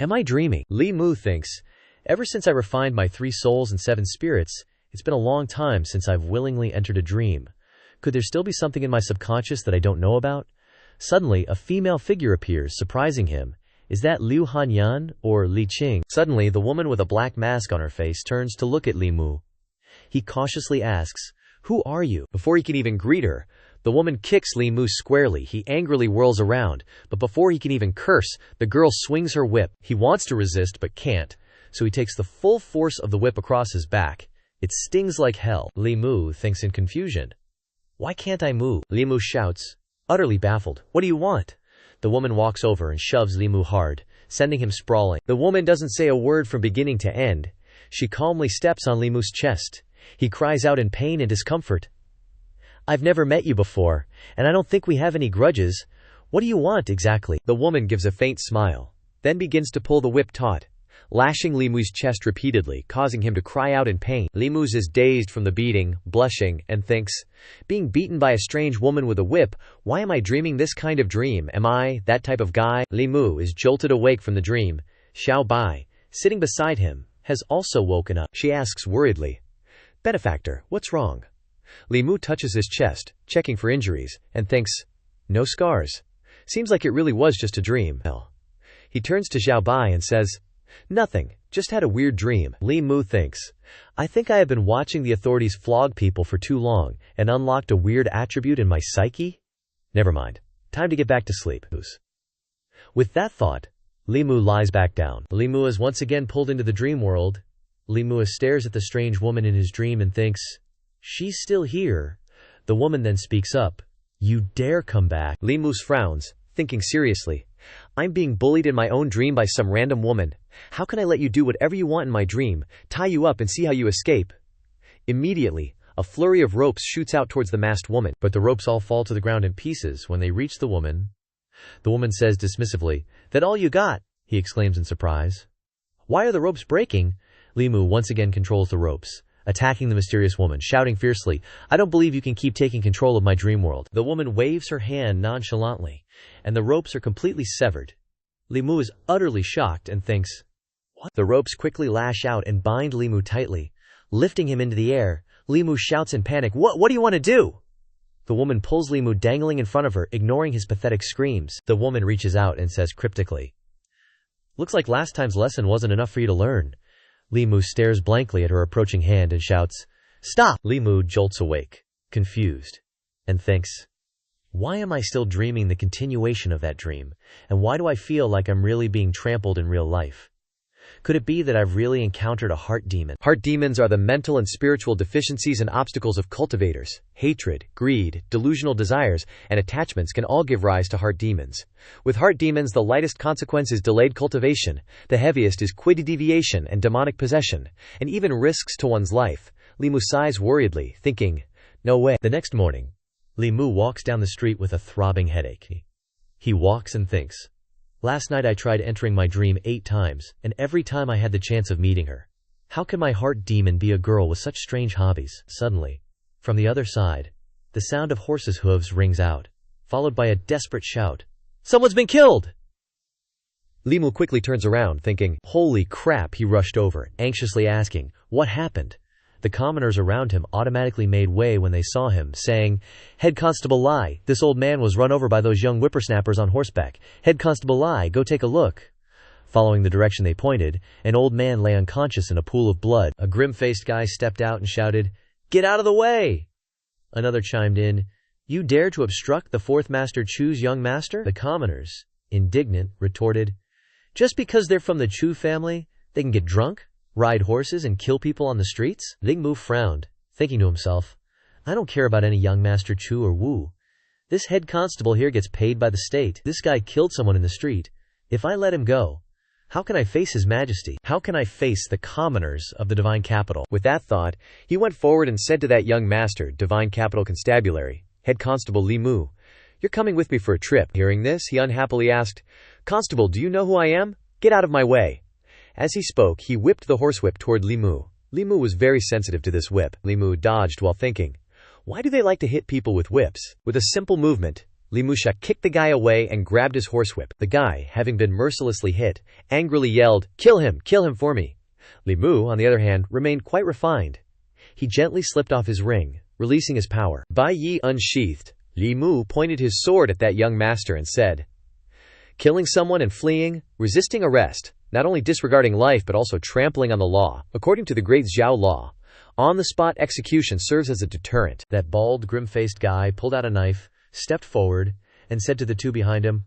am I dreaming? Li Mu thinks, ever since I refined my 3 souls and 7 spirits, it's been a long time since I've willingly entered a dream. Could there still be something in my subconscious that I don't know about? Suddenly, a female figure appears, surprising him. Is that Liu Hanyan or Li Qing? Suddenly, the woman with a black mask on her face turns to look at Li Mu. He cautiously asks, who are you? Before he can even greet her, the woman kicks Li Mu squarely. He angrily whirls around, but before he can even curse, the girl swings her whip. He wants to resist but can't, so he takes the full force of the whip across his back. It stings like hell. Li Mu thinks in confusion. Why can't I move? Li Mu shouts, utterly baffled. What do you want? The woman walks over and shoves Li Mu hard, sending him sprawling. The woman doesn't say a word from beginning to end. She calmly steps on Li Mu's chest. He cries out in pain and discomfort. I've never met you before, and I don't think we have any grudges. What do you want exactly? The woman gives a faint smile, then begins to pull the whip taut, lashing Li Mu's chest repeatedly, causing him to cry out in pain. Li Mu is dazed from the beating, blushing, and thinks, being beaten by a strange woman with a whip, why am I dreaming this kind of dream? Am I that type of guy? Li Mu is jolted awake from the dream. Xiao Bai, sitting beside him, has also woken up. She asks worriedly, benefactor, what's wrong? Li Mu touches his chest, checking for injuries, and thinks, no scars. Seems like it really was just a dream. He turns to Xiao Bai and says, nothing, just had a weird dream. Li Mu thinks, I think I have been watching the authorities flog people for too long and unlocked a weird attribute in my psyche? Never mind. Time to get back to sleep. With that thought, Li Mu lies back down. Li Mu is once again pulled into the dream world. Li Mu stares at the strange woman in his dream and thinks, she's still here. The woman then speaks up. You dare come back? Li Mu frowns, thinking seriously. I'm being bullied in my own dream by some random woman. How can I let you do whatever you want in my dream, tie you up and see how you escape? Immediately, a flurry of ropes shoots out towards the masked woman, but the ropes all fall to the ground in pieces when they reach the woman. The woman says dismissively, that all you got? He exclaims in surprise. Why are the ropes breaking? Li Mu once again controls the ropes, attacking the mysterious woman, shouting fiercely, I don't believe you can keep taking control of my dream world. The woman waves her hand nonchalantly, and the ropes are completely severed. Li Mu is utterly shocked and thinks, what? The ropes quickly lash out and bind Li Mu tightly. Lifting him into the air, Li Mu shouts in panic, What do you want to do? The woman pulls Li Mu dangling in front of her, ignoring his pathetic screams. The woman reaches out and says cryptically, looks like last time's lesson wasn't enough for you to learn. Li Mu stares blankly at her approaching hand and shouts, stop! Li Mu jolts awake, confused, and thinks, why am I still dreaming the continuation of that dream, and why do I feel like I'm really being trampled in real life? Could it be that I've really encountered a heart demon? Heart demons are the mental and spiritual deficiencies and obstacles of cultivators. Hatred, greed, delusional desires, and attachments can all give rise to heart demons. With heart demons, the lightest consequence is delayed cultivation, the heaviest is quid deviation and demonic possession, and even risks to one's life. Li Mu sighs worriedly, thinking, no way. The next morning, Li Mu walks down the street with a throbbing headache. He walks and thinks, last night I tried entering my dream 8 times, and every time I had the chance of meeting her. How can my heart demon be a girl with such strange hobbies? Suddenly, from the other side, the sound of horses' hooves rings out, followed by a desperate shout. Someone's been killed! Li Mu quickly turns around, thinking, holy crap. He rushed over, anxiously asking, what happened? The commoners around him automatically made way when they saw him, saying, "Head Constable Lai, this old man was run over by those young whippersnappers on horseback. Head Constable Lai, go take a look." Following the direction they pointed, an old man lay unconscious in a pool of blood. A grim-faced guy stepped out and shouted, "Get out of the way!" Another chimed in, "You dare to obstruct the fourth Master Chu's young master?" The commoners, indignant, retorted, "Just because they're from the Chu family, they can get drunk, ride horses, and kill people on the streets?" Ling Mu frowned, thinking to himself, "I don't care about any young Master Chu or Wu. This head constable here gets paid by the state. This guy killed someone in the street. If I let him go, how can I face His Majesty? How can I face the commoners of the Divine Capital?" With that thought, he went forward and said to that young master, Divine Capital Constabulary, Head Constable Li Mu, "You're coming with me for a trip." Hearing this, he unhappily asked, "Constable, do you know who I am? Get out of my way." As he spoke, he whipped the horsewhip toward Li Mu. Li Mu was very sensitive to this whip. Li Mu dodged while thinking, why do they like to hit people with whips? With a simple movement, Li Musha kicked the guy away and grabbed his horsewhip. The guy, having been mercilessly hit, angrily yelled, Kill him for me." Li Mu, on the other hand, remained quite refined. He gently slipped off his ring, releasing his power. Bai Yi unsheathed, Li Mu pointed his sword at that young master and said, "Killing someone and fleeing, resisting arrest, not only disregarding life but also trampling on the law. According to the Great Zhou law, on-the-spot execution serves as a deterrent." That bald, grim-faced guy pulled out a knife, stepped forward, and said to the two behind him,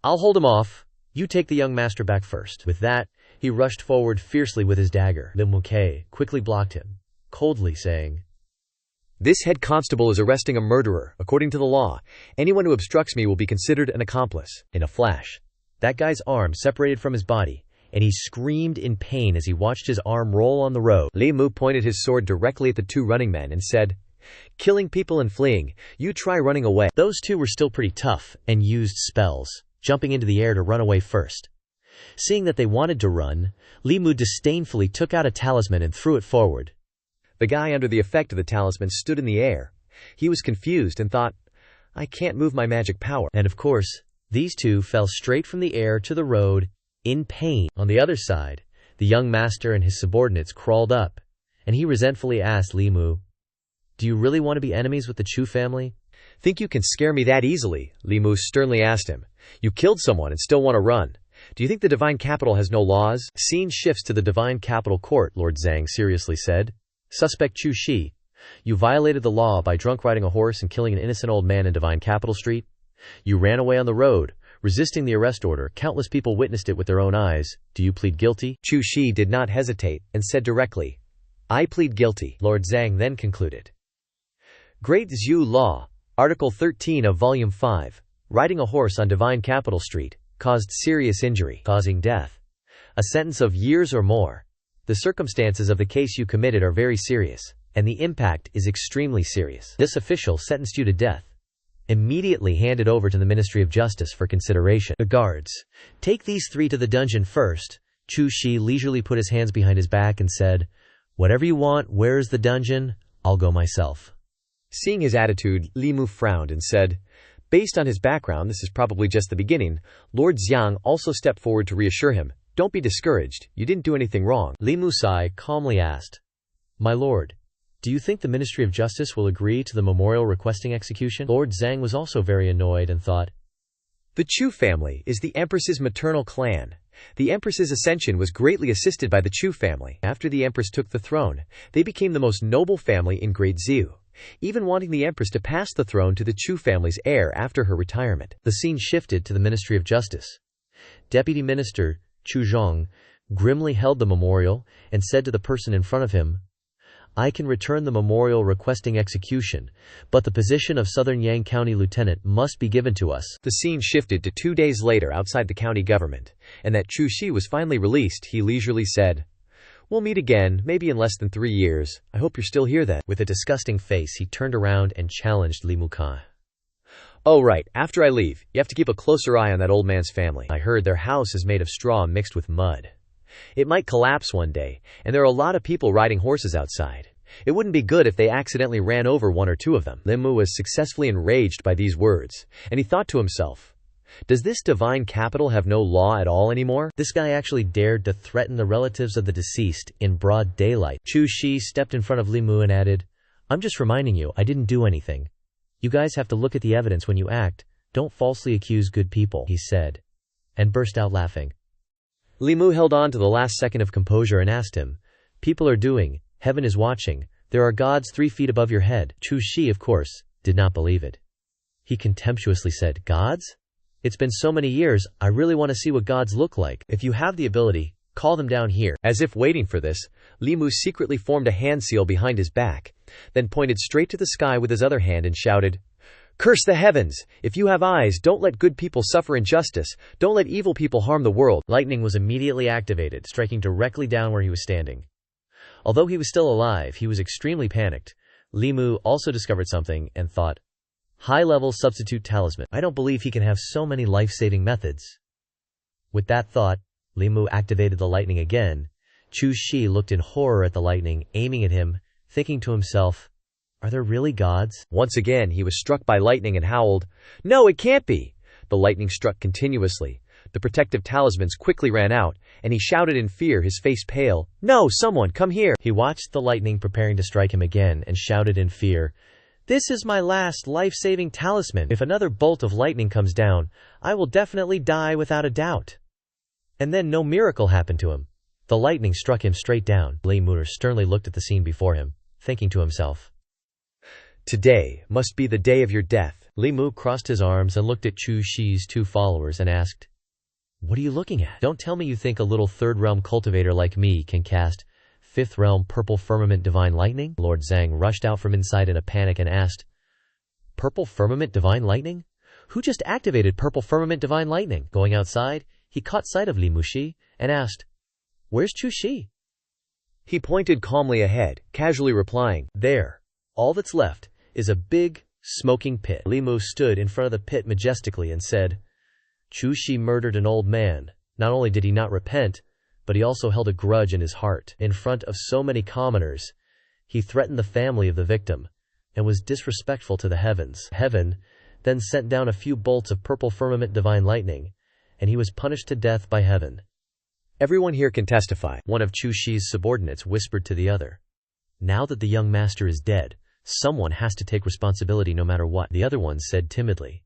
"I'll hold him off. You take the young master back first." With that, he rushed forward fiercely with his dagger. Lim Muke quickly blocked him, coldly saying, "This head constable is arresting a murderer. According to the law, anyone who obstructs me will be considered an accomplice." In a flash, that guy's arm separated from his body, and he screamed in pain as he watched his arm roll on the road. Li Mu pointed his sword directly at the two running men and said, "Killing people and fleeing, you try running away." Those two were still pretty tough and used spells, jumping into the air to run away first. Seeing that they wanted to run, Li Mu disdainfully took out a talisman and threw it forward. The guy under the effect of the talisman stood in the air. He was confused and thought, "I can't move my magic power." And of course, these two fell straight from the air to the road, in pain. On the other side, the young master and his subordinates crawled up, and he resentfully asked Li Mu, "Do you really want to be enemies with the Chu family?" "Think you can scare me that easily?" Li Mu sternly asked him. "You killed someone and still want to run. Do you think the Divine Capital has no laws?" Scene shifts to the Divine Capital Court. Lord Zhang seriously said, "Suspect Chu Shi, you violated the law by drunk riding a horse and killing an innocent old man in Divine Capital Street. You ran away on the road, resisting the arrest order. Countless people witnessed it with their own eyes. Do you plead guilty?" Chu Shi did not hesitate and said directly, "I plead guilty." Lord Zhang then concluded, Great Zhou Law, Article 13 of Volume 5, riding a horse on Divine Capital Street, caused serious injury, causing death. A sentence of years or more. The circumstances of the case you committed are very serious, and the impact is extremely serious. This official sentenced you to death. Immediately hand it over to the Ministry of Justice for consideration. The guards, take these three to the dungeon first. Chu Shi leisurely put his hands behind his back and said, "Whatever you want, where's the dungeon? I'll go myself." Seeing his attitude, Li Mu frowned and said, "Based on his background, this is probably just the beginning." Lord Xiang also stepped forward to reassure him, "Don't be discouraged, you didn't do anything wrong." Li Mu Sai calmly asked, "My lord, do you think the Ministry of Justice will agree to the memorial requesting execution?" Lord Zhang was also very annoyed and thought, "The Chu family is the Empress's maternal clan. The Empress's ascension was greatly assisted by the Chu family. After the Empress took the throne, they became the most noble family in Great Zhou, even wanting the Empress to pass the throne to the Chu family's heir after her retirement." The scene shifted to the Ministry of Justice. Deputy Minister Chu Zhong grimly held the memorial and said to the person in front of him, "I can return the memorial requesting execution, but the position of Southern Yang County Lieutenant must be given to us." The scene shifted to 2 days later outside the county government, and that Chu Shi was finally released. He leisurely said, "We'll meet again, maybe in less than 3 years. I hope you're still here then." With a disgusting face, he turned around and challenged Li Mukai. "Oh right, after I leave, you have to keep a closer eye on that old man's family. I heard their house is made of straw mixed with mud. It might collapse one day, and there are a lot of people riding horses outside. It wouldn't be good if they accidentally ran over 1 or 2 of them." Lim Mu was successfully enraged by these words, and he thought to himself, Does this divine capital have no law at all anymore? This guy actually dared to threaten the relatives of the deceased in broad daylight. Chu Shi stepped in front of Li Mu and added, "I'm just reminding you, I didn't do anything. You guys have to look at the evidence when you act. Don't falsely accuse good people," he said, and burst out laughing. Li Mu held on to the last second of composure and asked him, "People are doing, heaven is watching, there are gods 3 feet above your head." Chu Shi, of course, did not believe it. He contemptuously said, "Gods? It's been so many years, I really want to see what gods look like. If you have the ability, call them down here." As if waiting for this, Li Mu secretly formed a hand seal behind his back, then pointed straight to the sky with his other hand and shouted, "Curse the heavens! If you have eyes, don't let good people suffer injustice. Don't let evil people harm the world." Lightning was immediately activated, striking directly down where he was standing. Although he was still alive, he was extremely panicked. Li Mu also discovered something and thought, "High-level substitute talisman. I don't believe he can have so many life-saving methods." With that thought, Li Mu activated the lightning again. Chu Shi looked in horror at the lightning, aiming at him, thinking to himself, "Are there really gods?" Once again, he was struck by lightning and howled, "No, it can't be!" The lightning struck continuously. The protective talismans quickly ran out, and he shouted in fear, his face pale, "No, someone, come here!" He watched the lightning preparing to strike him again and shouted in fear, "This is my last life-saving talisman. If another bolt of lightning comes down, I will definitely die without a doubt." And then no miracle happened to him. The lightning struck him straight down. Li Mu sternly looked at the scene before him, thinking to himself, "Today must be the day of your death." Li Mu crossed his arms and looked at Chu Shi's 2 followers and asked, "What are you looking at? Don't tell me you think a little 3rd realm cultivator like me can cast 5th realm purple firmament divine lightning?" Lord Zhang rushed out from inside in a panic and asked, "Purple firmament divine lightning? Who just activated purple firmament divine lightning?" Going outside, he caught sight of Li Mu Shi and asked, "Where's Chu Shi?" He pointed calmly ahead, casually replying, "There. All that's left is a big, smoking pit." Li Mu stood in front of the pit majestically and said, "Chu Shi murdered an old man. Not only did he not repent, but he also held a grudge in his heart. In front of so many commoners, he threatened the family of the victim and was disrespectful to the heavens. Heaven then sent down a few bolts of purple firmament divine lightning, and he was punished to death by heaven." "Everyone here can testify," one of Chu Shi's subordinates whispered to the other. "Now that the young master is dead, someone has to take responsibility no matter what," the other one said timidly.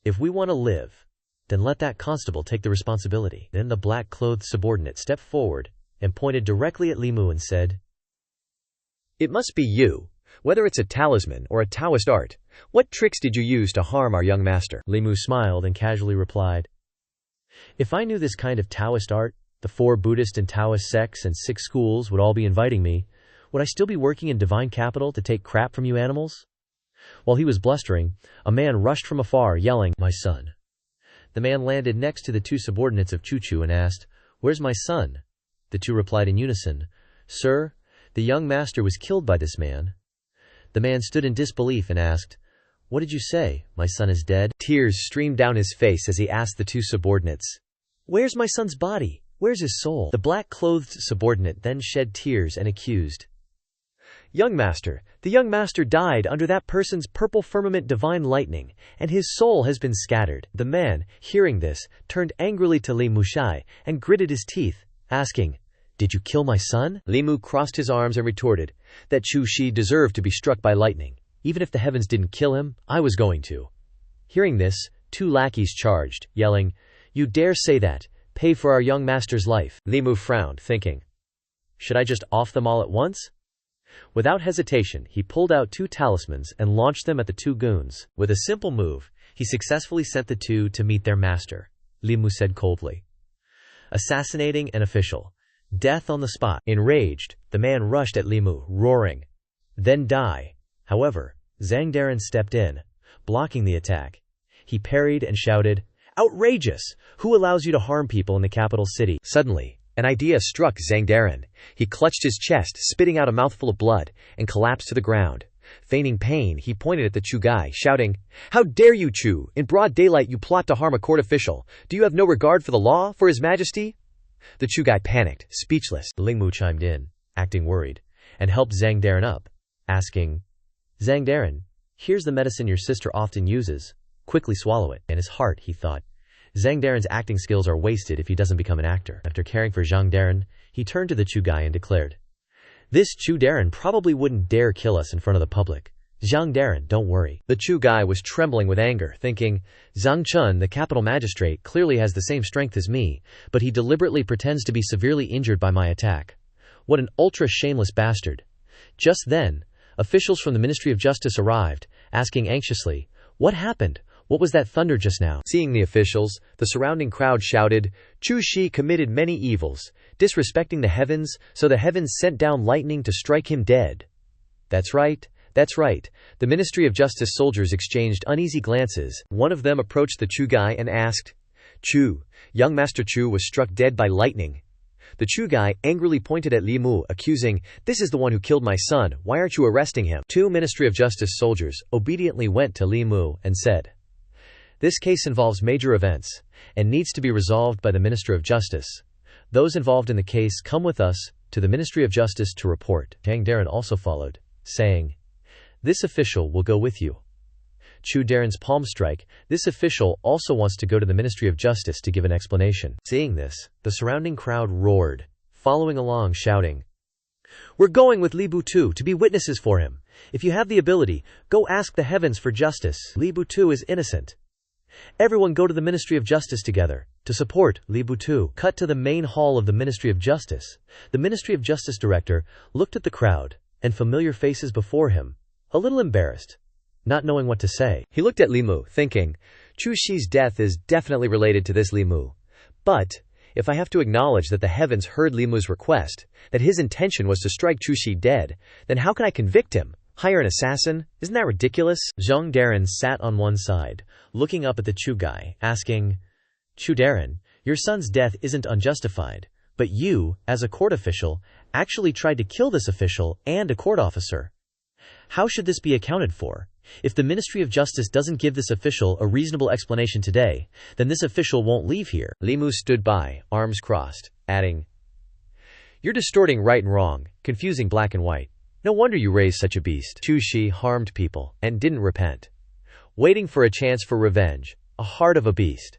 "If we want to live, then let that constable take the responsibility." Then the black-clothed subordinate stepped forward and pointed directly at Li Mu and said, "It must be you. Whether it's a talisman or a Daoist art, what tricks did you use to harm our young master?" Li Mu smiled and casually replied, "If I knew this kind of Taoist art, the 4 Buddhist and Taoist sects and 6 schools would all be inviting me. Would I still be working in divine capital to take crap from you animals?" While he was blustering, a man rushed from afar, yelling, "My son." The man landed next to the 2 subordinates of Chu Chu and asked, "Where's my son?" The 2 replied in unison, "Sir, the young master was killed by this man." The man stood in disbelief and asked, "What did you say? My son is dead?" Tears streamed down his face as he asked the 2 subordinates, "Where's my son's body? Where's his soul?" The black-clothed subordinate then shed tears and accused, "Young master, the young master died under that person's purple firmament divine lightning, and his soul has been scattered." The man, hearing this, turned angrily to Li Mu Shi and gritted his teeth, asking, "Did you kill my son?" Li Mu crossed his arms and retorted that Chu Shi deserved to be struck by lightning. "Even if the heavens didn't kill him, I was going to." Hearing this, 2 lackeys charged, yelling, "You dare say that? Pay for our young master's life." Li Mu frowned, thinking, "Should I just off them all at once?" Without hesitation, he pulled out 2 talismans and launched them at the 2 goons. With a simple move, he successfully sent the 2 to meet their master, Li Mu said coldly. Assassinating an official. Death on the spot. Enraged, the man rushed at Li Mu, roaring, "Then die." However, Zhang Daren stepped in, blocking the attack. He parried and shouted, "Outrageous! Who allows you to harm people in the capital city?" Suddenly, an idea struck Zhang Daren. He clutched his chest, spitting out a mouthful of blood, and collapsed to the ground. Feigning pain, he pointed at the Chu guy, shouting, "How dare you, Chu! In broad daylight you plot to harm a court official. Do you have no regard for the law, for his majesty?" The Chu guy panicked, speechless. Li Mu chimed in, acting worried, and helped Zhang Daren up, asking, "Zhang Daren, here's the medicine your sister often uses. quickly swallow it. In his heart, he thought, Zhang Daren's acting skills are wasted if he doesn't become an actor. After caring for Zhang Daren, he turned to the Chu guy and declared, this Chu Daren probably wouldn't dare kill us in front of the public. Zhang Daren, don't worry. The Chu guy was trembling with anger, thinking, Zhang Chun, the capital magistrate, clearly has the same strength as me, but he deliberately pretends to be severely injured by my attack. What an ultra-shameless bastard. Just then, officials from the Ministry of Justice arrived, asking anxiously, what happened? What was that thunder just now? Seeing the officials, the surrounding crowd shouted, Chu Shi committed many evils, disrespecting the heavens, so the heavens sent down lightning to strike him dead. That's right. That's right. The Ministry of Justice soldiers exchanged uneasy glances. One of them approached the Chu guy and asked, Chu, young Master Chu was struck dead by lightning. The Chu guy angrily pointed at Li Mu, accusing, this is the one who killed my son, why aren't you arresting him? Two Ministry of Justice soldiers obediently went to Li Mu and said, this case involves major events, and needs to be resolved by the Minister of Justice. Those involved in the case come with us to the Ministry of Justice to report. Zhang Daren also followed, saying, this official will go with you. Chu Daren's palm strike, this official also wants to go to the Ministry of Justice to give an explanation. Seeing this, the surrounding crowd roared, following along shouting, we're going with Li Butu to be witnesses for him. If you have the ability, go ask the heavens for justice. Li Butu is innocent. Everyone go to the Ministry of Justice together, to support Li Butu. Cut to the main hall of the Ministry of Justice. The Ministry of Justice director looked at the crowd, and familiar faces before him, a little embarrassed, not knowing what to say. He looked at Li Mu, thinking, Chu Shi's death is definitely related to this Li Mu. But, if I have to acknowledge that the heavens heard Li Mu's request, that his intention was to strike Chu Shi dead, then how can I convict him? Hire an assassin? Isn't that ridiculous? Zhang Daren sat on one side, looking up at the Chu guy, asking, Chu Daren, your son's death isn't unjustified, but you, as a court official, actually tried to kill this official and a court officer. How should this be accounted for? If the Ministry of Justice doesn't give this official a reasonable explanation today, then this official won't leave here. Li Mu stood by, arms crossed, adding, you're distorting right and wrong, confusing black and white. No wonder you raised such a beast. Chu Shi harmed people, and didn't repent. Waiting for a chance for revenge, a heart of a beast.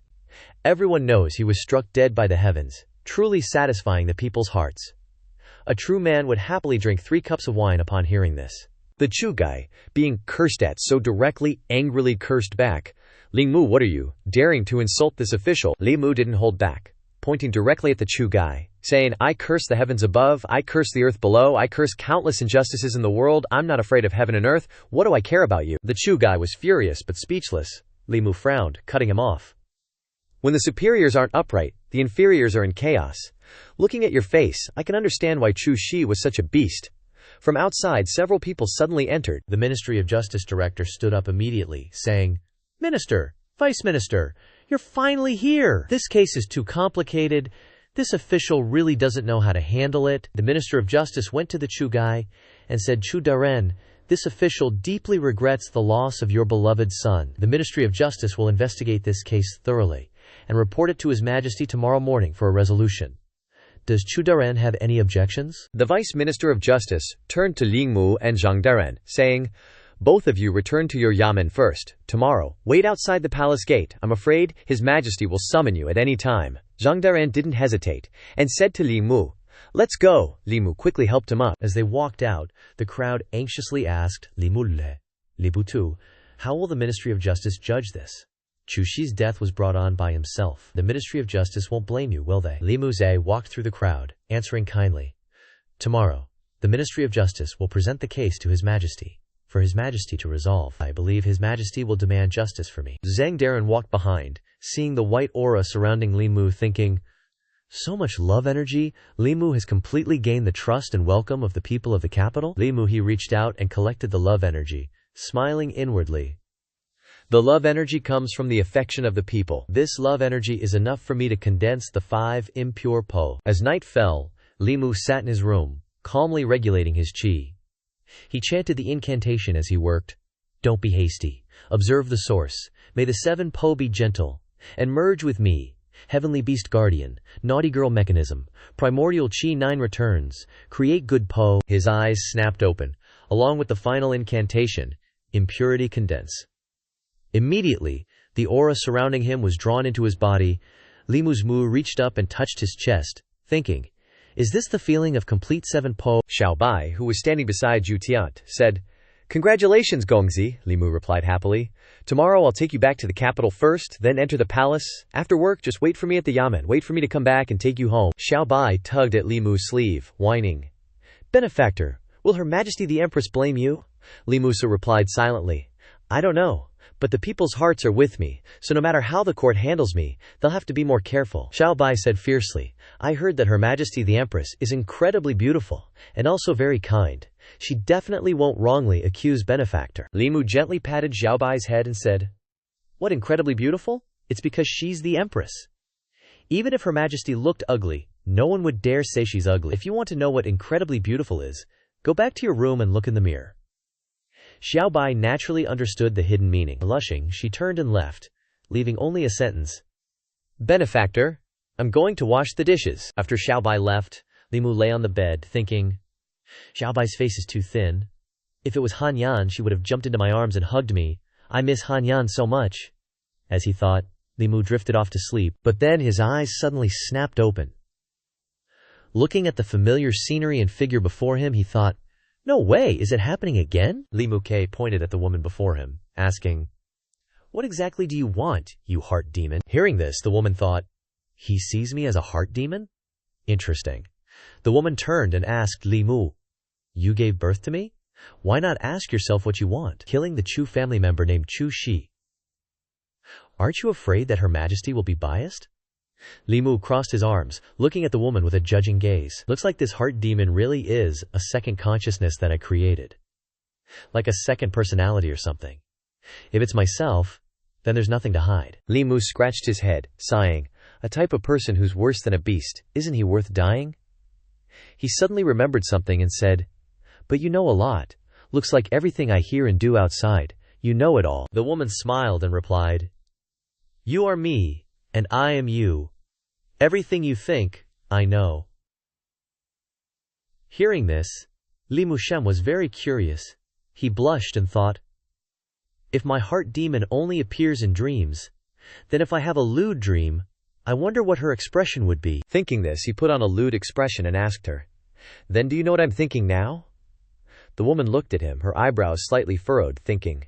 Everyone knows he was struck dead by the heavens, truly satisfying the people's hearts. A true man would happily drink 3 cups of wine upon hearing this. The Chu guy, being cursed at so directly, angrily cursed back. Li Mu, what are you, daring to insult this official? Li Mu didn't hold back, pointing directly at the Chu guy, saying, I curse the heavens above, I curse the earth below, I curse countless injustices in the world, I'm not afraid of heaven and earth, what do I care about you? The Chu guy was furious but speechless. Li Mu frowned, cutting him off. When the superiors aren't upright, the inferiors are in chaos. Looking at your face, I can understand why Chu Shi was such a beast. From outside, several people suddenly entered. The Ministry of Justice director stood up immediately, saying, Minister, Vice Minister, you're finally here. This case is too complicated. This official really doesn't know how to handle it. The Minister of Justice went to the Chu guy and said, Chu Daren, this official deeply regrets the loss of your beloved son. The Ministry of Justice will investigate this case thoroughly and report it to His Majesty tomorrow morning for a resolution. Does Chu Daren have any objections? The Vice Minister of Justice turned to Li Mu and Zhang Daren, saying, both of you return to your yamen first. Tomorrow, wait outside the palace gate. I'm afraid His Majesty will summon you at any time. Zhang Daren didn't hesitate, and said to Li Mu, let's go. Li Mu quickly helped him up. As they walked out, the crowd anxiously asked, Li Mulle, Li Butu, how will the Ministry of Justice judge this? Chu Shi's death was brought on by himself. The Ministry of Justice won't blame you, will they? Li Muze walked through the crowd, answering kindly, tomorrow, the Ministry of Justice will present the case to His Majesty, for His Majesty to resolve. I believe His Majesty will demand justice for me. Zhang Daren walked behind, seeing the white aura surrounding Li Mu, thinking, so much love energy, Li Mu has completely gained the trust and welcome of the people of the capital. Li Mu, he reached out and collected the love energy, smiling inwardly. The love energy comes from the affection of the people. This love energy is enough for me to condense the 5 impure po. As night fell, Li Mu sat in his room, calmly regulating his qi. He chanted the incantation as he worked. Don't be hasty. Observe the source. May the 7 po be gentle. And merge with me. Heavenly Beast Guardian. Naughty Girl Mechanism. Primordial Qi 9 returns. Create good po. His eyes snapped open, along with the final incantation. Impurity condense. Immediately, The aura surrounding him was drawn into his body. Li Mu's Mu reached up and touched his chest, thinking, "Is this the feeling of complete 7 po?" Xiao Bai, who was standing beside Zhu Tiant, said, "Congratulations, Gongzi," Li Mu replied happily. "Tomorrow I'll take you back to the capital first, then enter the palace. After work, just wait for me at the yamen. Wait for me to come back and take you home." Xiao Bai tugged at Li Mu's sleeve, whining, "Benefactor, will Her Majesty the Empress blame you?" Li Musa replied silently, "I don't know, but the people's hearts are with me, so no matter how the court handles me, they'll have to be more careful." Xiao Bai said fiercely, "I heard that Her Majesty the Empress is incredibly beautiful, and also very kind. She definitely won't wrongly accuse Benefactor." Li Mu gently patted Xiao Bai's head and said, "What, incredibly beautiful? It's because she's the Empress. Even if Her Majesty looked ugly, no one would dare say she's ugly. If you want to know what incredibly beautiful is, go back to your room and look in the mirror." Xiao Bai naturally understood the hidden meaning. Blushing, she turned and left, leaving only a sentence. "Benefactor, I'm going to wash the dishes." After Xiao Bai left, Li Mu lay on the bed, thinking, "Xiao Bai's face is too thin. If it was Han Yan, she would have jumped into my arms and hugged me. I miss Han Yan so much." As he thought, Li Mu drifted off to sleep, but then his eyes suddenly snapped open. Looking at the familiar scenery and figure before him, he thought, "No way, is it happening again?" Li Mu Ke pointed at the woman before him, asking, "What exactly do you want, you heart demon?" Hearing this, the woman thought, "He sees me as a heart demon? Interesting." The woman turned and asked Li Mu, "You gave birth to me? Why not ask yourself what you want?" Killing the Chu family member named Chu Shi. "Aren't you afraid that Her Majesty will be biased?" Li Mu crossed his arms, looking at the woman with a judging gaze. "Looks like this heart demon really is a second consciousness that I created. Like a second personality or something. If it's myself, then there's nothing to hide." Li Mu scratched his head, sighing, "A type of person who's worse than a beast, isn't he worth dying?" He suddenly remembered something and said, "But you know a lot. Looks like everything I hear and do outside, you know it all." The woman smiled and replied, "You are me, and I am you. Everything you think, I know." Hearing this, Li Mushem was very curious. He blushed and thought, "If my heart demon only appears in dreams, then if I have a lewd dream, I wonder what her expression would be." Thinking this, he put on a lewd expression and asked her, "Then do you know what I'm thinking now?" The woman looked at him, her eyebrows slightly furrowed, thinking,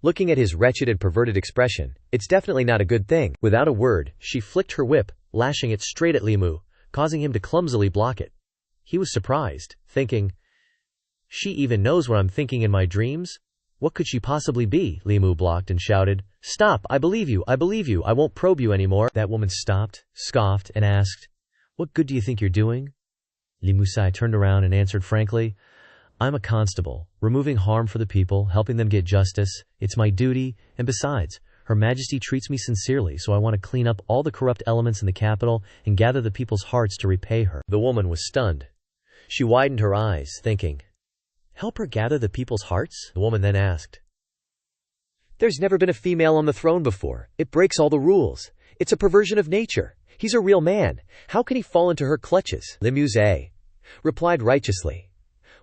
looking at his wretched and perverted expression, it's definitely not a good thing. Without a word, she flicked her whip, lashing it straight at Li Mu, causing him to clumsily block it. He was surprised, thinking, "She even knows what I'm thinking in my dreams? What could she possibly be?" Li Mu blocked and shouted, "Stop, I believe you, I won't probe you anymore." That woman stopped, scoffed, and asked, "What good do you think you're doing?" Li Musai turned around and answered frankly, "I'm a constable, removing harm for the people, helping them get justice. It's my duty, and besides, Her Majesty treats me sincerely, so I want to clean up all the corrupt elements in the capital and gather the people's hearts to repay her." The woman was stunned. She widened her eyes, thinking, "Help her gather the people's hearts?" The woman then asked, "There's never been a female on the throne before. It breaks all the rules. It's a perversion of nature. He's a real man. How can he fall into her clutches?" Li Muse replied righteously,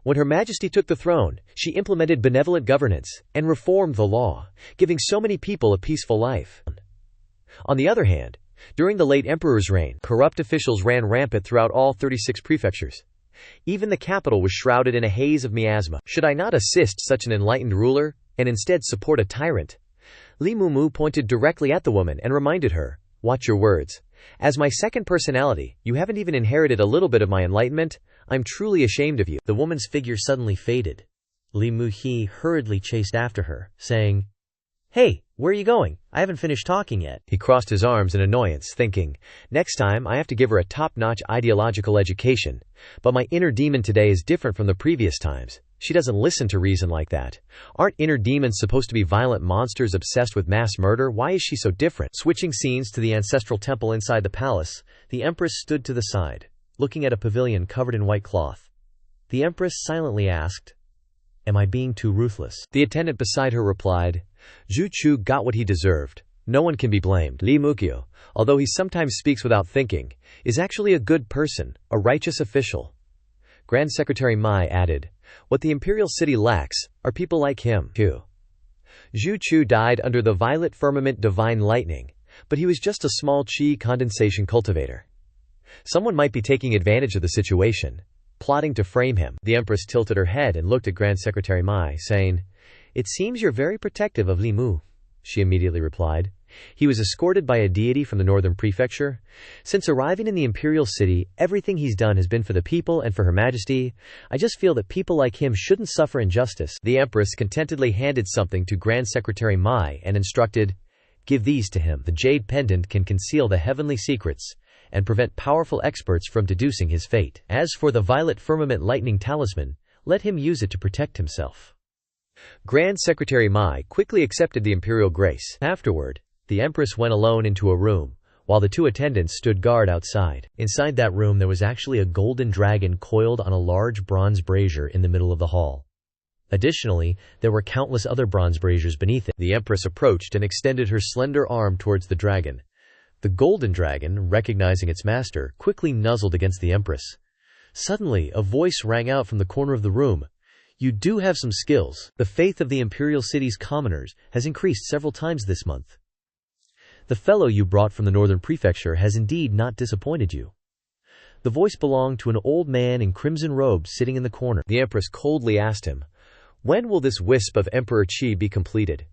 "When Her Majesty took the throne, she implemented benevolent governance and reformed the law, giving so many people a peaceful life. On the other hand, during the late emperor's reign, corrupt officials ran rampant throughout all 36 prefectures. Even the capital was shrouded in a haze of miasma. Should I not assist such an enlightened ruler and instead support a tyrant?" Li Mumu pointed directly at the woman and reminded her, "Watch your words. As my second personality, you haven't even inherited a little bit of my enlightenment. I'm truly ashamed of you." The woman's figure suddenly faded. Li Muhi hurriedly chased after her, saying, "Hey, where are you going? I haven't finished talking yet." He crossed his arms in annoyance, thinking, "Next time I have to give her a top-notch ideological education. But my inner demon today is different from the previous times. She doesn't listen to reason like that. Aren't inner demons supposed to be violent monsters obsessed with mass murder? Why is she so different?" Switching scenes to the ancestral temple inside the palace, the Empress stood to the side, looking at a pavilion covered in white cloth. The Empress silently asked, "Am I being too ruthless?" The attendant beside her replied, "Zhu Chu got what he deserved. No one can be blamed. Li Mukyo, although he sometimes speaks without thinking, is actually a good person, a righteous official." Grand Secretary Mai added, "What the imperial city lacks are people like him, too." Zhu Chu died under the violet firmament divine lightning, but he was just a small qi condensation cultivator. Someone might be taking advantage of the situation, plotting to frame him. The Empress tilted her head and looked at Grand Secretary Mai, saying, "It seems you're very protective of Li Mu," she immediately replied. "He was escorted by a deity from the northern prefecture. Since arriving in the imperial city, everything he's done has been for the people and for Her Majesty. I just feel that people like him shouldn't suffer injustice." The Empress contentedly handed something to Grand Secretary Mai and instructed, "Give these to him. The jade pendant can conceal the heavenly secrets and prevent powerful experts from deducing his fate. As for the violet firmament lightning talisman, let him use it to protect himself." Grand Secretary Mai quickly accepted the imperial grace. Afterward, the Empress went alone into a room, while the two attendants stood guard outside. Inside that room there was actually a golden dragon coiled on a large bronze brazier in the middle of the hall. Additionally, there were countless other bronze braziers beneath it. The Empress approached and extended her slender arm towards the dragon. The golden dragon, recognizing its master, quickly nuzzled against the Empress. Suddenly, a voice rang out from the corner of the room. "You do have some skills. The faith of the imperial city's commoners has increased several times this month. The fellow you brought from the northern prefecture has indeed not disappointed you." The voice belonged to an old man in crimson robes sitting in the corner. The Empress coldly asked him, "When will this wisp of Emperor Qi be completed?"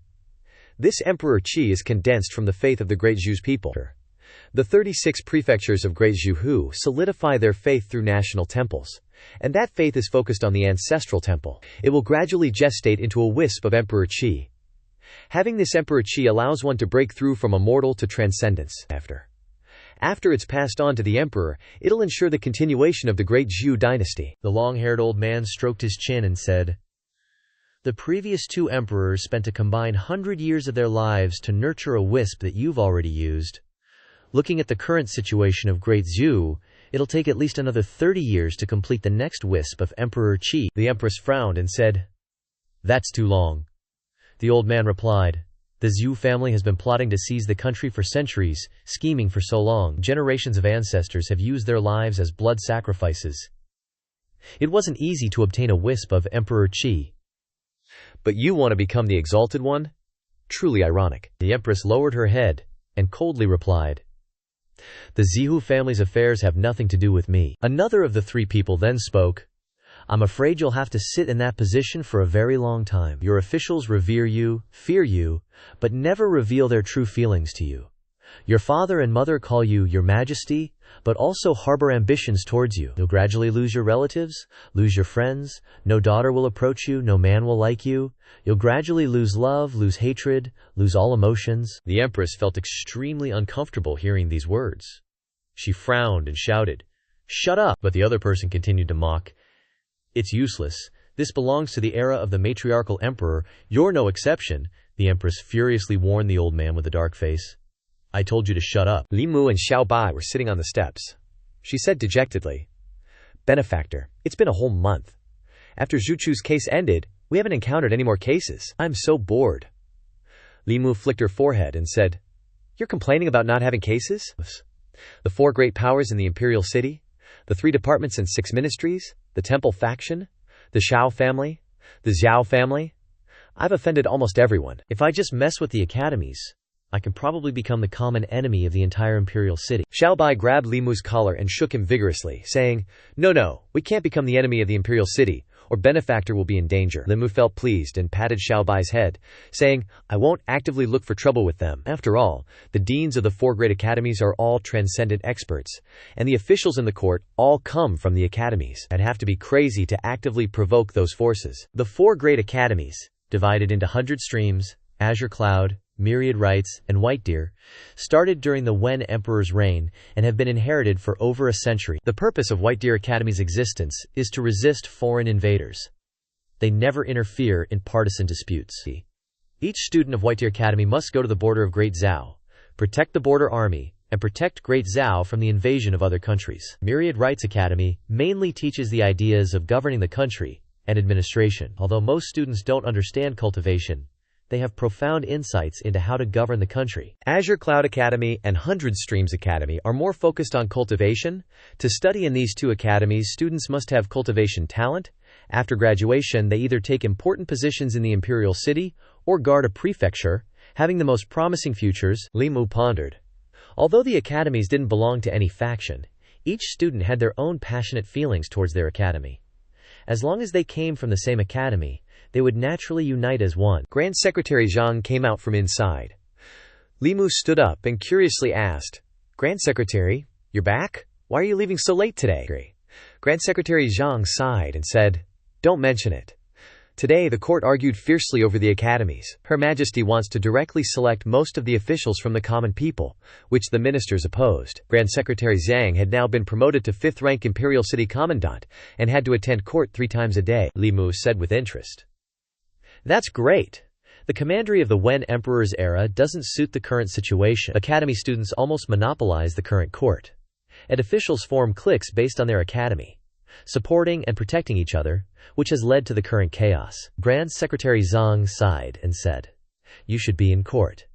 "This Emperor Qi is condensed from the faith of the Great Zhou's people. The 36 prefectures of Great Zhou solidify their faith through national temples, and that faith is focused on the ancestral temple. It will gradually gestate into a wisp of Emperor Qi. Having this Emperor Qi allows one to break through from a mortal to transcendence. After it's passed on to the Emperor, it'll ensure the continuation of the Great Zhou dynasty." The long-haired old man stroked his chin and said, "The previous two emperors spent a combined 100 years of their lives to nurture a wisp that you've already used. Looking at the current situation of Great Zhou, it'll take at least another 30 years to complete the next wisp of Emperor Qi." The Empress frowned and said, "That's too long." The old man replied, "The Zhou family has been plotting to seize the country for centuries, scheming for so long. Generations of ancestors have used their lives as blood sacrifices. It wasn't easy to obtain a wisp of Emperor Qi. But you want to become the exalted one? Truly ironic." The Empress lowered her head and coldly replied, "The Zhou family's affairs have nothing to do with me." Another of the three people then spoke, "I'm afraid you'll have to sit in that position for a very long time. Your officials revere you, fear you, but never reveal their true feelings to you. Your father and mother call you Your Majesty, but also harbor ambitions towards you. You'll gradually lose your relatives, lose your friends, no daughter will approach you, no man will like you. You'll gradually lose love, lose hatred, lose all emotions." The Empress felt extremely uncomfortable hearing these words. She frowned and shouted, "Shut up!" But the other person continued to mock, "It's useless. This belongs to the era of the matriarchal emperor. You're no exception." The Empress furiously warned the old man with the dark face, "I told you to shut up." Li Mu and Xiao Bai were sitting on the steps. She said dejectedly, "Benefactor, it's been a whole month. After Zhu Chu's case ended, we haven't encountered any more cases. I'm so bored." Li Mu flicked her forehead and said, "You're complaining about not having cases? The 4 great powers in the imperial city, the 3 departments and 6 ministries, the temple faction, the Xiao family, the Xiao family. I've offended almost everyone. If I just mess with the academies, I can probably become the common enemy of the entire imperial city." Xiao Bai grabbed Li Mu's collar and shook him vigorously, saying, No, we can't become the enemy of the imperial city, or Benefactor will be in danger." Li Mu felt pleased and patted Xiao Bai's head, saying, "I won't actively look for trouble with them. After all, the deans of the 4 great academies are all transcendent experts, and the officials in the court all come from the academies. I'd have to be crazy to actively provoke those forces." The 4 great academies, divided into 100 streams, Azure Cloud, Myriad Rites, and White Deer, started during the Wen Emperor's reign and have been inherited for over a century. The purpose of White Deer Academy's existence is to resist foreign invaders. They never interfere in partisan disputes. Each student of White Deer Academy must go to the border of Great Zhou, protect the border army, and protect Great Zhou from the invasion of other countries. Myriad Rites Academy mainly teaches the ideas of governing the country and administration. Although most students don't understand cultivation, they have profound insights into how to govern the country. Azure Cloud Academy and 100 Streams Academy are more focused on cultivation. To study in these 2 academies, students must have cultivation talent, After graduation, they either take important positions in the imperial city or guard a prefecture, having the most promising futures, Li Mu pondered. Although the academies didn't belong to any faction, each student had their own passionate feelings towards their academy. As long as they came from the same academy, they would naturally unite as one. Grand Secretary Zhang came out from inside. Li Mu stood up and curiously asked, "Grand Secretary, you're back? Why are you leaving so late today?" Grand Secretary Zhang sighed and said, "Don't mention it. Today the court argued fiercely over the academies. Her Majesty wants to directly select most of the officials from the common people, which the ministers opposed." Grand Secretary Zhang had now been promoted to 5th rank Imperial City Commandant and had to attend court 3 times a day, Li Mu said with interest. "That's great. The commandery of the Wen Emperor's era doesn't suit the current situation. Academy students almost monopolize the current court. And officials form cliques based on their academy, supporting and protecting each other, which has led to the current chaos." Grand Secretary Zhang sighed and said, "You should be in court.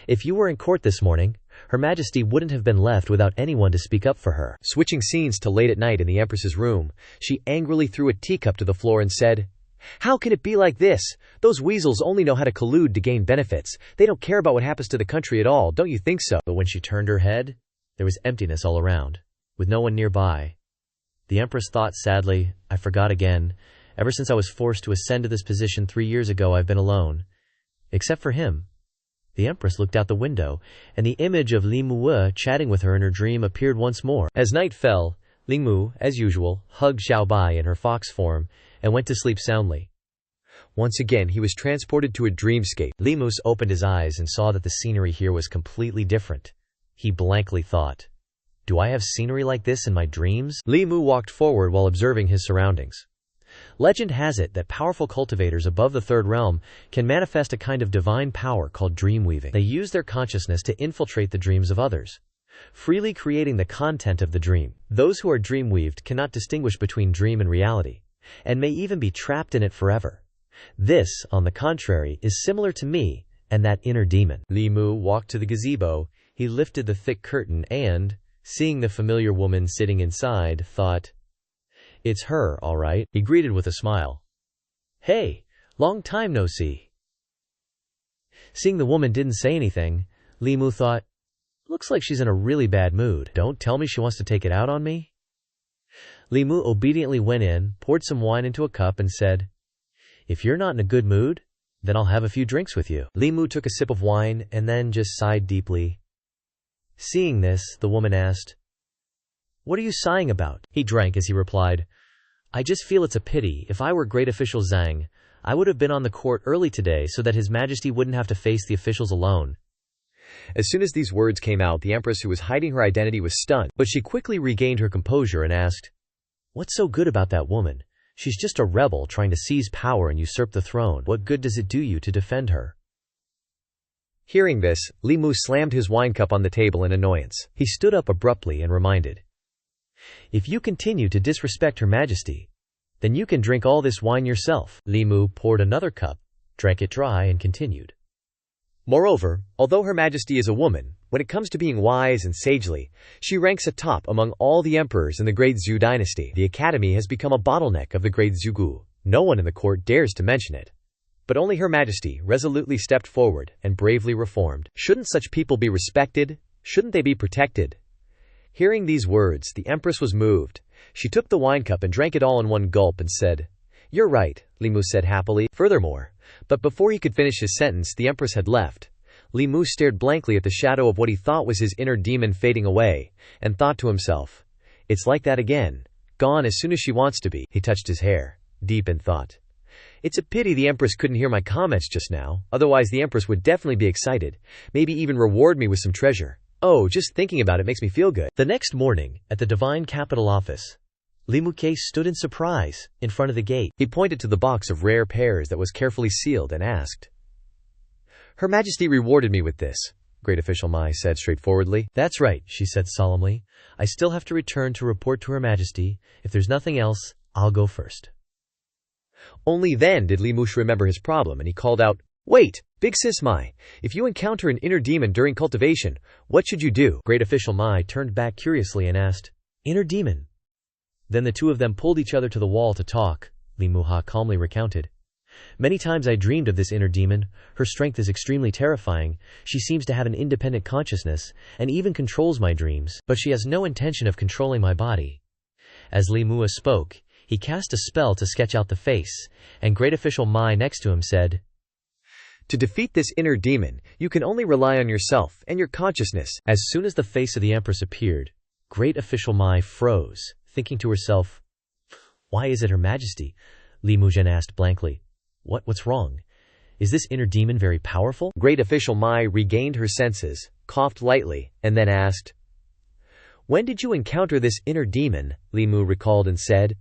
If you were in court this morning, Her Majesty wouldn't have been left without anyone to speak up for her." Switching scenes to late at night in the Empress's room, she angrily threw a teacup to the floor and said, "How can it be like this? Those weasels only know how to collude to gain benefits. They don't care about what happens to the country at all, don't you think so?" But when she turned her head, there was emptiness all around, with no one nearby. The Empress thought sadly, "I forgot again. Ever since I was forced to ascend to this position 3 years ago, I've been alone. Except for him." The Empress looked out the window, and the image of Li Mu chatting with her in her dream appeared once more. As night fell, Li Mu, as usual, hugged Xiao Bai in her fox form and went to sleep soundly. Once again he was transported to a dreamscape. Li Mu opened his eyes and saw that the scenery here was completely different. He blankly thought, "Do I have scenery like this in my dreams?" Li Mu walked forward while observing his surroundings. Legend has it that powerful cultivators above the 3rd realm can manifest a kind of divine power called dreamweaving. They use their consciousness to infiltrate the dreams of others, freely creating the content of the dream. Those who are dreamweaved cannot distinguish between dream and reality, and may even be trapped in it forever. This, on the contrary, is similar to me and that inner demon. Li Mu walked to the gazebo. He lifted the thick curtain and, seeing the familiar woman sitting inside, thought, "It's her, all right." He greeted with a smile. "Hey, long time no see." Seeing the woman didn't say anything, Li Mu thought, "Looks like she's in a really bad mood. Don't tell me she wants to take it out on me?" Li Mu obediently went in, poured some wine into a cup and said, "If you're not in a good mood, then I'll have a few drinks with you." Li Mu took a sip of wine and then just sighed deeply. Seeing this, the woman asked, "What are you sighing about?" He drank as he replied, "I just feel it's a pity. If I were Great Official Zhang, I would have been on the court early today so that His Majesty wouldn't have to face the officials alone." As soon as these words came out, the Empress, who was hiding her identity, was stunned, but she quickly regained her composure and asked, "What's so good about that woman? She's just a rebel trying to seize power and usurp the throne. What good does it do you to defend her?" Hearing this, Li Mu slammed his wine cup on the table in annoyance. He stood up abruptly and reminded, "If you continue to disrespect Her Majesty, then you can drink all this wine yourself." Li Mu poured another cup, drank it dry, and continued, "Moreover, although Her Majesty is a woman, when it comes to being wise and sagely, she ranks atop among all the emperors in the Great Zhou dynasty. The academy has become a bottleneck of the Great Zhou. No one in the court dares to mention it. But only Her Majesty resolutely stepped forward and bravely reformed. Shouldn't such people be respected? Shouldn't they be protected?" Hearing these words, the Empress was moved. She took the wine cup and drank it all in one gulp and said, "You're right," Li Mu said happily. Furthermore, but before he could finish his sentence, the Empress had left. Li Mu stared blankly at the shadow of what he thought was his inner demon fading away, and thought to himself, "It's like that again. Gone as soon as she wants to be." He touched his hair, deep in thought. "It's a pity the Empress couldn't hear my comments just now, otherwise the Empress would definitely be excited, maybe even reward me with some treasure. Oh, just thinking about it makes me feel good." The next morning, at the Divine Capital office, Li Mu stood in surprise, in front of the gate. He pointed to the box of rare pears that was carefully sealed and asked, "Her Majesty rewarded me with this," Great Official Mai said straightforwardly. "That's right," she said solemnly. "I still have to return to report to Her Majesty. If there's nothing else, I'll go first." Only then did Li Mu remember his problem, and he called out, "Wait, Big Sis Mai, if you encounter an inner demon during cultivation, what should you do?" Great Official Mai turned back curiously and asked, "Inner demon?" Then the two of them pulled each other to the wall to talk. Li Muha calmly recounted. Many times I dreamed of this inner demon. Her strength is extremely terrifying. She seems to have an independent consciousness, and even controls my dreams, but she has no intention of controlling my body. As Li Muha spoke, he cast a spell to sketch out the face, and Great Official Mai next to him said, To defeat this inner demon, you can only rely on yourself and your consciousness. As soon as the face of the Empress appeared, Great Official Mai froze, thinking to herself, Why is it Her Majesty? Li Muzhen asked blankly. What's wrong? Is this inner demon very powerful? Great Official Mai regained her senses, coughed lightly, and then asked, When did you encounter this inner demon? Li Mu recalled and said,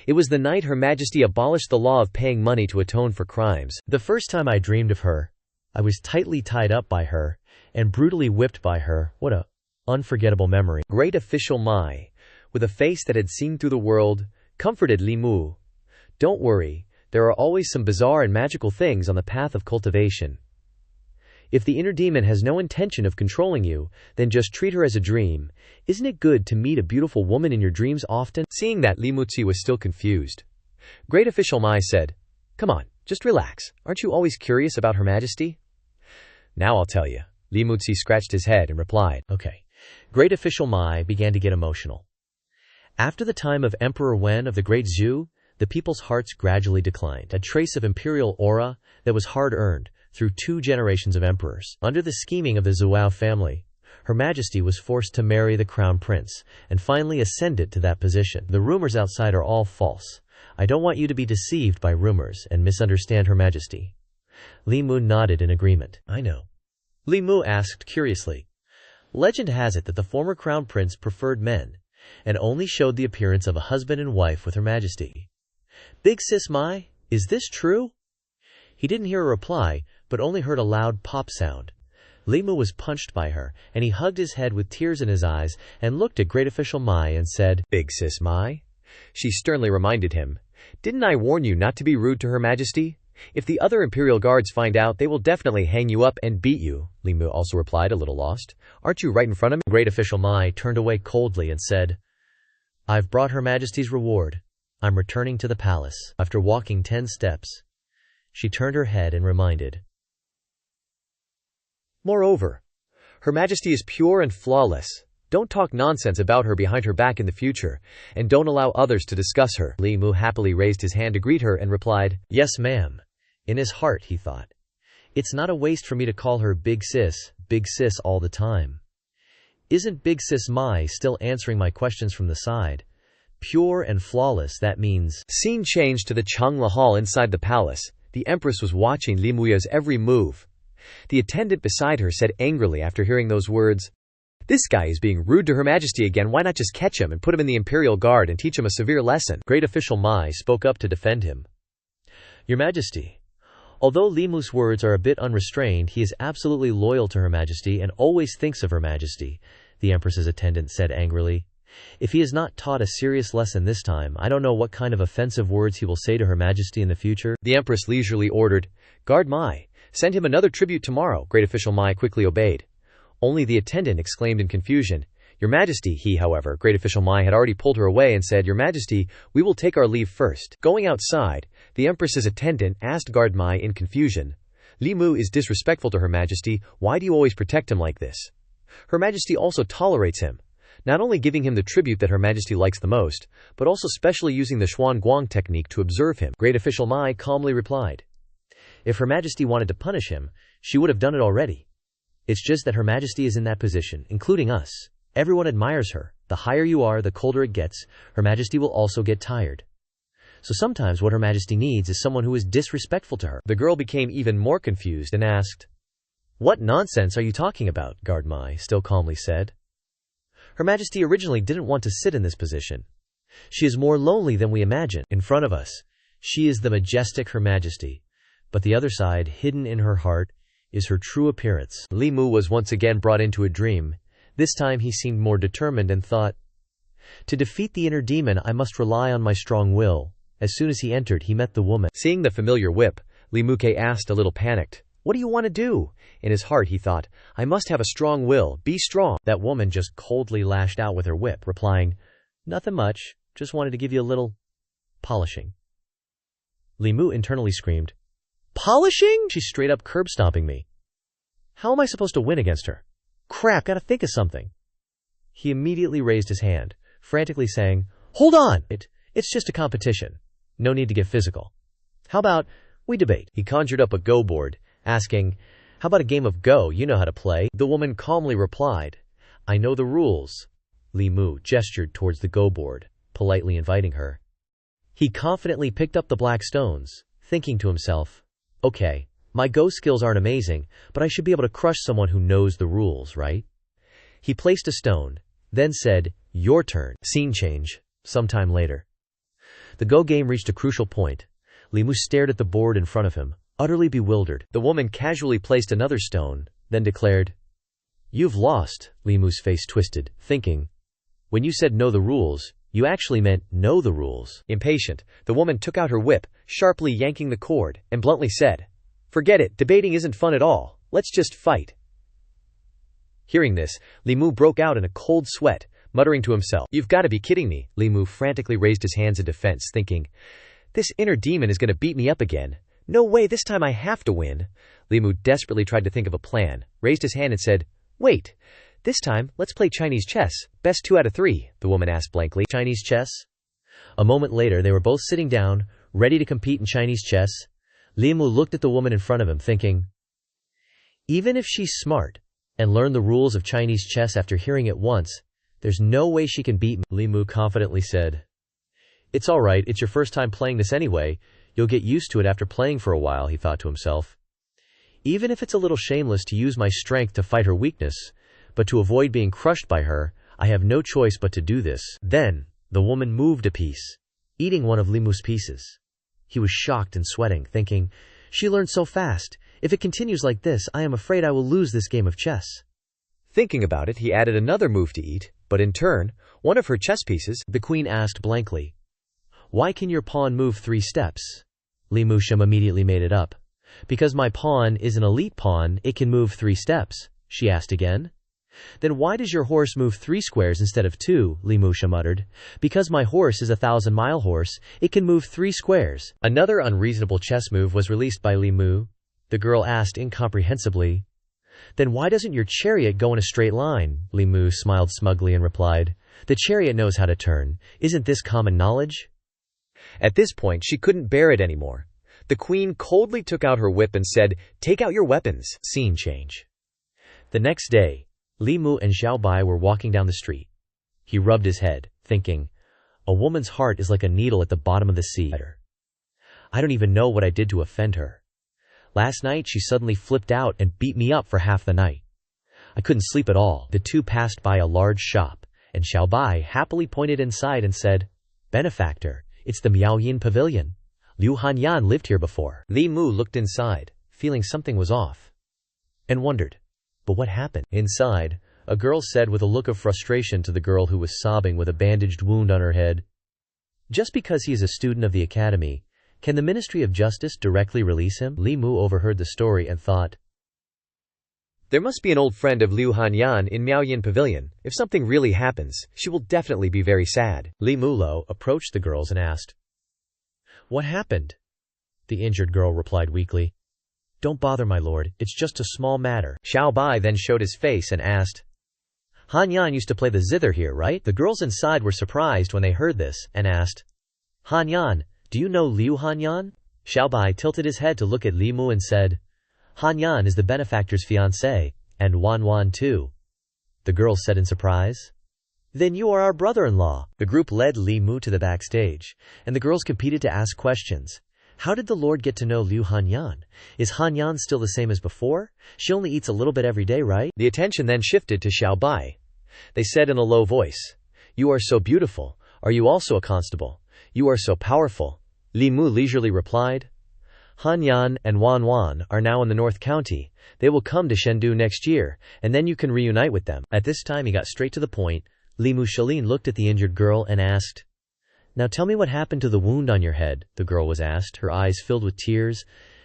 It was the night Her Majesty abolished the law of paying money to atone for crimes. The first time I dreamed of her, I was tightly tied up by her, and brutally whipped by her. What a unforgettable memory. Great Official Mai, with a face that had seen through the world, comforted Li Mu. Don't worry. There are always some bizarre and magical things on the path of cultivation. If the inner demon has no intention of controlling you, then just treat her as a dream. Isn't it good to meet a beautiful woman in your dreams often? Seeing that Li Mutzi was still confused, Great Official Mai said, Come on, just relax. Aren't you always curious about Her Majesty? Now I'll tell you. Li Mutzi scratched his head and replied, Okay. Great Official Mai began to get emotional. After the time of Emperor Wen of the Great Zhou, the people's hearts gradually declined, a trace of imperial aura that was hard-earned through 2 generations of emperors. Under the scheming of the Zhuo family, Her Majesty was forced to marry the crown prince, and finally ascended to that position. The rumors outside are all false. I don't want you to be deceived by rumors and misunderstand Her Majesty. Li Mu nodded in agreement. I know. Li Mu asked curiously. Legend has it that the former crown prince preferred men, and only showed the appearance of a husband and wife with Her Majesty. Big Sis Mai, is this true? He didn't hear a reply, but only heard a loud pop sound. Li Mu was punched by her, and he hugged his head with tears in his eyes and looked at Great Official Mai and said, Big Sis Mai? She sternly reminded him, Didn't I warn you not to be rude to Her Majesty? If the other imperial guards find out, they will definitely hang you up and beat you. Li Mu also replied, a little lost. Aren't you right in front of me? Great Official Mai turned away coldly and said, I've brought Her Majesty's reward. I'm returning to the palace. After walking 10 steps, she turned her head and reminded. Moreover, Her Majesty is pure and flawless. Don't talk nonsense about her behind her back in the future, and don't allow others to discuss her. Li Mu happily raised his hand to greet her and replied, Yes, ma'am. In his heart, he thought, it's not a waste for me to call her Big Sis all the time. Isn't Big Sis Mai still answering my questions from the side? Pure and flawless, that means... Scene changed to the Changla Hall inside the palace. The Empress was watching Li Muya's every move. The attendant beside her said angrily after hearing those words, This guy is being rude to Her Majesty again. Why not just catch him and put him in the Imperial Guard and teach him a severe lesson? Great Official Mai spoke up to defend him. Your Majesty, although Li Mu's words are a bit unrestrained, he is absolutely loyal to Her Majesty and always thinks of Her Majesty, the Empress's attendant said angrily. If he is not taught a serious lesson this time, I don't know what kind of offensive words he will say to Her Majesty in the future. The Empress leisurely ordered, Guard Mai, send him another tribute tomorrow. Great Official Mai quickly obeyed. Only the attendant exclaimed in confusion, Your Majesty. He, however, Great Official Mai had already pulled her away and said, Your Majesty, we will take our leave first. Going outside, the Empress's attendant asked Guard Mai in confusion, Li Mu is disrespectful to Her Majesty. Why do you always protect him like this? Her Majesty also tolerates him, not only giving him the tribute that Her Majesty likes the most, but also specially using the Xuan Guang technique to observe him. Great Official Mai calmly replied, If Her Majesty wanted to punish him, she would have done it already. It's just that Her Majesty is in that position, including us. Everyone admires her. The higher you are, the colder it gets. Her Majesty will also get tired. So sometimes what Her Majesty needs is someone who is disrespectful to her. The girl became even more confused and asked, What nonsense are you talking about? Guard Mai still calmly said. Her Majesty originally didn't want to sit in this position. She is more lonely than we imagine. In front of us, she is the majestic Her Majesty, but the other side, hidden in her heart, is her true appearance. Li Mu was once again brought into a dream. This time he seemed more determined and thought, To defeat the inner demon, I must rely on my strong will. As soon as he entered, he met the woman. Seeing the familiar whip, Li Muke asked, a little panicked, What do you want to do? In his heart he thought, I must have a strong will. Be strong. That woman just coldly lashed out with her whip, replying, Nothing much. Just wanted to give you a little polishing. Li Mu internally screamed. Polishing? She's straight up curb stomping me. How am I supposed to win against her? Crap, gotta think of something. He immediately raised his hand, frantically saying, Hold on! It's just a competition. No need to get physical. How about we debate? He conjured up a Go board, asking, How about a game of Go? You know how to play. The woman calmly replied, I know the rules. Li Mu gestured towards the Go board, politely inviting her. He confidently picked up the black stones, thinking to himself, Okay, my Go skills aren't amazing, but I should be able to crush someone who knows the rules, right? He placed a stone, then said, Your turn. Scene change. Sometime later. The Go game reached a crucial point. Li Mu stared at the board in front of him, utterly bewildered. The woman casually placed another stone, then declared, You've lost. Li Mu's face twisted, thinking, When you said know the rules, you actually meant know the rules. Impatient, the woman took out her whip, sharply yanking the cord, and bluntly said, Forget it, debating isn't fun at all. Let's just fight. Hearing this, Li Mu broke out in a cold sweat, muttering to himself, You've got to be kidding me. Li Mu frantically raised his hands in defense, thinking, This inner demon is going to beat me up again. No way, this time I have to win. Li Mu desperately tried to think of a plan, raised his hand and said, Wait, this time, let's play Chinese chess. Best 2 out of 3, the woman asked blankly. Chinese chess? A moment later, they were both sitting down, ready to compete in Chinese chess. Li Mu looked at the woman in front of him, thinking, Even if she's smart and learned the rules of Chinese chess after hearing it once, there's no way she can beat me. Li Mu confidently said, It's all right, it's your first time playing this anyway. You'll get used to it after playing for a while, he thought to himself. Even if it's a little shameless to use my strength to fight her weakness, but to avoid being crushed by her, I have no choice but to do this. Then, the woman moved a piece, eating one of Li Mu's pieces. He was shocked and sweating, thinking, She learned so fast. If it continues like this, I am afraid I will lose this game of chess. Thinking about it, he added another move to eat, but in turn, one of her chess pieces. The queen asked blankly, Why can your pawn move 3 steps? Li Mu immediately made it up. Because my pawn is an elite pawn, it can move 3 steps, she asked again. Then why does your horse move 3 squares instead of 2? Li Mu muttered. Because my horse is a 1,000-mile horse, it can move 3 squares. Another unreasonable chess move was released by Li Mu. The girl asked incomprehensibly, Then why doesn't your chariot go in a straight line? Li Mu smiled smugly and replied, The chariot knows how to turn. Isn't this common knowledge? At this point, she couldn't bear it anymore. The queen coldly took out her whip and said, Take out your weapons. Scene change. The next day, Li Mu and Xiao Bai were walking down the street. He rubbed his head, thinking, A woman's heart is like a needle at the bottom of the sea. I don't even know what I did to offend her. Last night she suddenly flipped out and beat me up for half the night. I couldn't sleep at all. The two passed by a large shop, and Xiao Bai happily pointed inside and said, Benefactor, it's the Miaoyin Pavilion. Liu Hanyan lived here before. Li Mu looked inside, feeling something was off, and wondered, But what happened? Inside, a girl said with a look of frustration to the girl who was sobbing with a bandaged wound on her head, Just because he is a student of the academy, can the Ministry of Justice directly release him? Li Mu overheard the story and thought, There must be an old friend of Liu Hanyan in Miaoyin Pavilion. If something really happens, she will definitely be very sad. Li Mulo approached the girls and asked, What happened? The injured girl replied weakly, Don't bother, my lord, it's just a small matter. Xiao Bai then showed his face and asked, Hanyan used to play the zither here, right? The girls inside were surprised when they heard this, and asked, Hanyan, do you know Liu Hanyan? Xiao Bai tilted his head to look at Li Mu and said, Hanyan is the benefactor's fiancé, and Wan Wan too. The girls said in surprise, Then you are our brother-in-law. The group led Li Mu to the backstage, and the girls competed to ask questions. How did the Lord get to know Liu Hanyan? Is Hanyan still the same as before? She only eats a little bit every day, right? The attention then shifted to Xiao Bai. They said in a low voice, You are so beautiful. Are you also a constable? You are so powerful. Li Mu leisurely replied, Hanyan and Wan Wan are now in the North County. They will come to Chengdu next year, and then you can reunite with them. At this time he got straight to the point. Li Mu Shalin looked at the injured girl and asked, Now tell me what happened to the wound on your head, the girl was asked, her eyes filled with tears,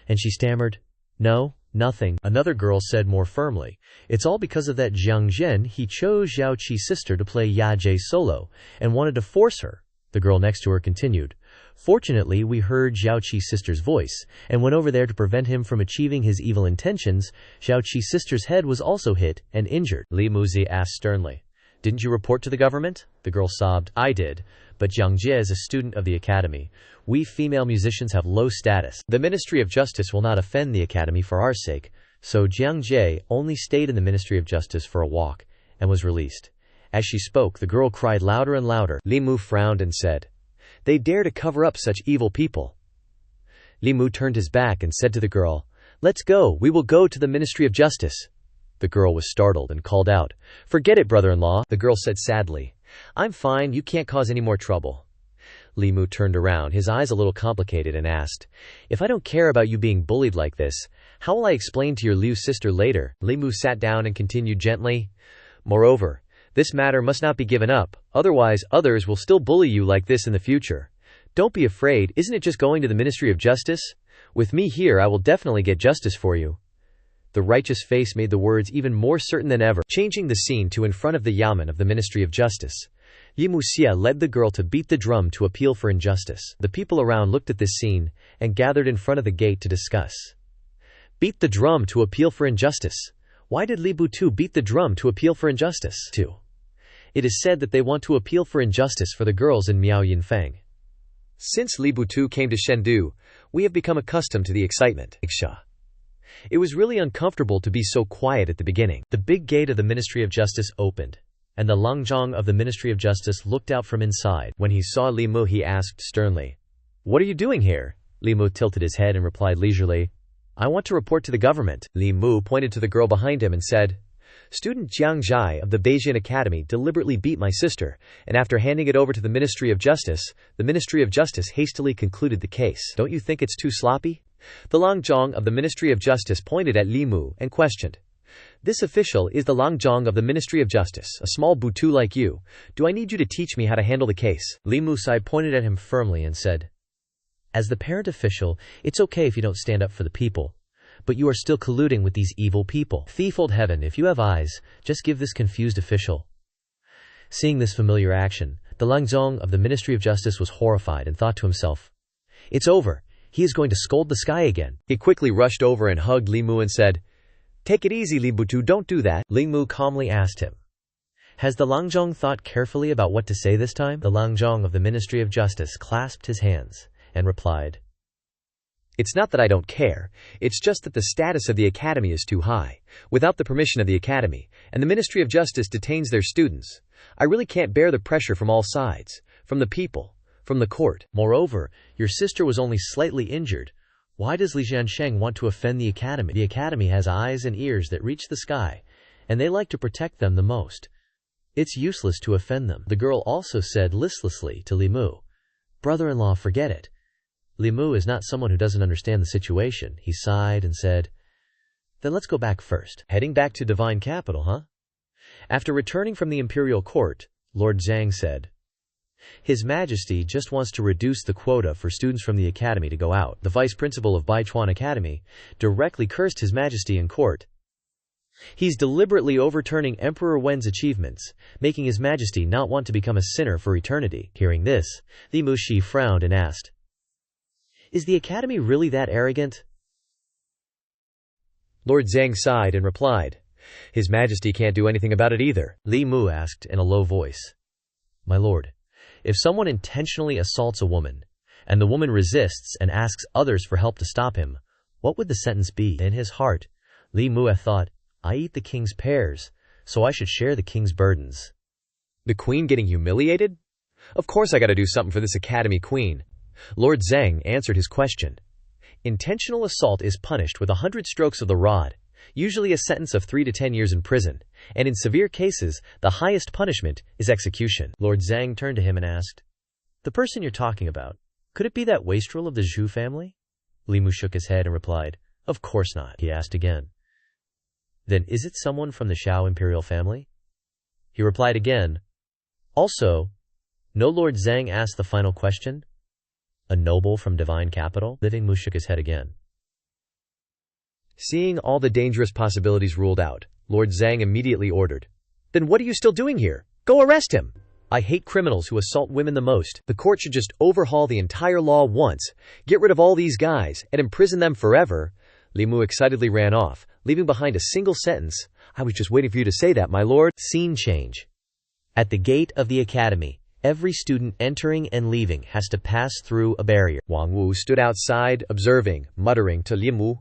and she stammered, No, nothing. Another girl said more firmly, It's all because of that Jiang Zhen. He chose Zhao Qi's sister to play Ya Jie solo, and wanted to force her. The girl next to her continued, Fortunately, we heard Zhao Qi's sister's voice, and went over there to prevent him from achieving his evil intentions. Zhao Qi's sister's head was also hit and injured. Li Muzi asked sternly. Didn't you report to the government? The girl sobbed. I did, but Jiang Jie is a student of the academy. We female musicians have low status. The Ministry of Justice will not offend the academy for our sake, so Jiang Jie only stayed in the Ministry of Justice for a walk, and was released. As she spoke, the girl cried louder and louder. Li Mu frowned and said, They dare to cover up such evil people. Li Mu turned his back and said to the girl, Let's go, we will go to the Ministry of Justice. The girl was startled and called out, Forget it, brother-in-law. The girl said sadly, I'm fine, you can't cause any more trouble. Li Mu turned around, his eyes a little complicated, and asked, If I don't care about you being bullied like this, how will I explain to your Liu sister later? Li Mu sat down and continued gently, Moreover, this matter must not be given up, otherwise others will still bully you like this in the future. Don't be afraid, isn't it just going to the Ministry of Justice? With me here I will definitely get justice for you. The righteous face made the words even more certain than ever, changing the scene to in front of the yamen of the Ministry of Justice. Yi Muxia led the girl to beat the drum to appeal for injustice. The people around looked at this scene, and gathered in front of the gate to discuss. Beat the drum to appeal for injustice. Why did Li Butu beat the drum to appeal for injustice? 2. It is said that they want to appeal for injustice for the girls in Miao Yinfeng. Since Li Butu came to Chengdu, we have become accustomed to the excitement. It was really uncomfortable to be so quiet at the beginning. The big gate of the Ministry of Justice opened, and the Langzhong of the Ministry of Justice looked out from inside. When he saw Li Mu, he asked sternly, What are you doing here? Li Mu tilted his head and replied leisurely, I want to report to the government. Li Mu pointed to the girl behind him and said, Student Jiang Jai of the Beijing Academy deliberately beat my sister, and after handing it over to the Ministry of Justice, the Ministry of Justice hastily concluded the case. Don't you think it's too sloppy? The Langzhong of the Ministry of Justice pointed at Li Mu and questioned, This official is the Langzhong of the Ministry of Justice, a small butu like you. Do I need you to teach me how to handle the case? Li Musai pointed at him firmly and said, As the parent official, it's okay if you don't stand up for the people. But you are still colluding with these evil people. Threefold heaven, if you have eyes, just give this confused official. Seeing this familiar action, the Langzhong of the Ministry of Justice was horrified and thought to himself, It's over. He is going to scold the sky again. He quickly rushed over and hugged Li Mu and said, Take it easy, Li Butu, don't do that. Li Mu calmly asked him, Has the Langzhong thought carefully about what to say this time? The Langzhong of the Ministry of Justice clasped his hands and replied, It's not that I don't care, it's just that the status of the academy is too high, without the permission of the academy, and the Ministry of Justice detains their students. I really can't bear the pressure from all sides, from the people, from the court. Moreover, your sister was only slightly injured. Why does Li Jiansheng want to offend the academy? The academy has eyes and ears that reach the sky, and they like to protect them the most. It's useless to offend them. The girl also said listlessly to Li Mu, Brother-in-law, forget it. Li Mu is not someone who doesn't understand the situation. He sighed and said, Then let's go back first. Heading back to Divine Capital, huh? After returning from the imperial court, Lord Zhang said, His Majesty just wants to reduce the quota for students from the academy to go out. The vice principal of Baichuan Academy directly cursed His Majesty in court. He's deliberately overturning Emperor Wen's achievements, making His Majesty not want to become a sinner for eternity. Hearing this, Li Muxi frowned and asked, Is the academy really that arrogant? Lord Zhang sighed and replied, His Majesty can't do anything about it either. Li Mu asked in a low voice, My lord, if someone intentionally assaults a woman, and the woman resists and asks others for help to stop him, what would the sentence be? In his heart, Li Mu thought, I eat the king's pears, so I should share the king's burdens. The queen getting humiliated? Of course I gotta do something for this academy queen. Lord Zhang answered his question. Intentional assault is punished with 100 strokes of the rod, usually a sentence of 3 to 10 years in prison, and in severe cases, the highest punishment is execution. Lord Zhang turned to him and asked, The person you're talking about, could it be that wastrel of the Zhou family? Li Mu shook his head and replied, Of course not. He asked again, Then is it someone from the Shao imperial family? He replied again, Also, no. Lord Zhang asked the final question. A noble from Divine Capital? Li Mu shook his head again. Seeing all the dangerous possibilities ruled out, Lord Zhang immediately ordered, Then what are you still doing here? Go arrest him! I hate criminals who assault women the most. The court should just overhaul the entire law once, get rid of all these guys, and imprison them forever. Li Mu excitedly ran off, leaving behind a single sentence. I was just waiting for you to say that, my lord. Scene change. At the gate of the academy, every student entering and leaving has to pass through a barrier. Wang Wu stood outside, observing, muttering to Li Mu.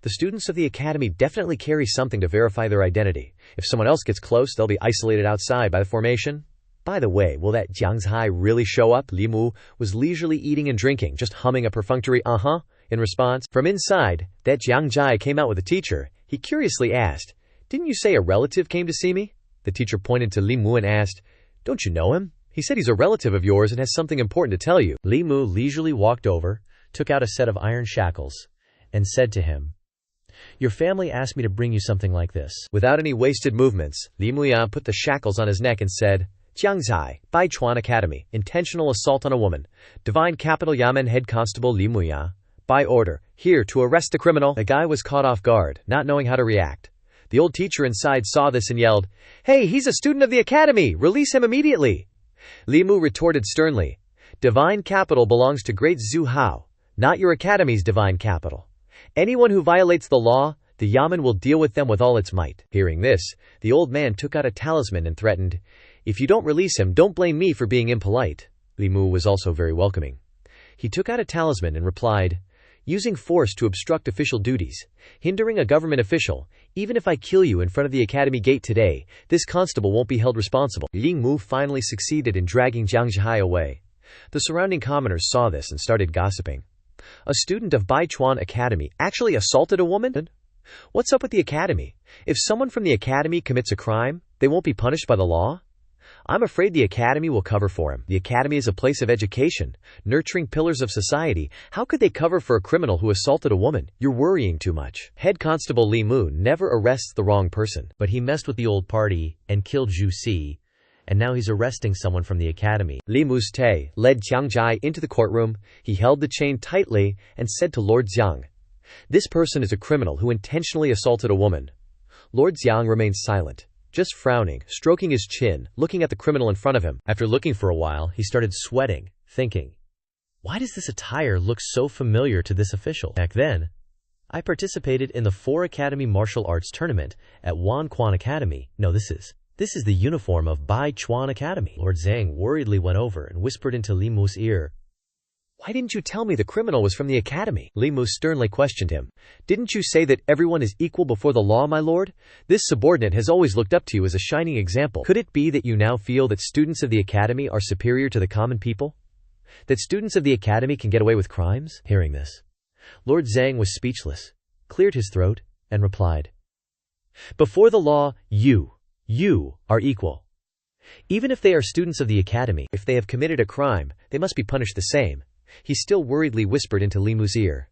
The students of the academy definitely carry something to verify their identity. If someone else gets close, they'll be isolated outside by the formation. By the way, will that Jiang Zhai really show up? Li Mu was leisurely eating and drinking, just humming a perfunctory uh-huh in response. From inside, that Jiang Zhai came out with a teacher. He curiously asked, "Didn't you say a relative came to see me?" The teacher pointed to Li Mu and asked, "Don't you know him? He said he's a relative of yours and has something important to tell you." Li Mu leisurely walked over, took out a set of iron shackles, and said to him, "Your family asked me to bring you something like this." Without any wasted movements, Li Muya put the shackles on his neck and said, "Jiang Zhai, Baichuan Academy, intentional assault on a woman. Divine Capital Yamen Head Constable Li Muya. By order, here to arrest the criminal." The guy was caught off guard, not knowing how to react. The old teacher inside saw this and yelled, "Hey, he's a student of the academy! Release him immediately!" Li Mu retorted sternly, "Divine Capital belongs to Great Zhou Hao, not your academy's divine capital. Anyone who violates the law, the Yamen will deal with them with all its might." Hearing this, the old man took out a talisman and threatened, "If you don't release him, don't blame me for being impolite." Li Mu was also very welcoming. He took out a talisman and replied, "Using force to obstruct official duties, hindering a government official, even if I kill you in front of the academy gate today, this constable won't be held responsible." Li Mu finally succeeded in dragging Jiang Zhai away. The surrounding commoners saw this and started gossiping. A student of Baichuan Academy actually assaulted a woman? What's up with the academy? If someone from the academy commits a crime, they won't be punished by the law? I'm afraid the academy will cover for him. The academy is a place of education, nurturing pillars of society. How could they cover for a criminal who assaulted a woman? You're worrying too much. Head Constable Li Mu never arrests the wrong person. But he messed with the old party and killed Zhu Si, and now he's arresting someone from the academy. Li Mu's Te led Jiang Zhai into the courtroom. He held the chain tightly and said to Lord Xiang, "This person is a criminal who intentionally assaulted a woman." Lord Xiang remained silent, just frowning, stroking his chin, looking at the criminal in front of him. After looking for a while, he started sweating, thinking, "Why does this attire look so familiar to this official?" Back then, I participated in the 4 Academy Martial Arts Tournament at Wanquan Academy. No, this is the uniform of Baichuan Academy. Lord Zhang worriedly went over and whispered into Li Mu's ear, "Why didn't you tell me the criminal was from the academy?" Li Mu sternly questioned him. "Didn't you say that everyone is equal before the law, my lord? This subordinate has always looked up to you as a shining example. Could it be that you now feel that students of the academy are superior to the common people? That students of the academy can get away with crimes?" Hearing this, Lord Zhang was speechless, cleared his throat, and replied, "Before the law, you are equal. Even if they are students of the academy, if they have committed a crime, they must be punished the same." He still worriedly whispered into Li Mu's ear,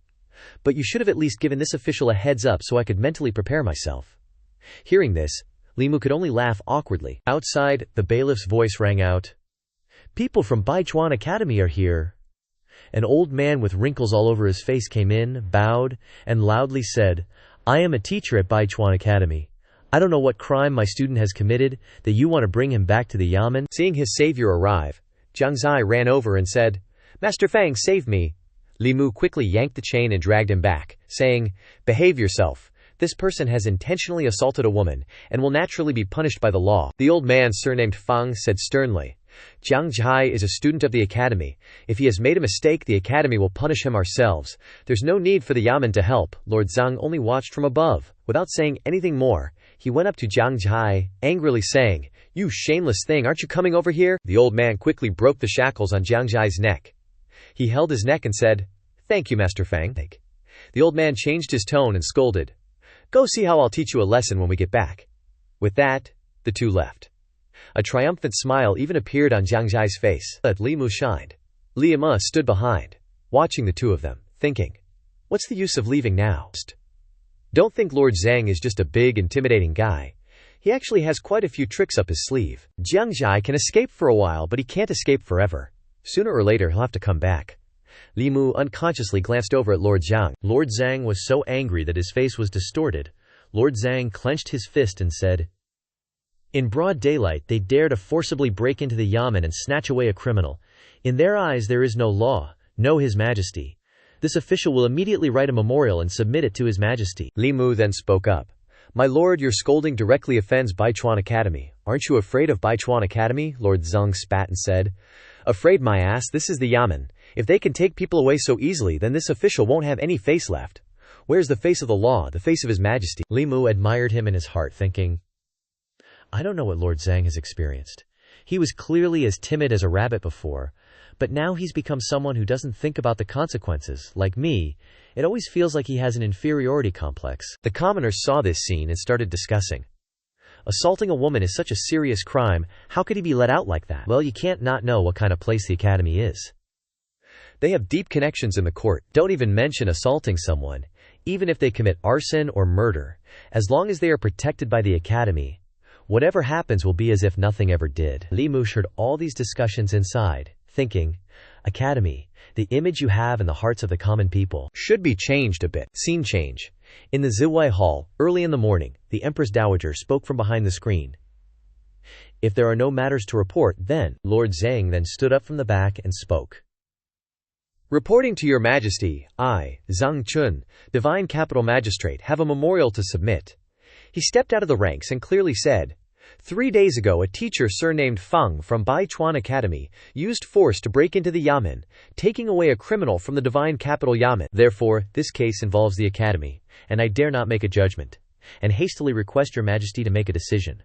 "But you should have at least given this official a heads up so I could mentally prepare myself." Hearing this, Li Mu could only laugh awkwardly. Outside, the bailiff's voice rang out, "People from Baichuan Academy are here." An old man with wrinkles all over his face came in, bowed, and loudly said, "I am a teacher at Baichuan Academy. I don't know what crime my student has committed that you want to bring him back to the Yamen." Seeing his savior arrive, Jiang Zhai ran over and said, "Master Fang, save me." Li Mu quickly yanked the chain and dragged him back, saying, "Behave yourself. This person has intentionally assaulted a woman, and will naturally be punished by the law." The old man, surnamed Fang, said sternly, "Jiang Zhai is a student of the academy. If he has made a mistake, the academy will punish him ourselves. There's no need for the Yamen to help." Lord Zhang only watched from above. Without saying anything more, he went up to Jiang Zhai, angrily saying, "You shameless thing, aren't you coming over here?" The old man quickly broke the shackles on Jiang Zhai's neck. He held his neck and said, "Thank you, Master Fang." The old man changed his tone and scolded, "Go see how I'll teach you a lesson when we get back." With that, the two left. A triumphant smile even appeared on Jiang Zhai's face. But Li Mu shined. Li Ma stood behind, watching the two of them, thinking, "What's the use of leaving now?" Don't think Lord Zhang is just a big, intimidating guy. He actually has quite a few tricks up his sleeve. Jiang Zhai can escape for a while, but he can't escape forever. Sooner or later, he'll have to come back. Li Mu unconsciously glanced over at Lord Zhang. Lord Zhang was so angry that his face was distorted. Lord Zhang clenched his fist and said, In broad daylight they dare to forcibly break into the yamen and snatch away a criminal. In their eyes there is no law, no His Majesty. This official will immediately write a memorial and submit it to His Majesty. Li Mu then spoke up. My lord, your scolding directly offends Baichuan Academy. Aren't you afraid of Baichuan Academy? Lord Zeng spat and said. Afraid my ass, this is the yamen. If they can take people away so easily, then this official won't have any face left. Where's the face of the law, the face of His Majesty? Li Mu admired him in his heart, thinking, I don't know what Lord Zeng has experienced. He was clearly as timid as a rabbit before, but now he's become someone who doesn't think about the consequences. Like me, it always feels like he has an inferiority complex. The commoners saw this scene and started discussing. Assaulting a woman is such a serious crime, how could he be let out like that? Well, you can't not know what kind of place the academy is. They have deep connections in the court. Don't even mention assaulting someone, even if they commit arson or murder. As long as they are protected by the academy, whatever happens will be as if nothing ever did. Li Mu heard all these discussions inside, thinking, Academy, the image you have in the hearts of the common people should be changed a bit. Scene change. In the Ziwei Hall, early in the morning, the Empress Dowager spoke from behind the screen. If there are no matters to report, then. Lord Zhang then stood up from the back and spoke. Reporting to Your Majesty, I, Zhang Chun, Divine Capital Magistrate, have a memorial to submit. He stepped out of the ranks and clearly said, 3 days ago a teacher surnamed Feng from Baichuan Academy used force to break into the yamen, taking away a criminal from the Divine Capital Yamen. Therefore, this case involves the academy, and I dare not make a judgment, and hastily request Your Majesty to make a decision.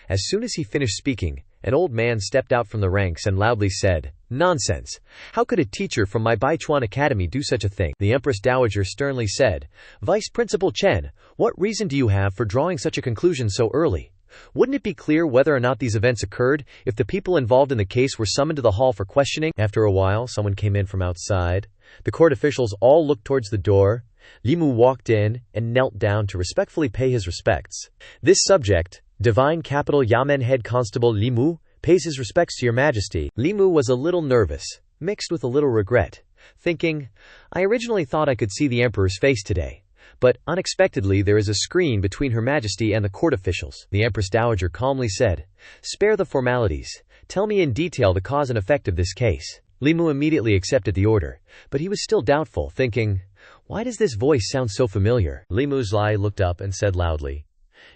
As soon as he finished speaking, an old man stepped out from the ranks and loudly said, Nonsense! How could a teacher from my Baichuan Academy do such a thing? The Empress Dowager sternly said, Vice Principal Chen, what reason do you have for drawing such a conclusion so early? Wouldn't it be clear whether or not these events occurred if the people involved in the case were summoned to the hall for questioning? After a while, someone came in from outside. The court officials all looked towards the door. Li Mu walked in and knelt down to respectfully pay his respects. This subject, Divine Capital Yamen Head Constable Li Mu, pays his respects to Your Majesty. Li Mu was a little nervous, mixed with a little regret, thinking, I originally thought I could see the Emperor's face today, but unexpectedly there is a screen between Her Majesty and the court officials. The Empress Dowager calmly said, Spare the formalities. Tell me in detail the cause and effect of this case. Li Mu immediately accepted the order, but he was still doubtful, thinking, why does this voice sound so familiar? Li Mu's Lai looked up and said loudly,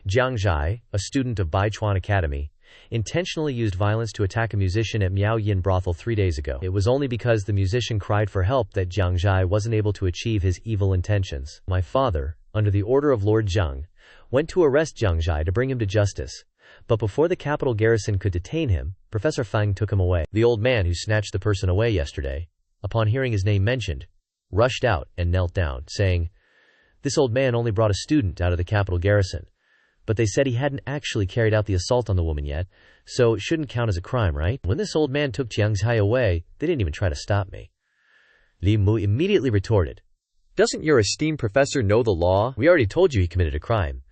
Jiang Zhai, a student of Baichuan Academy, intentionally used violence to attack a musician at Miao Yin brothel 3 days ago. It was only because the musician cried for help that Jiang Zhai wasn't able to achieve his evil intentions. My father, under the order of Lord Zheng, went to arrest Jiang Zhai to bring him to justice, but before the capital garrison could detain him, Professor Feng took him away. The old man who snatched the person away yesterday, upon hearing his name mentioned, rushed out and knelt down, saying, This old man only brought a student out of the capital garrison. But they said he hadn't actually carried out the assault on the woman yet, so it shouldn't count as a crime, right? When this old man took Jiang Zhai away, they didn't even try to stop me. Li Mu immediately retorted, Doesn't your esteemed professor know the law? We already told you he committed a crime.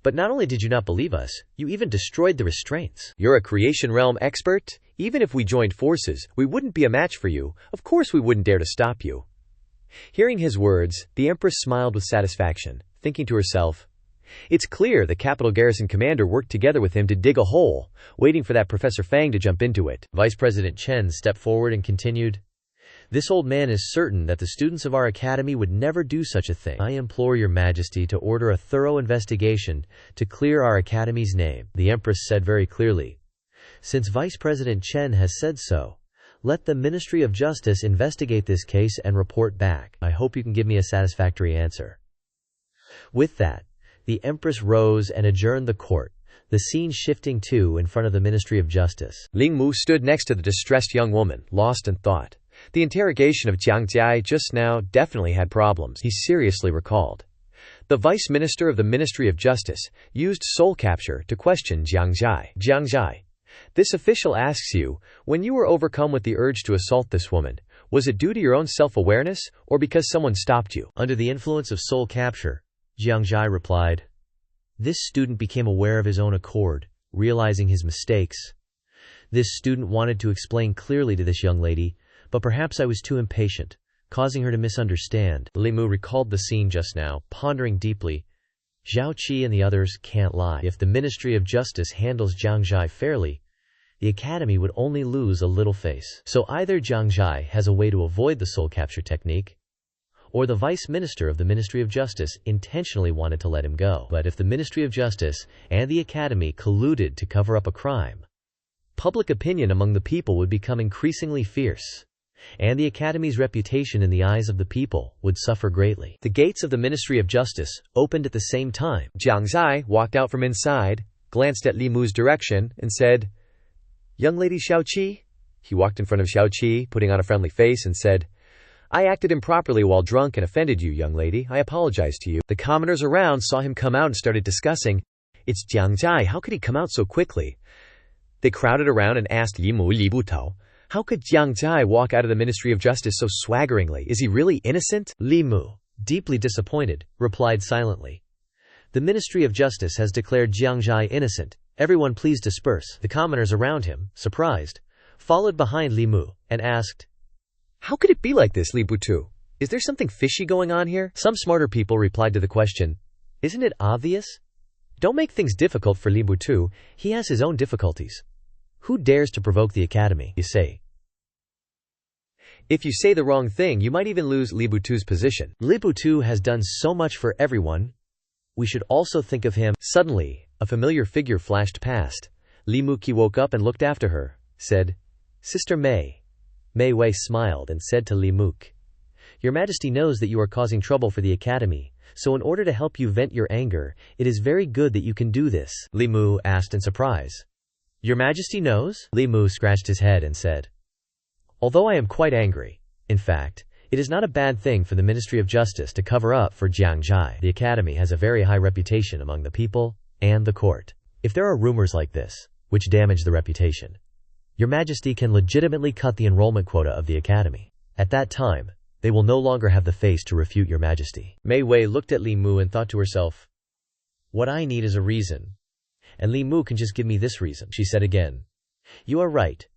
But not only did you not believe us, you even destroyed the restraints. You're a creation realm expert? Even if we joined forces, we wouldn't be a match for you. Of course we wouldn't dare to stop you. Hearing his words, the Empress smiled with satisfaction, thinking to herself, It's clear the capital garrison commander worked together with him to dig a hole, waiting for that Professor Fang to jump into it. Vice President Chen stepped forward and continued, This old man is certain that the students of our academy would never do such a thing. I implore Your Majesty to order a thorough investigation to clear our academy's name. The Empress said very clearly, Since Vice President Chen has said so, let the Ministry of Justice investigate this case and report back. I hope you can give me a satisfactory answer. With that, the Empress rose and adjourned the court, the scene shifting to in front of the Ministry of Justice. Ling Mu stood next to the distressed young woman, lost in thought. The interrogation of Jiang Zhai just now definitely had problems, he seriously recalled. The Vice Minister of the Ministry of Justice used soul capture to question Jiang Zhai. Jiang Zhai, this official asks you, when you were overcome with the urge to assault this woman, was it due to your own self-awareness, or because someone stopped you? Under the influence of soul capture, Jiang Zhai replied, This student became aware of his own accord, realizing his mistakes. This student wanted to explain clearly to this young lady, but perhaps I was too impatient, causing her to misunderstand. Li Mu recalled the scene just now, pondering deeply. Zhao Qi and the others can't lie. If the Ministry of Justice handles Jiang Zhai fairly, the Academy would only lose a little face. So either Jiang Zhai has a way to avoid the soul capture technique, or the Vice Minister of the Ministry of Justice intentionally wanted to let him go. But if the Ministry of Justice and the Academy colluded to cover up a crime, public opinion among the people would become increasingly fierce, and the Academy's reputation in the eyes of the people would suffer greatly. The gates of the Ministry of Justice opened at the same time. Jiang Zhai walked out from inside, glanced at Li Mu's direction, and said, "Young lady Xiao Qi?" He walked in front of Xiao Qi, putting on a friendly face, and said, "I acted improperly while drunk and offended you, young lady. I apologize to you." The commoners around saw him come out and started discussing, "It's Jiang Zhai, how could he come out so quickly?" They crowded around and asked Li Butao, "How could Jiang Zhai walk out of the Ministry of Justice so swaggeringly? Is he really innocent?" Li Mu, deeply disappointed, replied silently, "The Ministry of Justice has declared Jiang Zhai innocent. Everyone please disperse." The commoners around him, surprised, followed behind Li Mu, and asked, "How could it be like this, Li Butu? Is there something fishy going on here?" Some smarter people replied to the question, "Isn't it obvious? Don't make things difficult for Li Butu, he has his own difficulties. Who dares to provoke the Academy, you say? If you say the wrong thing, you might even lose Li Butu's position. Li Butu has done so much for everyone. We should also think of him." Suddenly, a familiar figure flashed past. Li Muqi woke up and looked after her, said, "Sister Mei." Mei Wei smiled and said to Li Muk, "Your Majesty knows that you are causing trouble for the Academy, so in order to help you vent your anger, it is very good that you can do this." Li Mu asked in surprise, "Your Majesty knows?" Li Mu scratched his head and said, "Although I am quite angry, in fact, it is not a bad thing for the Ministry of Justice to cover up for Jiang Zhai. The Academy has a very high reputation among the people and the court. If there are rumors like this, which damage the reputation, Your Majesty can legitimately cut the enrollment quota of the Academy. At that time, they will no longer have the face to refute Your Majesty." Mei Wei looked at Li Mu and thought to herself, "What I need is a reason. And Li Mu can just give me this reason." She said again, "You are right.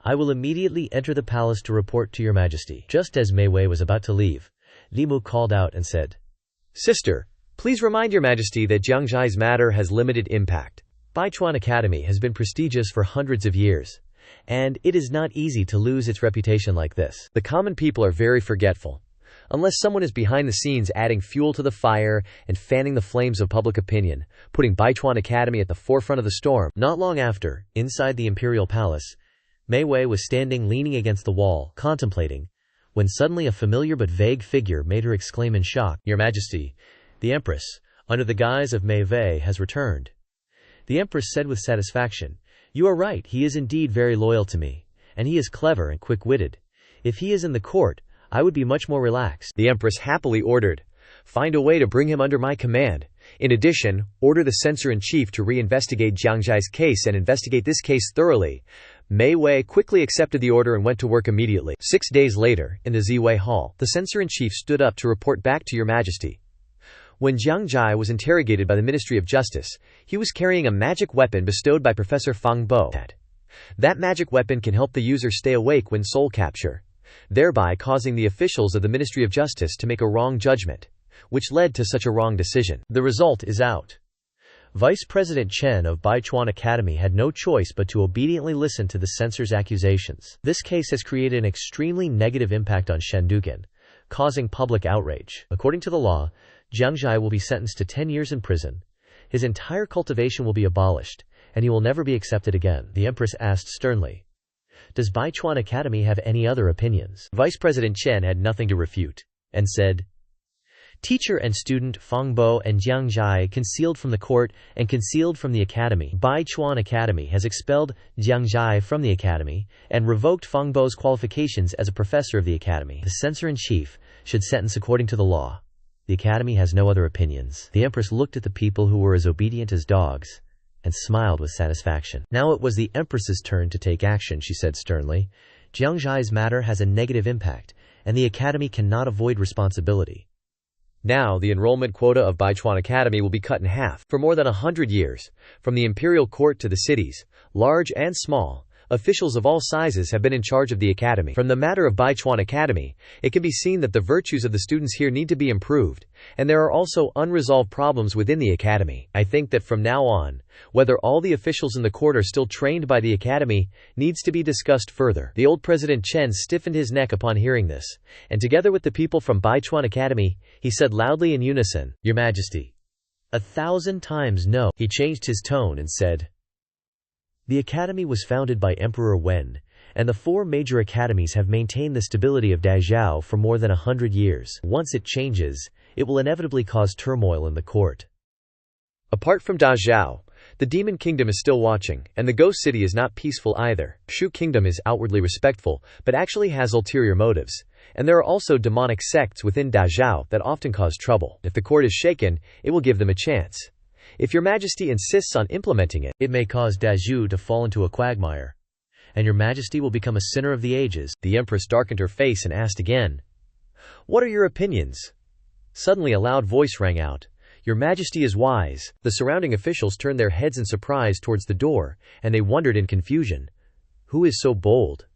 I will immediately enter the palace to report to Your Majesty." Just as Mei Wei was about to leave, Li Mu called out and said, "Sister, please remind Your Majesty that Jiang Zhai's matter has limited impact. Baichuan Academy has been prestigious for hundreds of years, and it is not easy to lose its reputation like this. The common people are very forgetful. Unless someone is behind the scenes adding fuel to the fire and fanning the flames of public opinion, putting Baichuan Academy at the forefront of the storm." Not long after, inside the imperial palace, Mei Wei was standing leaning against the wall, contemplating, when suddenly a familiar but vague figure made her exclaim in shock, "Your Majesty, the Empress, under the guise of Mei Wei, has returned." The Empress said with satisfaction, "You are right, he is indeed very loyal to me, and he is clever and quick-witted. If he is in the court, I would be much more relaxed." The Empress happily ordered, "Find a way to bring him under my command. In addition, order the Censor-in-Chief to re-investigate Jiang Zhai's case and investigate this case thoroughly." Mei Wei quickly accepted the order and went to work immediately. 6 days later, in the Ziwei Hall, the Censor-in-Chief stood up to report back to Your Majesty. When Jiang Zhai was interrogated by the Ministry of Justice, he was carrying a magic weapon bestowed by Professor Fang Bo. That magic weapon can help the user stay awake when soul capture, thereby causing the officials of the Ministry of Justice to make a wrong judgment, which led to such a wrong decision. The result is out. Vice President Chen of Baichuan Academy had no choice but to obediently listen to the censor's accusations. This case has created an extremely negative impact on Shendugan, causing public outrage. According to the law, Jiang Zhai will be sentenced to 10 years in prison. His entire cultivation will be abolished, and he will never be accepted again. The Empress asked sternly, "Does Baichuan Academy have any other opinions?" Vice President Chen had nothing to refute, and said, "Teacher and student Fang Bo and Jiang Zhai concealed from the court and concealed from the academy. Baichuan Academy has expelled Jiang Zhai from the academy and revoked Fang Bo's qualifications as a professor of the academy. The Censor-in-Chief should sentence according to the law. The academy has no other opinions." The Empress looked at the people who were as obedient as dogs and smiled with satisfaction. Now it was the Empress's turn to take action. She said sternly, "Jiang Zhai's matter has a negative impact, and the academy cannot avoid responsibility. Now, the enrollment quota of Baichuan Academy will be cut in half. For more than 100 years, from the imperial court to the cities, large and small, Officials of all sizes have been in charge of the academy. From the matter of Baichuan Academy, it can be seen that the virtues of the students here need to be improved, and there are also unresolved problems within the academy. I think that from now on, whether all the officials in the court are still trained by the academy needs to be discussed further. The old President Chen stiffened his neck upon hearing this, and together with the people from Baichuan Academy, he said loudly in unison, "Your Majesty, 1,000 times no." He changed his tone and said, "The academy was founded by Emperor Wen, and the 4 major academies have maintained the stability of Dazhao for more than 100 years. Once it changes, it will inevitably cause turmoil in the court." Apart from Dazhao, the Demon Kingdom is still watching, and the Ghost City is not peaceful either. Shu Kingdom is outwardly respectful, but actually has ulterior motives, and there are also demonic sects within Dazhao that often cause trouble. If the court is shaken, it will give them a chance. If your Majesty insists on implementing it, it may cause Dazhou to fall into a quagmire, and your Majesty will become a sinner of the ages. The Empress darkened her face and asked again, "What are your opinions?" Suddenly a loud voice rang out, "Your Majesty is wise." The surrounding officials turned their heads in surprise towards the door, and they wondered in confusion, "Who is so bold?"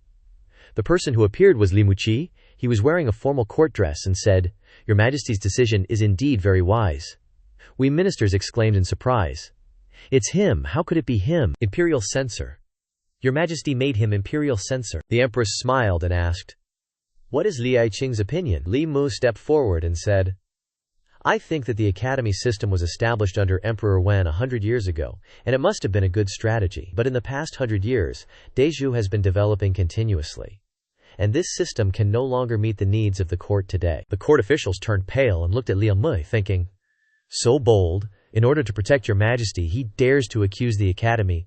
The person who appeared was Li Muqi. He was wearing a formal court dress and said, "Your Majesty's decision is indeed very wise." We ministers exclaimed in surprise, "It's him! How could it be him? Imperial censor. Your Majesty made him imperial censor." The Empress smiled and asked, "What is Li Aiqing's opinion?" Li Mu stepped forward and said, "I think that the academy system was established under Emperor Wen 100 years ago, and it must have been a good strategy. But in the past 100 years, Dazhou has been developing continuously, and this system can no longer meet the needs of the court today." The court officials turned pale and looked at Liu Mui, thinking, "So bold, in order to protect your Majesty, he dares to accuse the academy.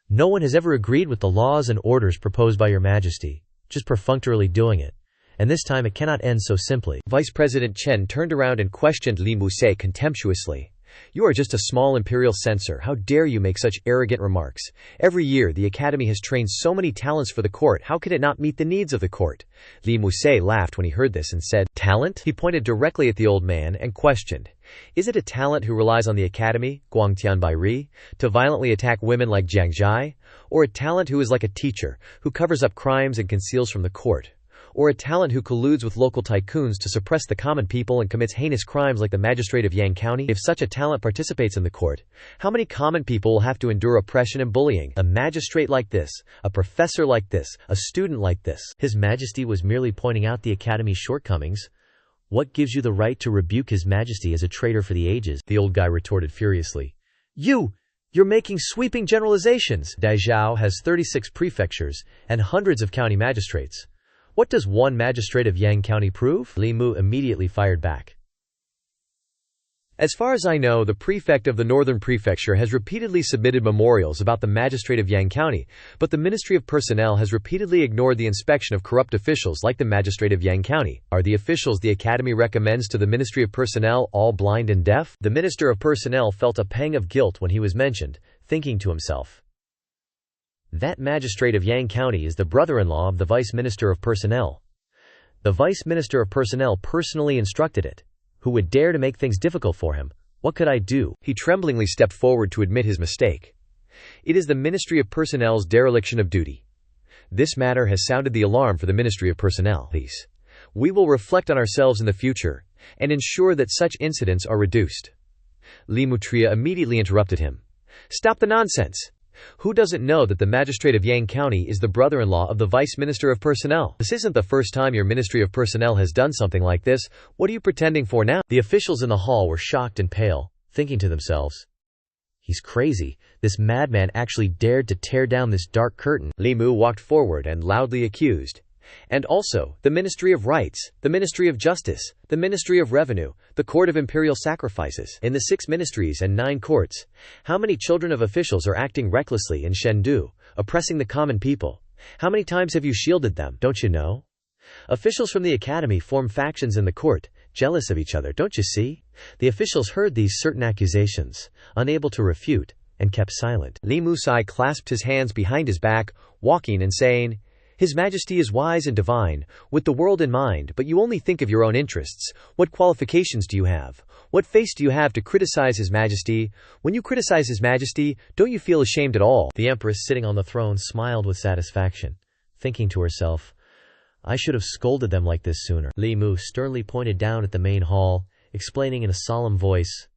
No one has ever agreed with the laws and orders proposed by your Majesty, just perfunctorily doing it. And this time it cannot end so simply." Vice President Chen turned around and questioned Li Musei contemptuously. "You are just a small imperial censor. How dare you make such arrogant remarks? Every year the academy has trained so many talents for the court. How can it not meet the needs of the court?" Li Musei laughed when he heard this and said, "Talent?" He pointed directly at the old man and questioned, "Is it a talent who relies on the academy, Guangtian Bairi, to violently attack women like Jiang Zhai? Or a talent who is like a teacher, who covers up crimes and conceals from the court? Or a talent who colludes with local tycoons to suppress the common people and commits heinous crimes like the magistrate of Yang County? If such a talent participates in the court, how many common people will have to endure oppression and bullying? A magistrate like this, a professor like this, a student like this." His Majesty was merely pointing out the academy's shortcomings. "What gives you the right to rebuke His Majesty as a traitor for the ages?" the old guy retorted furiously. You're making sweeping generalizations. Dazhao has 36 prefectures and hundreds of county magistrates. What does one magistrate of Yang County prove? Li Mu immediately fired back. "As far as I know, the prefect of the Northern Prefecture has repeatedly submitted memorials about the magistrate of Yang County, but the Ministry of Personnel has repeatedly ignored the inspection of corrupt officials like the magistrate of Yang County. Are the officials the Academy recommends to the Ministry of Personnel all blind and deaf?" The Minister of Personnel felt a pang of guilt when he was mentioned, thinking to himself, "That magistrate of Yang County is the brother-in-law of the Vice Minister of Personnel. The Vice Minister of Personnel personally instructed it. Who would dare to make things difficult for him? What could I do?" He tremblingly stepped forward to admit his mistake. "It is the Ministry of Personnel's dereliction of duty. This matter has sounded the alarm for the Ministry of Personnel. Please, we will reflect on ourselves in the future and ensure that such incidents are reduced." Li Mutria immediately interrupted him. "Stop the nonsense! Who doesn't know that the magistrate of Yang County is the brother-in-law of the Vice Minister of Personnel? This isn't the first time your Ministry of Personnel has done something like this. What are you pretending for now?" The officials in the hall were shocked and pale, thinking to themselves, "He's crazy. This madman actually dared to tear down this dark curtain." Li Mu walked forward and loudly accused, "And also, the Ministry of Rights, the Ministry of Justice, the Ministry of Revenue, the Court of Imperial Sacrifices. In the 6 ministries and 9 courts, how many children of officials are acting recklessly in Shendu, oppressing the common people? How many times have you shielded them? Don't you know? Officials from the academy form factions in the court, jealous of each other, don't you see?" The officials heard these certain accusations, unable to refute, and kept silent. Li Musai clasped his hands behind his back, walking and saying, His Majesty is wise and divine, with the world in mind, but you only think of your own interests. What qualifications do you have? What face do you have to criticize His Majesty? When you criticize His Majesty, don't you feel ashamed at all?" The Empress sitting on the throne smiled with satisfaction, thinking to herself, "I should have scolded them like this sooner." Li Mu sternly pointed down at the main hall, explaining in a solemn voice,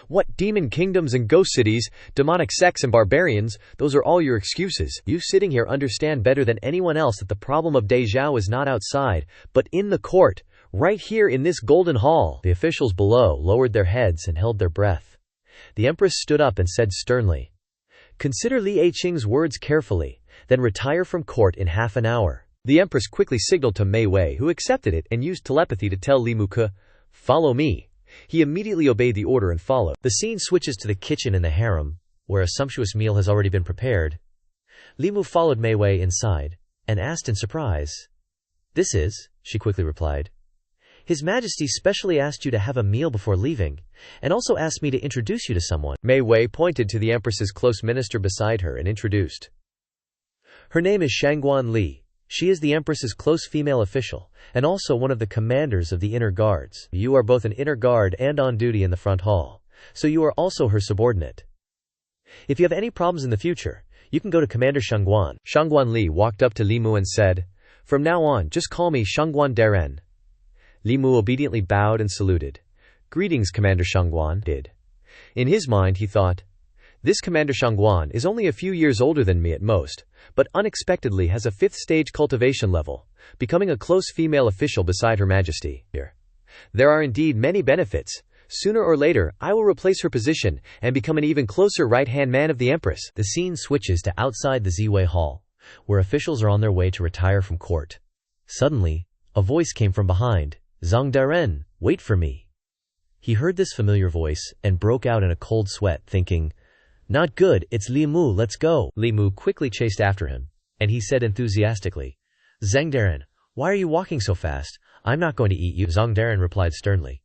"What demon kingdoms and ghost cities, demonic sects and barbarians, those are all your excuses. You sitting here understand better than anyone else that the problem of Dezhou is not outside, but in the court, right here in this golden hall." The officials below lowered their heads and held their breath. The Empress stood up and said sternly, "Consider Li Eiqing's words carefully, then retire from court in half an hour." The Empress quickly signaled to Mei Wei, who accepted it and used telepathy to tell Li Mu Ke, "Follow me." He immediately obeyed the order and followed. The scene switches to the kitchen in the harem, where a sumptuous meal has already been prepared. Li Mu followed Mei Wei inside, and asked in surprise. "This is," she quickly replied. "His Majesty specially asked you to have a meal before leaving, and also asked me to introduce you to someone." Mei Wei pointed to the Empress's close minister beside her and introduced. "Her name is Shangguan Li. She is the Empress's close female official, and also one of the commanders of the inner guards. You are both an inner guard and on duty in the front hall, so you are also her subordinate. If you have any problems in the future, you can go to Commander Shangguan." Shangguan Li walked up to Li Mu and said, "From now on, just call me Shangguan Daren." Li Mu obediently bowed and saluted. "Greetings, Commander Shangguan." In his mind he thought, "This Commander Shangguan is only a few years older than me at most, but unexpectedly has a 5th stage cultivation level, becoming a close female official beside Her Majesty. There are indeed many benefits. Sooner or later, I will replace her position and become an even closer right-hand man of the Empress." The scene switches to outside the Ziwei Hall, where officials are on their way to retire from court. Suddenly, a voice came from behind. "Zhang Daren, wait for me." He heard this familiar voice and broke out in a cold sweat, thinking, "Not good, it's Li Mu, let's go." Li Mu quickly chased after him, and he said enthusiastically, "Zhang Daren, why are you walking so fast? I'm not going to eat you." Zhang Daren replied sternly,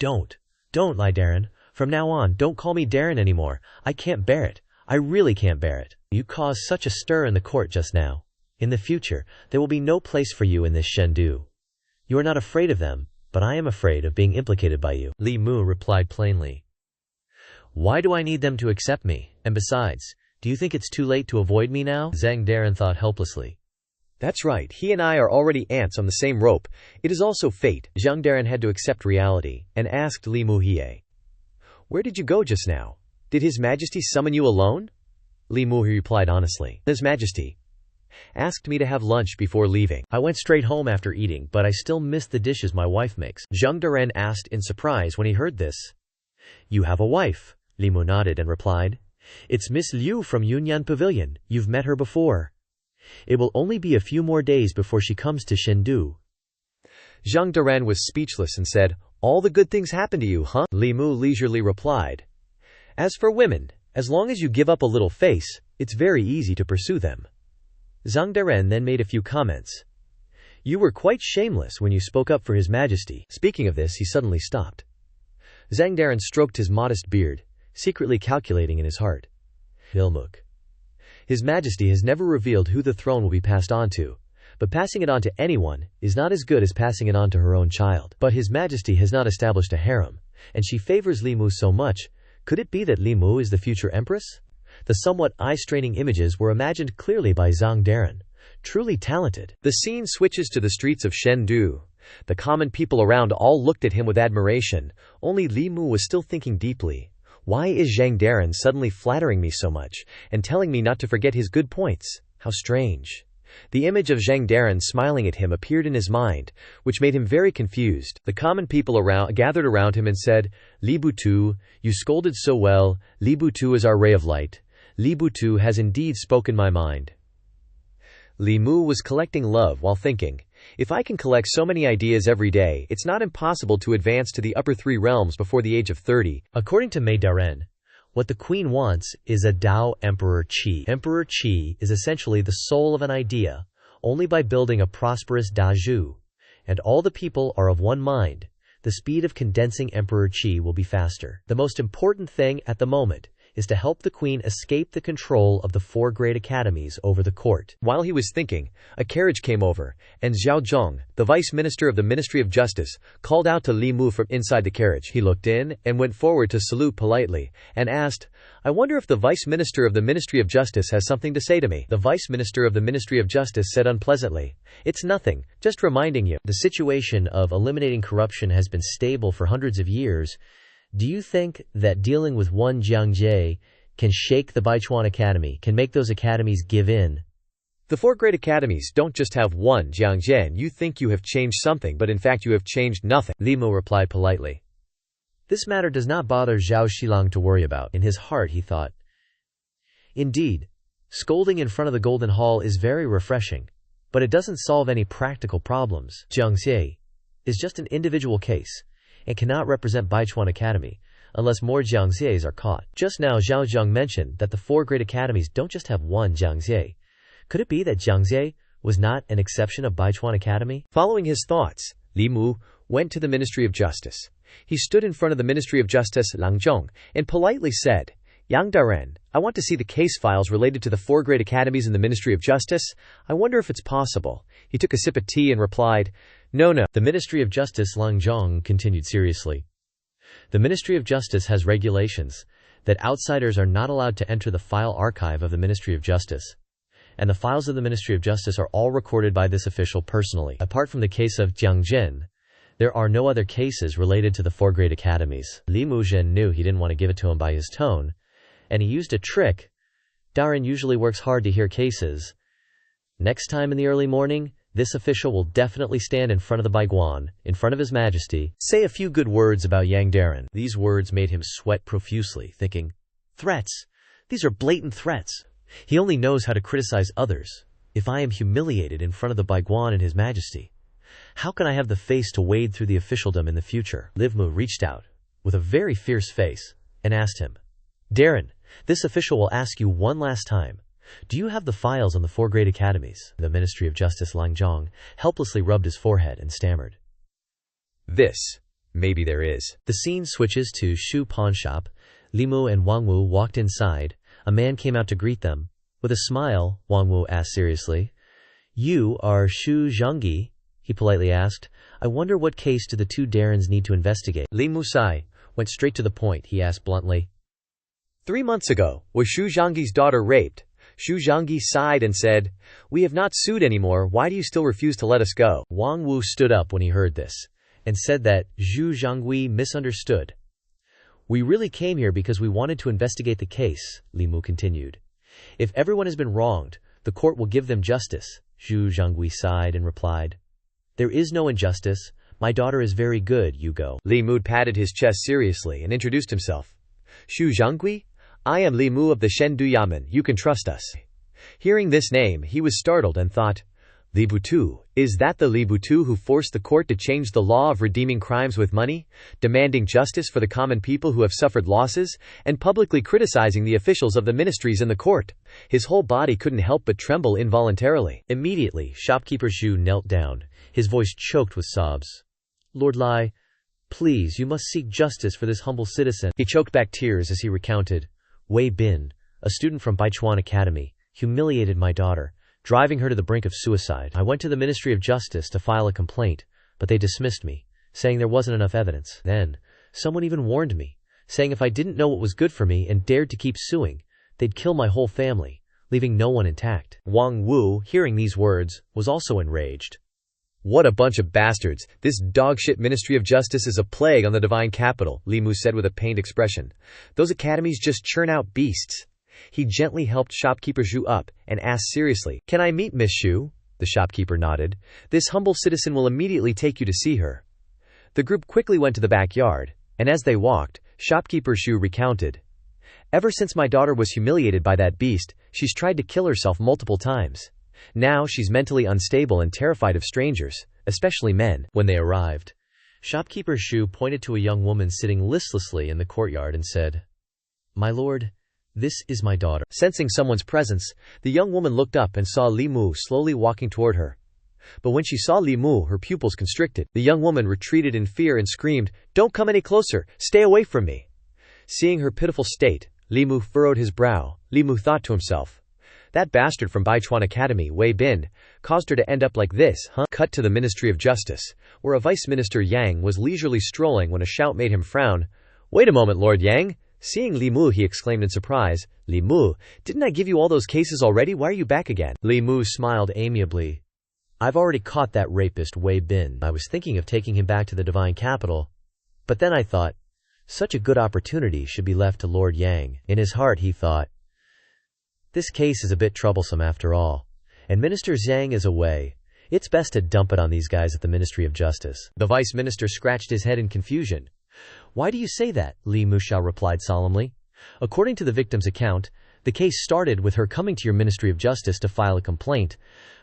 Don't lie, Daren. From now on, don't call me Daren anymore. I can't bear it. I really can't bear it. You caused such a stir in the court just now. In the future, there will be no place for you in this Shendu. You are not afraid of them, but I am afraid of being implicated by you." Li Mu replied plainly, "Why do I need them to accept me? And besides, do you think it's too late to avoid me now?" Zhang Daren thought helplessly. "That's right, he and I are already ants on the same rope. It is also fate." Zhang Daren had to accept reality, and asked Li Mu Hie, "Where did you go just now? Did His Majesty summon you alone?" Li Mu replied honestly, "His Majesty asked me to have lunch before leaving. I went straight home after eating, but I still miss the dishes my wife makes." Zhang Daren asked in surprise when he heard this. "You have a wife?" Li Mu nodded and replied, "It's Miss Liu from Yunyan Pavilion. You've met her before. It will only be a few more days before she comes to Shendu." Zhang Daren was speechless and said, "All the good things happen to you, huh?" Li Mu leisurely replied, "As for women, as long as you give up a little face, it's very easy to pursue them." Zhang Daren then made a few comments. "You were quite shameless when you spoke up for His Majesty." Speaking of this, he suddenly stopped. Zhang Daren stroked his modest beard, secretly calculating in his heart, "Ilmuk. His Majesty has never revealed who the throne will be passed on to, but passing it on to anyone is not as good as passing it on to her own child. But His Majesty has not established a harem, and she favors Li Mu so much. Could it be that Li Mu is the future empress?" The somewhat eye-straining images were imagined clearly by Zhang Daren. Truly talented. The scene switches to the streets of Shendu. The common people around all looked at him with admiration. Only Li Mu was still thinking deeply. Why is Zhang Daren suddenly flattering me so much, and telling me not to forget his good points? How strange. The image of Zhang Daren smiling at him appeared in his mind, which made him very confused. The common people gathered around him and said, "Li Butu, you scolded so well. Li Butu is our ray of light. Li Butu has indeed spoken my mind." Li Mu was collecting love while thinking, "If I can collect so many ideas every day, it's not impossible to advance to the upper 3 realms before the age of 30. According to Mei Daren, what the Queen wants is a Dao Emperor Qi. Emperor Qi is essentially the soul of an idea, only by building a prosperous Dazhu, and all the people are of one mind. The speed of condensing Emperor Qi will be faster. The most important thing at the moment is to help the queen escape the control of the 4 great academies over the court. While he was thinking, a carriage came over, and Zhao Zhong, the vice minister of the Ministry of Justice, called out to Li Mu from inside the carriage. He looked in, and went forward to salute politely, and asked, "I wonder if the vice minister of the Ministry of Justice has something to say to me." The vice minister of the Ministry of Justice said unpleasantly, "It's nothing, just reminding you. The situation of eliminating corruption has been stable for hundreds of years. Do you think that dealing with one Jiangjie can shake the Baichuan Academy, can make those academies give in?" The 4 great academies don't just have one Jiangjian. You think you have changed something, but in fact you have changed nothing, Li Mu replied politely. This matter does not bother Zhao Xilang to worry about. In his heart he thought, "Indeed, scolding in front of the Golden Hall is very refreshing, but it doesn't solve any practical problems. Jiangxie is just an individual case, and cannot represent Baichuan Academy, unless more Jiangxies are caught." Just now Zhao Zhang mentioned that the 4 great academies don't just have one Jiangxie. Could it be that Jiangxie was not an exception of Baichuan Academy? Following his thoughts, Li Mu went to the Ministry of Justice. He stood in front of the Ministry of Justice Langzhong and politely said, "Yang Daren, I want to see the case files related to the 4 great academies in the Ministry of Justice. I wonder if it's possible." He took a sip of tea and replied, "No. The Ministry of Justice Langzhong continued seriously. The Ministry of Justice has regulations that outsiders are not allowed to enter the file archive of the Ministry of Justice. And the files of the Ministry of Justice are all recorded by this official personally. Apart from the case of Jiang Jin, there are no other cases related to the 4 great academies." Li Muzhen knew he didn't want to give it to him by his tone, and he used a trick. Darin usually works hard to hear cases. Next time in the early morning, this official will definitely stand in front of the Baiguan, in front of His Majesty, say a few good words about Yang Darin. These words made him sweat profusely, thinking, "Threats! These are blatant threats. He only knows how to criticize others. If I am humiliated in front of the Baiguan and His Majesty, how can I have the face to wade through the officialdom in the future?" Li Mu reached out, with a very fierce face, and asked him, "Darin, this official will ask you one last time. Do you have the files on the 4 great academies?" The Ministry of Justice Langzhong helplessly rubbed his forehead and stammered, Maybe there is." The scene switches to Shu pawn shop. Li Mu and Wang Wu walked inside. A man came out to greet them. With a smile, Wang Wu asked seriously, "You are Shu Zhangyi?" he politely asked. "I wonder what case do the 2 Darins need to investigate?" Li Mu went straight to the point. He asked bluntly, 3 months ago, was Shu Zhangyi's daughter raped? Shu Zhangyi sighed and said, "We have not sued anymore. Why do you still refuse to let us go?" Wang Wu stood up when he heard this, and said that Zhu Zhangyi misunderstood. "We really came here because we wanted to investigate the case," Li Mu continued. "If everyone has been wronged, the court will give them justice." Zhu Zhangyi sighed and replied, "There is no injustice. My daughter is very good, you go." Li Mu patted his chest seriously and introduced himself. "Shu Zhangyi? I am Li Mu of the Shendu Yamen. You can trust us." Hearing this name, he was startled and thought, Li Butu, is that the Li Butu who forced the court to change the law of redeeming crimes with money, demanding justice for the common people who have suffered losses, and publicly criticizing the officials of the ministries in the court? His whole body couldn't help but tremble involuntarily. Immediately, shopkeeper Zhu knelt down, his voice choked with sobs. "Lord Lai, please, you must seek justice for this humble citizen." He choked back tears as he recounted, "Wei Bin, a student from Baichuan Academy, humiliated my daughter, driving her to the brink of suicide. I went to the Ministry of Justice to file a complaint, but they dismissed me, saying there wasn't enough evidence. Then, someone even warned me, saying if I didn't know what was good for me and dared to keep suing, they'd kill my whole family, leaving no one intact." Wang Wu, hearing these words, was also enraged. "What a bunch of bastards. This dogshit Ministry of Justice is a plague on the divine capital," Li Mu said with a pained expression. "Those academies just churn out beasts." He gently helped shopkeeper Zhu up and asked seriously, "Can I meet Miss Zhu?" The shopkeeper nodded. "This humble citizen will immediately take you to see her." The group quickly went to the backyard, and as they walked, shopkeeper Zhu recounted, "Ever since my daughter was humiliated by that beast, she's tried to kill herself multiple times. Now she's mentally unstable and terrified of strangers, especially men." When they arrived, shopkeeper Zhu pointed to a young woman sitting listlessly in the courtyard and said, "My lord, this is my daughter." Sensing someone's presence, the young woman looked up and saw Li Mu slowly walking toward her. But when she saw Li Mu, her pupils constricted. The young woman retreated in fear and screamed, "Don't come any closer! Stay away from me!" Seeing her pitiful state, Li Mu furrowed his brow. Li Mu thought to himself, that bastard from Baichuan Academy, Wei Bin, caused her to end up like this, huh? Cut to the Ministry of Justice, where a Vice Minister Yang was leisurely strolling when a shout made him frown. Wait a moment, Lord Yang. Seeing Li Mu, he exclaimed in surprise. Li Mu, didn't I give you all those cases already? Why are you back again? Li Mu smiled amiably. I've already caught that rapist Wei Bin. I was thinking of taking him back to the divine capital, but then I thought, such a good opportunity should be left to Lord Yang. In his heart he thought, this case is a bit troublesome after all, and Minister Zhang is away. It's best to dump it on these guys at the Ministry of Justice. The Vice Minister scratched his head in confusion. Why do you say that? Li Muxiao replied solemnly. According to the victim's account, the case started with her coming to your Ministry of Justice to file a complaint,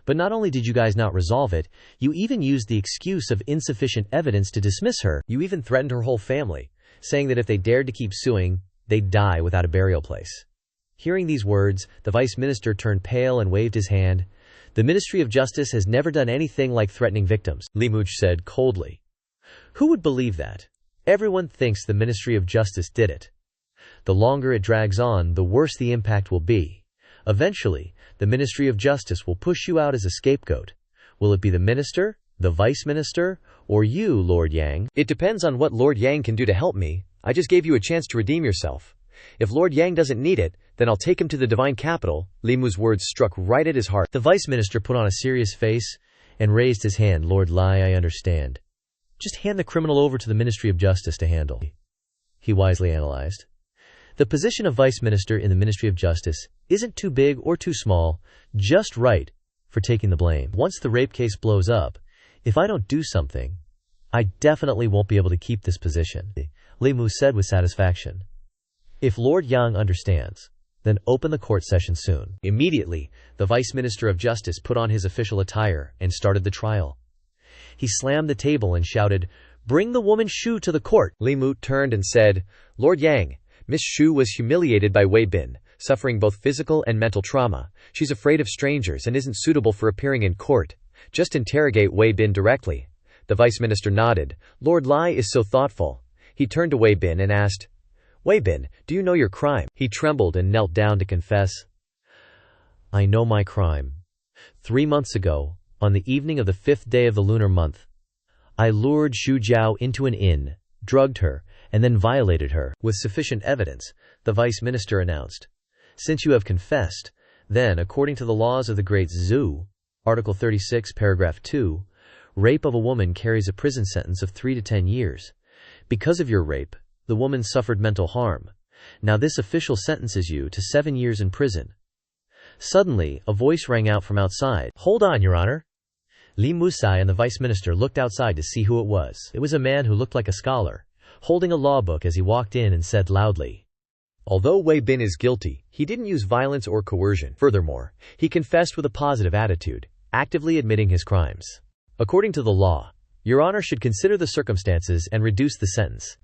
but not only did you guys not resolve it, you even used the excuse of insufficient evidence to dismiss her. You even threatened her whole family, saying that if they dared to keep suing, they'd die without a burial place. Hearing these words, the Vice Minister turned pale and waved his hand. The Ministry of Justice has never done anything like threatening victims, Li Mu said coldly. Who would believe that? Everyone thinks the Ministry of Justice did it. The longer it drags on, the worse the impact will be. Eventually, the Ministry of Justice will push you out as a scapegoat. Will it be the Minister, the Vice Minister, or you, Lord Yang? It depends on what Lord Yang can do to help me. I just gave you a chance to redeem yourself. If Lord Yang doesn't need it, then I'll take him to the divine capital. Li Mu's words struck right at his heart. The Vice Minister put on a serious face and raised his hand. Lord Lai, I understand. Just hand the criminal over to the Ministry of Justice to handle. He wisely analyzed. The position of Vice Minister in the Ministry of Justice isn't too big or too small, just right for taking the blame. Once the rape case blows up, if I don't do something, I definitely won't be able to keep this position, Li Mu said with satisfaction. If Lord Yang understands, then open the court session soon. Immediately, the Vice Minister of Justice put on his official attire and started the trial. He slammed the table and shouted, Bring the woman Shu to the court. Li Mu turned and said, Lord Yang, Miss Shu was humiliated by Wei Bin, suffering both physical and mental trauma. She's afraid of strangers and isn't suitable for appearing in court. Just interrogate Wei Bin directly. The Vice Minister nodded. Lord Lai is so thoughtful. He turned to Wei Bin and asked, Wei Bin, do you know your crime? He trembled and knelt down to confess. I know my crime. 3 months ago, on the evening of the 5th day of the lunar month, I lured Xu Jiao into an inn, drugged her, and then violated her. With sufficient evidence, the Vice Minister announced. Since you have confessed, then, according to the laws of the Great Zhou, Article 36, Paragraph 2, rape of a woman carries a prison sentence of 3 to 10 years. Because of your rape, the woman suffered mental harm. Now this official sentences you to 7 years in prison. Suddenly, a voice rang out from outside. Hold on, Your Honor. Li Musai and the Vice Minister looked outside to see who it was. It was a man who looked like a scholar, holding a law book as he walked in and said loudly, Although Wei Bin is guilty, he didn't use violence or coercion. Furthermore, he confessed with a positive attitude, actively admitting his crimes. According to the law, Your Honor should consider the circumstances and reduce the sentence.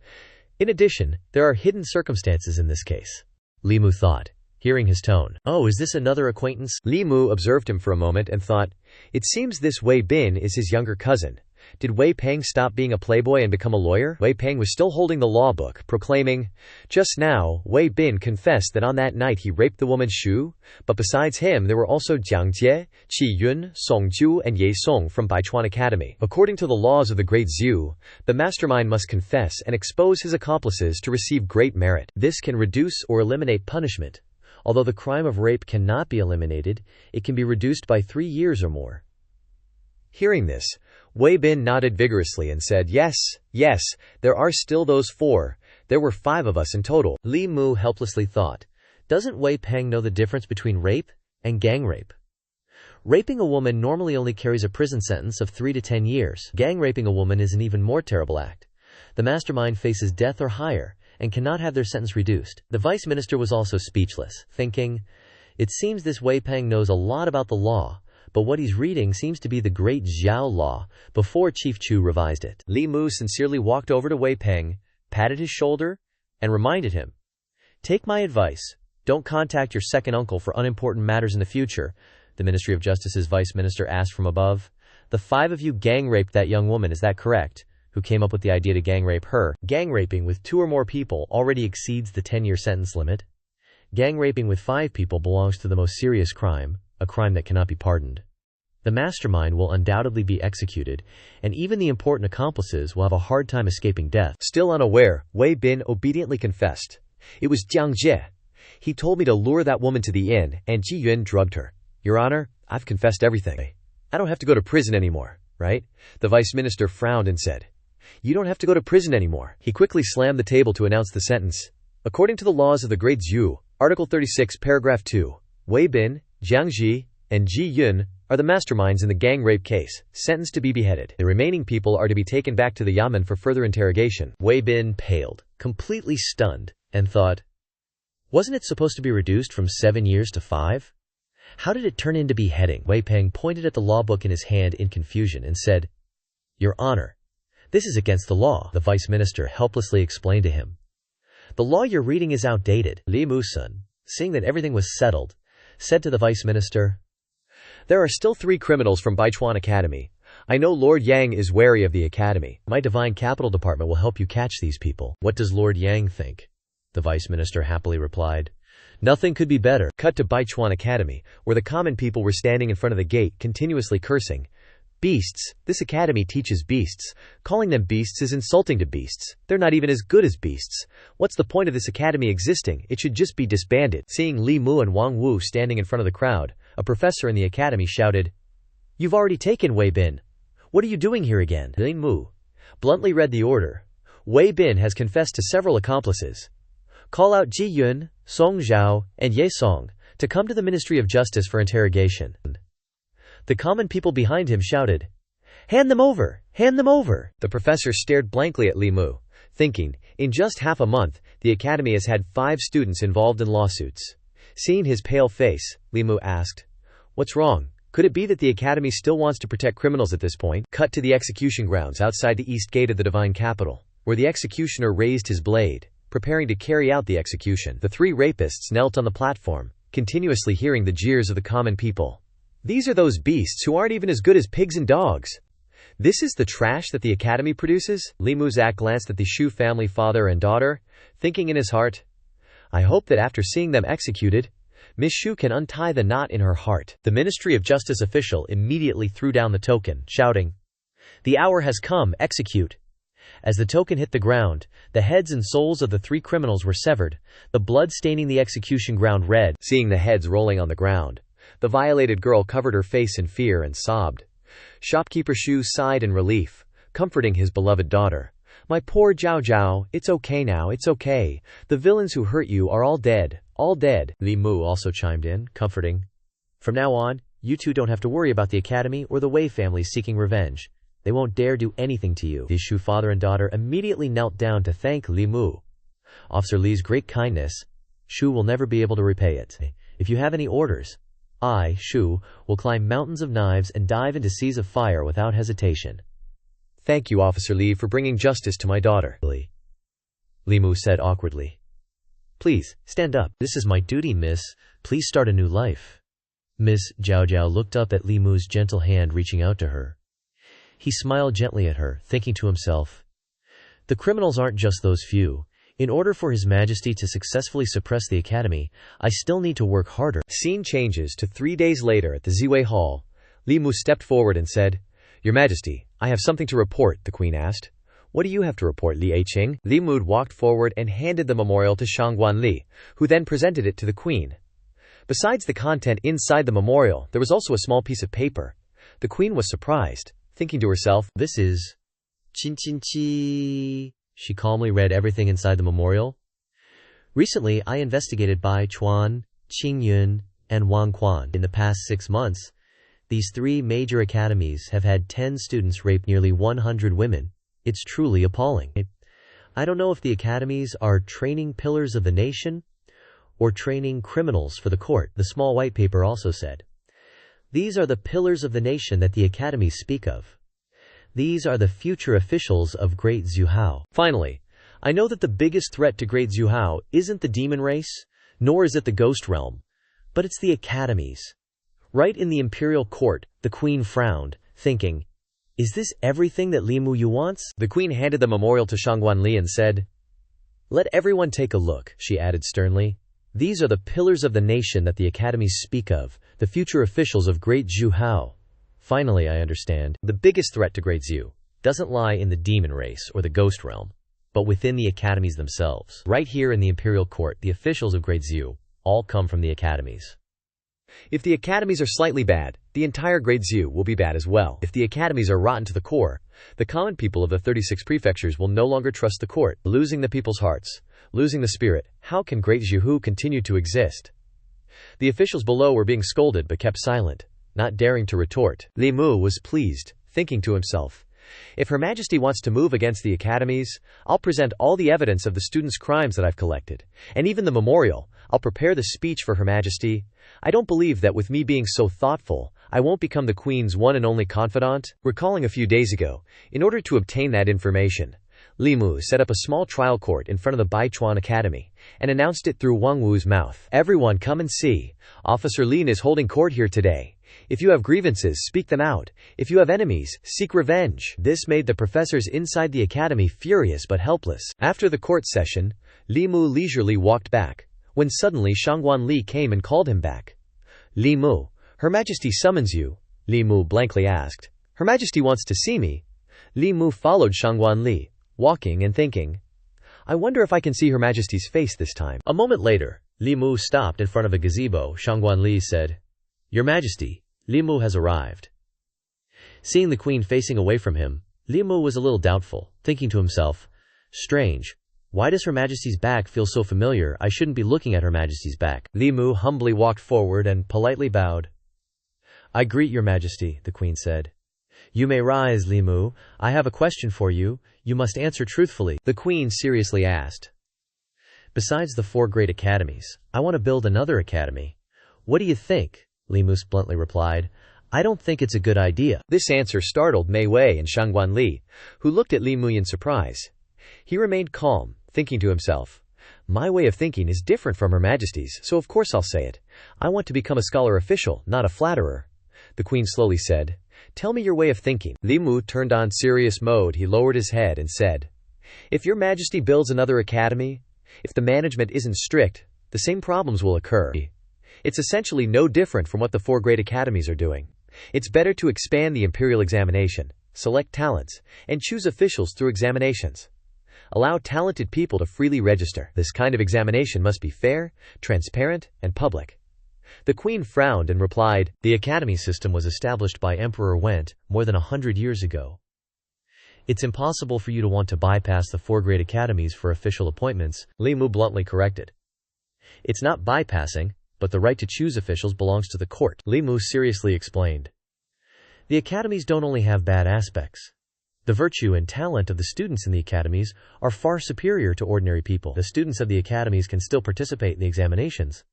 In addition, there are hidden circumstances in this case. Li Mu thought, hearing his tone. Oh, is this another acquaintance? Li Mu observed him for a moment and thought, it seems this Wei Bin is his younger cousin. Did Wei Peng stop being a playboy and become a lawyer? Wei Peng was still holding the law book, proclaiming, Just now, Wei Bin confessed that on that night he raped the woman Shu, but besides him there were also Jiang Jie, Qi Yun, Song Ju and Ye Song from Baichuan Academy. According to the laws of the Great Zhou, the mastermind must confess and expose his accomplices to receive great merit. This can reduce or eliminate punishment. Although the crime of rape cannot be eliminated, it can be reduced by 3 years or more. Hearing this, Wei Bin nodded vigorously and said, Yes, there are still those 4. There were 5 of us in total. Li Mu helplessly thought, doesn't Wei Peng know the difference between rape and gang rape? Raping a woman normally only carries a prison sentence of 3 to 10 years. Gang raping a woman is an even more terrible act. The mastermind faces death or higher, and cannot have their sentence reduced. The Vice Minister was also speechless, thinking, it seems this Wei Peng knows a lot about the law, but what he's reading seems to be the Great Zhou Law, before Chief Chu revised it. Li Mu sincerely walked over to Wei Peng, patted his shoulder, and reminded him, Take my advice, don't contact your second uncle for unimportant matters in the future. The Ministry of Justice's Vice Minister asked from above. The 5 of you gang raped that young woman, is that correct? Who came up with the idea to gang rape her? Gang raping with 2 or more people already exceeds the 10-year sentence limit. Gang raping with 5 people belongs to the most serious crime, a crime that cannot be pardoned. The mastermind will undoubtedly be executed, and even the important accomplices will have a hard time escaping death. Still unaware, Wei Bin obediently confessed. It was Jiang Jie. He told me to lure that woman to the inn, and Ji Yun drugged her. Your Honor, I've confessed everything. I don't have to go to prison anymore, right? The vice minister frowned and said, You don't have to go to prison anymore. He quickly slammed the table to announce the sentence. According to the laws of the Great Zhou, Article 36, Paragraph 2, Wei Bin, Jiang Ji, and Ji Yun are the masterminds in the gang rape case, sentenced to be beheaded. The remaining people are to be taken back to the yamen for further interrogation. Wei Bin paled, completely stunned, and thought, wasn't it supposed to be reduced from 7 years to 5? How did it turn into beheading? Wei Peng pointed at the law book in his hand in confusion and said, Your Honor, this is against the law, the vice minister helplessly explained to him. The law you're reading is outdated. Li Mu-sun, seeing that everything was settled, said to the vice minister, There are still 3 criminals from Baichuan Academy. I know Lord Yang is wary of the academy. My divine capital department will help you catch these people. What does Lord Yang think? The vice minister happily replied, Nothing could be better. Cut to Baichuan Academy, where the common people were standing in front of the gate, continuously cursing. Beasts, this academy teaches beasts. Calling them beasts is insulting to beasts. They're not even as good as beasts. What's the point of this academy existing? It should just be disbanded. Seeing Li Mu and Wang Wu standing in front of the crowd, a professor in the academy shouted, You've already taken Wei Bin. What are you doing here again? Li Mu bluntly read the order. Wei Bin has confessed to several accomplices. Call out Ji Yun, Song Zhao, and Ye Song to come to the Ministry of Justice for interrogation. The common people behind him shouted, Hand them over! Hand them over! The professor stared blankly at Li Mu, thinking, in just half a month, the academy has had 5 students involved in lawsuits. Seeing his pale face, Li Mu asked, What's wrong? Could it be that the academy still wants to protect criminals at this point? Cut to the execution grounds outside the east gate of the divine capital, where the executioner raised his blade, preparing to carry out the execution. The 3 rapists knelt on the platform, continuously hearing the jeers of the common people. These are those beasts who aren't even as good as pigs and dogs. This is the trash that the academy produces? Li Muzak glanced at the Shu family father and daughter, thinking in his heart, I hope that after seeing them executed, Miss Shu can untie the knot in her heart. The Ministry of Justice official immediately threw down the token, shouting, The hour has come, execute! As the token hit the ground, the heads and souls of the 3 criminals were severed, the blood staining the execution ground red. Seeing the heads rolling on the ground, the violated girl covered her face in fear and sobbed. Shopkeeper Shu sighed in relief, comforting his beloved daughter. My poor Zhao Zhao, it's okay now, it's okay. The villains who hurt you are all dead, all dead. Li Mu also chimed in, comforting. From now on, you 2 don't have to worry about the academy or the Wei family seeking revenge. They won't dare do anything to you. The Shu father and daughter immediately knelt down to thank Li Mu. Officer Li's great kindness, Shu will never be able to repay it. If you have any orders, I, Shu, will climb mountains of knives and dive into seas of fire without hesitation. Thank you, Officer Li, for bringing justice to my daughter. Li Mu said awkwardly. Please, stand up. This is my duty, miss. Please start a new life. Miss Zhao Zhao looked up at Li Mu's gentle hand reaching out to her. He smiled gently at her, thinking to himself, The criminals aren't just those few. In order for His Majesty to successfully suppress the academy, I still need to work harder. Scene changes to 3 days later at the Ziwei Hall. Li Mu stepped forward and said, Your Majesty, I have something to report, the Queen asked. What do you have to report, Li Eiqing? Li Mu walked forward and handed the memorial to Shangguan Li, who then presented it to the Queen. Besides the content inside the memorial, there was also a small piece of paper. The Queen was surprised, thinking to herself, This is Qin Qin Qi. She calmly read everything inside the memorial. Recently, I investigated Bai Chuan, Qing Yun, and Wang Quan. In the past 6 months, these 3 major academies have had 10 students rape nearly 100 women. It's truly appalling. I don't know if the academies are training pillars of the nation or training criminals for the court, the small white paper also said. These are the pillars of the nation that the academies speak of. These are the future officials of Great Zhou. Finally, I know that the biggest threat to Great Zhou isn't the demon race, nor is it the ghost realm, but it's the academies. Right in the imperial court, the Queen frowned, thinking, Is this everything that Li Mu Yu wants? The Queen handed the memorial to Shangguan Li and said, Let everyone take a look, she added sternly. These are the pillars of the nation that the academies speak of, the future officials of Great Zhou. Finally, I understand. The biggest threat to Great Zhou doesn't lie in the demon race or the ghost realm, but within the academies themselves. Right here in the Imperial Court, the officials of Great Zhou all come from the academies. If the academies are slightly bad, the entire Great Zhou will be bad as well. If the academies are rotten to the core, the common people of the 36 prefectures will no longer trust the court, losing the people's hearts, losing the spirit. How can Great Zhou continue to exist? The officials below were being scolded but kept silent, not daring to retort. Li Mu was pleased, thinking to himself, if Her Majesty wants to move against the academies, I'll present all the evidence of the students' crimes that I've collected, and even the memorial. I'll prepare the speech for Her Majesty. I don't believe that with me being so thoughtful, I won't become the Queen's one and only confidant. Recalling a few days ago, in order to obtain that information, Li Mu set up a small trial court in front of the Baichuan Academy, and announced it through Wang Wu's mouth. Everyone come and see. Officer Lin is holding court here today. If you have grievances, speak them out. If you have enemies, seek revenge. This made the professors inside the academy furious but helpless. After the court session, Li Mu leisurely walked back, when suddenly Shangguan Li came and called him back. Li Mu, Her Majesty summons you. Li Mu blankly asked. Her Majesty wants to see me. Li Mu followed Shangguan Li, walking and thinking, I wonder if I can see Her Majesty's face this time. A moment later, Li Mu stopped in front of a gazebo. Shangguan Li said, Your Majesty, Li Mu has arrived. Seeing the Queen facing away from him, Li Mu was a little doubtful, thinking to himself, strange, why does Her Majesty's back feel so familiar? I shouldn't be looking at Her Majesty's back. Li Mu humbly walked forward and politely bowed. I greet Your Majesty, the Queen said. You may rise, Li Mu. I have a question for you. You must answer truthfully, the Queen seriously asked. Besides the 4 great academies, I want to build another academy. What do you think? Li Mu bluntly replied, I don't think it's a good idea. This answer startled Mei Wei and Shangguan Li, who looked at Li Mu in surprise. He remained calm, thinking to himself, my way of thinking is different from Her Majesty's, so of course I'll say it. I want to become a scholar official, not a flatterer. The Queen slowly said, Tell me your way of thinking. Li Mu turned on serious mode. He lowered his head and said, If Your Majesty builds another academy, if the management isn't strict, the same problems will occur. It's essentially no different from what the 4 great academies are doing. It's better to expand the imperial examination, select talents, and choose officials through examinations. Allow talented people to freely register. This kind of examination must be fair, transparent, and public. The Queen frowned and replied, The academy system was established by Emperor Went more than 100 years ago. It's impossible for you to want to bypass the 4 great academies for official appointments, Li Mu bluntly corrected. It's not bypassing, but the right to choose officials belongs to the court, Li Mu seriously explained. The academies don't only have bad aspects. The virtue and talent of the students in the academies are far superior to ordinary people. The students of the academies can still participate in the examinations,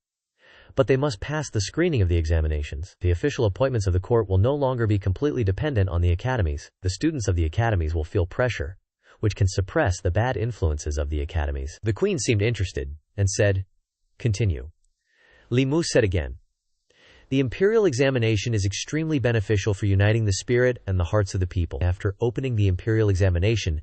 but they must pass the screening of the examinations. The official appointments of the court will no longer be completely dependent on the academies. The students of the academies will feel pressure, which can suppress the bad influences of the academies. The Queen seemed interested, and said, Continue. Li Mu said again, The imperial examination is extremely beneficial for uniting the spirit and the hearts of the people. After opening the imperial examination,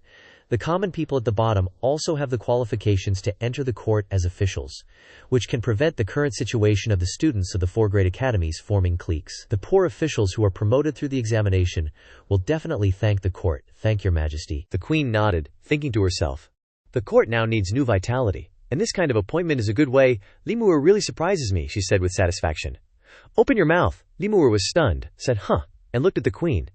the common people at the bottom also have the qualifications to enter the court as officials, which can prevent the current situation of the students of the 4 great academies forming cliques. The poor officials who are promoted through the examination will definitely thank the court. Thank Your Majesty. The Queen nodded, thinking to herself, The court now needs new vitality, and this kind of appointment is a good way. Li Mu really surprises me, she said with satisfaction. Open your mouth. Li Mu was stunned, said, Huh, and looked at the Queen.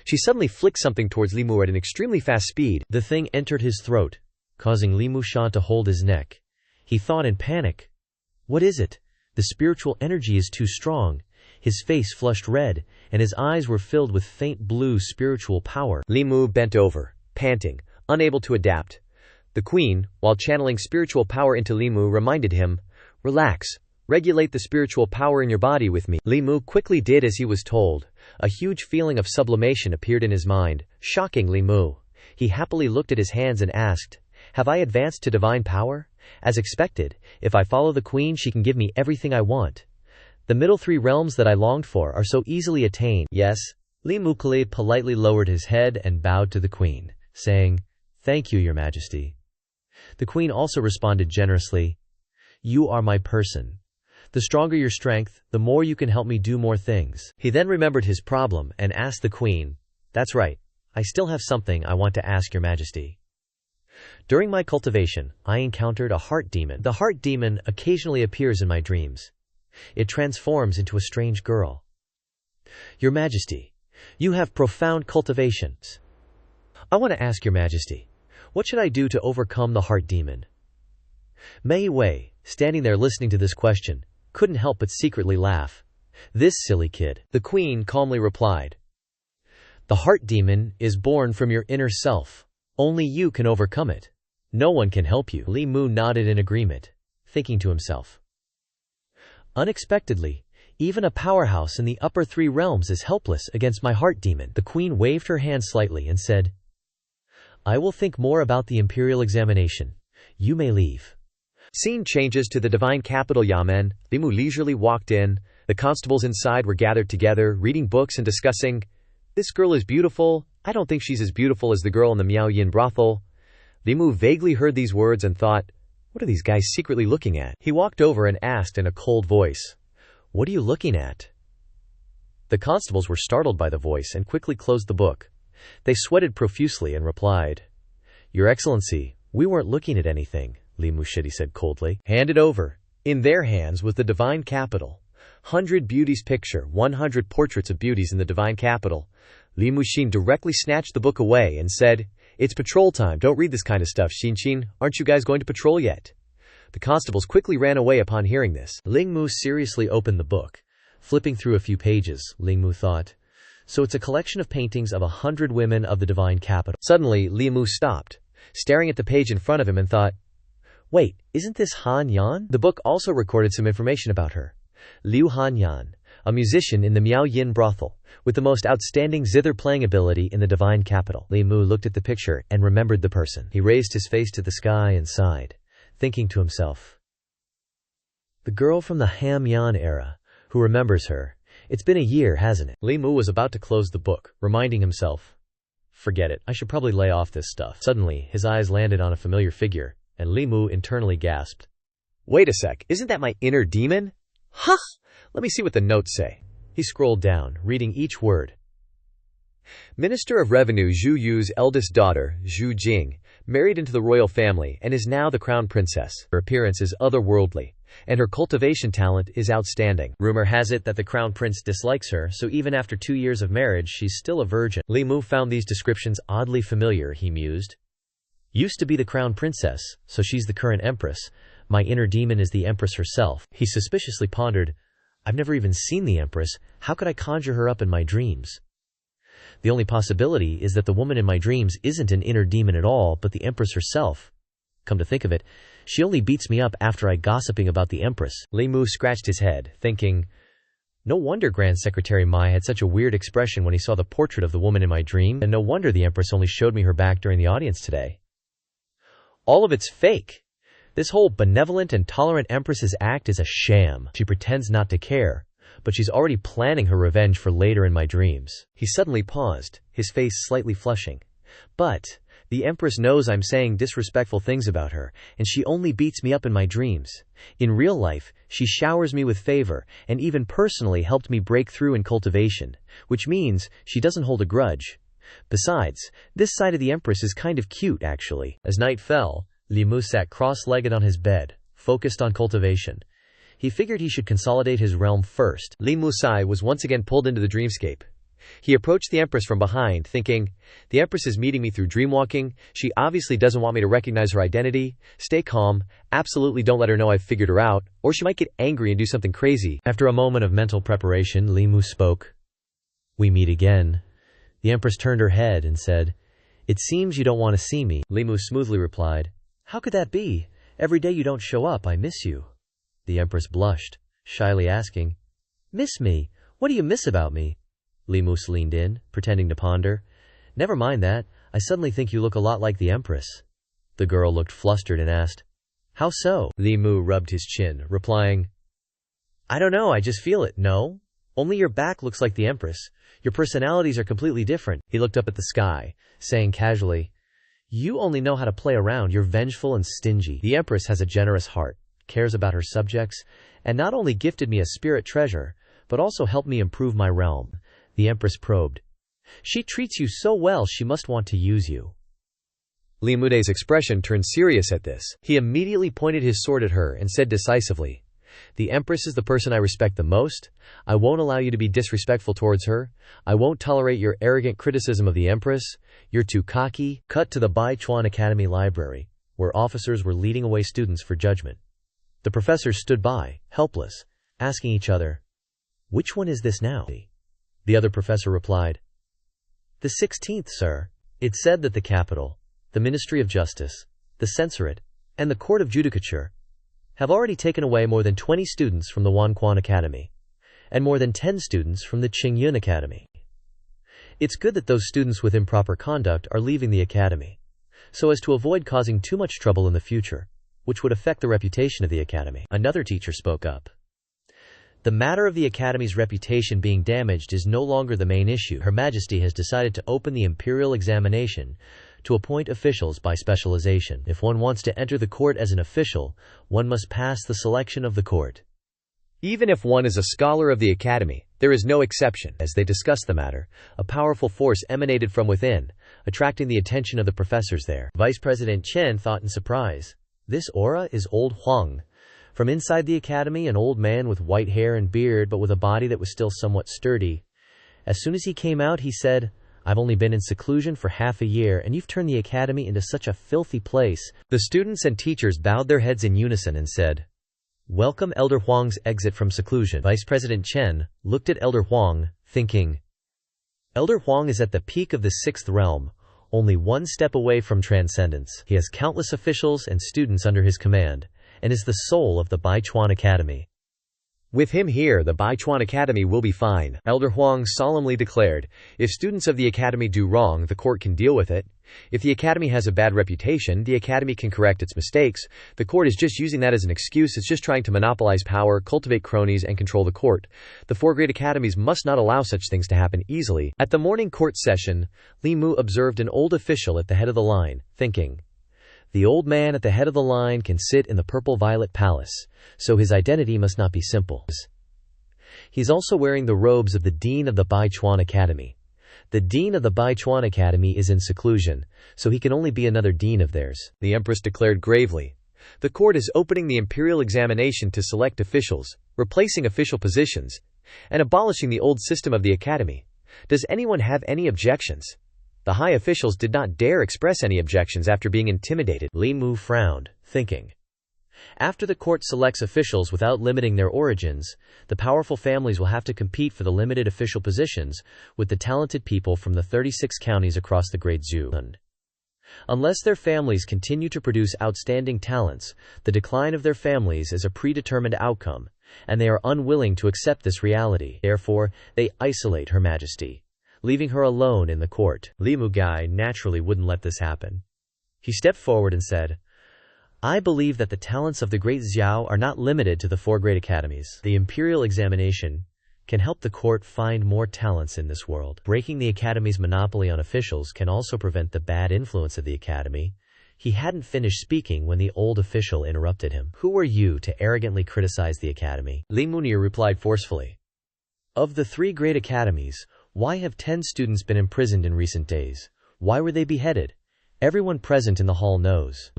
She suddenly flicked something towards Li Mu at an extremely fast speed. The thing entered his throat, causing Li Mu to hold his neck. He thought in panic. What is it? The spiritual energy is too strong. His face flushed red, and his eyes were filled with faint blue spiritual power. Li Mu bent over, panting, unable to adapt. The Queen, while channeling spiritual power into Li Mu, reminded him, Relax. Regulate the spiritual power in your body with me. Li Mu quickly did as he was told. A huge feeling of sublimation appeared in his mind, shocking Li Mu. He happily looked at his hands and asked, Have I advanced to divine power? As expected, if I follow the Queen, she can give me everything I want. The middle 3 realms that I longed for are so easily attained. Yes. Li Mu politely lowered his head and bowed to the Queen, saying, Thank you, Your Majesty. The Queen also responded generously, You are my person. The stronger your strength, the more you can help me do more things." He then remembered his problem and asked the queen, "That's right, I still have something I want to ask your majesty. During my cultivation, I encountered a heart demon. The heart demon occasionally appears in my dreams. It transforms into a strange girl. Your majesty, you have profound cultivations. I want to ask your majesty, what should I do to overcome the heart demon?" Mei Wei, standing there listening to this question, couldn't help but secretly laugh. "This silly kid," the queen calmly replied. "The heart demon is born from your inner self. Only you can overcome it. No one can help you." Li Mu nodded in agreement, thinking to himself. Unexpectedly, even a powerhouse in the upper 3 realms is helpless against my heart demon. The queen waved her hand slightly and said, "I will think more about the imperial examination. You may leave." Scene changes to the divine capital Yamen. Li Mu leisurely walked in. The constables inside were gathered together, reading books and discussing, "This girl is beautiful. I don't think she's as beautiful as the girl in the Miao Yin brothel." Li Mu vaguely heard these words and thought, what are these guys secretly looking at? He walked over and asked in a cold voice, "What are you looking at?" The constables were startled by the voice and quickly closed the book. They sweated profusely and replied, "Your Excellency, we weren't looking at anything," Li Mushidi said coldly. "Hand it over." In their hands was the divine capital. 100 beauties picture, 100 portraits of beauties in the divine capital. Li Muxin directly snatched the book away and said, "It's patrol time, don't read this kind of stuff, Xin. Aren't you guys going to patrol yet?" The constables quickly ran away upon hearing this. Ling Mu seriously opened the book. Flipping through a few pages, Ling Mu thought, so it's a collection of paintings of 100 women of the divine capital. Suddenly, Li Mu stopped, staring at the page in front of him and thought, wait, isn't this Han Yan? The book also recorded some information about her. Liu Han Yan, a musician in the Miao Yin brothel, with the most outstanding zither playing ability in the divine capital. Li Mu looked at the picture and remembered the person. He raised his face to the sky and sighed, thinking to himself, the girl from the Ham Yan era, who remembers her. It's been a year, hasn't it? Li Mu was about to close the book, reminding himself, forget it, I should probably lay off this stuff. Suddenly, his eyes landed on a familiar figure, and Li Mu internally gasped. Wait a sec, isn't that my inner demon? Huh! Let me see what the notes say. He scrolled down, reading each word. Minister of Revenue Zhu Yu's eldest daughter, Zhu Jing, married into the royal family and is now the crown princess. Her appearance is otherworldly, and her cultivation talent is outstanding. Rumor has it that the crown prince dislikes her, so even after 2 years of marriage she's still a virgin. Li Mu found these descriptions oddly familiar, he mused. Used to be the crown princess, so she's the current empress. My inner demon is the empress herself. He suspiciously pondered, I've never even seen the empress, how could I conjure her up in my dreams? The only possibility is that the woman in my dreams isn't an inner demon at all, but the empress herself. Come to think of it, she only beats me up after I gossiping about the empress. Li Mu scratched his head, thinking, no wonder Grand Secretary Mai had such a weird expression when he saw the portrait of the woman in my dream, and no wonder the empress only showed me her back during the audience today. All of it's fake. This whole benevolent and tolerant empress's act is a sham. She pretends not to care, but she's already planning her revenge for later in my dreams. He suddenly paused, his face slightly flushing. But the empress knows I'm saying disrespectful things about her, and she only beats me up in my dreams. In real life, she showers me with favor, and even personally helped me break through in cultivation, which means she doesn't hold a grudge. Besides, this side of the empress is kind of cute, actually. As night fell, Li Mu sat cross-legged on his bed, focused on cultivation. He figured he should consolidate his realm first. Li Mu Sai was once again pulled into the dreamscape. He approached the empress from behind, thinking, the empress is meeting me through dreamwalking, she obviously doesn't want me to recognize her identity. Stay calm, absolutely don't let her know I've figured her out, or she might get angry and do something crazy. After a moment of mental preparation, Li Mu spoke. We meet again. The empress turned her head and said, it seems you don't want to see me. Li Mu smoothly replied, how could that be? Every day you don't show up, I miss you. The empress blushed, shyly asking, miss me? What do you miss about me? Li Mu leaned in, pretending to ponder. Never mind that, I suddenly think you look a lot like the empress. The girl looked flustered and asked, how so? Li Mu rubbed his chin, replying, I don't know, I just feel it, no? Only your back looks like the empress. Your personalities are completely different. He looked up at the sky, saying casually, you only know how to play around, you're vengeful and stingy. The empress has a generous heart. cares about her subjects, and not only gifted me a spirit treasure, but also helped me improve my realm. The Empress probed. She treats you so well she must want to use you. Li Mudai's expression turned serious at this. He immediately pointed his sword at her and said decisively, "The Empress is the person I respect the most. I won't allow you to be disrespectful towards her. I won't tolerate your arrogant criticism of the Empress. You're too cocky." Cut to the Bai Chuan Academy library, where officers were leading away students for judgment. The professors stood by, helpless, asking each other, "Which one is this now?" The other professor replied, "The 16th, sir." It said that the capital, the Ministry of Justice, the Censorate, and the Court of Judicature have already taken away more than 20 students from the Wanquan Academy, and more than 10 students from the Qingyun Academy. It's good that those students with improper conduct are leaving the academy, so as to avoid causing too much trouble in the future, which would affect the reputation of the academy. Another teacher spoke up. The matter of the academy's reputation being damaged is no longer the main issue. Her Majesty has decided to open the imperial examination to appoint officials by specialization. If one wants to enter the court as an official, one must pass the selection of the court. Even if one is a scholar of the academy, there is no exception. As they discussed the matter, a powerful force emanated from within, attracting the attention of the professors there. Vice President Chen thought in surprise, "This aura is old Huang." From inside the academy, an old man with white hair and beard but with a body that was still somewhat sturdy. As soon as he came out, he said, "I've only been in seclusion for half a year, and you've turned the academy into such a filthy place." The students and teachers bowed their heads in unison and said, "Welcome Elder Huang's exit from seclusion." Vice President Chen looked at Elder Huang, thinking, Elder Huang is at the peak of the 6th realm, only one step away from transcendence. He has countless officials and students under his command, and is the soul of the Bai Chuan Academy. "With him here, the Bai Chuan Academy will be fine," Elder Huang solemnly declared. "If students of the academy do wrong, the court can deal with it. If the academy has a bad reputation, the academy can correct its mistakes. The court is just using that as an excuse. It's just trying to monopolize power, cultivate cronies, and control the court. The 4 great academies must not allow such things to happen easily." At the morning court session, Li Mu observed an old official at the head of the line, thinking, "The old man at the head of the line can sit in the purple-violet palace, so his identity must not be simple. He's also wearing the robes of the Dean of the Bai Chuan Academy. The Dean of the Bai Chuan Academy is in seclusion, so he can only be another dean of theirs." The Empress declared gravely, "The court is opening the imperial examination to select officials, replacing official positions, and abolishing the old system of the academy. Does anyone have any objections?" The high officials did not dare express any objections after being intimidated. Li Mu frowned, thinking, after the court selects officials without limiting their origins, the powerful families will have to compete for the limited official positions with the talented people from the 36 counties across the Great Zhou. Unless their families continue to produce outstanding talents, the decline of their families is a predetermined outcome, and they are unwilling to accept this reality. Therefore, they isolate Her Majesty, leaving her alone in the court. Li Mugai naturally wouldn't let this happen. He stepped forward and said, "I believe that the talents of the Great Zhou are not limited to the 4 great academies. The imperial examination can help the court find more talents in this world. Breaking the academy's monopoly on officials can also prevent the bad influence of the academy." He hadn't finished speaking when the old official interrupted him. "Who are you to arrogantly criticize the academy?" Li Munir replied forcefully. "Of the 3 great academies, why have 10 students been imprisoned in recent days? Why were they beheaded? Everyone present in the hall knows."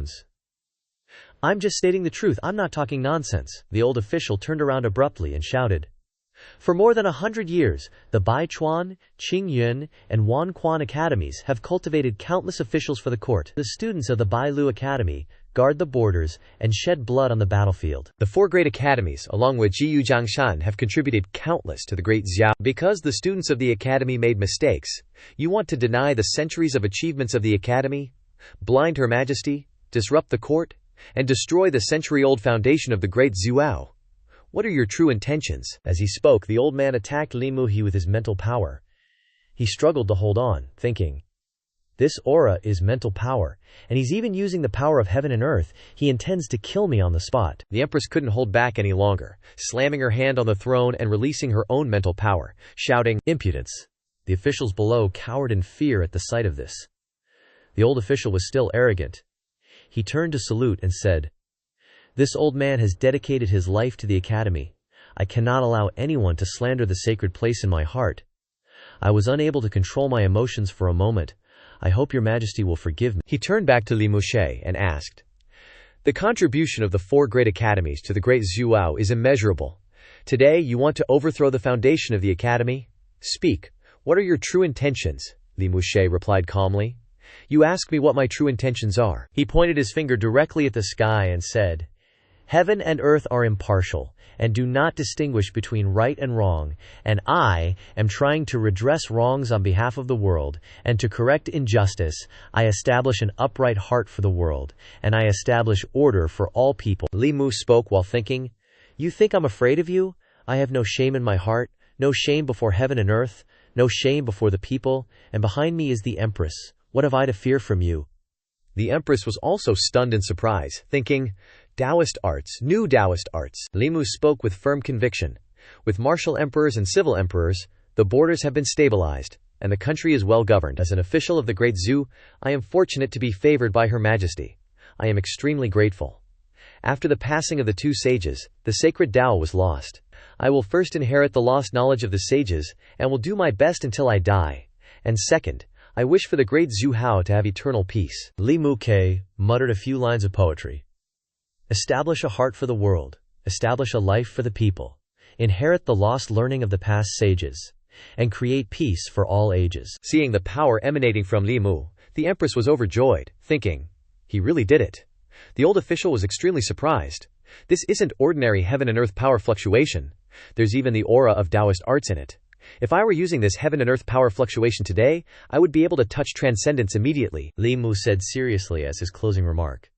"I'm just stating the truth, I'm not talking nonsense." The old official turned around abruptly and shouted, "For more than 100 years, the Bai Chuan, Qingyun, and Wanquan academies have cultivated countless officials for the court. The students of the Bai Lu Academy guard the borders and shed blood on the battlefield. The 4 great academies, along with Jiyu Jiangshan, have contributed countless to the Great Zhou. Because the students of the academy made mistakes, you want to deny the centuries of achievements of the academy, blind Her Majesty, disrupt the court, and destroy the century-old foundation of the Great Zhou. What are your true intentions?" As he spoke, the old man attacked Li Muhi with his mental power. He struggled to hold on, thinking, "This aura is mental power, and he's even using the power of heaven and earth. He intends to kill me on the spot." The Empress couldn't hold back any longer, slamming her hand on the throne and releasing her own mental power, shouting, "Impotence!" The officials below cowered in fear at the sight of this. The old official was still arrogant. He turned to salute and said, This old man has dedicated his life to the academy. I cannot allow anyone to slander the sacred place in my heart. I was unable to control my emotions for a moment. I hope your majesty will forgive me." He turned back to Li Mushe and asked, "The contribution of the 4 great academies to the Great Zhou is immeasurable. Today you want to overthrow the foundation of the academy? Speak, what are your true intentions?" Li Mushe replied calmly. "You ask me what my true intentions are." He pointed his finger directly at the sky and said, "Heaven and earth are impartial, and do not distinguish between right and wrong, and I am trying to redress wrongs on behalf of the world, and to correct injustice. I establish an upright heart for the world, and I establish order for all people." Li Mu spoke while thinking, "You think I'm afraid of you? I have no shame in my heart, no shame before heaven and earth, no shame before the people, and behind me is the Empress. What have I to fear from you?" The Empress was also stunned in surprise, thinking, "Daoist arts, new Daoist arts." Li Mu spoke with firm conviction. "With martial emperors and civil emperors, the borders have been stabilized, and the country is well governed. As an official of the Great Zhou, I am fortunate to be favored by Her Majesty. I am extremely grateful. After the passing of the 2 sages, the sacred Tao was lost. I will first inherit the lost knowledge of the sages, and will do my best until I die. And second, I wish for the Great Zhou to have eternal peace." Li Mu Ke muttered a few lines of poetry. "Establish a heart for the world, establish a life for the people, inherit the lost learning of the past sages, and create peace for all ages." Seeing the power emanating from Li Mu, the Empress was overjoyed, thinking, "He really did it." The old official was extremely surprised. This isn't ordinary heaven and earth power fluctuation. There's even the aura of Daoist arts in it. If I were using this heaven and earth power fluctuation today, I would be able to touch transcendence immediately, Li Mu said seriously as his closing remark.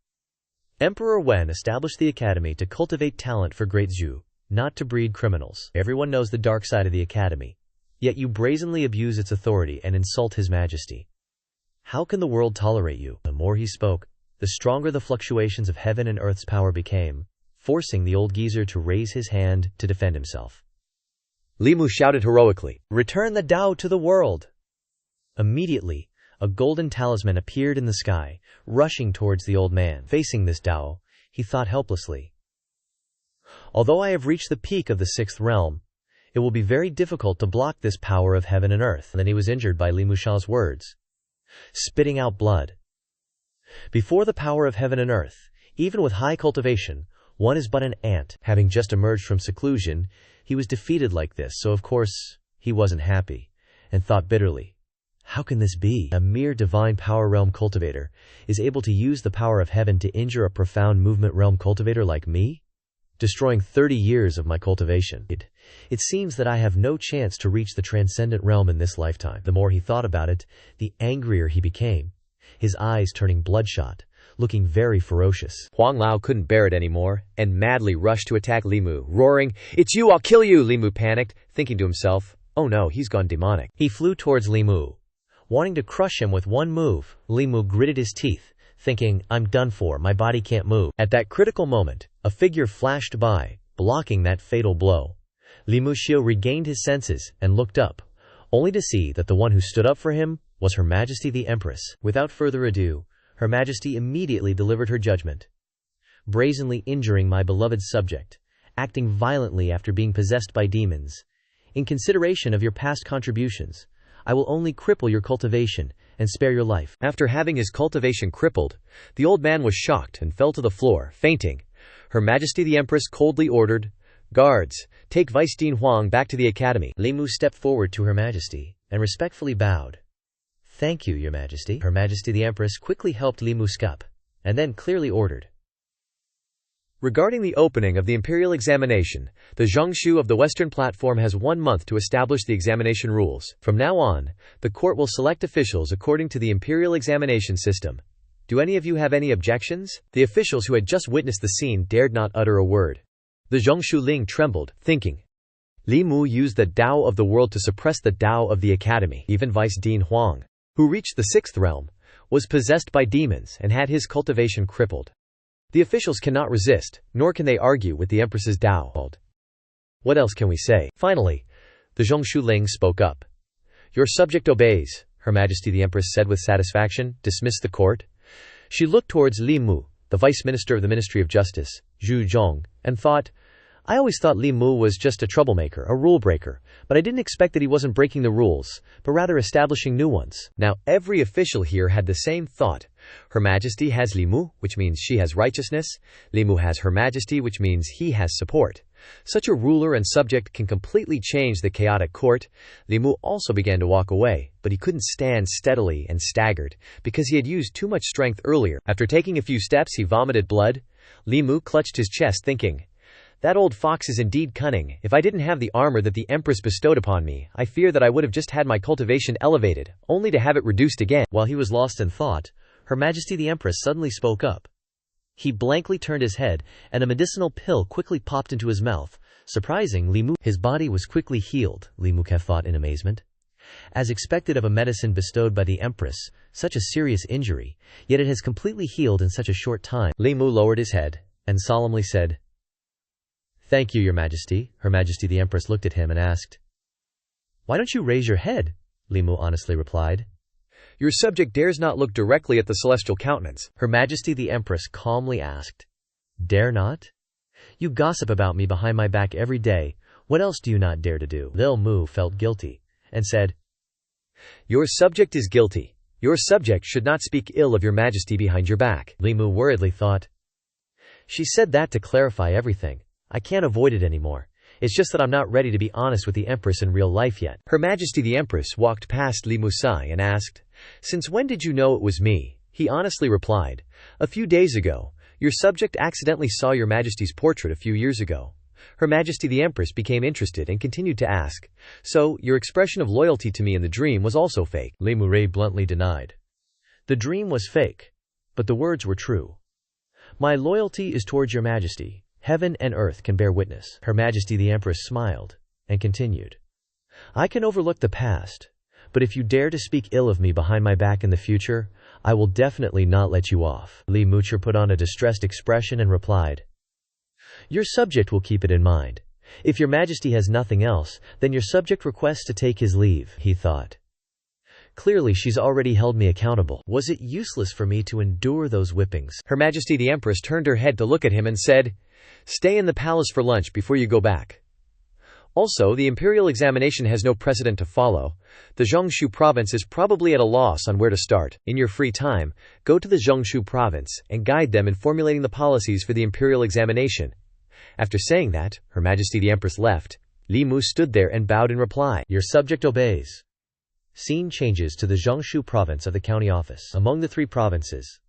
Emperor Wen established the academy to cultivate talent for Great Zhou, not to breed criminals. Everyone knows the dark side of the academy. Yet you brazenly abuse its authority and insult His Majesty. How can the world tolerate you? The more he spoke, the stronger the fluctuations of heaven and earth's power became, forcing the old geezer to raise his hand to defend himself. Li Mu shouted heroically, "Return the Tao to the world!" Immediately, a golden talisman appeared in the sky, rushing towards the old man. Facing this Tao, he thought helplessly, "Although I have reached the peak of the 6th realm, it will be very difficult to block this power of heaven and earth." And then he was injured by Li Mushan's words, spitting out blood. Before the power of heaven and earth, even with high cultivation, one is but an ant. Having just emerged from seclusion, he was defeated like this, so of course, he wasn't happy, and thought bitterly, "How can this be? A mere divine power realm cultivator is able to use the power of heaven to injure a profound movement realm cultivator like me, destroying 30 years of my cultivation. It seems that I have no chance to reach the transcendent realm in this lifetime." The more he thought about it, the angrier he became, his eyes turning bloodshot, looking very ferocious. Huang Lao couldn't bear it anymore, and madly rushed to attack Li Mu, roaring, "It's you, I'll kill you!" Li Mu panicked, thinking to himself, "Oh no, he's gone demonic." He flew towards Li Mu, wanting to crush him with one move. Li Mu gritted his teeth, thinking, "I'm done for, my body can't move." At that critical moment, a figure flashed by, blocking that fatal blow. Li Mu Xiu regained his senses and looked up, only to see that the one who stood up for him was Her Majesty the Empress. Without further ado, Her Majesty immediately delivered her judgment. "Brazenly injuring my beloved subject, acting violently after being possessed by demons. In consideration of your past contributions, I will only cripple your cultivation and spare your life." After having his cultivation crippled, the old man was shocked and fell to the floor, fainting. Her Majesty the Empress coldly ordered, "Guards, take Vice Dean Huang back to the academy." Li Mu stepped forward to Her Majesty and respectfully bowed. "Thank you, Your Majesty." Her Majesty the Empress quickly helped Li Mu up, and then clearly ordered, "Regarding the opening of the imperial examination, the Zhongshu of the Western Platform has 1 month to establish the examination rules. From now on, the court will select officials according to the imperial examination system. Do any of you have any objections?" The officials who had just witnessed the scene dared not utter a word. The Zhongshu Ling trembled, thinking, Li Mu used the Tao of the world to suppress the Tao of the academy. Even Vice Dean Huang, who reached the 6th realm, was possessed by demons and had his cultivation crippled. The officials cannot resist, nor can they argue with the Empress's Tao. What else can we say? Finally, the Zhongshu Ling spoke up. "Your subject obeys," Her Majesty the Empress said with satisfaction, dismissed the court. She looked towards Li Mu, the Vice Minister of the Ministry of Justice, Zhu Zhong, and thought, I always thought Li Mu was just a troublemaker, a rule breaker, but I didn't expect that he wasn't breaking the rules, but rather establishing new ones. Now, every official here had the same thought. Her Majesty has Li Mu, which means she has righteousness. Li Mu has Her Majesty, which means he has support. Such a ruler and subject can completely change the chaotic court. Li Mu also began to walk away, but he couldn't stand steadily and staggered, because he had used too much strength earlier. After taking a few steps, he vomited blood. Li Mu clutched his chest, thinking, that old fox is indeed cunning. If I didn't have the armor that the Empress bestowed upon me, I fear that I would have just had my cultivation elevated, only to have it reduced again. While he was lost in thought, Her Majesty the Empress suddenly spoke up. He blankly turned his head, and a medicinal pill quickly popped into his mouth. Surprising Li Mu, his body was quickly healed, Li Mu thought in amazement. As expected of a medicine bestowed by the Empress, such a serious injury, yet it has completely healed in such a short time. Li Mu lowered his head, and solemnly said, Thank you, Your Majesty. Her Majesty the Empress looked at him and asked, Why don't you raise your head? Li Mu honestly replied, Your subject dares not look directly at the celestial countenance. Her Majesty the Empress calmly asked, Dare not? You gossip about me behind my back every day. What else do you not dare to do? Li Mu felt guilty, and said, Your subject is guilty. Your subject should not speak ill of Your Majesty behind your back. Li Mu worriedly thought, She said that to clarify everything. I can't avoid it anymore. It's just that I'm not ready to be honest with the Empress in real life yet. Her Majesty the Empress walked past Li Mu and asked, Since when did you know it was me? He honestly replied, A few days ago. Your subject accidentally saw Your Majesty's portrait a few years ago. Her Majesty the Empress became interested and continued to ask, So, your expression of loyalty to me in the dream was also fake? Li Mu bluntly denied. The dream was fake, but the words were true. My loyalty is towards Your Majesty. Heaven and earth can bear witness. Her Majesty the Empress smiled and continued, I can overlook the past, but if you dare to speak ill of me behind my back in the future, I will definitely not let you off. Li Mu put on a distressed expression and replied, Your subject will keep it in mind. If Your Majesty has nothing else, then your subject requests to take his leave, he thought. Clearly she's already held me accountable. Was it useless for me to endure those whippings? Her Majesty the Empress turned her head to look at him and said, Stay in the palace for lunch before you go back. Also, the imperial examination has no precedent to follow. The Zhongshu province is probably at a loss on where to start. In your free time, go to the Zhongshu province and guide them in formulating the policies for the imperial examination. After saying that, Her Majesty the Empress left. Li Mu stood there and bowed in reply. Your subject obeys. Scene changes to the Zhongshu province of the county office. Among the three provinces,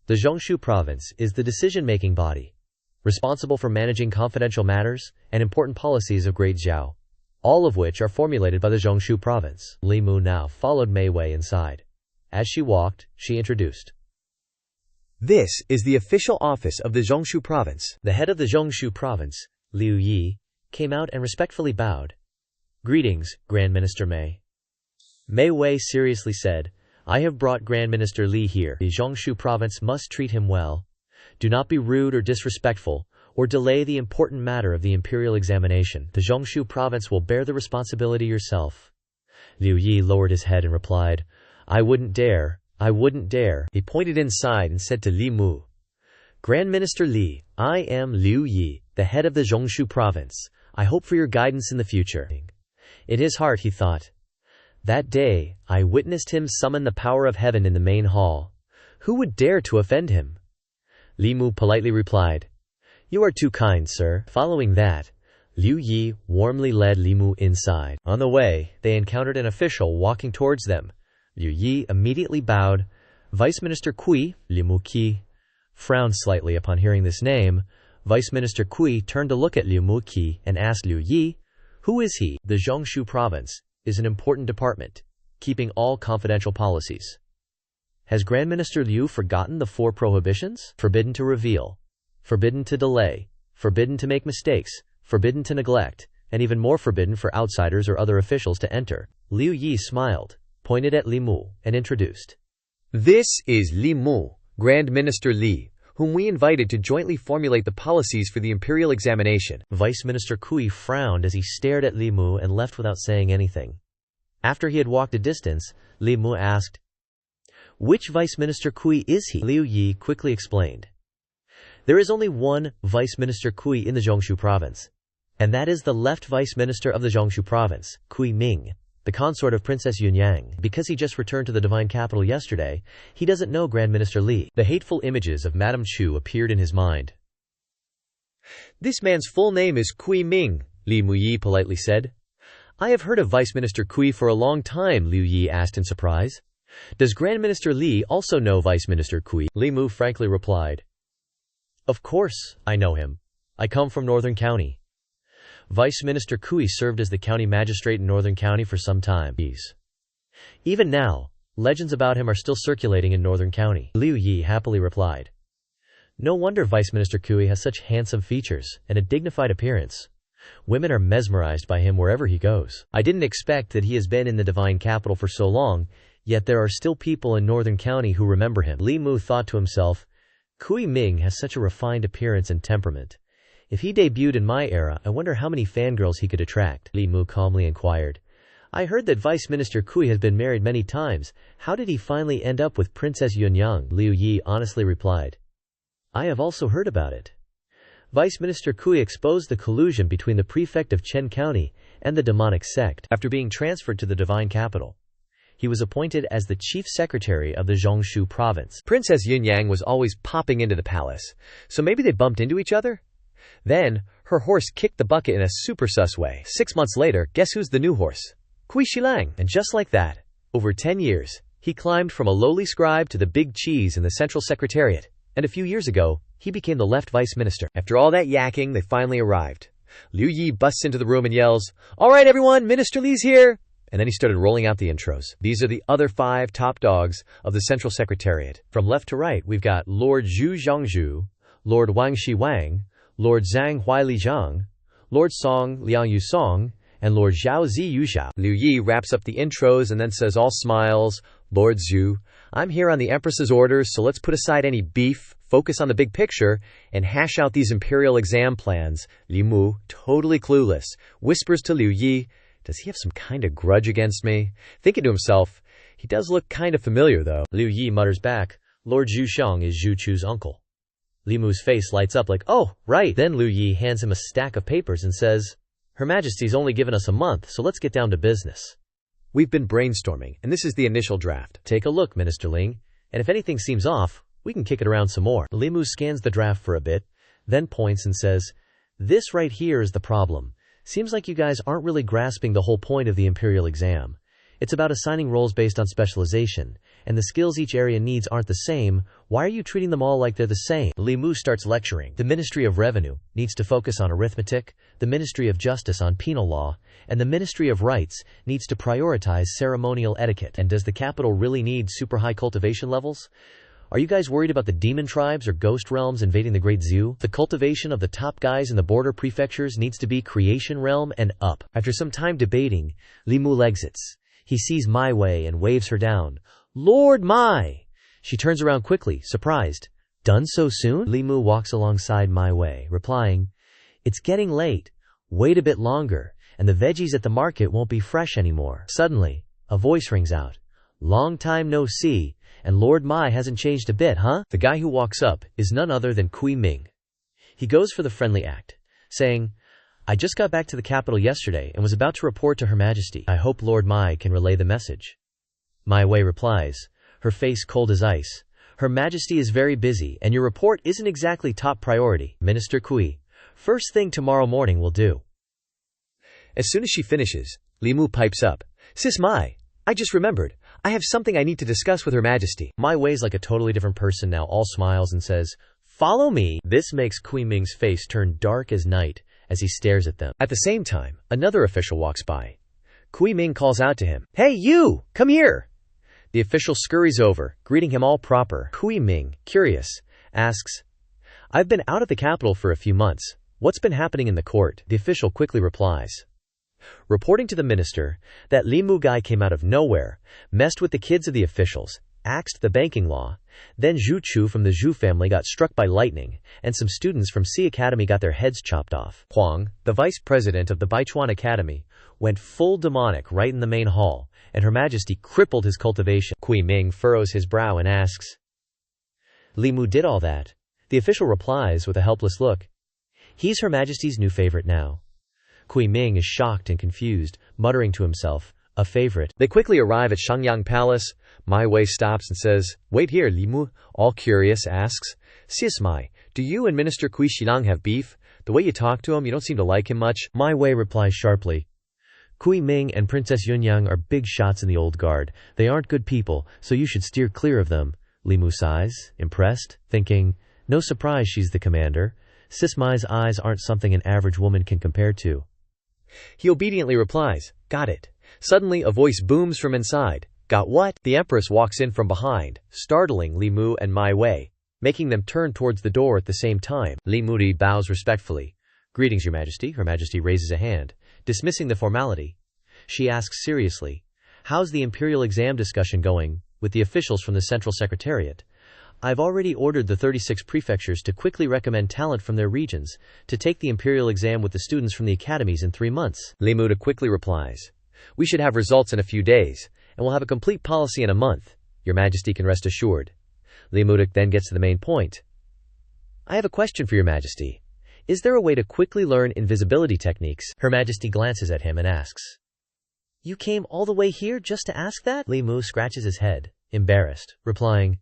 the Zhongshu province is the decision-making body, responsible for managing confidential matters and important policies of Great Zhou, all of which are formulated by the Zhongshu province. Li Mu now followed Mei Wei inside. As she walked, she introduced, This is the official office of the Zhongshu province. The head of the Zhongshu province, Liu Yi, came out and respectfully bowed. Greetings, Grand Minister Mei. Mei Wei seriously said, I have brought Grand Minister Li here. The Zhongshu province must treat him well. Do not be rude or disrespectful, or delay the important matter of the imperial examination. The Zhongshu province will bear the responsibility yourself. Liu Yi lowered his head and replied, I wouldn't dare. He pointed inside and said to Li Mu, Grand Minister Li, I am Liu Yi, the head of the Zhongshu province. I hope for your guidance in the future. In his heart he thought, That day, I witnessed him summon the power of heaven in the main hall. Who would dare to offend him? Li Mu politely replied, You are too kind, sir. Following that, Liu Yi warmly led Li Mu inside. On the way, they encountered an official walking towards them. Liu Yi immediately bowed. Vice Minister Kui, Li Mu Qi, frowned slightly upon hearing this name. Vice Minister Kui turned to look at Liu Mu Qi and asked Liu Yi, Who is he? The Zhongshu province is an important department, keeping all confidential policies. Has Grand Minister Liu forgotten the 4 prohibitions? Forbidden to reveal, forbidden to delay, forbidden to make mistakes, forbidden to neglect, and even more forbidden for outsiders or other officials to enter. Liu Yi smiled, pointed at Li Mu, and introduced, This is Li Mu, Grand Minister Li, whom we invited to jointly formulate the policies for the imperial examination. Vice Minister Kui frowned as he stared at Li Mu and left without saying anything. After he had walked a distance, Li Mu asked, Which Vice Minister Kui is he? Liu Yi quickly explained, There is only one Vice Minister Kui in the Zhongshu province. And that is the left Vice Minister of the Zhongshu province, Kui Ming, the consort of Princess Yunyang. Because he just returned to the divine capital yesterday, he doesn't know Grand Minister Li. The hateful images of Madame Chu appeared in his mind. This man's full name is Kui Ming, Li Muyi politely said. I have heard of Vice Minister Kui for a long time, Liu Yi asked in surprise. Does Grand Minister Li also know Vice Minister Kui? Li Mu frankly replied. Of course, I know him. I come from Northern County. Vice Minister Kui served as the county magistrate in Northern County for some time. Even now, legends about him are still circulating in Northern County. Liu Yi happily replied. No wonder Vice Minister Kui has such handsome features and a dignified appearance. Women are mesmerized by him wherever he goes. I didn't expect that he has been in the divine capital for so long, yet there are still people in Northern County who remember him. Li Mu thought to himself, Kui Ming has such a refined appearance and temperament. If he debuted in my era, I wonder how many fangirls he could attract. Li Mu calmly inquired. I heard that Vice Minister Kui has been married many times. How did he finally end up with Princess Yunyang? Liu Yi honestly replied. I have also heard about it. Vice Minister Kui exposed the collusion between the prefect of Chen County and the demonic sect. After being transferred to the divine capital, he was appointed as the chief secretary of the Zhongshu province. Princess Yunyang was always popping into the palace, so maybe they bumped into each other? Then, her horse kicked the bucket in a super sus way. 6 months later, guess who's the new horse? Kui Shilang. And just like that, over 10 years, he climbed from a lowly scribe to the big cheese in the central secretariat. And a few years ago, he became the left vice minister. After all that yakking, they finally arrived. Liu Yi busts into the room and yells, All right, everyone, Minister Li's here! And then he started rolling out the intros. These are the other 5 top dogs of the Central Secretariat. From left to right, we've got Lord Zhu Zhangzhu, Lord Wang Shi Wang, Lord Zhang Huai Zhang, Lord Song Liang Yu Song, and Lord Zhao Zi Yu Zhao. Liu Yi wraps up the intros and then says, all smiles, Lord Zhu, I'm here on the Empress's orders, so let's put aside any beef, focus on the big picture, and hash out these imperial exam plans. Li Mu, totally clueless, whispers to Liu Yi, does he have some kind of grudge against me? Thinking to himself, he does look kind of familiar though. Liu Yi mutters back, Lord Zhu Xiang is Zhu Chu's uncle. Li Mu's face lights up like, oh, right. Then Liu Yi hands him a stack of papers and says, Her Majesty's only given us a month, so let's get down to business. We've been brainstorming, and this is the initial draft. Take a look, Minister Ling, and if anything seems off, we can kick it around some more. Li Mu scans the draft for a bit, then points and says, This right here is the problem. Seems like you guys aren't really grasping the whole point of the imperial exam. It's about assigning roles based on specialization, and the skills each area needs aren't the same. Why are you treating them all like they're the same? Li Mu starts lecturing. The Ministry of Revenue needs to focus on arithmetic, the Ministry of Justice on penal law, and the Ministry of Rights needs to prioritize ceremonial etiquette. And does the capital really need super high cultivation levels? Are you guys worried about the demon tribes or ghost realms invading the Great Zhou? The cultivation of the top guys in the border prefectures needs to be creation realm and up. After some time debating, Li Mu exits. He sees Mai Wei and waves her down. Lord Mai! She turns around quickly, surprised. Done so soon? Li Mu walks alongside Mai Wei, replying, It's getting late. Wait a bit longer, and the veggies at the market won't be fresh anymore. Suddenly, a voice rings out. Long time no see, and Lord Mai hasn't changed a bit, huh? The guy who walks up is none other than Kui Ming. He goes for the friendly act, saying, I just got back to the capital yesterday and was about to report to Her Majesty. I hope Lord Mai can relay the message. Mai Wei replies, her face cold as ice. Her Majesty is very busy and your report isn't exactly top priority. Minister Kui, first thing tomorrow morning will do. As soon as she finishes, Li Mu pipes up. Sis Mai, I just remembered. I have something I need to discuss with Her Majesty. Mai Wei's like a totally different person now, all smiles and says, Follow me. This makes Kui Ming's face turn dark as night as he stares at them. At the same time, another official walks by. Kui Ming calls out to him, Hey you, come here! The official scurries over, greeting him all proper. Kui Ming, curious, asks, I've been out of the capital for a few months. What's been happening in the court? The official quickly replies, reporting to the minister that Li Mu guy came out of nowhere, messed with the kids of the officials, axed the banking law, then Zhu Chu from the Zhu family got struck by lightning, and some students from Sea Academy got their heads chopped off. Huang, the vice president of the Baichuan Academy, went full demonic right in the main hall, and Her Majesty crippled his cultivation. Kui Ming furrows his brow and asks, Li Mu did all that. The official replies with a helpless look. He's Her Majesty's new favorite now. Kui Ming is shocked and confused, muttering to himself, a favorite. They quickly arrive at Shangyang Palace. Mai Wei stops and says, "Wait here, Li Mu." All curious, asks, "Sis Mai, do you and Minister Kui Xilang have beef? The way you talk to him, you don't seem to like him much." Mai Wei replies sharply. Kui Ming and Princess Yunyang are big shots in the old guard. They aren't good people, so you should steer clear of them. Li Mu sighs, impressed, thinking, no surprise she's the commander. Sis Mai's eyes aren't something an average woman can compare to. He obediently replies, "Got it." Suddenly, a voice booms from inside. "Got what?" The Empress walks in from behind, startling Li Mu and Mai Wei, making them turn towards the door at the same time. Li Mu bows respectfully. "Greetings, Your Majesty." Her Majesty raises a hand, dismissing the formality. She asks seriously, "How's the Imperial exam discussion going with the officials from the Central Secretariat?" "I've already ordered the 36 prefectures to quickly recommend talent from their regions to take the Imperial exam with the students from the academies in 3 months. Li Mu quickly replies, "We should have results in a few days, and we'll have a complete policy in a month. Your Majesty can rest assured." Li Mu then gets to the main point. "I have a question for Your Majesty. Is there a way to quickly learn invisibility techniques?" Her Majesty glances at him and asks, "You came all the way here just to ask that?" Li Mu scratches his head, embarrassed, replying,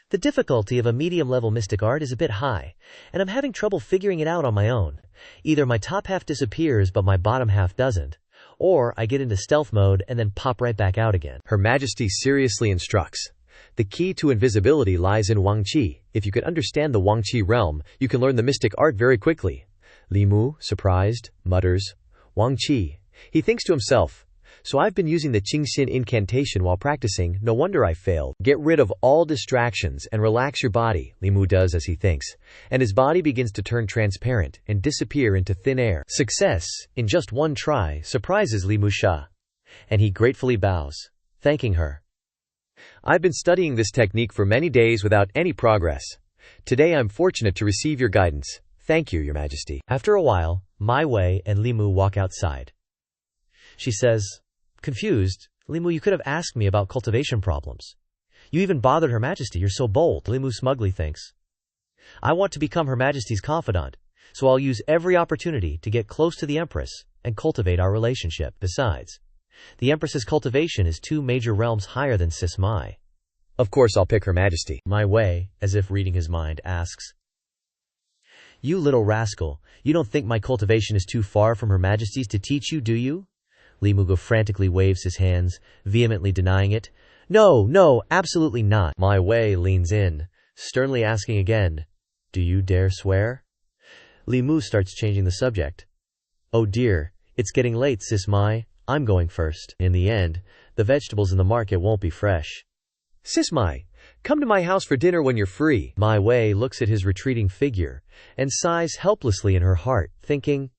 "The difficulty of a medium-level mystic art is a bit high, and I'm having trouble figuring it out on my own. Either my top half disappears but my bottom half doesn't, or I get into stealth mode and then pop right back out again." Her Majesty seriously instructs, "The key to invisibility lies in Wangqi. If you can understand the Wangqi realm, you can learn the mystic art very quickly." Li Mu, surprised, mutters, "Wangqi." He thinks to himself, "So I've been using the Qingxin incantation while practicing, no wonder I failed." Get rid of all distractions and relax your body, Li Mu does as he thinks, and his body begins to turn transparent and disappear into thin air. Success, in just one try, surprises Li Mu Sha, and he gratefully bows, thanking her. "I've been studying this technique for many days without any progress. Today I'm fortunate to receive your guidance. Thank you, Your Majesty." After a while, Mai Wei and Li Mu walk outside. She says, confused, "Li Mu, you could have asked me about cultivation problems. You even bothered Her Majesty, you're so bold." Li Mu smugly thinks, "I want to become Her Majesty's confidant, so I'll use every opportunity to get close to the Empress and cultivate our relationship. Besides, the Empress's cultivation is 2 major realms higher than Sis Mai." "Of course I'll pick Her Majesty." Mai Wei, as if reading his mind, asks, "You little rascal, you don't think my cultivation is too far from Her Majesty's to teach you, do you?" Li Mu frantically waves his hands, vehemently denying it. No, absolutely not." Mai Wei leans in, sternly asking again, "Do you dare swear?" Li Mu starts changing the subject. "Oh dear, it's getting late, Sis Mai. I'm going first. In the end, the vegetables in the market won't be fresh." "Sis Mai, come to my house for dinner when you're free." Mai Wei looks at his retreating figure and sighs helplessly in her heart, thinking,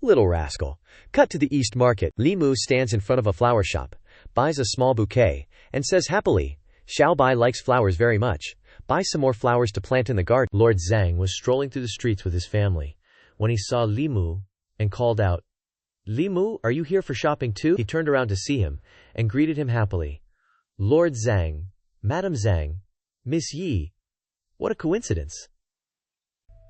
"Little rascal." Cut to the East Market. Li Mu stands in front of a flower shop, buys a small bouquet, and says happily, "Xiao Bai likes flowers very much. Buy some more flowers to plant in the garden." Lord Zhang was strolling through the streets with his family when he saw Li Mu and called out, "Li Mu, are you here for shopping too?" He turned around to see him and greeted him happily. "Lord Zhang, Madam Zhang, Miss Yi, what a coincidence."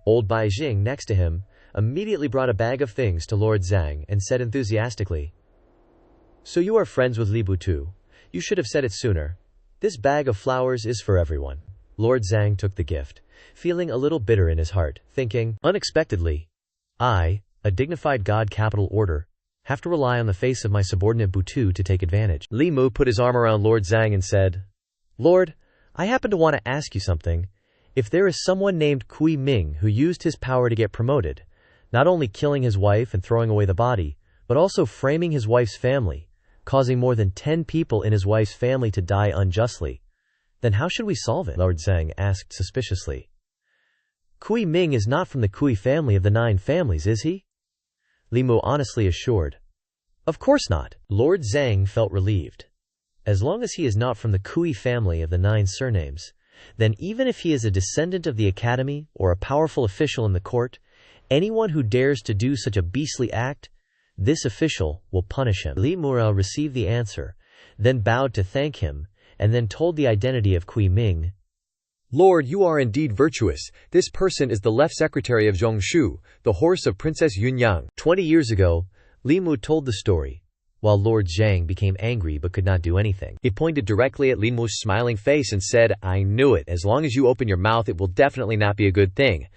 Old Bai Jing next to him immediately brought a bag of things to Lord Zhang and said enthusiastically, "So you are friends with Li Bu too? You should have said it sooner. This bag of flowers is for everyone." Lord Zhang took the gift, feeling a little bitter in his heart, thinking, unexpectedly, "I, a dignified god capital order, have to rely on the face of my subordinate Butu to take advantage." Li Mu put his arm around Lord Zhang and said, "Lord, I happen to want to ask you something. If there is someone named Kui Ming who used his power to get promoted, not only killing his wife and throwing away the body, but also framing his wife's family, causing more than 10 people in his wife's family to die unjustly, then how should we solve it?" Lord Zhang asked suspiciously. "Kui Ming is not from the Kui family of the 9 families, is he?" Li Mu honestly assured, "Of course not." Lord Zhang felt relieved. As long as he is not from the Kui family of the 9 surnames, then even if he is a descendant of the academy or a powerful official in the court, anyone who dares to do such a beastly act, this official will punish him. Li Murel received the answer, then bowed to thank him, and then told the identity of Kui Ming. Lord, you are indeed virtuous. This person is the left secretary of Zhongshu, the horse of Princess Yunyang. 20 years ago, Li Mu told the story, while Lord Zhang became angry but could not do anything. He pointed directly at Li Mu's smiling face and said, I knew it. As long as you open your mouth, it will definitely not be a good thing.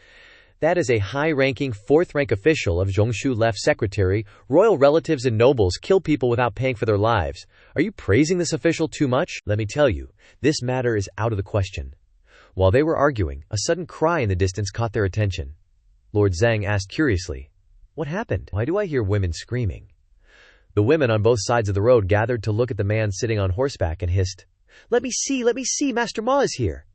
That is a high-ranking, fourth-rank official of Zhongshu left secretary. Royal relatives and nobles kill people without paying for their lives. Are you praising this official too much? Let me tell you, this matter is out of the question. While they were arguing, a sudden cry in the distance caught their attention. Lord Zhang asked curiously, What happened? Why do I hear women screaming? The women on both sides of the road gathered to look at the man sitting on horseback and hissed, Let me see, Master Ma is here.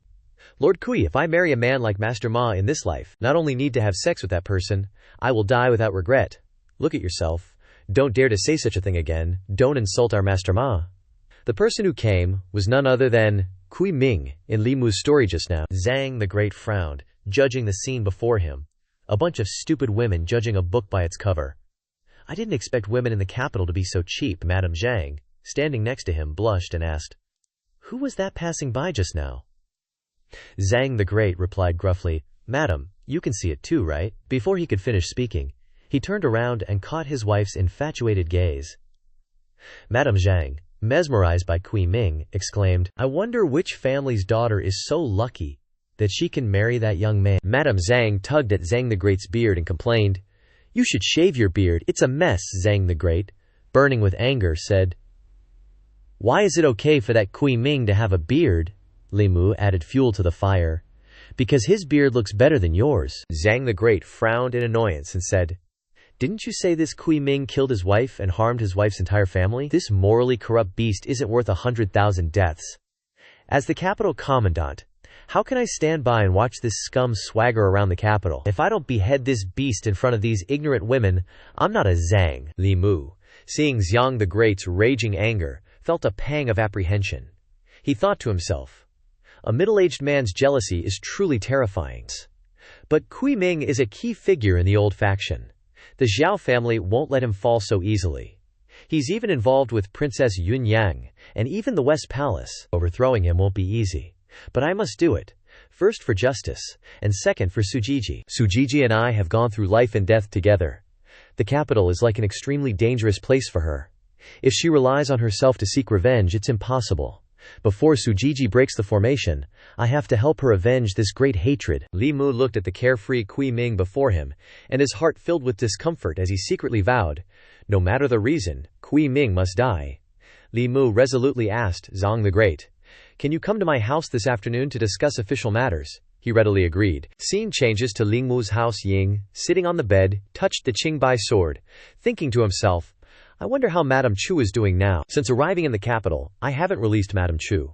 Lord Kui, if I marry a man like Master Ma in this life, not only need to have sex with that person, I will die without regret. Look at yourself. Don't dare to say such a thing again. Don't insult our Master Ma. The person who came was none other than Kui Ming in Li Mu's story just now. Zhang the Great frowned, judging the scene before him. A bunch of stupid women judging a book by its cover. I didn't expect women in the capital to be so cheap. Madame Zhang, standing next to him, blushed and asked, Who was that passing by just now? Zhang the Great replied gruffly, Madam, you can see it too, right? Before he could finish speaking, he turned around and caught his wife's infatuated gaze. Madame Zhang, mesmerized by Kui Ming, exclaimed, I wonder which family's daughter is so lucky that she can marry that young man. Madame Zhang tugged at Zhang the Great's beard and complained, You should shave your beard, it's a mess. Zhang the Great, burning with anger, said, Why is it okay for that Kui Ming to have a beard? Li Mu added fuel to the fire. Because his beard looks better than yours. Zhang the Great frowned in annoyance and said, Didn't you say this Kui Ming killed his wife and harmed his wife's entire family? This morally corrupt beast isn't worth 100,000 deaths. As the capital commandant, how can I stand by and watch this scum swagger around the capital? If I don't behead this beast in front of these ignorant women, I'm not a Zhang. Li Mu, seeing Zhang the Great's raging anger, felt a pang of apprehension. He thought to himself, a middle-aged man's jealousy is truly terrifying. But Kui Ming is a key figure in the old faction. The Zhao family won't let him fall so easily. He's even involved with Princess Yunyang, and even the West Palace. Overthrowing him won't be easy. But I must do it. First for justice, and second for Sujiji. Sujiji and I have gone through life and death together. The capital is like an extremely dangerous place for her. If she relies on herself to seek revenge, it's impossible. Before Sujiji breaks the formation, I have to help her avenge this great hatred. Li Mu looked at the carefree Kui Ming before him, and his heart filled with discomfort as he secretly vowed, no matter the reason, Kui Ming must die. Li Mu resolutely asked Zhang the Great, Can you come to my house this afternoon to discuss official matters? He readily agreed. Scene changes to Ling Mu's house. Ying, sitting on the bed, touched the Qingbai sword, thinking to himself, I wonder how Madame Chu is doing now. Since arriving in the capital, I haven't released Madame Chu.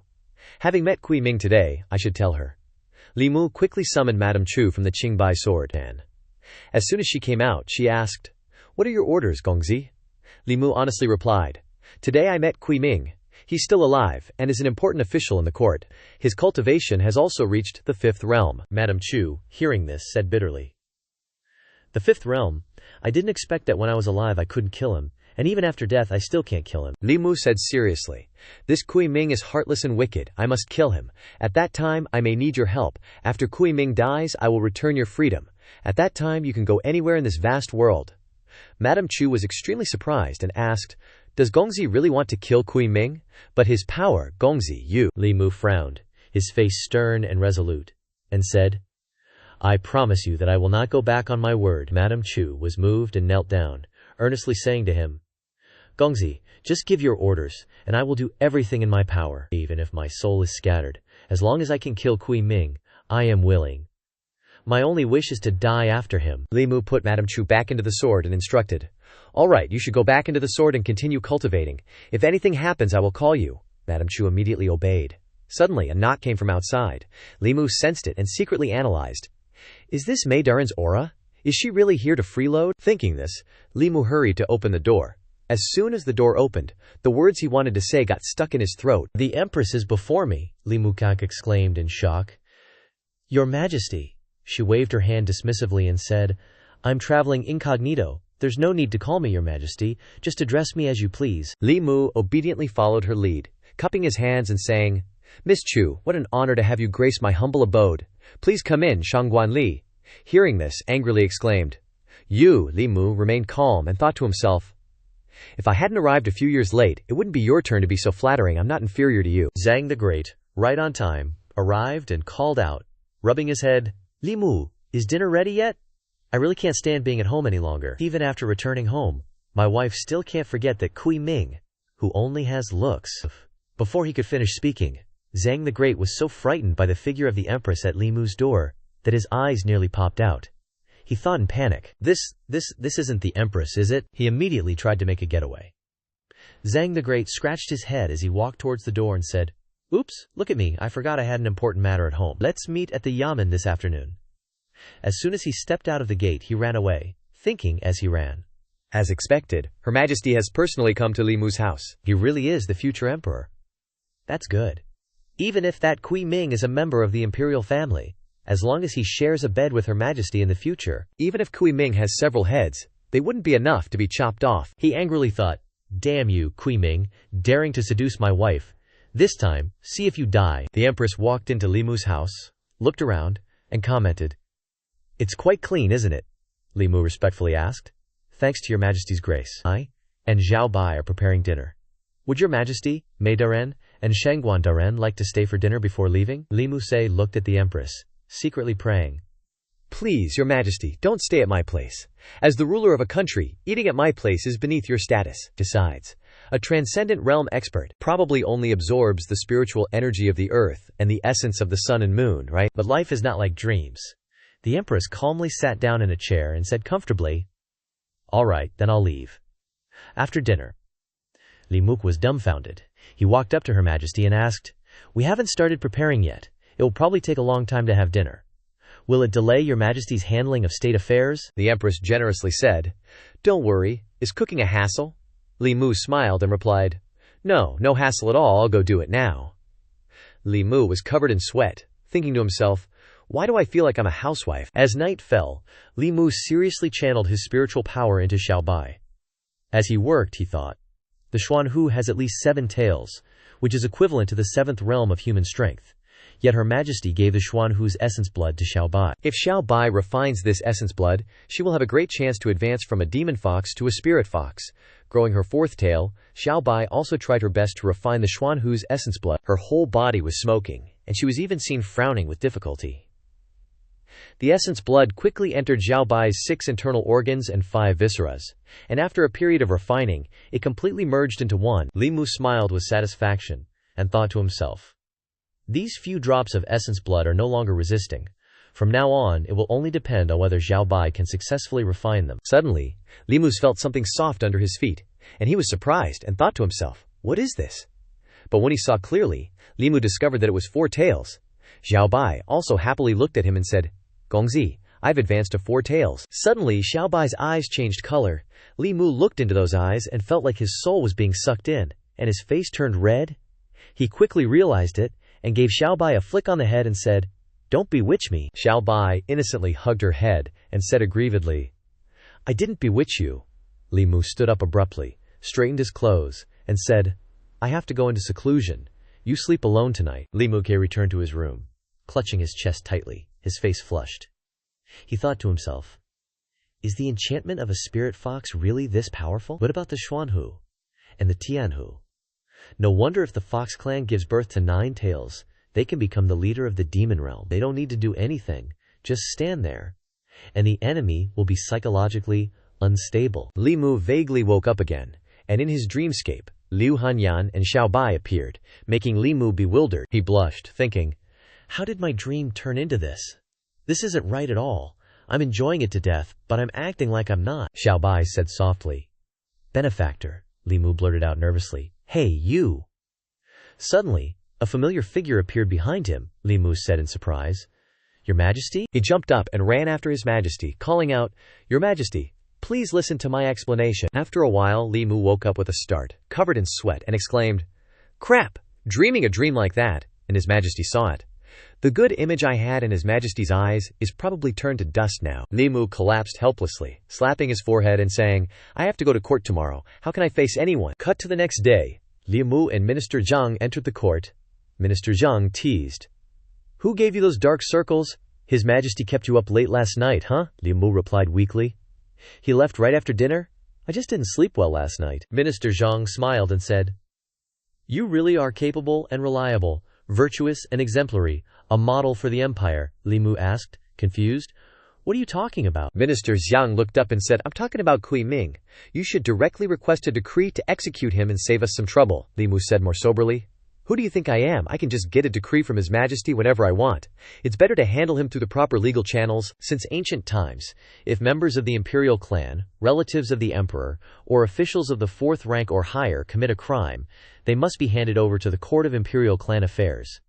Having met Kui Ming today, I should tell her. Li Mu quickly summoned Madame Chu from the Qingbai sword. As soon as she came out, she asked, What are your orders, Gongzi? Li Mu honestly replied, Today I met Kui Ming. He's still alive, and is an important official in the court. His cultivation has also reached the 5th realm. Madame Chu, hearing this, said bitterly, The 5th realm? I didn't expect that when I was alive I couldn't kill him. And even after death I still can't kill him. Li Mu said seriously, This Kui Ming is heartless and wicked. I must kill him. At that time I may need your help. After Kui Ming dies I will return your freedom. At that time you can go anywhere in this vast world. Madame Chu was extremely surprised and asked, Does Gongzi really want to kill Kui Ming? But his power, Gongzi, you. Li Mu frowned, his face stern and resolute, and said, I promise you that I will not go back on my word. Madame Chu was moved and knelt down, earnestly saying to him, Gongzi, just give your orders, and I will do everything in my power. Even if my soul is scattered, as long as I can kill Kui Ming, I am willing. My only wish is to die after him. Li Mu put Madame Chu back into the sword and instructed, All right, you should go back into the sword and continue cultivating. If anything happens, I will call you. Madame Chu immediately obeyed. Suddenly, a knock came from outside. Li Mu sensed it and secretly analyzed. Is this Mei Daren's aura? Is she really here to freeload? Thinking this, Li Mu hurried to open the door. As soon as the door opened, the words he wanted to say got stuck in his throat. The Empress is before me, Li Mukak exclaimed in shock. Your Majesty. She waved her hand dismissively and said, I'm traveling incognito. There's no need to call me Your Majesty. Just address me as you please. Li Mu obediently followed her lead, cupping his hands and saying, Miss Chu, what an honor to have you grace my humble abode. Please come in, Shangguan Li. Hearing this, angrily exclaimed. Li Mu remained calm and thought to himself, if I hadn't arrived a few years late, it wouldn't be your turn to be so flattering. I'm not inferior to you. Zhang the Great, right on time, arrived and called out, rubbing his head, Li Mu, is dinner ready yet? I really can't stand being at home any longer. Even after returning home, my wife still can't forget that Kui Ming, who only has looks. Before he could finish speaking, Zhang the Great was so frightened by the figure of the Empress at Li Mu's door that his eyes nearly popped out. He thought in panic, this isn't the Empress, is it? He immediately tried to make a getaway. Zhang the Great scratched his head as he walked towards the door and said, Oops, look at me, I forgot I had an important matter at home. Let's meet at the Yamen this afternoon. As soon as he stepped out of the gate, he ran away, thinking as he ran. As expected, Her Majesty has personally come to Li Mu's house. He really is the future emperor. That's good. Even if that Kui Ming is a member of the imperial family, as long as he shares a bed with Her Majesty in the future. Even if Kui Ming has several heads, they wouldn't be enough to be chopped off. He angrily thought, Damn you, Kui Ming, daring to seduce my wife. This time, see if you die. The Empress walked into Li Mu's house, looked around, and commented, It's quite clean, isn't it? Li Mu respectfully asked. Thanks to Your Majesty's grace. I and Zhao Bai are preparing dinner. Would Your Majesty, Mei Daren, and Shangguan Daren like to stay for dinner before leaving? Li Mu looked at the Empress, secretly praying, Please, Your Majesty, don't stay at my place. As the ruler of a country, eating at my place is beneath your status. Besides, a transcendent realm expert probably only absorbs the spiritual energy of the earth and the essence of the sun and moon, right? But life is not like dreams. The Empress calmly sat down in a chair and said comfortably, All right, then I'll leave. After dinner, Li Mu was dumbfounded. He walked up to Her Majesty and asked, We haven't started preparing yet. It will probably take a long time to have dinner. Will it delay Your Majesty's handling of state affairs? The Empress generously said, Don't worry, is cooking a hassle? Li Mu smiled and replied, No hassle at all, I'll go do it now. Li Mu was covered in sweat, thinking to himself, Why do I feel like I'm a housewife? As night fell, Li Mu seriously channeled his spiritual power into Xiao Bai. As he worked, he thought, The Xuanhu has at least 7 tails, which is equivalent to the 7th realm of human strength. Yet Her Majesty gave the Xuanhu's essence blood to Xiao Bai. If Xiao Bai refines this essence blood, she will have a great chance to advance from a demon fox to a spirit fox. Growing her 4th tail, Xiao Bai also tried her best to refine the Xuanhu's essence blood. Her whole body was smoking, and she was even seen frowning with difficulty. The essence blood quickly entered Xiao Bai's 6 internal organs and 5 visceras, and after a period of refining, it completely merged into one. Li Mu smiled with satisfaction, and thought to himself, These few drops of essence blood are no longer resisting. From now on, it will only depend on whether Xiao Bai can successfully refine them. Suddenly, Li Mu felt something soft under his feet, and he was surprised and thought to himself, What is this? But when he saw clearly, Li Mu discovered that it was 4 tails. Xiao Bai also happily looked at him and said, Gongzi, I've advanced to 4 tails. Suddenly, Xiao Bai's eyes changed color. Li Mu looked into those eyes and felt like his soul was being sucked in, and his face turned red. He quickly realized it, and gave Xiao Bai a flick on the head and said, Don't bewitch me. Xiao Bai innocently hugged her head and said aggrievedly, I didn't bewitch you. Li Mu stood up abruptly, straightened his clothes, and said, I have to go into seclusion. You sleep alone tonight. Li Mu returned to his room, clutching his chest tightly, his face flushed. He thought to himself, Is the enchantment of a spirit fox really this powerful? What about the Xuanhu and the Tianhu? No wonder if the Fox clan gives birth to 9 tails, they can become the leader of the demon realm. They don't need to do anything, just stand there, and the enemy will be psychologically unstable. Li Mu vaguely woke up again, and in his dreamscape, Liu Hanyan and Xiao Bai appeared, making Li Mu bewildered. He blushed, thinking, How did my dream turn into this? This isn't right at all. I'm enjoying it to death, but I'm acting like I'm not. Xiao Bai said softly. Benefactor, Li Mu blurted out nervously. Hey, you! Suddenly, a familiar figure appeared behind him, Li Mu said in surprise. Your Majesty? He jumped up and ran after His Majesty, calling out, Your Majesty, please listen to my explanation. After a while, Li Mu woke up with a start, covered in sweat, and exclaimed, Crap! Dreaming a dream like that, and His Majesty saw it. The good image I had in His Majesty's eyes is probably turned to dust now. Li Mu collapsed helplessly, slapping his forehead and saying, I have to go to court tomorrow. How can I face anyone? Cut to the next day. Li Mu and Minister Zhang entered the court. Minister Zhang teased. Who gave you those dark circles? His Majesty kept you up late last night, huh? Li Mu replied weakly. He left right after dinner? I just didn't sleep well last night. Minister Zhang smiled and said, You really are capable and reliable, virtuous and exemplary, a model for the empire, Li Mu asked, confused. What are you talking about? Minister Zhang looked up and said, I'm talking about Kui Ming. You should directly request a decree to execute him and save us some trouble, Li Mu said more soberly. Who do you think I am? I can just get a decree from His Majesty whenever I want. It's better to handle him through the proper legal channels. Since ancient times, if members of the imperial clan, relatives of the emperor, or officials of the 4th rank or higher commit a crime, they must be handed over to the Court of Imperial Clan Affairs.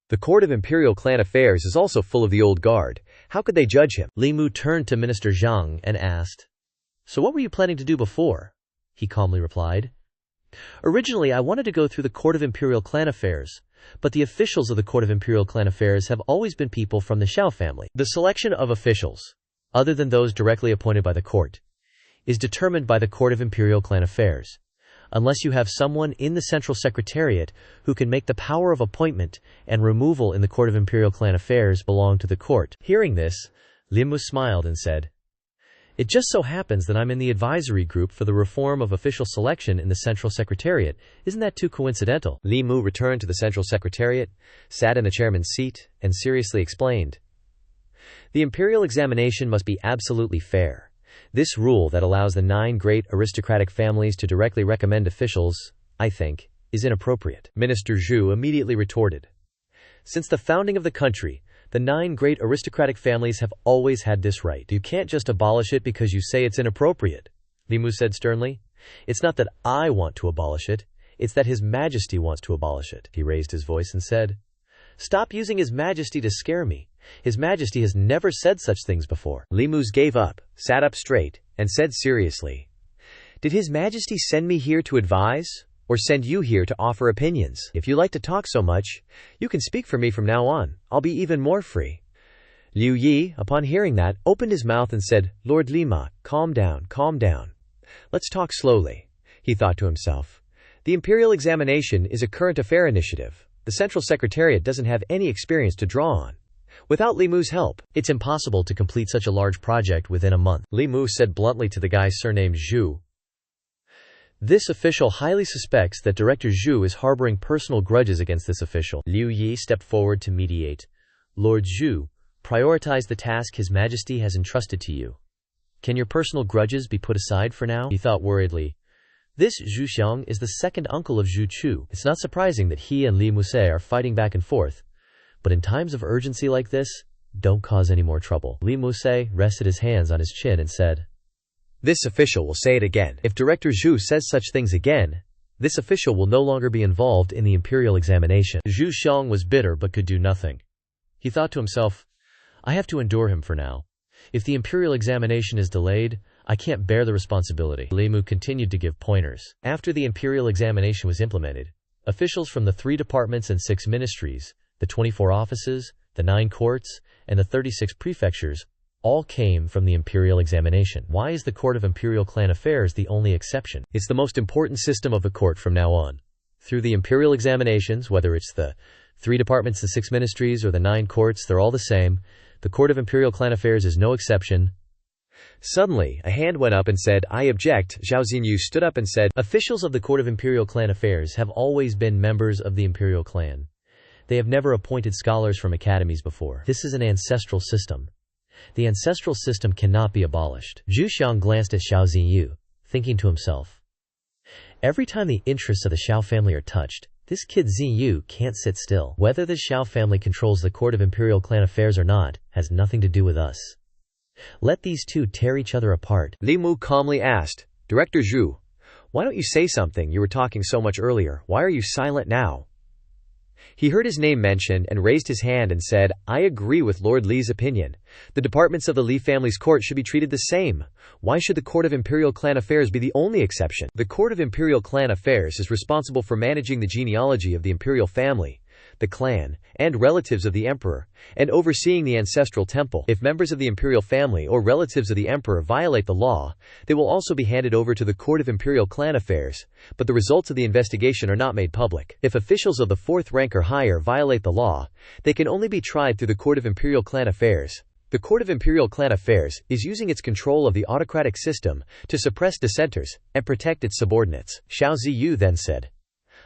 The Court of Imperial Clan Affairs is also full of the old guard. How could they judge him? Li Mu turned to Minister Zhang and asked, So what were you planning to do before? He calmly replied, Originally I wanted to go through the Court of Imperial Clan Affairs, but the officials of the Court of Imperial Clan Affairs have always been people from the Xiao family. The selection of officials, other than those directly appointed by the court, is determined by the Court of Imperial Clan Affairs. Unless you have someone in the Central Secretariat who can make the power of appointment and removal in the Court of Imperial Clan Affairs belong to the court. Hearing this, Li Mu smiled and said, It just so happens that I'm in the advisory group for the reform of official selection in the Central Secretariat. Isn't that too coincidental? Li Mu returned to the Central Secretariat, sat in the chairman's seat, and seriously explained, The imperial examination must be absolutely fair. This rule that allows the 9 great aristocratic families to directly recommend officials, I think, is inappropriate. Minister Zhu immediately retorted, Since the founding of the country, the 9 great aristocratic families have always had this right. You can't just abolish it because you say it's inappropriate, Li Mu said sternly. It's not that I want to abolish it, it's that His Majesty wants to abolish it. He raised his voice and said, Stop using His Majesty to scare me. His Majesty has never said such things before. Li Mu gave up, sat up straight, and said seriously, Did His Majesty send me here to advise, or send you here to offer opinions? If you like to talk so much, you can speak for me from now on. I'll be even more free. Liu Yi, upon hearing that, opened his mouth and said, Lord Lima, calm down, calm down. Let's talk slowly. He thought to himself, The imperial examination is a current affair initiative. The Central Secretariat doesn't have any experience to draw on. Without Li Mu's help, it's impossible to complete such a large project within a month. Li Mu said bluntly to the guy surnamed Zhu. This official highly suspects that Director Zhu is harboring personal grudges against this official. Liu Yi stepped forward to mediate. Lord Zhu, prioritize the task His Majesty has entrusted to you. Can your personal grudges be put aside for now? He thought worriedly. This Zhu Xiang is the second uncle of Zhu Chu. It's not surprising that he and Li Muse are fighting back and forth. But in times of urgency like this, don't cause any more trouble. Li Muse rested his hands on his chin and said, This official will say it again. If Director Zhu says such things again, this official will no longer be involved in the imperial examination. Zhu Xiang was bitter but could do nothing. He thought to himself, I have to endure him for now. If the imperial examination is delayed, I can't bear the responsibility. Li Mu continued to give pointers. After the imperial examination was implemented, officials from the 3 departments and 6 ministries, the 24 offices, the 9 courts, and the 36 prefectures all came from the imperial examination. Why is the Court of Imperial Clan Affairs the only exception? It's the most important system of the court from now on. Through the imperial examinations, whether it's the 3 departments, the 6 ministries, or the 9 courts, they're all the same. The Court of Imperial Clan Affairs is no exception. Suddenly, a hand went up and said, I object. Zhao Xinyu stood up and said, Officials of the Court of Imperial Clan Affairs have always been members of the imperial clan. They have never appointed scholars from academies before. This is an ancestral system. The ancestral system cannot be abolished. Zhu Xiang glanced at Zhao Xinyu, thinking to himself, Every time the interests of the Xiao family are touched, this kid Xinyu can't sit still. Whether the Xiao family controls the Court of Imperial Clan Affairs or not, has nothing to do with us. Let these two tear each other apart. Li Mu calmly asked, Director Zhu, why don't you say something? You were talking so much earlier. Why are you silent now? He heard his name mentioned and raised his hand and said, I agree with Lord Li's opinion. The departments of the Li family's court should be treated the same. Why should the Court of Imperial Clan Affairs be the only exception? The Court of Imperial Clan Affairs is responsible for managing the genealogy of the imperial family. the clan, and relatives of the emperor, and overseeing the ancestral temple. If members of the imperial family or relatives of the emperor violate the law, they will also be handed over to the Court of Imperial Clan Affairs, but the results of the investigation are not made public. If officials of the 4th rank or higher violate the law, they can only be tried through the Court of Imperial Clan Affairs. The Court of Imperial Clan Affairs is using its control of the autocratic system to suppress dissenters and protect its subordinates. Xiao Ziyu then said.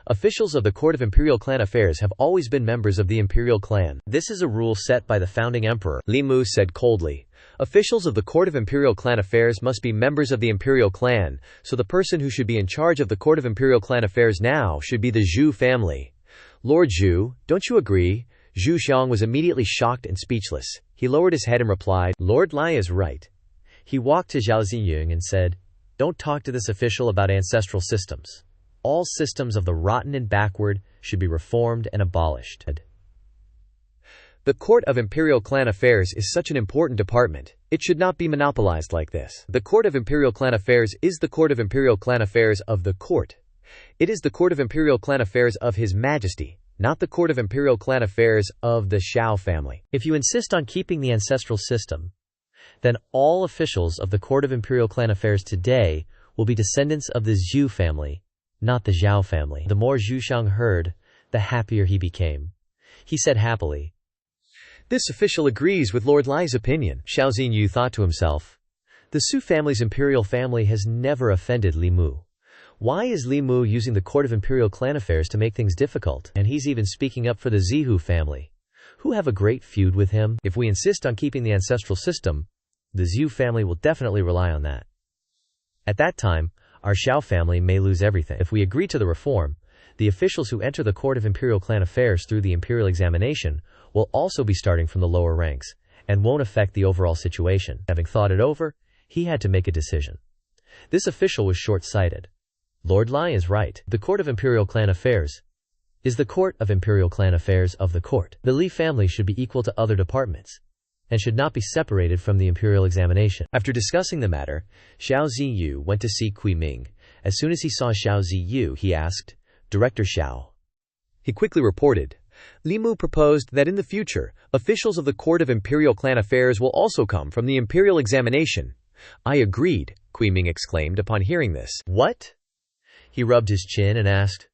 Officials of the Court of Imperial Clan Affairs have always been members of the imperial clan. This is a rule set by the founding emperor, Li Mu said coldly. Officials of the Court of Imperial Clan Affairs must be members of the imperial clan, so the person who should be in charge of the Court of Imperial Clan Affairs now should be the Zhou family. Lord Zhou, don't you agree? Zhu Xiang was immediately shocked and speechless. He lowered his head and replied, Lord Lai is right. He walked to Zhao Ziying and said, don't talk to this official about ancestral systems. All systems of the rotten and backward should be reformed and abolished. The Court of Imperial Clan Affairs is such an important department. It should not be monopolized like this. The Court of Imperial Clan Affairs is the Court of Imperial Clan Affairs of the court. It is the Court of Imperial Clan Affairs of His Majesty, not the Court of Imperial Clan Affairs of the Xiao family. If you insist on keeping the ancestral system, then all officials of the Court of Imperial Clan Affairs today will be descendants of the Zhou family, not the Zhao family. The more Zhu Xiang heard, the happier he became. He said happily, This official agrees with Lord Lai's opinion. Xiao Xinyu thought to himself, the Su family's imperial family has never offended Li Mu. Why is Li Mu using the Court of Imperial Clan Affairs to make things difficult? And he's even speaking up for the Zihu family, who have a great feud with him. If we insist on keeping the ancestral system, the Zhu family will definitely rely on that. At that time, our Xiao family may lose everything. If we agree to the reform, the officials who enter the Court of Imperial Clan Affairs through the imperial examination will also be starting from the lower ranks, and won't affect the overall situation. Having thought it over, he had to make a decision. This official was short-sighted. Lord Lai is right. The Court of Imperial Clan Affairs is the Court of Imperial Clan Affairs of the court. The Li family should be equal to other departments, and should not be separated from the imperial examination. After discussing the matter, Xiao Ziyu went to see Kui Ming. As soon as he saw Xiao Ziyu, he asked, Director Xiao. He quickly reported, Li Mu proposed that in the future, officials of the Court of Imperial Clan Affairs will also come from the imperial examination. I agreed, Kui Ming exclaimed upon hearing this. What? He rubbed his chin and asked,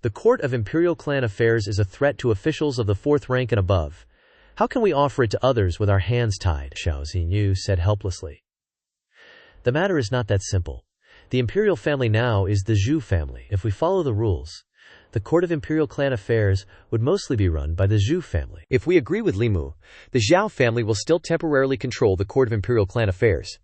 The Court of Imperial Clan Affairs is a threat to officials of the 4th rank and above. How can we offer it to others with our hands tied? Xiao Xinyu said helplessly. The matter is not that simple. The imperial family now is the Zhu family. If we follow the rules, the Court of Imperial Clan Affairs would mostly be run by the Zhu family. If we agree with Li Mu, the Zhao family will still temporarily control the Court of Imperial Clan Affairs.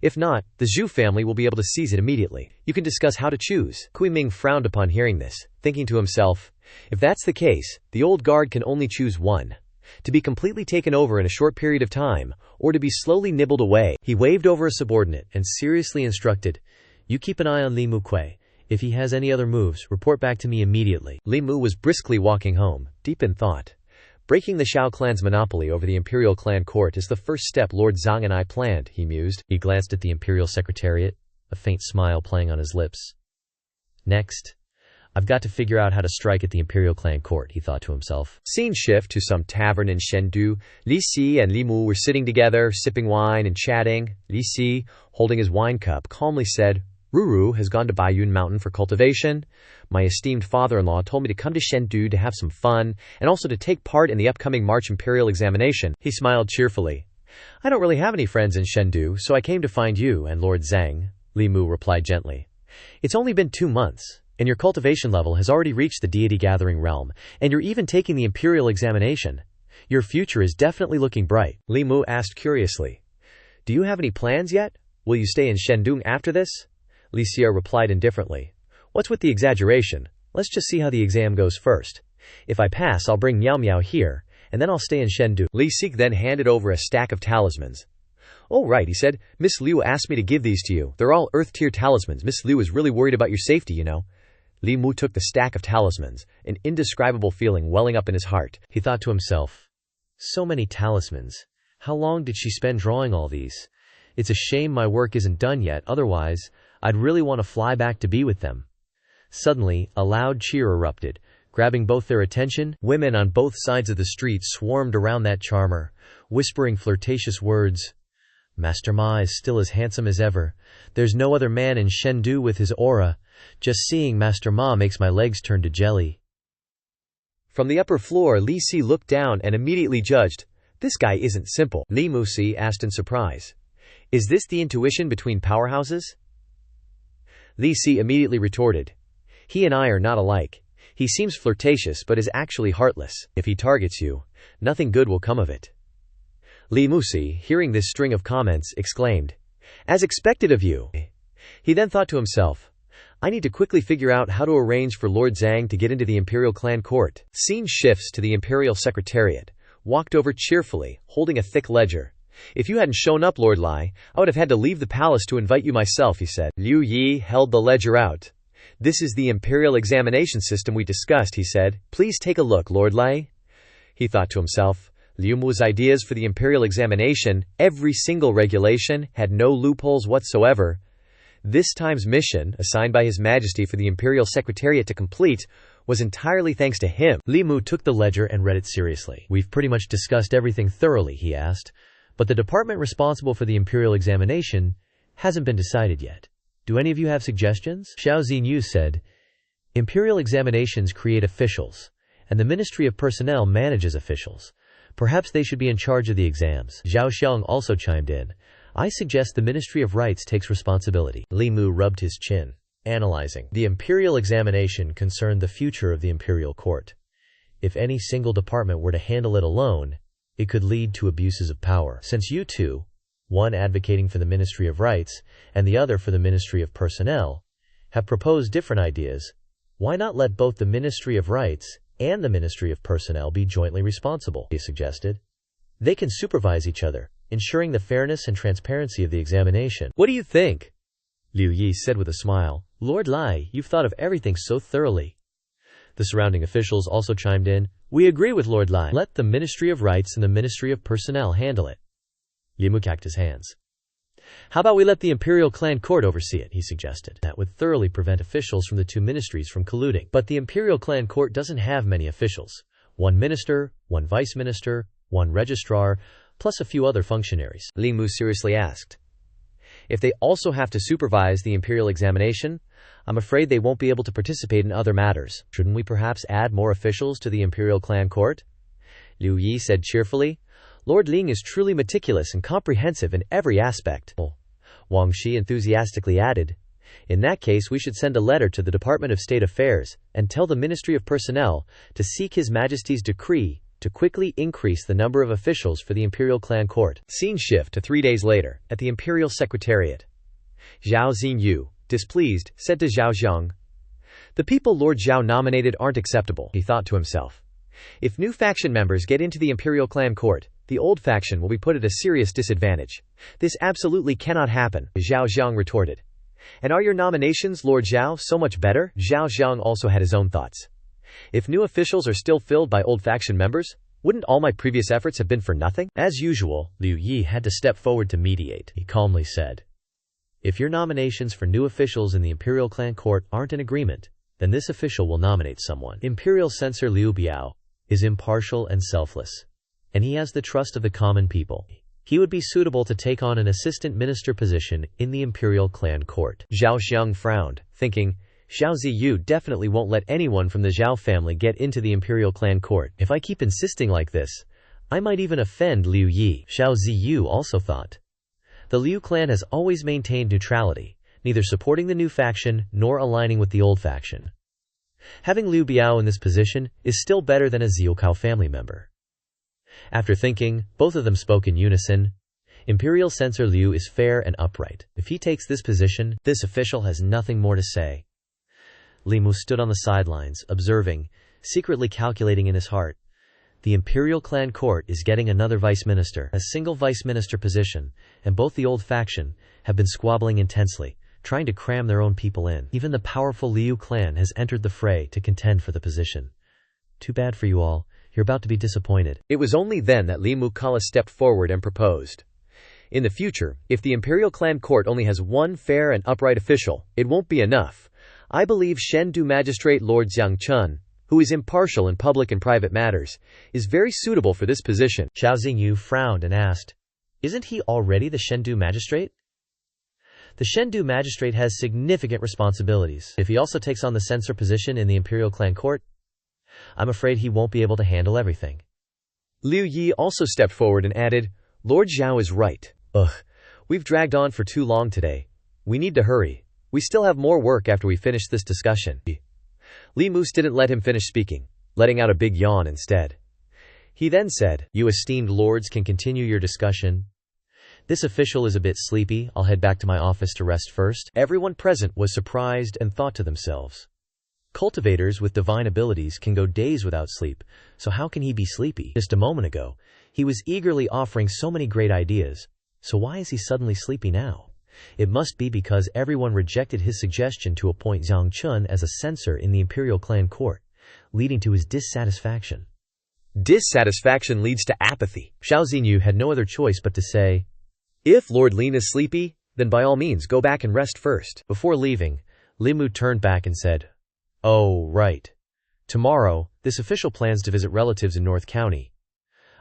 If not, the Zhu family will be able to seize it immediately. You can discuss how to choose. Kui Ming frowned upon hearing this, thinking to himself, if that's the case, the old guard can only choose one. To be completely taken over in a short period of time, or to be slowly nibbled away. He waved over a subordinate and seriously instructed, You keep an eye on Li Mu Kui. If he has any other moves, report back to me immediately. Li Mu was briskly walking home, deep in thought. Breaking the Xiao clan's monopoly over the imperial clan court is the first step Lord Zhang and I planned, he mused. He glanced at the imperial secretariat, a faint smile playing on his lips. Next, I've got to figure out how to strike at the imperial clan court, he thought to himself. Scene shift to some tavern in Chengdu. Li Si and Li Mu were sitting together, sipping wine and chatting. Li Si, holding his wine cup, calmly said, Ruru has gone to Baiyun Mountain for cultivation. My esteemed father-in-law told me to come to Chengdu to have some fun, and also to take part in the upcoming March Imperial examination. He smiled cheerfully. I don't really have any friends in Chengdu, so I came to find you and Lord Zhang, Li Mu replied gently. It's only been 2 months. And your cultivation level has already reached the deity gathering realm, and you're even taking the imperial examination. Your future is definitely looking bright. Li Mu asked curiously, Do you have any plans yet? Will you stay in Shendong after this? Li Xia replied indifferently, What's with the exaggeration? Let's just see how the exam goes first. If I pass, I'll bring Miao Miao here, and then I'll stay in Chengdu. Li Xi then handed over a stack of talismans. Oh right, he said, Miss Liu asked me to give these to you. They're all Earth-tier talismans. Miss Liu is really worried about your safety, you know. Li Mu took the stack of talismans, an indescribable feeling welling up in his heart. He thought to himself, so many talismans. How long did she spend drawing all these? It's a shame my work isn't done yet, otherwise, I'd really want to fly back to be with them. Suddenly, a loud cheer erupted. grabbing both their attention. Women on both sides of the street swarmed around that charmer, whispering flirtatious words. Master Ma is still as handsome as ever. There's no other man in Chengdu with his aura. Just seeing Master Ma makes my legs turn to jelly. From the upper floor, Li Si looked down and immediately judged, "This guy isn't simple." Li Musi asked in surprise, "Is this the intuition between powerhouses?" Li Si immediately retorted, "He and I are not alike. He seems flirtatious but is actually heartless. If he targets you, nothing good will come of it." Li Musi, hearing this string of comments, exclaimed, "As expected of you." He then thought to himself, "I need to quickly figure out how to arrange for Lord Zhang to get into the Imperial Clan Court." Scene shifts to the Imperial Secretariat. Walked over cheerfully, holding a thick ledger. "If you hadn't shown up, Lord Lai, I would have had to leave the palace to invite you myself," he said. Liu Yi held the ledger out. "This is the Imperial examination system we discussed," he said. "Please take a look, Lord Lai." He thought to himself, Liu Mu's ideas for the Imperial examination, every single regulation, had no loopholes whatsoever. This time's mission, assigned by His Majesty for the Imperial Secretariat to complete, was entirely thanks to him. Li Mu took the ledger and read it seriously. "We've pretty much discussed everything thoroughly," he asked, "but the department responsible for the Imperial examination hasn't been decided yet. Do any of you have suggestions?" Xiao Xinyu said, "Imperial examinations create officials, and the Ministry of Personnel manages officials. Perhaps they should be in charge of the exams." Zhao Xiang also chimed in, "I suggest the Ministry of Rights takes responsibility." Li Mu rubbed his chin, analyzing. The Imperial examination concerned the future of the Imperial Court. If any single department were to handle it alone, it could lead to abuses of power. Since you two, one advocating for the Ministry of Rights and the other for the Ministry of Personnel, have proposed different ideas, why not let both the Ministry of Rights and the Ministry of Personnel be jointly responsible, he suggested. They can supervise each other, ensuring the fairness and transparency of the examination. "What do you think?" Liu Yi said with a smile. "Lord Lai, you've thought of everything so thoroughly." The surrounding officials also chimed in. "We agree with Lord Lai. Let the Ministry of Rights and the Ministry of Personnel handle it." Li Mu clapped his hands. "How about we let the Imperial Clan Court oversee it?" he suggested. That would thoroughly prevent officials from the two ministries from colluding. But the Imperial Clan Court doesn't have many officials. One minister, one vice minister, one registrar, plus a few other functionaries. Li Mu seriously asked, "If they also have to supervise the Imperial examination, I'm afraid they won't be able to participate in other matters. Shouldn't we perhaps add more officials to the Imperial Clan Court?" Liu Yi said cheerfully. "Lord Ling is truly meticulous and comprehensive in every aspect." Wang Shi enthusiastically added, "In that case, we should send a letter to the Department of State Affairs and tell the Ministry of Personnel to seek His Majesty's decree to quickly increase the number of officials for the Imperial Clan Court." Scene shift to 3 days later, at the Imperial Secretariat. Zhao Xinyu, displeased, said to Zhao Xiang, "The people Lord Zhao nominated aren't acceptable," he thought to himself. "If new faction members get into the Imperial Clan Court, the old faction will be put at a serious disadvantage. This absolutely cannot happen," Zhao Xiang retorted. "And are your nominations, Lord Zhao, so much better?" Zhao Xiang also had his own thoughts. "If new officials are still filled by old faction members, wouldn't all my previous efforts have been for nothing?" As usual, Liu Yi had to step forward to mediate. He calmly said, "If your nominations for new officials in the Imperial Clan Court aren't in agreement, then this official will nominate someone. Imperial Censor Liu Biao is impartial and selfless, and he has the trust of the common people. He would be suitable to take on an assistant minister position in the Imperial Clan Court." Zhao Xiang frowned, thinking, Xiao Ziyu definitely won't let anyone from the Zhao family get into the Imperial Clan Court. If I keep insisting like this, I might even offend Liu Yi. Xiao Ziyu also thought. The Liu clan has always maintained neutrality, neither supporting the new faction nor aligning with the old faction. Having Liu Biao in this position is still better than a Ziukao family member. After thinking, both of them spoke in unison. Imperial Censor Liu is fair and upright. If he takes this position, this official has nothing more to say. Li Mu stood on the sidelines, observing, secretly calculating in his heart. The Imperial Clan Court is getting another vice minister, a single vice minister position, and both the old faction have been squabbling intensely, trying to cram their own people in. Even the powerful Liu clan has entered the fray to contend for the position. Too bad for you all. You're about to be disappointed. It was only then that Li Mukala stepped forward and proposed. In the future, if the Imperial Clan Court only has one fair and upright official, it won't be enough. I believe Chengdu Magistrate Lord Jiang Chun, who who is impartial in public and private matters, is very suitable for this position. Xiao Xingyu frowned and asked, "Isn't he already the Shendu magistrate?" The Shendu magistrate has significant responsibilities. If he also takes on the censor position in the imperial clan court, I'm afraid he won't be able to handle everything. Liu Yi also stepped forward and added, "Lord Zhao is right. We've dragged on for too long today. We need to hurry. We still have more work after we finish this discussion." Li Mu didn't let him finish speaking, letting out a big yawn instead. He then said, "You esteemed lords can continue your discussion. This official is a bit sleepy. I'll head back to my office to rest first." Everyone present was surprised and thought to themselves, cultivators with divine abilities can go days without sleep, so how can he be sleepy? Just a moment ago, he was eagerly offering so many great ideas, so why is he suddenly sleepy now? It must be because everyone rejected his suggestion to appoint Zhang Chun as a censor in the imperial clan court, leading to his dissatisfaction. Dissatisfaction leads to apathy. Xiao Xingyu had no other choice but to say, "If Lord Lin is sleepy, then by all means go back and rest first." Before leaving, Li Mu turned back and said, "Oh, right. Tomorrow, this official plans to visit relatives in North County.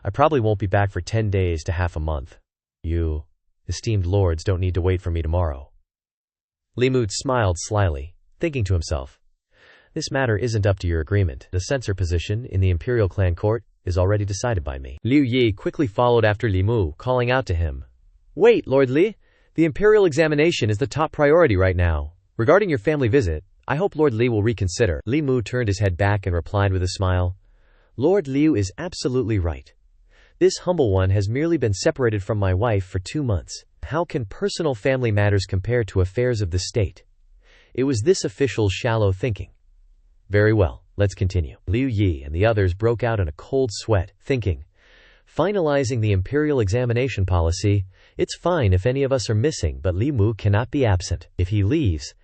I probably won't be back for 10 days to half a month. You, esteemed lords, don't need to wait for me tomorrow." Li Mu smiled slyly, thinking to himself, "This matter isn't up to your agreement. The censor position in the imperial clan court is already decided by me." Liu Yi quickly followed after Li Mu, calling out to him, "Wait, Lord Li, the imperial examination is the top priority right now. Regarding your family visit, I hope Lord Li will reconsider." Li Mu turned his head back and replied with a smile, "Lord Liu is absolutely right. This humble one has merely been separated from my wife for 2 months. How can personal family matters compare to affairs of the state?" It was this official's shallow thinking. Very well, let's continue. Liu Yi and the others broke out in a cold sweat, thinking, finalizing the imperial examination policy, it's fine if any of us are missing, but Li Mu cannot be absent. If he leaves,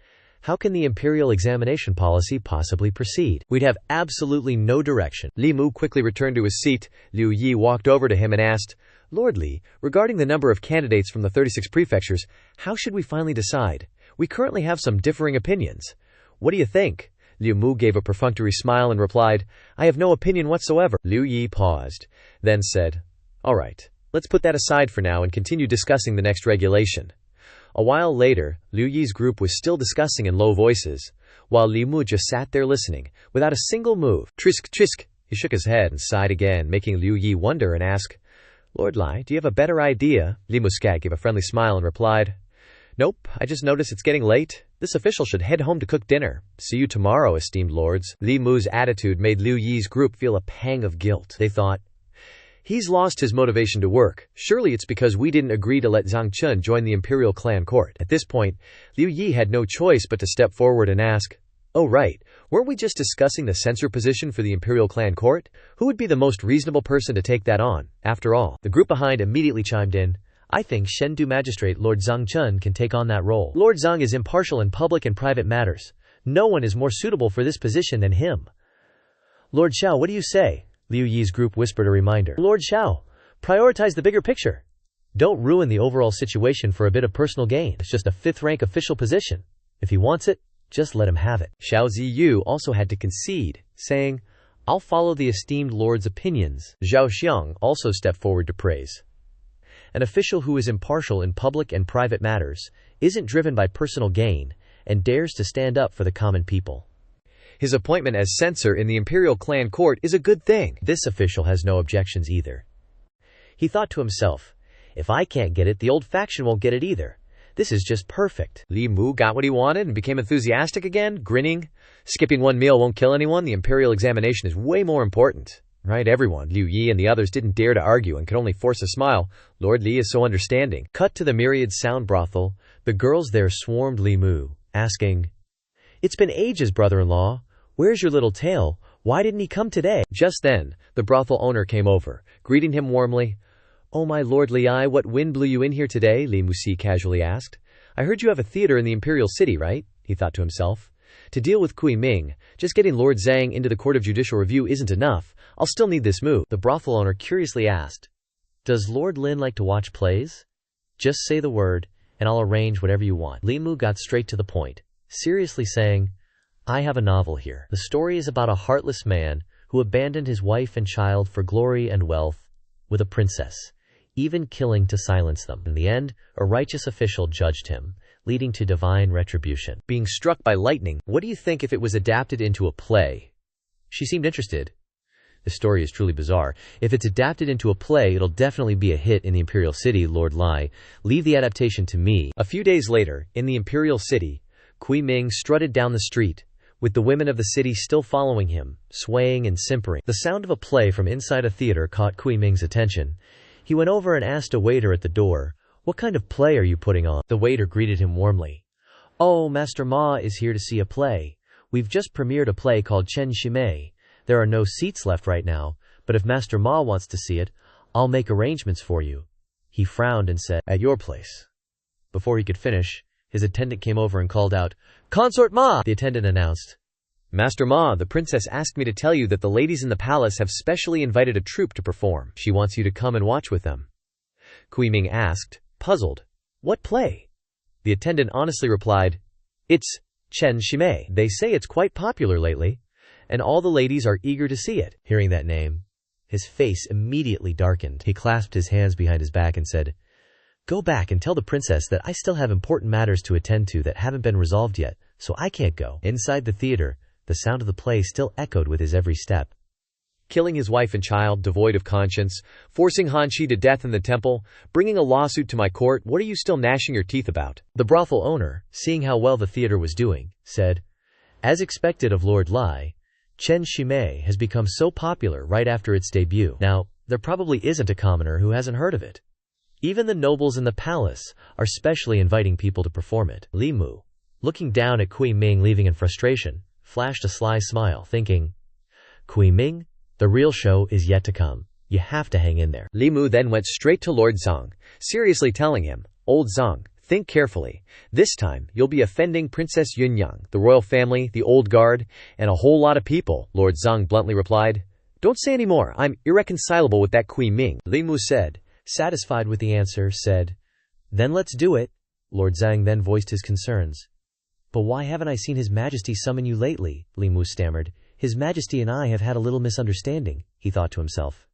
how can the imperial examination policy possibly proceed? We'd have absolutely no direction. Li Mu quickly returned to his seat. Liu Yi walked over to him and asked, "Lord Li, regarding the number of candidates from the 36 prefectures, how should we finally decide? We currently have some differing opinions. What do you think?" Liu Mu gave a perfunctory smile and replied, "I have no opinion whatsoever." Liu Yi paused, then said, "All right, let's put that aside for now and continue discussing the next regulation." A while later, Liu Yi's group was still discussing in low voices, while Li Mu just sat there listening, without a single move. Trisk, trisk. He shook his head and sighed again, making Liu Yi wonder and ask, "Lord Lai, do you have a better idea?" Li Muscat gave a friendly smile and replied, "Nope, I just noticed it's getting late. This official should head home to cook dinner. See you tomorrow, esteemed lords." Li Mu's attitude made Liu Yi's group feel a pang of guilt. They thought, he's lost his motivation to work. Surely it's because we didn't agree to let Zhang Chun join the imperial clan court. At this point, Liu Yi had no choice but to step forward and ask, "Oh right, weren't we just discussing the censor position for the imperial clan court? Who would be the most reasonable person to take that on, after all?" The group behind immediately chimed in, "I think Shendu magistrate Lord Zhang Chun can take on that role. Lord Zhang is impartial in public and private matters. No one is more suitable for this position than him." "Lord Xiao, what do you say?" Liu Yi's group whispered a reminder. "Lord Xiao, prioritize the bigger picture. Don't ruin the overall situation for a bit of personal gain. It's just a 5th-rank official position. If he wants it, just let him have it." Xiao Ziyu also had to concede, saying, "I'll follow the esteemed lord's opinions." Zhao Xiang also stepped forward to praise. An official who is impartial in public and private matters, isn't driven by personal gain, and dares to stand up for the common people. His appointment as censor in the imperial clan court is a good thing. This official has no objections either. He thought to himself, if I can't get it, the old faction won't get it either. This is just perfect. Li Mu got what he wanted and became enthusiastic again, grinning. Skipping one meal won't kill anyone. The imperial examination is way more important. Right, everyone. Liu Yi and the others didn't dare to argue and could only force a smile. Lord Li is so understanding. Cut to the myriad sound brothel. The girls there swarmed Li Mu, asking, "It's been ages, brother-in-law. Where's your little tail? Why didn't he come today?" Just then, the brothel owner came over, greeting him warmly. "Oh my Lord Li, what wind blew you in here today?" Li Musi casually asked. "I heard you have a theater in the imperial city, right?" He thought to himself. To deal with Kui Ming, just getting Lord Zhang into the Court of Judicial Review isn't enough. I'll still need this move. The brothel owner curiously asked, "Does Lord Lin like to watch plays? Just say the word, and I'll arrange whatever you want." Li Mu got straight to the point, seriously saying, I have a novel here. The story is about a heartless man who abandoned his wife and child for glory and wealth with a princess, even killing to silence them. In the end, a righteous official judged him, leading to divine retribution. Being struck by lightning, what do you think if it was adapted into a play? She seemed interested. The story is truly bizarre. If it's adapted into a play, it'll definitely be a hit in the Imperial City, Lord Lai. Leave the adaptation to me. A few days later, in the Imperial City, Kui Ming strutted down the street, with the women of the city still following him, swaying and simpering. The sound of a play from inside a theater caught Kui Ming's attention. He went over and asked a waiter at the door, "What kind of play are you putting on?" The waiter greeted him warmly. "Oh, Master Ma is here to see a play. We've just premiered a play called Chen Shimei. There are no seats left right now, but if Master Ma wants to see it, I'll make arrangements for you." He frowned and said, "At your place." Before he could finish, his attendant came over and called out, "Consort Ma!" The attendant announced, "Master Ma, the princess asked me to tell you that the ladies in the palace have specially invited a troupe to perform. She wants you to come and watch with them." Kui Ming asked, puzzled, "What play?" The attendant honestly replied, "It's Chen Shimei. They say it's quite popular lately, and all the ladies are eager to see it." Hearing that name, his face immediately darkened. He clasped his hands behind his back and said, "Go back and tell the princess that I still have important matters to attend to that haven't been resolved yet, so I can't go." Inside the theater, the sound of the play still echoed with his every step. Killing his wife and child, devoid of conscience, forcing Hanshi to death in the temple, bringing a lawsuit to my court, what are you still gnashing your teeth about? The brothel owner, seeing how well the theater was doing, said, "As expected of Lord Lai, Chen Shimei has become so popular right after its debut. Now, there probably isn't a commoner who hasn't heard of it. Even the nobles in the palace are specially inviting people to perform it." Li Mu, looking down at Kui Ming leaving in frustration, flashed a sly smile, thinking, "Kui Ming, the real show is yet to come. You have to hang in there." Li Mu then went straight to Lord Zhang, seriously telling him, "Old Zhang, think carefully. This time, you'll be offending Princess Yunyang, the royal family, the old guard, and a whole lot of people." Lord Zhang bluntly replied, "Don't say any more. I'm irreconcilable with that Kui Ming." Li Mu said, satisfied with the answer, said, "Then let's do it." Lord Zhang then voiced his concerns. "But why haven't I seen His Majesty summon you lately?" Li Mu stammered. "His Majesty and I have had a little misunderstanding," he thought to himself.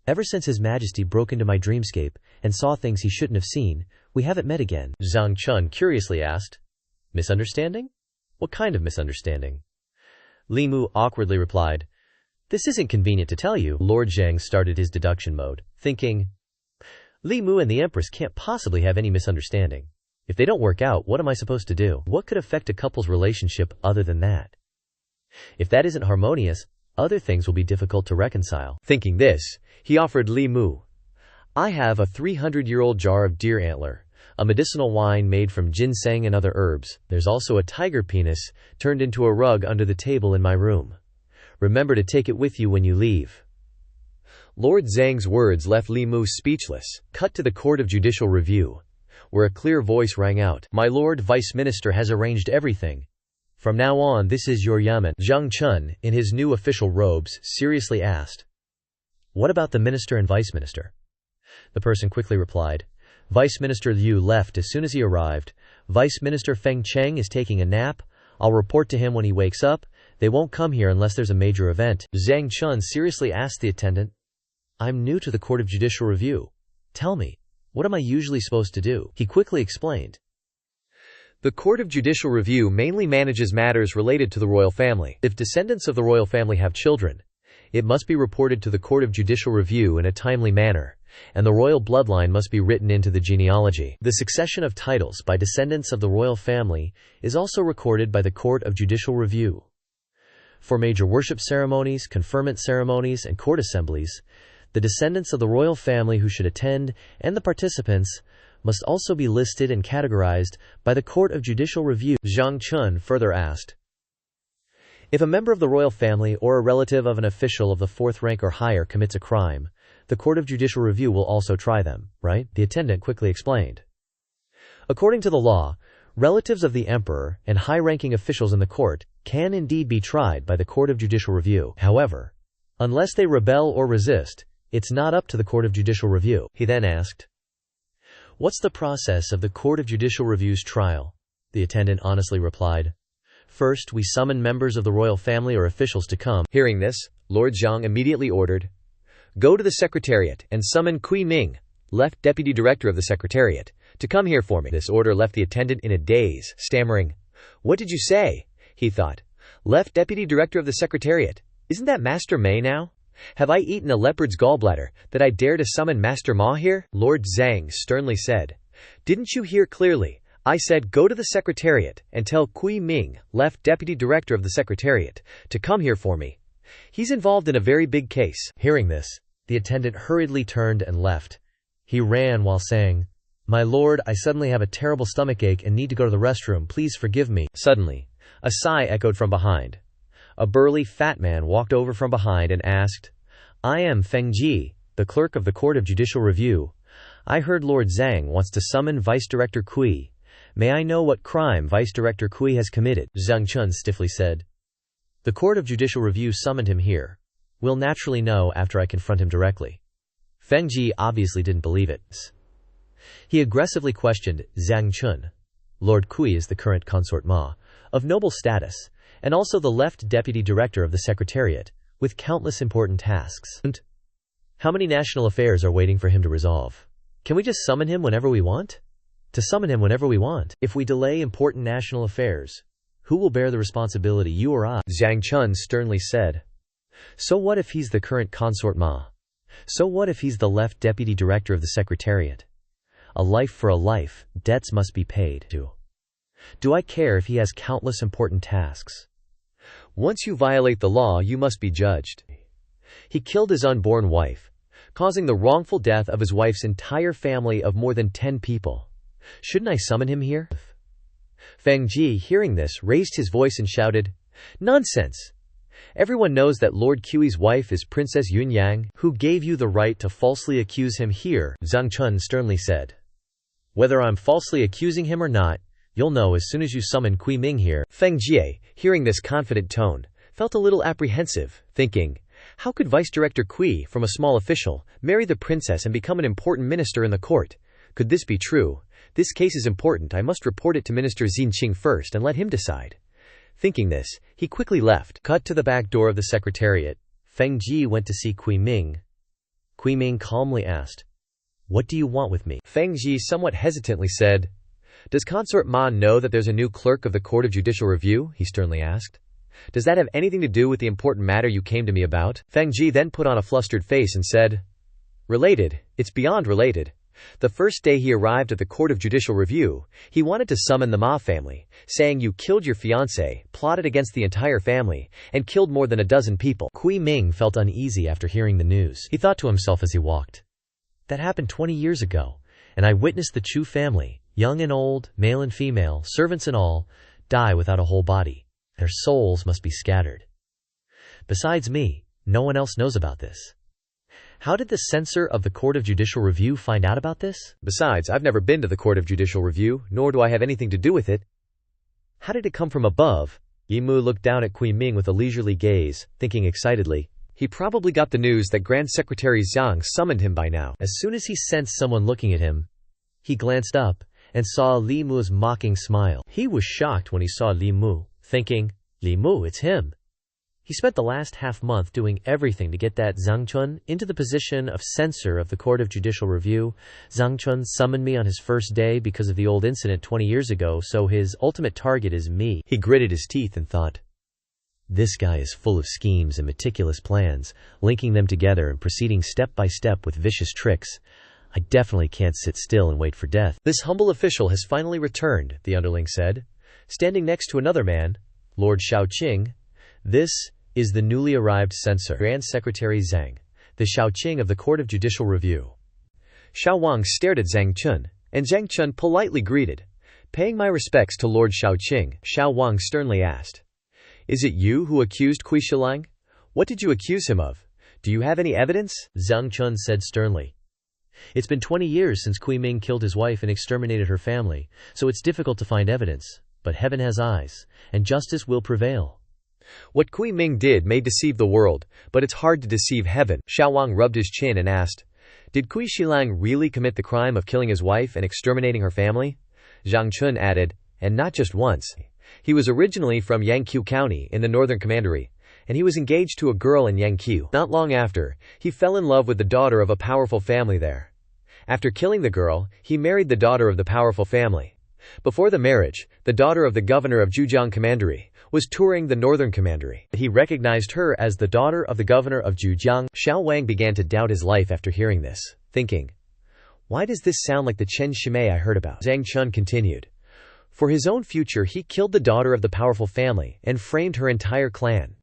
"Ever since His Majesty broke into my dreamscape and saw things he shouldn't have seen, we haven't met again." Zhang Chun curiously asked, "Misunderstanding? What kind of misunderstanding?" Li Mu awkwardly replied, "This isn't convenient to tell you." Lord Zhang started his deduction mode, thinking, Li Mu and the Empress can't possibly have any misunderstanding. If they don't work out, what am I supposed to do? What could affect a couple's relationship other than that? If that isn't harmonious, other things will be difficult to reconcile. Thinking this, he offered Li Mu, "I have a 300-year-old jar of deer antler, a medicinal wine made from ginseng and other herbs. There's also a tiger penis turned into a rug under the table in my room. Remember to take it with you when you leave." Lord Zhang's words left Li Mu speechless. Cut to the Court of Judicial Review, where a clear voice rang out, "My Lord Vice Minister has arranged everything. From now on, this is your yamen." Zhang Chun, in his new official robes, seriously asked, "What about the Minister and Vice Minister?" The person quickly replied, "Vice Minister Liu left as soon as he arrived. Vice Minister Feng Cheng is taking a nap. I'll report to him when he wakes up. They won't come here unless there's a major event." Zhang Chun seriously asked the attendant, "I'm new to the Court of Judicial Review. Tell me, what am I usually supposed to do?" He quickly explained. The Court of Judicial Review mainly manages matters related to the royal family. If descendants of the royal family have children, it must be reported to the Court of Judicial Review in a timely manner, and the royal bloodline must be written into the genealogy. The succession of titles by descendants of the royal family is also recorded by the Court of Judicial Review. For major worship ceremonies, conferment ceremonies, and court assemblies, the descendants of the royal family who should attend and the participants must also be listed and categorized by the Court of Judicial Review. Zhang Chun further asked, "If a member of the royal family or a relative of an official of the 4th rank or higher commits a crime, the Court of Judicial Review will also try them, right?" The attendant quickly explained. According to the law, relatives of the emperor and high-ranking officials in the court can indeed be tried by the Court of Judicial Review. However, unless they rebel or resist, it's not up to the Court of Judicial Review. He then asked, "What's the process of the Court of Judicial Review's trial?" The attendant honestly replied, First, we summon members of the royal family or officials to come. Hearing this, Lord Zhang immediately ordered, "Go to the Secretariat and summon Kui Ming, left Deputy Director of the Secretariat, to come here for me." This order left the attendant in a daze, stammering. "What did you say?" he thought. "Left Deputy Director of the Secretariat? Isn't that Master Mei now? Have I eaten a leopard's gallbladder, that I dare to summon Master Ma here?" Lord Zhang sternly said. "Didn't you hear clearly? I said go to the Secretariat and tell Kui Ming, left Deputy Director of the Secretariat, to come here for me. He's involved in a very big case." Hearing this, the attendant hurriedly turned and left. He ran while saying, "My lord, I suddenly have a terrible stomachache and need to go to the restroom. Please forgive me." Suddenly, a sigh echoed from behind. A burly, fat man walked over from behind and asked, "I am Feng Ji, the clerk of the Court of Judicial Review. I heard Lord Zhang wants to summon Vice Director Kui. May I know what crime Vice Director Kui has committed?" Zhang Chun stiffly said. "The Court of Judicial Review summoned him here. We'll naturally know after I confront him directly." Feng Ji obviously didn't believe it. He aggressively questioned Zhang Chun. "Lord Kui is the current consort Ma, of noble status, and also the left Deputy Director of the Secretariat, with countless important tasks. How many national affairs are waiting for him to resolve? Can we just summon him whenever we want? To summon him whenever we want. If we delay important national affairs, who will bear the responsibility, you or I?" Zhang Chun sternly said. "So what if he's the current consort Ma? So what if he's the left Deputy Director of the Secretariat? A life for a life, debts must be paid. Do I care if he has countless important tasks? Once you violate the law, you must be judged. He killed his unborn wife, causing the wrongful death of his wife's entire family of more than 10 people. Shouldn't I summon him here?" Feng Ji, hearing this, raised his voice and shouted, "Nonsense! Everyone knows that Lord Kui's wife is Princess Yunyang. Who gave you the right to falsely accuse him here?" Zhang Chun sternly said. "Whether I'm falsely accusing him or not, you'll know as soon as you summon Kui Ming here." Feng Jie, hearing this confident tone, felt a little apprehensive, thinking, how could Vice Director Kui, from a small official, marry the princess and become an important minister in the court? Could this be true? This case is important. I must report it to Minister Xinqing first and let him decide. Thinking this, he quickly left. Cut to the back door of the Secretariat. Feng Ji went to see Kui Ming. Kui Ming calmly asked, "What do you want with me?" Feng Ji somewhat hesitantly said, "Does Consort Ma know that there's a new clerk of the Court of Judicial Review?" he sternly asked. "Does that have anything to do with the important matter you came to me about?" Feng Ji then put on a flustered face and said, "Related, it's beyond related. The first day he arrived at the Court of Judicial Review, he wanted to summon the Ma family, saying you killed your fiancé, plotted against the entire family, and killed more than a dozen people." Kui Ming felt uneasy after hearing the news. He thought to himself as he walked, "That happened 20 years ago, and I witnessed the Chu family, young and old, male and female, servants and all, die without a whole body. Their souls must be scattered. Besides me, no one else knows about this. How did the censor of the Court of Judicial Review find out about this? Besides, I've never been to the Court of Judicial Review, nor do I have anything to do with it. How did it come from above?" Yimu looked down at Kui Ming with a leisurely gaze, thinking excitedly, "He probably got the news that Grand Secretary Zhang summoned him by now." As soon as he sensed someone looking at him, he glanced up and saw Li Mu's mocking smile. He was shocked when he saw Li Mu, thinking, "Li Mu, it's him." He spent the last half-month doing everything to get that Zhang Chun into the position of censor of the Court of Judicial Review. Zhang Chun summoned me on his first day because of the old incident 20 years ago, so his ultimate target is me. He gritted his teeth and thought, "This guy is full of schemes and meticulous plans, linking them together and proceeding step by step with vicious tricks. I definitely can't sit still and wait for death." "This humble official has finally returned," the underling said, standing next to another man, Lord Shaoqing. "This is the newly arrived censor, Grand Secretary Zhang, the Shaoqing of the Court of Judicial Review." Xiao Wang stared at Zhang Chun, and Zhang Chun politely greeted. "Paying my respects to Lord Shaoqing," Xiao Wang sternly asked, "Is it you who accused Kui Shilang? What did you accuse him of? Do you have any evidence?" Zhang Chun said sternly, "It's been 20 years since Kui Ming killed his wife and exterminated her family, so it's difficult to find evidence, but heaven has eyes, and justice will prevail." "What Kui Ming did may deceive the world, but it's hard to deceive heaven." Xiao Wang rubbed his chin and asked, "Did Kui Shilang really commit the crime of killing his wife and exterminating her family?" Zhang Chun added, "And not just once. He was originally from Yangqiu County in the northern commandery, and he was engaged to a girl in Yangqiu. Not long after, he fell in love with the daughter of a powerful family there. After killing the girl, he married the daughter of the powerful family. Before the marriage, the daughter of the governor of Zhujiang Commandery was touring the northern commandery. He recognized her as the daughter of the governor of Zhujiang. Xiao Wang began to doubt his life after hearing this, thinking, "Why does this sound like the Chen Shimei I heard about?" Zhang Chun continued. For his own future, he killed the daughter of the powerful family and framed her entire clan.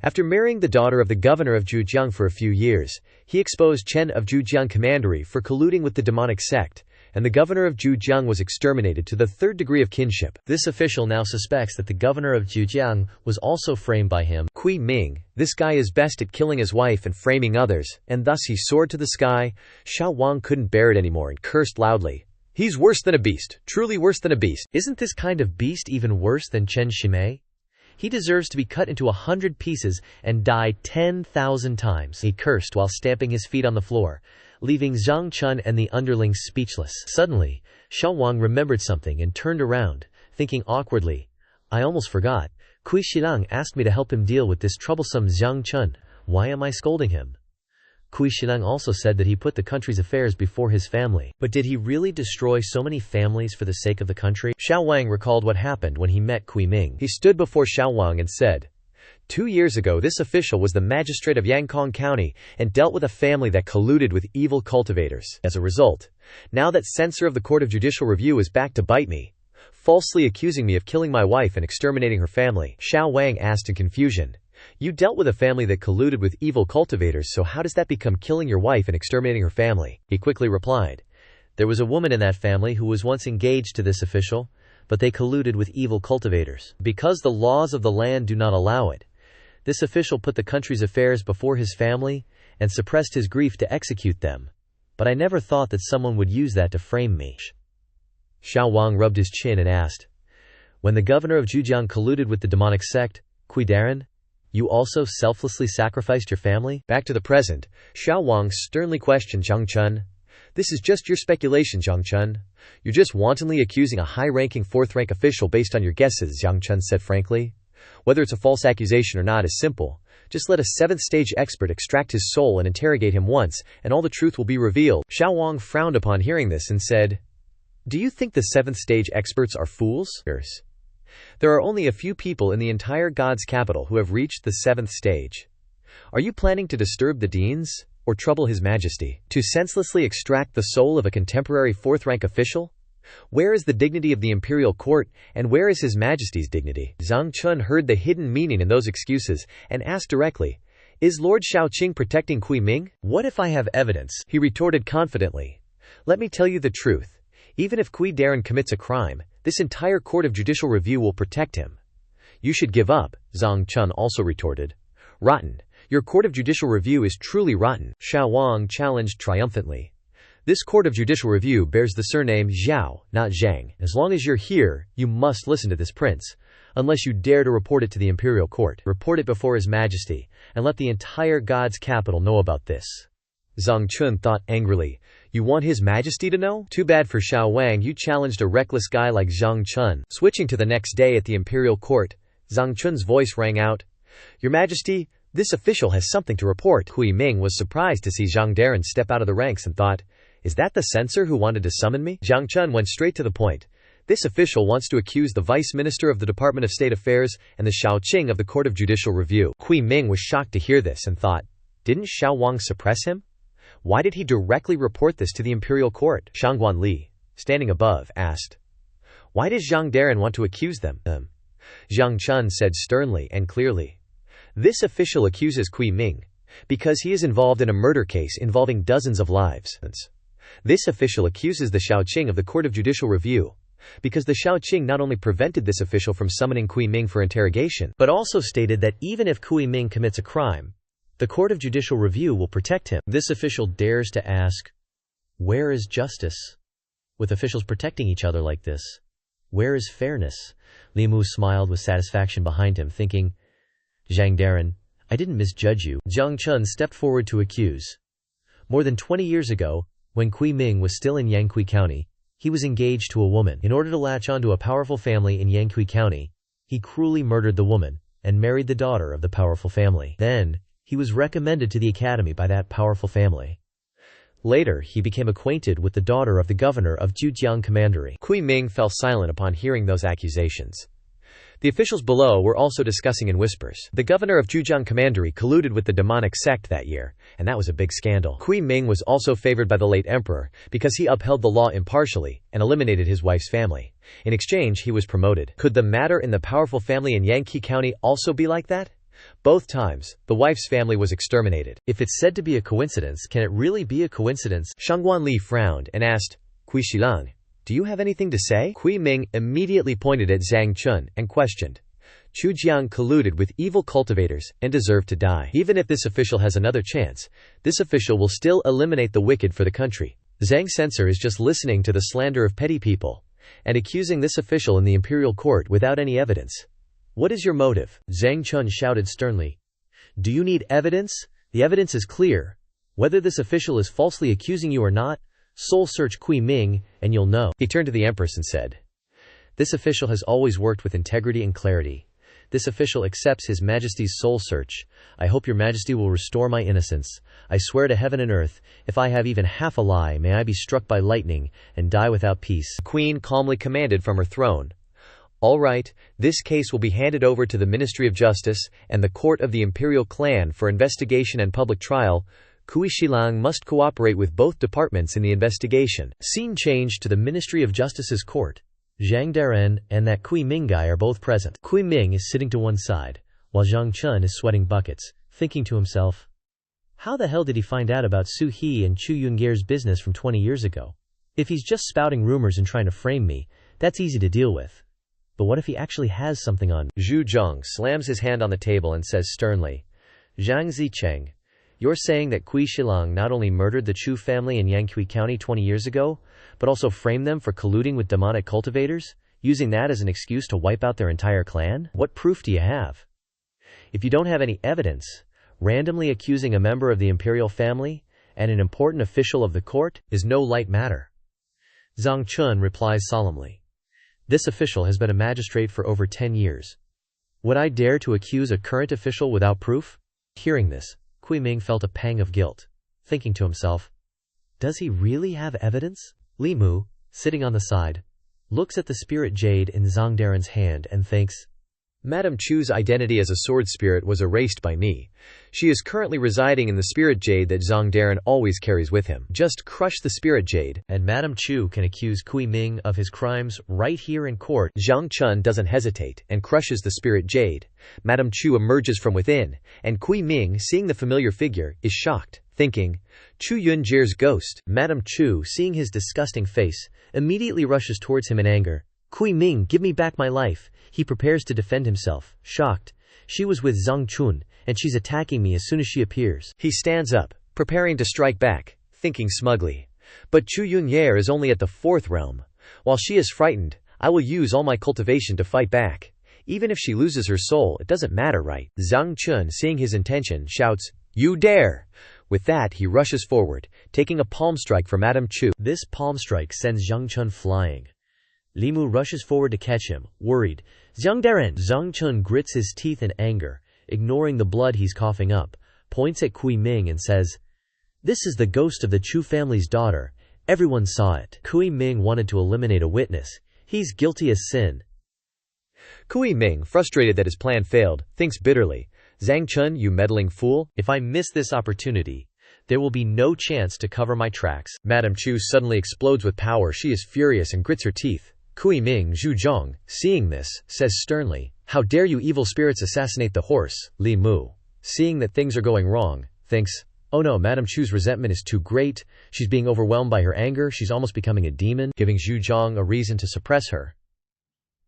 After marrying the daughter of the governor of Zhujiang for a few years, he exposed Chen of Zhujiang Commandery for colluding with the demonic sect, and the governor of Zhujiang was exterminated to the third degree of kinship. This official now suspects that the governor of Zhujiang was also framed by him. Kui Ming, this guy is best at killing his wife and framing others, and thus he soared to the sky. Xiao Wang couldn't bear it anymore and cursed loudly. "He's worse than a beast, truly worse than a beast." Isn't this kind of beast even worse than Chen Shimei? He deserves to be cut into 100 pieces and die 10,000 times. He cursed while stamping his feet on the floor, leaving Zhang Chun and the underlings speechless. Suddenly, Xiao Wang remembered something and turned around, thinking awkwardly, "I almost forgot. Kui Shilang asked me to help him deal with this troublesome Zhang Chun. Why am I scolding him? Kui Shilang also said that he put the country's affairs before his family. But did he really destroy so many families for the sake of the country?" Xiao Wang recalled what happened when he met Kui Ming. He stood before Xiao Wang and said, 2 years ago this official was the magistrate of Yangkong County and dealt with a family that colluded with evil cultivators. As a result, now that censor of the Court of Judicial Review is back to bite me, falsely accusing me of killing my wife and exterminating her family." Xiao Wang asked in confusion, "You dealt with a family that colluded with evil cultivators, so how does that become killing your wife and exterminating her family?" He quickly replied, "There was a woman in that family who was once engaged to this official, but they colluded with evil cultivators. Because the laws of the land do not allow it, this official put the country's affairs before his family and suppressed his grief to execute them. But I never thought that someone would use that to frame me." Xiao Wang rubbed his chin and asked, "When the governor of Zhujiang colluded with the demonic sect, Kui Daran, you also selflessly sacrificed your family?" Back to the present, Xiao Wang sternly questioned Zhang Chun. "This is just your speculation, Zhang Chun. You're just wantonly accusing a high-ranking fourth-rank official based on your guesses," Zhang Chun said frankly. "Whether it's a false accusation or not is simple. Just let a seventh-stage expert extract his soul and interrogate him once, and all the truth will be revealed." Xiao Wang frowned upon hearing this and said, "Do you think the seventh-stage experts are fools? There are only a few people in the entire God's capital who have reached the seventh stage. Are you planning to disturb the deans, or trouble His Majesty, to senselessly extract the soul of a contemporary fourth-rank official? Where is the dignity of the imperial court, and where is His Majesty's dignity?" Zhang Chun heard the hidden meaning in those excuses, and asked directly, "Is Lord Shaoqing protecting Kui Ming?" "What if I have evidence?" he retorted confidently. "Let me tell you the truth. Even if Kui Daran commits a crime, this entire Court of Judicial Review will protect him." "You should give up," Zhang Chun also retorted. "Rotten. Your Court of Judicial Review is truly rotten." Xiao Wang challenged triumphantly. "This Court of Judicial Review bears the surname Zhao, not Zhang. As long as you're here, you must listen to this prince. Unless you dare to report it to the imperial court, report it before His Majesty, and let the entire God's capital know about this." Zhang Chun thought angrily, "You want His Majesty to know? Too bad for Xiao Wang, you challenged a reckless guy like Zhang Chun." Switching to the next day at the imperial court, Zhang Chun's voice rang out, "Your Majesty, this official has something to report." Kui Ming was surprised to see Zhang Daran step out of the ranks and thought, "Is that the censor who wanted to summon me?" Zhang Chun went straight to the point. "This official wants to accuse the Vice Minister of the Department of State Affairs and the Shaoqing of the Court of Judicial Review." Kui Ming was shocked to hear this and thought, "Didn't Xiao Wang suppress him? Why did he directly report this to the imperial court?" Shangguan Li, standing above, asked, "Why does Zhang Daran want to accuse them?" Zhang Chun said sternly and clearly, "This official accuses Kui Ming because he is involved in a murder case involving dozens of lives. This official accuses the Shaoqing of the Court of Judicial Review because the Shaoqing not only prevented this official from summoning Kui Ming for interrogation, but also stated that even if Kui Ming commits a crime, the Court of Judicial Review will protect him. This official dares to ask, where is justice? With officials protecting each other like this, where is fairness?" Li Mu smiled with satisfaction behind him, thinking, "Zhang Daran, I didn't misjudge you." Zhang Chun stepped forward to accuse. More than 20 years ago, when Kui Ming was still in Yangqi County, he was engaged to a woman. In order to latch onto a powerful family in Yangqi County, He cruelly murdered the woman and married the daughter of the powerful family. Then, he was recommended to the academy by that powerful family. Later, he became acquainted with the daughter of the governor of Zhujiang Commandery. Kui Ming fell silent upon hearing those accusations. The officials below were also discussing in whispers. The governor of Zhujiang Commandery colluded with the demonic sect that year, and that was a big scandal. Kui Ming was also favored by the late emperor, because he upheld the law impartially, and eliminated his wife's family. In exchange, he was promoted. Could the matter in the powerful family in Yangqi County also be like that? Both times, the wife's family was exterminated. If it's said to be a coincidence, can it really be a coincidence? Shangguan Li frowned and asked, Kui Shilang, do you have anything to say? Kui Ming immediately pointed at Zhang Chun and questioned. Zhujiang colluded with evil cultivators and deserved to die. Even if this official has another chance, this official will still eliminate the wicked for the country. Zhang censor is just listening to the slander of petty people and accusing this official in the imperial court without any evidence. What is your motive? Zhang Chun shouted sternly. Do you need evidence? The evidence is clear. Whether this official is falsely accusing you or not, soul search Kui Ming, and you'll know. He turned to the empress and said, This official has always worked with integrity and clarity. This official accepts His Majesty's soul search. I hope Your Majesty will restore my innocence. I swear to heaven and earth, if I have even half a lie, may I be struck by lightning and die without peace. The queen calmly commanded from her throne. All right, this case will be handed over to the Ministry of Justice and the Court of the Imperial Clan for investigation and public trial. Kui Shilang must cooperate with both departments in the investigation. Scene changed to the Ministry of Justice's court. Zhang Daren and that Kui Ming guy are both present. Kui Ming is sitting to one side, while Zhang Chun is sweating buckets, thinking to himself, how the hell did he find out about Su He and Chu Yunger's business from 20 years ago? If he's just spouting rumors and trying to frame me, that's easy to deal with. But what if he actually has something on? Zhu Zhong slams his hand on the table and says sternly, Zhang Zicheng, you're saying that Kui Shilang not only murdered the Chu family in Yangqi County 20 years ago, but also framed them for colluding with demonic cultivators, using that as an excuse to wipe out their entire clan? What proof do you have? If you don't have any evidence, randomly accusing a member of the imperial family and an important official of the court is no light matter. Zhang Chun replies solemnly. This official has been a magistrate for over 10 years. Would I dare to accuse a current official without proof? Hearing this, Kui Ming felt a pang of guilt, thinking to himself, does he really have evidence? Li Mu, sitting on the side, looks at the spirit jade in Zhang Daren's hand and thinks, Madame Chu's identity as a sword spirit was erased by me. She is currently residing in the spirit jade that Zhang Daren always carries with him. Just crush the spirit jade, and Madame Chu can accuse Kui Ming of his crimes right here in court. Zhang Chun doesn't hesitate and crushes the spirit jade. Madame Chu emerges from within, and Kui Ming, seeing the familiar figure, is shocked, thinking, Chu Yunjie's ghost. Madame Chu, seeing his disgusting face, immediately rushes towards him in anger. Kui Ming, give me back my life. He prepares to defend himself, shocked. She was with Zhang Chun, and she's attacking me as soon as she appears. He stands up, preparing to strike back, thinking smugly. But Chu Yunye is only at the 4th realm. While she is frightened, I will use all my cultivation to fight back. Even if she loses her soul, it doesn't matter, right? Zhang Chun, seeing his intention, shouts, You dare! With that, he rushes forward, taking a palm strike for Madame Chu. This palm strike sends Zhang Chun flying. Li Mu rushes forward to catch him, worried. Zhang Daren! Zhang Chun grits his teeth in anger, ignoring the blood he's coughing up, points at Kui Ming and says, This is the ghost of the Chu family's daughter. Everyone saw it. Kui Ming wanted to eliminate a witness. He's guilty as sin. Kui Ming, frustrated that his plan failed, thinks bitterly, Zhang Chun, you meddling fool. If I miss this opportunity, there will be no chance to cover my tracks. Madame Chu suddenly explodes with power. She is furious and grits her teeth. Kui Ming Zhu Zhong, seeing this, says sternly, How dare you evil spirits assassinate the horse? Li Mu, seeing that things are going wrong, thinks, Oh no, Madame Chu's resentment is too great. She's being overwhelmed by her anger. She's almost becoming a demon, giving Zhu Zhong a reason to suppress her.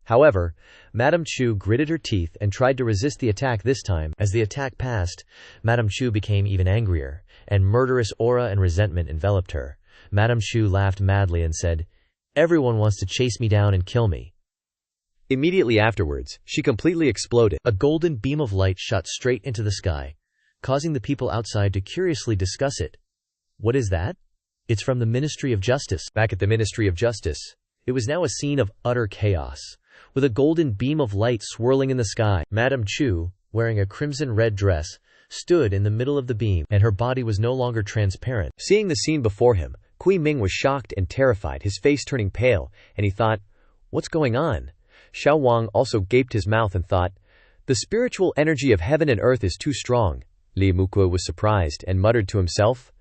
However, Madame Chu gritted her teeth and tried to resist the attack this time. As the attack passed, Madame Chu became even angrier, and murderous aura and resentment enveloped her. Madame Chu laughed madly and said, Everyone wants to chase me down and kill me. Immediately afterwards, she completely exploded. A golden beam of light shot straight into the sky, causing the people outside to curiously discuss it. What is that? It's from the Ministry of Justice. Back at the Ministry of Justice, it was now a scene of utter chaos. with a golden beam of light swirling in the sky. Madame Chu, wearing a crimson-red dress, stood in the middle of the beam, and her body was no longer transparent. Seeing the scene before him, Kui Ming was shocked and terrified, his face turning pale, and he thought, "What's going on?" Xiao Wang also gaped his mouth and thought, "The spiritual energy of heaven and earth is too strong." Li Mukue was surprised and muttered to himself,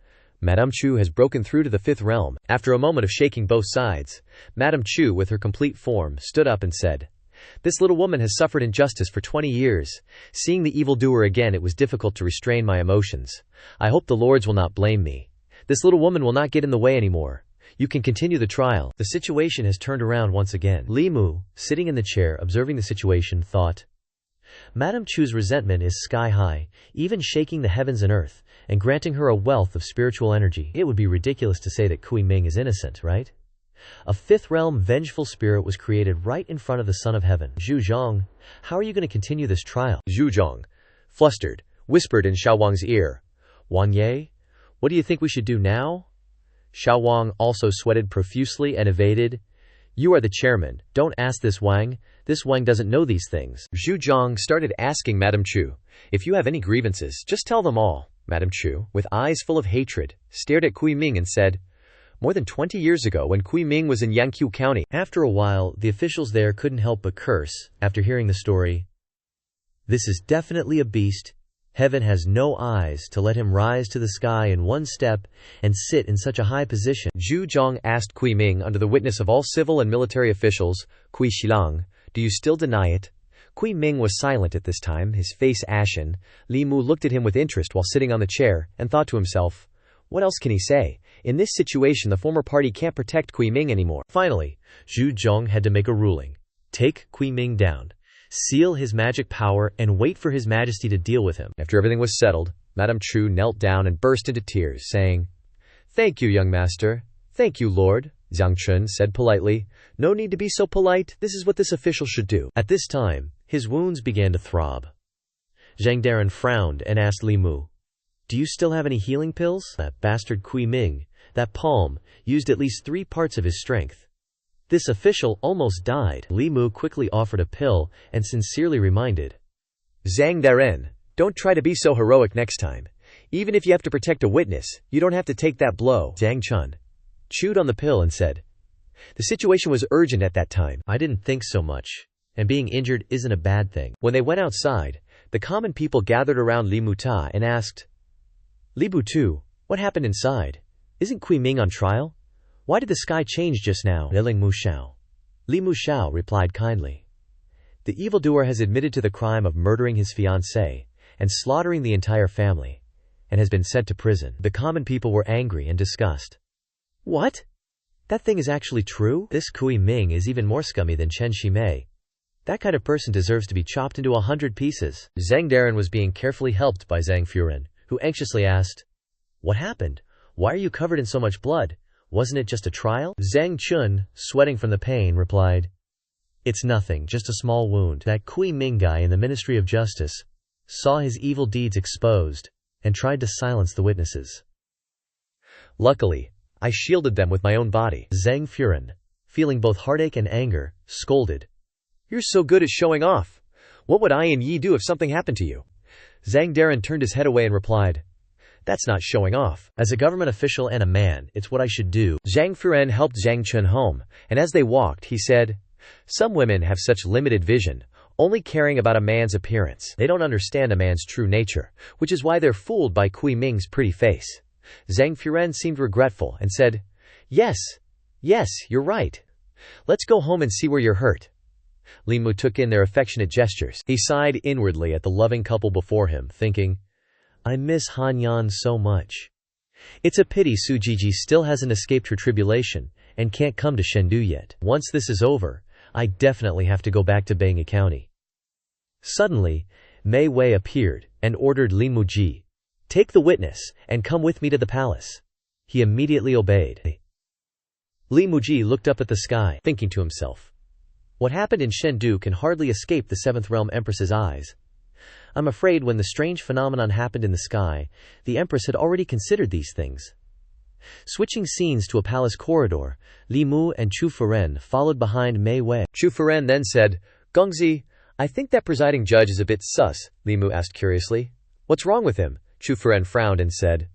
"Madame Chu has broken through to the fifth realm." After a moment of shaking both sides, Madame Chu, with her complete form, stood up and said, "This little woman has suffered injustice for 20 years. Seeing the evildoer again, it was difficult to restrain my emotions. I hope the lords will not blame me. This little woman will not get in the way anymore. You can continue the trial." The situation has turned around once again. Li Mu, sitting in the chair observing the situation, thought, Madame Chu's resentment is sky high, even shaking the heavens and earth, and granting her a wealth of spiritual energy. It would be ridiculous to say that Kui Ming is innocent, right? A fifth realm vengeful spirit was created right in front of the Son of Heaven. Zhu Zhang, how are you going to continue this trial? Zhu Zhang, flustered, whispered in Xiao Wang's ear, Wang Ye, what do you think we should do now? Xiao Wang also sweated profusely and evaded, "You are the chairman, don't ask this Wang. This Wang doesn't know these things." Zhu Zhang started asking Madame Chu, "If you have any grievances, just tell them all." Madame Chu, with eyes full of hatred, stared at Kui Ming and said, "More than 20 years ago when Kui Ming was in Yangqiu County." After a while, the officials there couldn't help but curse, after hearing the story. This is definitely a beast. Heaven has no eyes to let him rise to the sky in one step and sit in such a high position. Zhu Zhang asked Kui Ming under the witness of all civil and military officials, Kui Shilang, "Do you still deny it?" Kui Ming was silent at this time, his face ashen. Li Mu looked at him with interest while sitting on the chair, and thought to himself, what else can he say? In this situation the former party can't protect Kui Ming anymore. Finally, Zhu Zhang had to make a ruling. Take Kui Ming down, seal his magic power, and wait for His Majesty to deal with him. After everything was settled, Madame Chu knelt down and burst into tears, saying, "Thank you, young master. Thank you, Lord." Zhang Chun said politely, "No need to be so polite. This is what this official should do." At this time, his wounds began to throb. Zhang Daren frowned and asked Li Mu, "Do you still have any healing pills?" That bastard Kui Ming, that palm, used at least 3 parts of his strength. This official almost died. Li Mu quickly offered a pill and sincerely reminded, "Zhang Daren, don't try to be so heroic next time. Even if you have to protect a witness, you don't have to take that blow." Zhang Chun chewed on the pill and said, "The situation was urgent at that time." "I didn't think so much. And being injured isn't a bad thing." When they went outside, the common people gathered around Li Muta and asked, "Li Butu, what happened inside? Isn't Kui Ming on trial? Why did the sky change just now?" Liling Mu Xiao. Li Mu Xiao replied kindly, "The evildoer has admitted to the crime of murdering his fiancée and slaughtering the entire family, and has been sent to prison." The common people were angry and disgusted. "What? That thing is actually true? This Kui Ming is even more scummy than Chen Shimei. That kind of person deserves to be chopped into 100 pieces." Zhang Daren was being carefully helped by Zhang Furen, who anxiously asked, "What happened? Why are you covered in so much blood? Wasn't it just a trial?" Zhang Chun, sweating from the pain, replied, "It's nothing, just a small wound. That Kui Ming guy in the Ministry of Justice saw his evil deeds exposed and tried to silence the witnesses. Luckily, I shielded them with my own body." Zhang Furen, feeling both heartache and anger, scolded, "You're so good at showing off. What would I and Yi do if something happened to you?" Zhang Daren turned his head away and replied, "That's not showing off. As a government official and a man, it's what I should do." Zhang Furen helped Zhang Chun home, and as they walked, he said, "Some women have such limited vision, only caring about a man's appearance. They don't understand a man's true nature, which is why they're fooled by Kui Ming's pretty face." Zhang Furen seemed regretful and said, Yes, you're right. Let's go home and see where you're hurt." Li Mu took in their affectionate gestures. He sighed inwardly at the loving couple before him, thinking, "I miss Han Yan so much. It's a pity Su Jiji still hasn't escaped her tribulation and can't come to Chengdu yet. Once this is over, I definitely have to go back to Banga County." Suddenly, Mei Wei appeared and ordered Li Muji, "Take the witness and come with me to the palace." He immediately obeyed. Li Muji looked up at the sky, thinking to himself, "What happened in Chengdu can hardly escape the Seventh Realm Empress's eyes. I'm afraid when the strange phenomenon happened in the sky, the Empress had already considered these things. Switching scenes to a palace corridor, Li Mu and Chu Furen followed behind Mei Wei. Chu Furen then said, "Gongzi, I think that presiding judge is a bit sus," Li Mu asked curiously. "What's wrong with him?" Chu Furen frowned and said,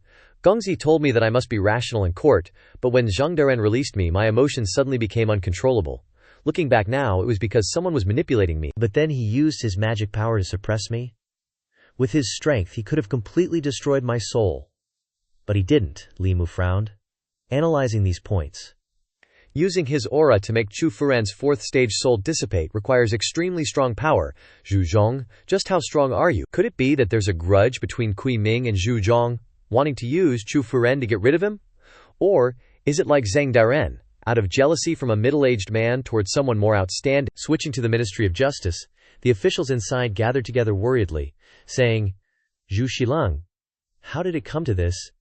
"Gongzi told me that I must be rational in court, but when Zhang Daren released me, my emotions suddenly became uncontrollable. Looking back now, it was because someone was manipulating me. But then he used his magic power to suppress me. With his strength, he could have completely destroyed my soul. But he didn't," Li Mu frowned, analyzing these points. Using his aura to make Chu Furen's fourth stage soul dissipate requires extremely strong power. Zhu Zhong, just how strong are you? Could it be that there's a grudge between Kui Ming and Zhu Zhong, wanting to use Chu Furen to get rid of him? Or is it like Zhang Daren, out of jealousy from a middle-aged man towards someone more outstanding? Switching to the Ministry of Justice, the officials inside gathered together worriedly, saying, "Zhu Xilang, how did it come to this?"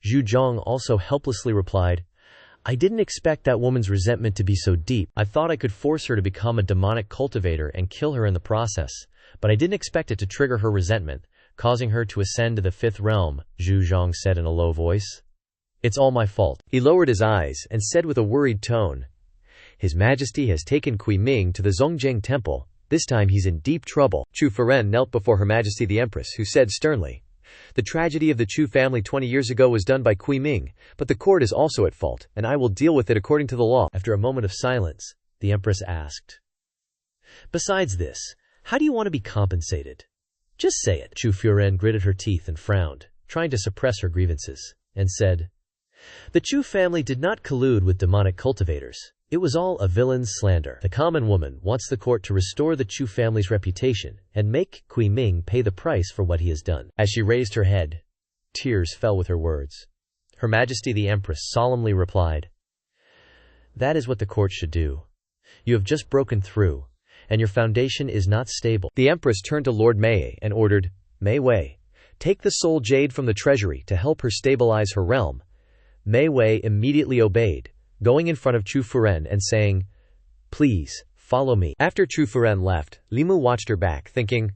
Zhu Zhong also helplessly replied, "I didn't expect that woman's resentment to be so deep. I thought I could force her to become a demonic cultivator and kill her in the process, but I didn't expect it to trigger her resentment, causing her to ascend to the fifth realm," Zhu Zhong said in a low voice. "It's all my fault." He lowered his eyes and said with a worried tone, "His Majesty has taken Kui Ming to the Zhongjiang Temple. This time he's in deep trouble." Chu Furen knelt before Her Majesty the Empress, who said sternly, "The tragedy of the Chu family 20 years ago was done by Kui Ming, but the court is also at fault, and I will deal with it according to the law." After a moment of silence, the Empress asked, "Besides this, how do you want to be compensated? Just say it." Chu Furen gritted her teeth and frowned, trying to suppress her grievances, and said, "The Chu family did not collude with demonic cultivators. It was all a villain's slander. The common woman wants the court to restore the Chu family's reputation and make Kui Ming pay the price for what he has done." As she raised her head, tears fell with her words. Her Majesty the Empress solemnly replied, "That is what the court should do. You have just broken through, and your foundation is not stable." The Empress turned to Lord Mei and ordered, "Mei Wei, take the soul jade from the treasury to help her stabilize her realm." Mei Wei immediately obeyed, going in front of Chu Furen and saying, "Please, follow me." After Chu Furen left, Li Mu watched her back, thinking,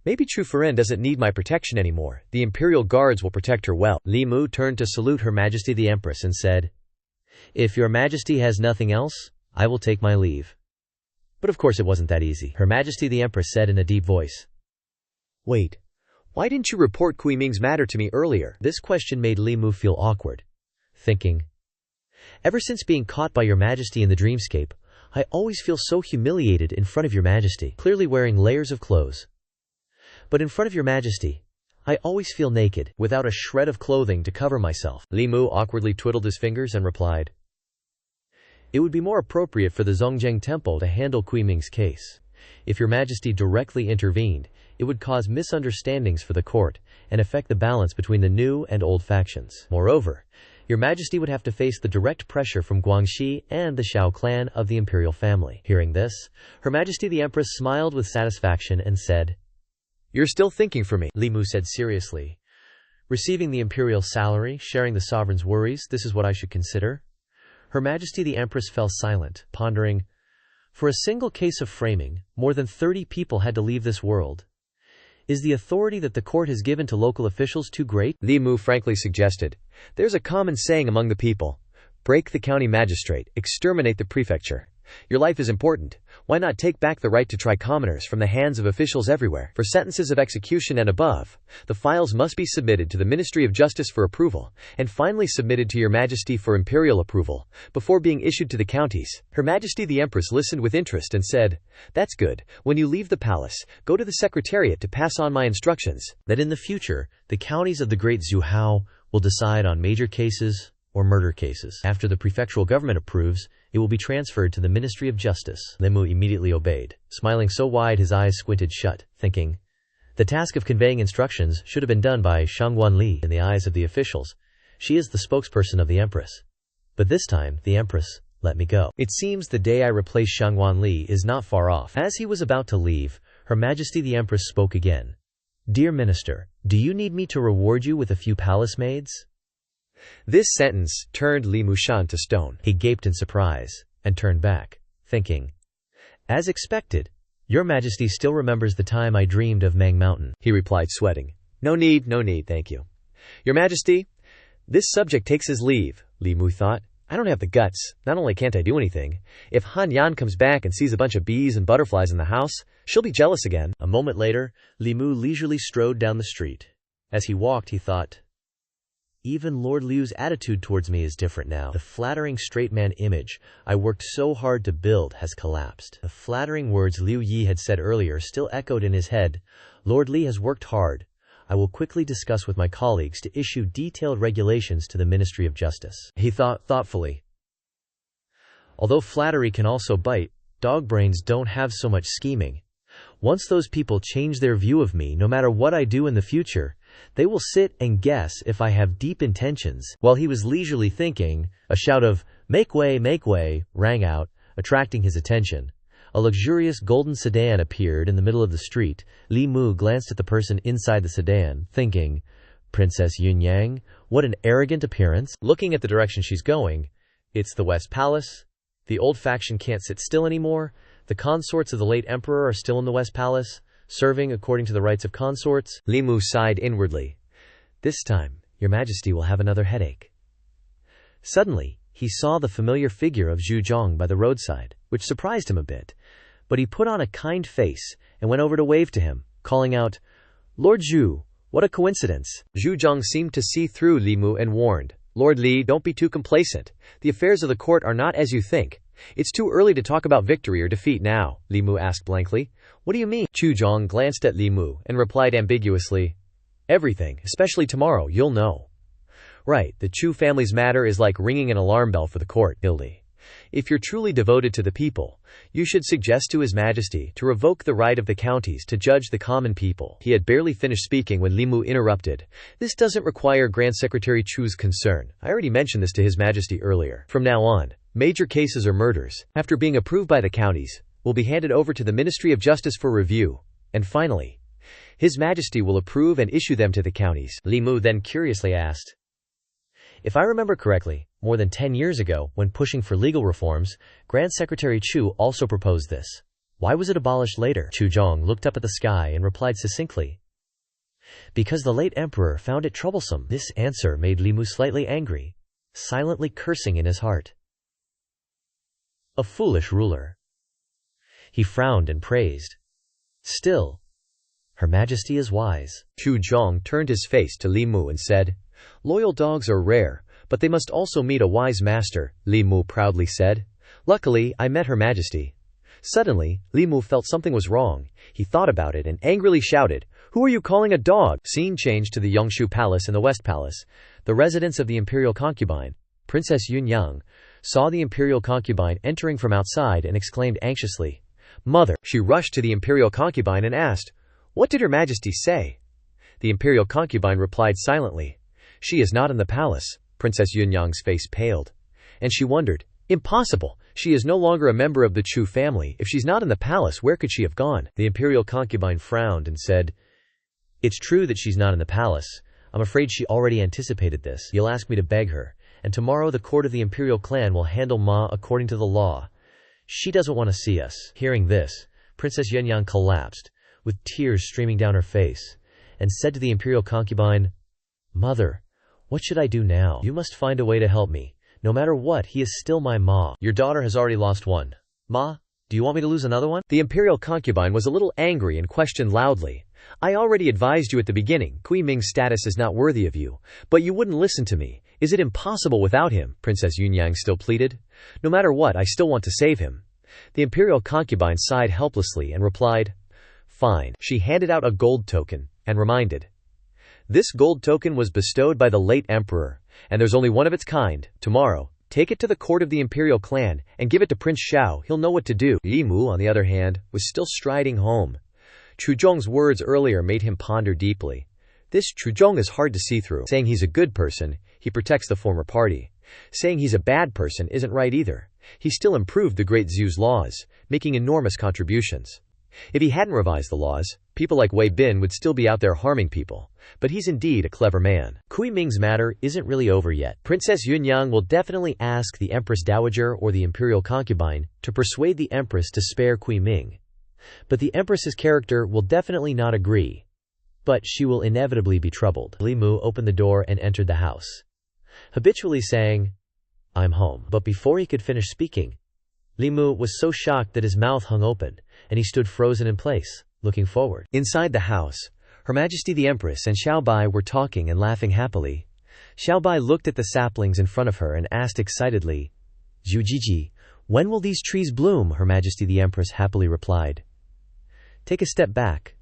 maybe Chu Furen doesn't need my protection anymore. The Imperial Guards will protect her well. Li Mu turned to salute Her Majesty the Empress and said, "If your Majesty has nothing else, I will take my leave." But of course it wasn't that easy. Her Majesty the Empress said in a deep voice, "Wait, why didn't you report Kui Ming's matter to me earlier?" This question made Li Mu feel awkward, thinking, "Ever since being caught by your Majesty in the dreamscape, I always feel so humiliated in front of your Majesty, clearly wearing layers of clothes. But in front of your Majesty, I always feel naked, without a shred of clothing to cover myself." Li Mu awkwardly twiddled his fingers and replied, "It would be more appropriate for the Zhongjiang Temple to handle Kui Ming's case. If your Majesty directly intervened, it would cause misunderstandings for the court and affect the balance between the new and old factions. Moreover, your Majesty would have to face the direct pressure from Guangxi and the Xiao clan of the imperial family." Hearing this, Her Majesty the Empress smiled with satisfaction and said, "You're still thinking for me," Li Mu said seriously. "Receiving the imperial salary, sharing the sovereign's worries, this is what I should consider?" Her Majesty the Empress fell silent, pondering, "For a single case of framing, more than 30 people had to leave this world. Is the authority that the court has given to local officials too great?" Li Mu frankly suggested, "There's a common saying among the people. Break the county magistrate, exterminate the prefecture. Your life is important. Why not take back the right to try commoners from the hands of officials everywhere? For sentences of execution and above, the files must be submitted to the Ministry of Justice for approval, and finally submitted to Your Majesty for imperial approval, before being issued to the counties." Her Majesty the Empress listened with interest and said, "That's good. When you leave the palace, go to the Secretariat to pass on my instructions." That in the future, the counties of the Great Zhou will decide on major cases or murder cases. After the prefectural government approves, it will be transferred to the Ministry of Justice. Li Mu immediately obeyed, smiling so wide his eyes squinted shut, thinking, the task of conveying instructions should have been done by Shangguan Li. In the eyes of the officials, she is the spokesperson of the Empress. But this time, the Empress let me go. It seems the day I replace Shangguan Li is not far off. As he was about to leave, Her Majesty the Empress spoke again. "Dear Minister, do you need me to reward you with a few palace maids?" This sentence turned Li Mushan to stone. He gaped in surprise, and turned back, thinking, "As expected, your Majesty still remembers the time I dreamed of Mang Mountain." He replied, sweating, No need, thank you. Your Majesty, This subject takes his leave, Li Mu thought. I don't have the guts. Not only can't I do anything, if Han Yan comes back and sees a bunch of bees and butterflies in the house, she'll be jealous again. A moment later, Li Mu leisurely strode down the street. As he walked, he thought, even Lord Liu's attitude towards me is different now. The flattering straight man image I worked so hard to build has collapsed. The flattering words Liu Yi had said earlier still echoed in his head. Lord Li has worked hard. I will quickly discuss with my colleagues to issue detailed regulations to the Ministry of Justice. He thought thoughtfully. Although flattery can also bite, dog brains don't have so much scheming. Once those people change their view of me, no matter what I do in the future, they will sit and guess if I have deep intentions. While he was leisurely thinking, a shout of, make way, rang out, attracting his attention. A luxurious golden sedan appeared in the middle of the street. Li Mu glanced at the person inside the sedan, thinking, Princess Yunyang, what an arrogant appearance. Looking at the direction she's going, it's the West Palace. The old faction can't sit still anymore. The consorts of the late emperor are still in the West Palace, serving according to the rights of consorts. Li Mu sighed inwardly. This time, Your Majesty will have another headache. Suddenly, he saw the familiar figure of Zhu Zhong by the roadside, which surprised him a bit. But he put on a kind face and went over to wave to him, calling out, Lord Zhu, what a coincidence. Zhu Zhong seemed to see through Li Mu and warned, Lord Li, don't be too complacent. The affairs of the court are not as you think. It's too early to talk about victory or defeat now, Li Mu asked blankly. What do you mean? Zhu Zhong glanced at Li Mu and replied ambiguously, everything, especially tomorrow, you'll know. Right, the Chu family's matter is like ringing an alarm bell for the court, Ildi. If you're truly devoted to the people, you should suggest to His Majesty to revoke the right of the counties to judge the common people. He had barely finished speaking when Li Mu interrupted. This doesn't require Grand Secretary Chu's concern. I already mentioned this to His Majesty earlier. From now on, major cases or murders, after being approved by the counties, will be handed over to the Ministry of Justice for review. And finally, His Majesty will approve and issue them to the counties. Li Mu then curiously asked, if I remember correctly, more than 10 years ago, when pushing for legal reforms, Grand Secretary Chu also proposed this. Why was it abolished later? Zhu Zhong looked up at the sky and replied succinctly, because the late emperor found it troublesome. This answer made Li Mu slightly angry, silently cursing in his heart. A foolish ruler. He frowned and praised. Still, Her Majesty is wise. Zhu Zhong turned his face to Li Mu and said, loyal dogs are rare, but they must also meet a wise master, Li Mu proudly said. Luckily, I met Her Majesty. Suddenly, Li Mu felt something was wrong. He thought about it and angrily shouted, who are you calling a dog? Scene changed to the Yongshu Palace in the West Palace. The residence of the imperial concubine, Princess Yunyang, saw the imperial concubine entering from outside and exclaimed anxiously, Mother! She rushed to the imperial concubine and asked, what did Her Majesty say? The imperial concubine replied silently, she is not in the palace. Princess Yunyang's face paled. And she wondered, impossible, she is no longer a member of the Chu family. If she's not in the palace, where could she have gone? The imperial concubine frowned and said, it's true that she's not in the palace. I'm afraid she already anticipated this. You'll ask me to beg her, and tomorrow the court of the imperial clan will handle Ma according to the law. She doesn't want to see us. Hearing this, Princess Yunyang collapsed, with tears streaming down her face, and said to the imperial concubine, Mother, what should I do now? You must find a way to help me. No matter what, he is still my Ma. Your daughter has already lost one. Ma, do you want me to lose another one? The imperial concubine was a little angry and questioned loudly. I already advised you at the beginning, Kui Ming's status is not worthy of you. But you wouldn't listen to me. Is it impossible without him? Princess Yunyang still pleaded. No matter what, I still want to save him. The imperial concubine sighed helplessly and replied, fine. She handed out a gold token and reminded, this gold token was bestowed by the late emperor, and there's only one of its kind. Tomorrow, take it to the court of the imperial clan and give it to Prince Xiao. He'll know what to do. Li Mu, on the other hand, was still striding home. Zhu Zhong's words earlier made him ponder deeply. This Zhu Zhong is hard to see through. Saying he's a good person, he protects the former party. Saying he's a bad person isn't right either. He still improved the Great Zhou's laws, making enormous contributions. If he hadn't revised the laws, people like Wei Bin would still be out there harming people. But he's indeed a clever man. Kui Ming's matter isn't really over yet. Princess Yunyang will definitely ask the Empress Dowager or the imperial concubine to persuade the Empress to spare Kui Ming. But the Empress's character will definitely not agree. But she will inevitably be troubled. Li Mu opened the door and entered the house. habitually saying, "I'm home." But before he could finish speaking, Li Mu was so shocked that his mouth hung open, and he stood frozen in place, looking forward. Inside the house, Her Majesty the Empress and Xiao Bai were talking and laughing happily. Xiao Bai looked at the saplings in front of her and asked excitedly, "Zhu Jiji, when will these trees bloom?" Her Majesty the Empress happily replied, "Take a step back."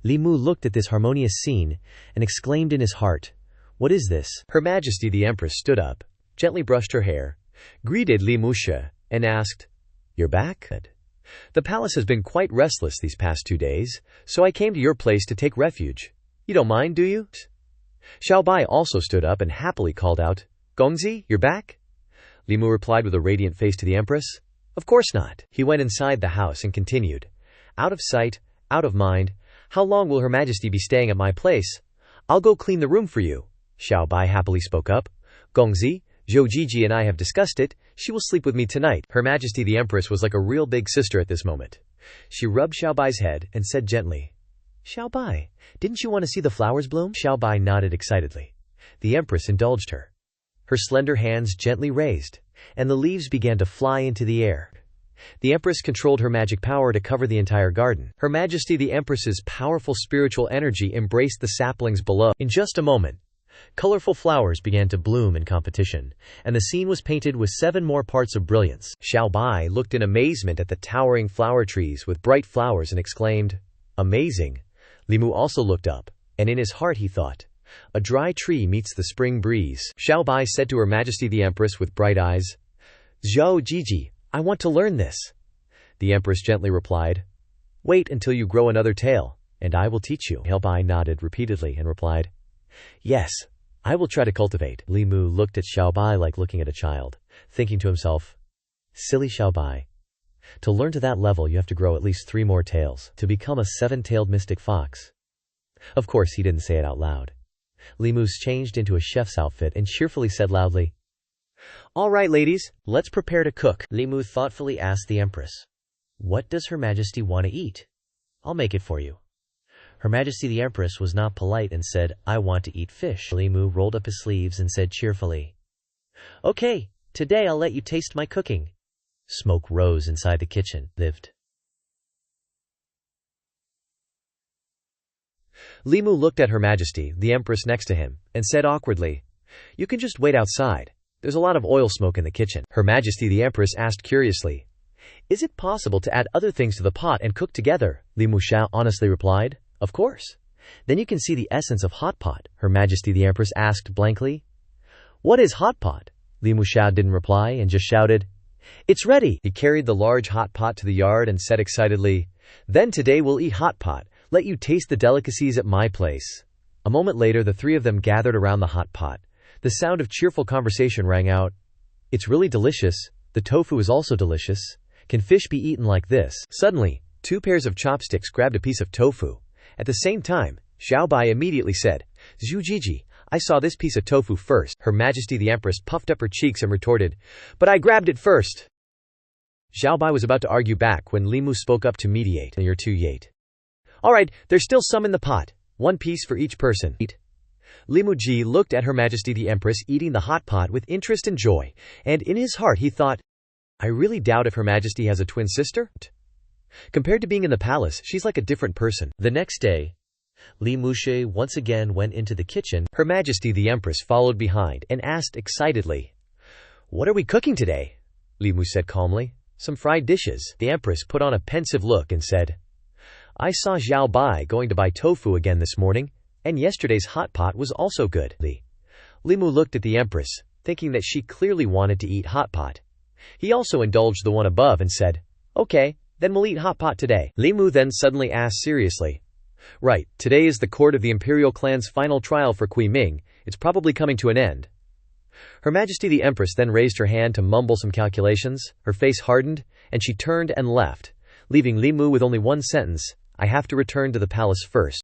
Li Mu looked at this harmonious scene and exclaimed in his heart, "What is this?" Her Majesty the Empress stood up, gently brushed her hair, greeted Li Musha, and asked, "You're back?" "The palace has been quite restless these past 2 days, so I came to your place to take refuge. You don't mind, do you?" Xiao Bai also stood up and happily called out, "Gongzi, you're back?" Li Mu replied with a radiant face to the Empress, "Of course not." He went inside the house and continued, "Out of sight, out of mind. How long will Her Majesty be staying at my place? I'll go clean the room for you." Xiao Bai happily spoke up, "Gongzi, Zhou Jiji and I have discussed it. She will sleep with me tonight." Her Majesty the Empress was like a real big sister at this moment. She rubbed Xiao Bai's head and said gently, "Xiao Bai, didn't you want to see the flowers bloom?" Xiao Bai nodded excitedly. The Empress indulged her. Her slender hands gently raised, and the leaves began to fly into the air. The Empress controlled her magic power to cover the entire garden. Her Majesty the Empress's powerful spiritual energy embraced the saplings below. In just a moment, colorful flowers began to bloom in competition, and the scene was painted with 7 more parts of brilliance. Xiao Bai looked in amazement at the towering flower trees with bright flowers and exclaimed, "Amazing." Li Mu also looked up, and in his heart he thought, "A dry tree meets the spring breeze." Xiao Bai said to Her Majesty the Empress with bright eyes, "Zhou Jiji, I want to learn this." The Empress gently replied, "Wait until you grow another tail, and I will teach you." Xiao Bai nodded repeatedly and replied, "Yes, I will try to cultivate." Li Mu looked at Xiao Bai like looking at a child, thinking to himself, "Silly Xiao Bai. To learn to that level you have to grow at least 3 more tails, to become a 7-tailed mystic fox." Of course he didn't say it out loud. Li Mu changed into a chef's outfit and cheerfully said loudly, "All right, ladies, let's prepare to cook." Li Mu thoughtfully asked the Empress, "What does Her Majesty want to eat? I'll make it for you." Her Majesty the Empress was not polite and said, "I want to eat fish." Li Mu rolled up his sleeves and said cheerfully, "Okay, today I'll let you taste my cooking." Smoke rose inside the kitchen. Li Mu looked at Her Majesty, the Empress next to him, and said awkwardly, "You can just wait outside. There's a lot of oil smoke in the kitchen." Her Majesty the Empress asked curiously, "Is it possible to add other things to the pot and cook together?" Li Mu Shao honestly replied, "Of course. Then you can see the essence of hot pot." Her Majesty the Empress asked blankly, "What is hot pot?" Li Mu Shao didn't reply and just shouted, "It's ready." He carried the large hot pot to the yard and said excitedly, "Then today we'll eat hot pot. Let you taste the delicacies at my place." A moment later the 3 of them gathered around the hot pot. The sound of cheerful conversation rang out. "It's really delicious. The tofu is also delicious. Can fish be eaten like this?" Suddenly, 2 pairs of chopsticks grabbed a piece of tofu. At the same time, Xiao Bai immediately said, "Zhu Jiji, I saw this piece of tofu first." Her Majesty the Empress puffed up her cheeks and retorted, "But I grabbed it first." Xiao Bai was about to argue back when Li Mu spoke up to mediate. "You're too late. All right, there's still some in the pot. 1 piece for each person. Eat." Li Mu Ji looked at Her Majesty the Empress eating the hot pot with interest and joy, and in his heart he thought, "I really doubt if Her Majesty has a twin sister. Compared to being in the palace, she's like a different person." The next day, Li Mushe once again went into the kitchen. Her Majesty the Empress followed behind and asked excitedly, "What are we cooking today?" Li Mu said calmly, "Some fried dishes." The Empress put on a pensive look and said, "I saw Xiao Bai going to buy tofu again this morning, and yesterday's hot pot was also good." Li Mu looked at the Empress, thinking that she clearly wanted to eat hot pot. He also indulged the one above and said, "Okay, then we'll eat hot pot today." Li Mu then suddenly asked seriously, "Right, today is the court of the imperial clan's final trial for Kui Ming. It's probably coming to an end." Her Majesty the Empress then raised her hand to mumble some calculations. Her face hardened, and she turned and left, leaving Li Mu with only one sentence, "I have to return to the palace first."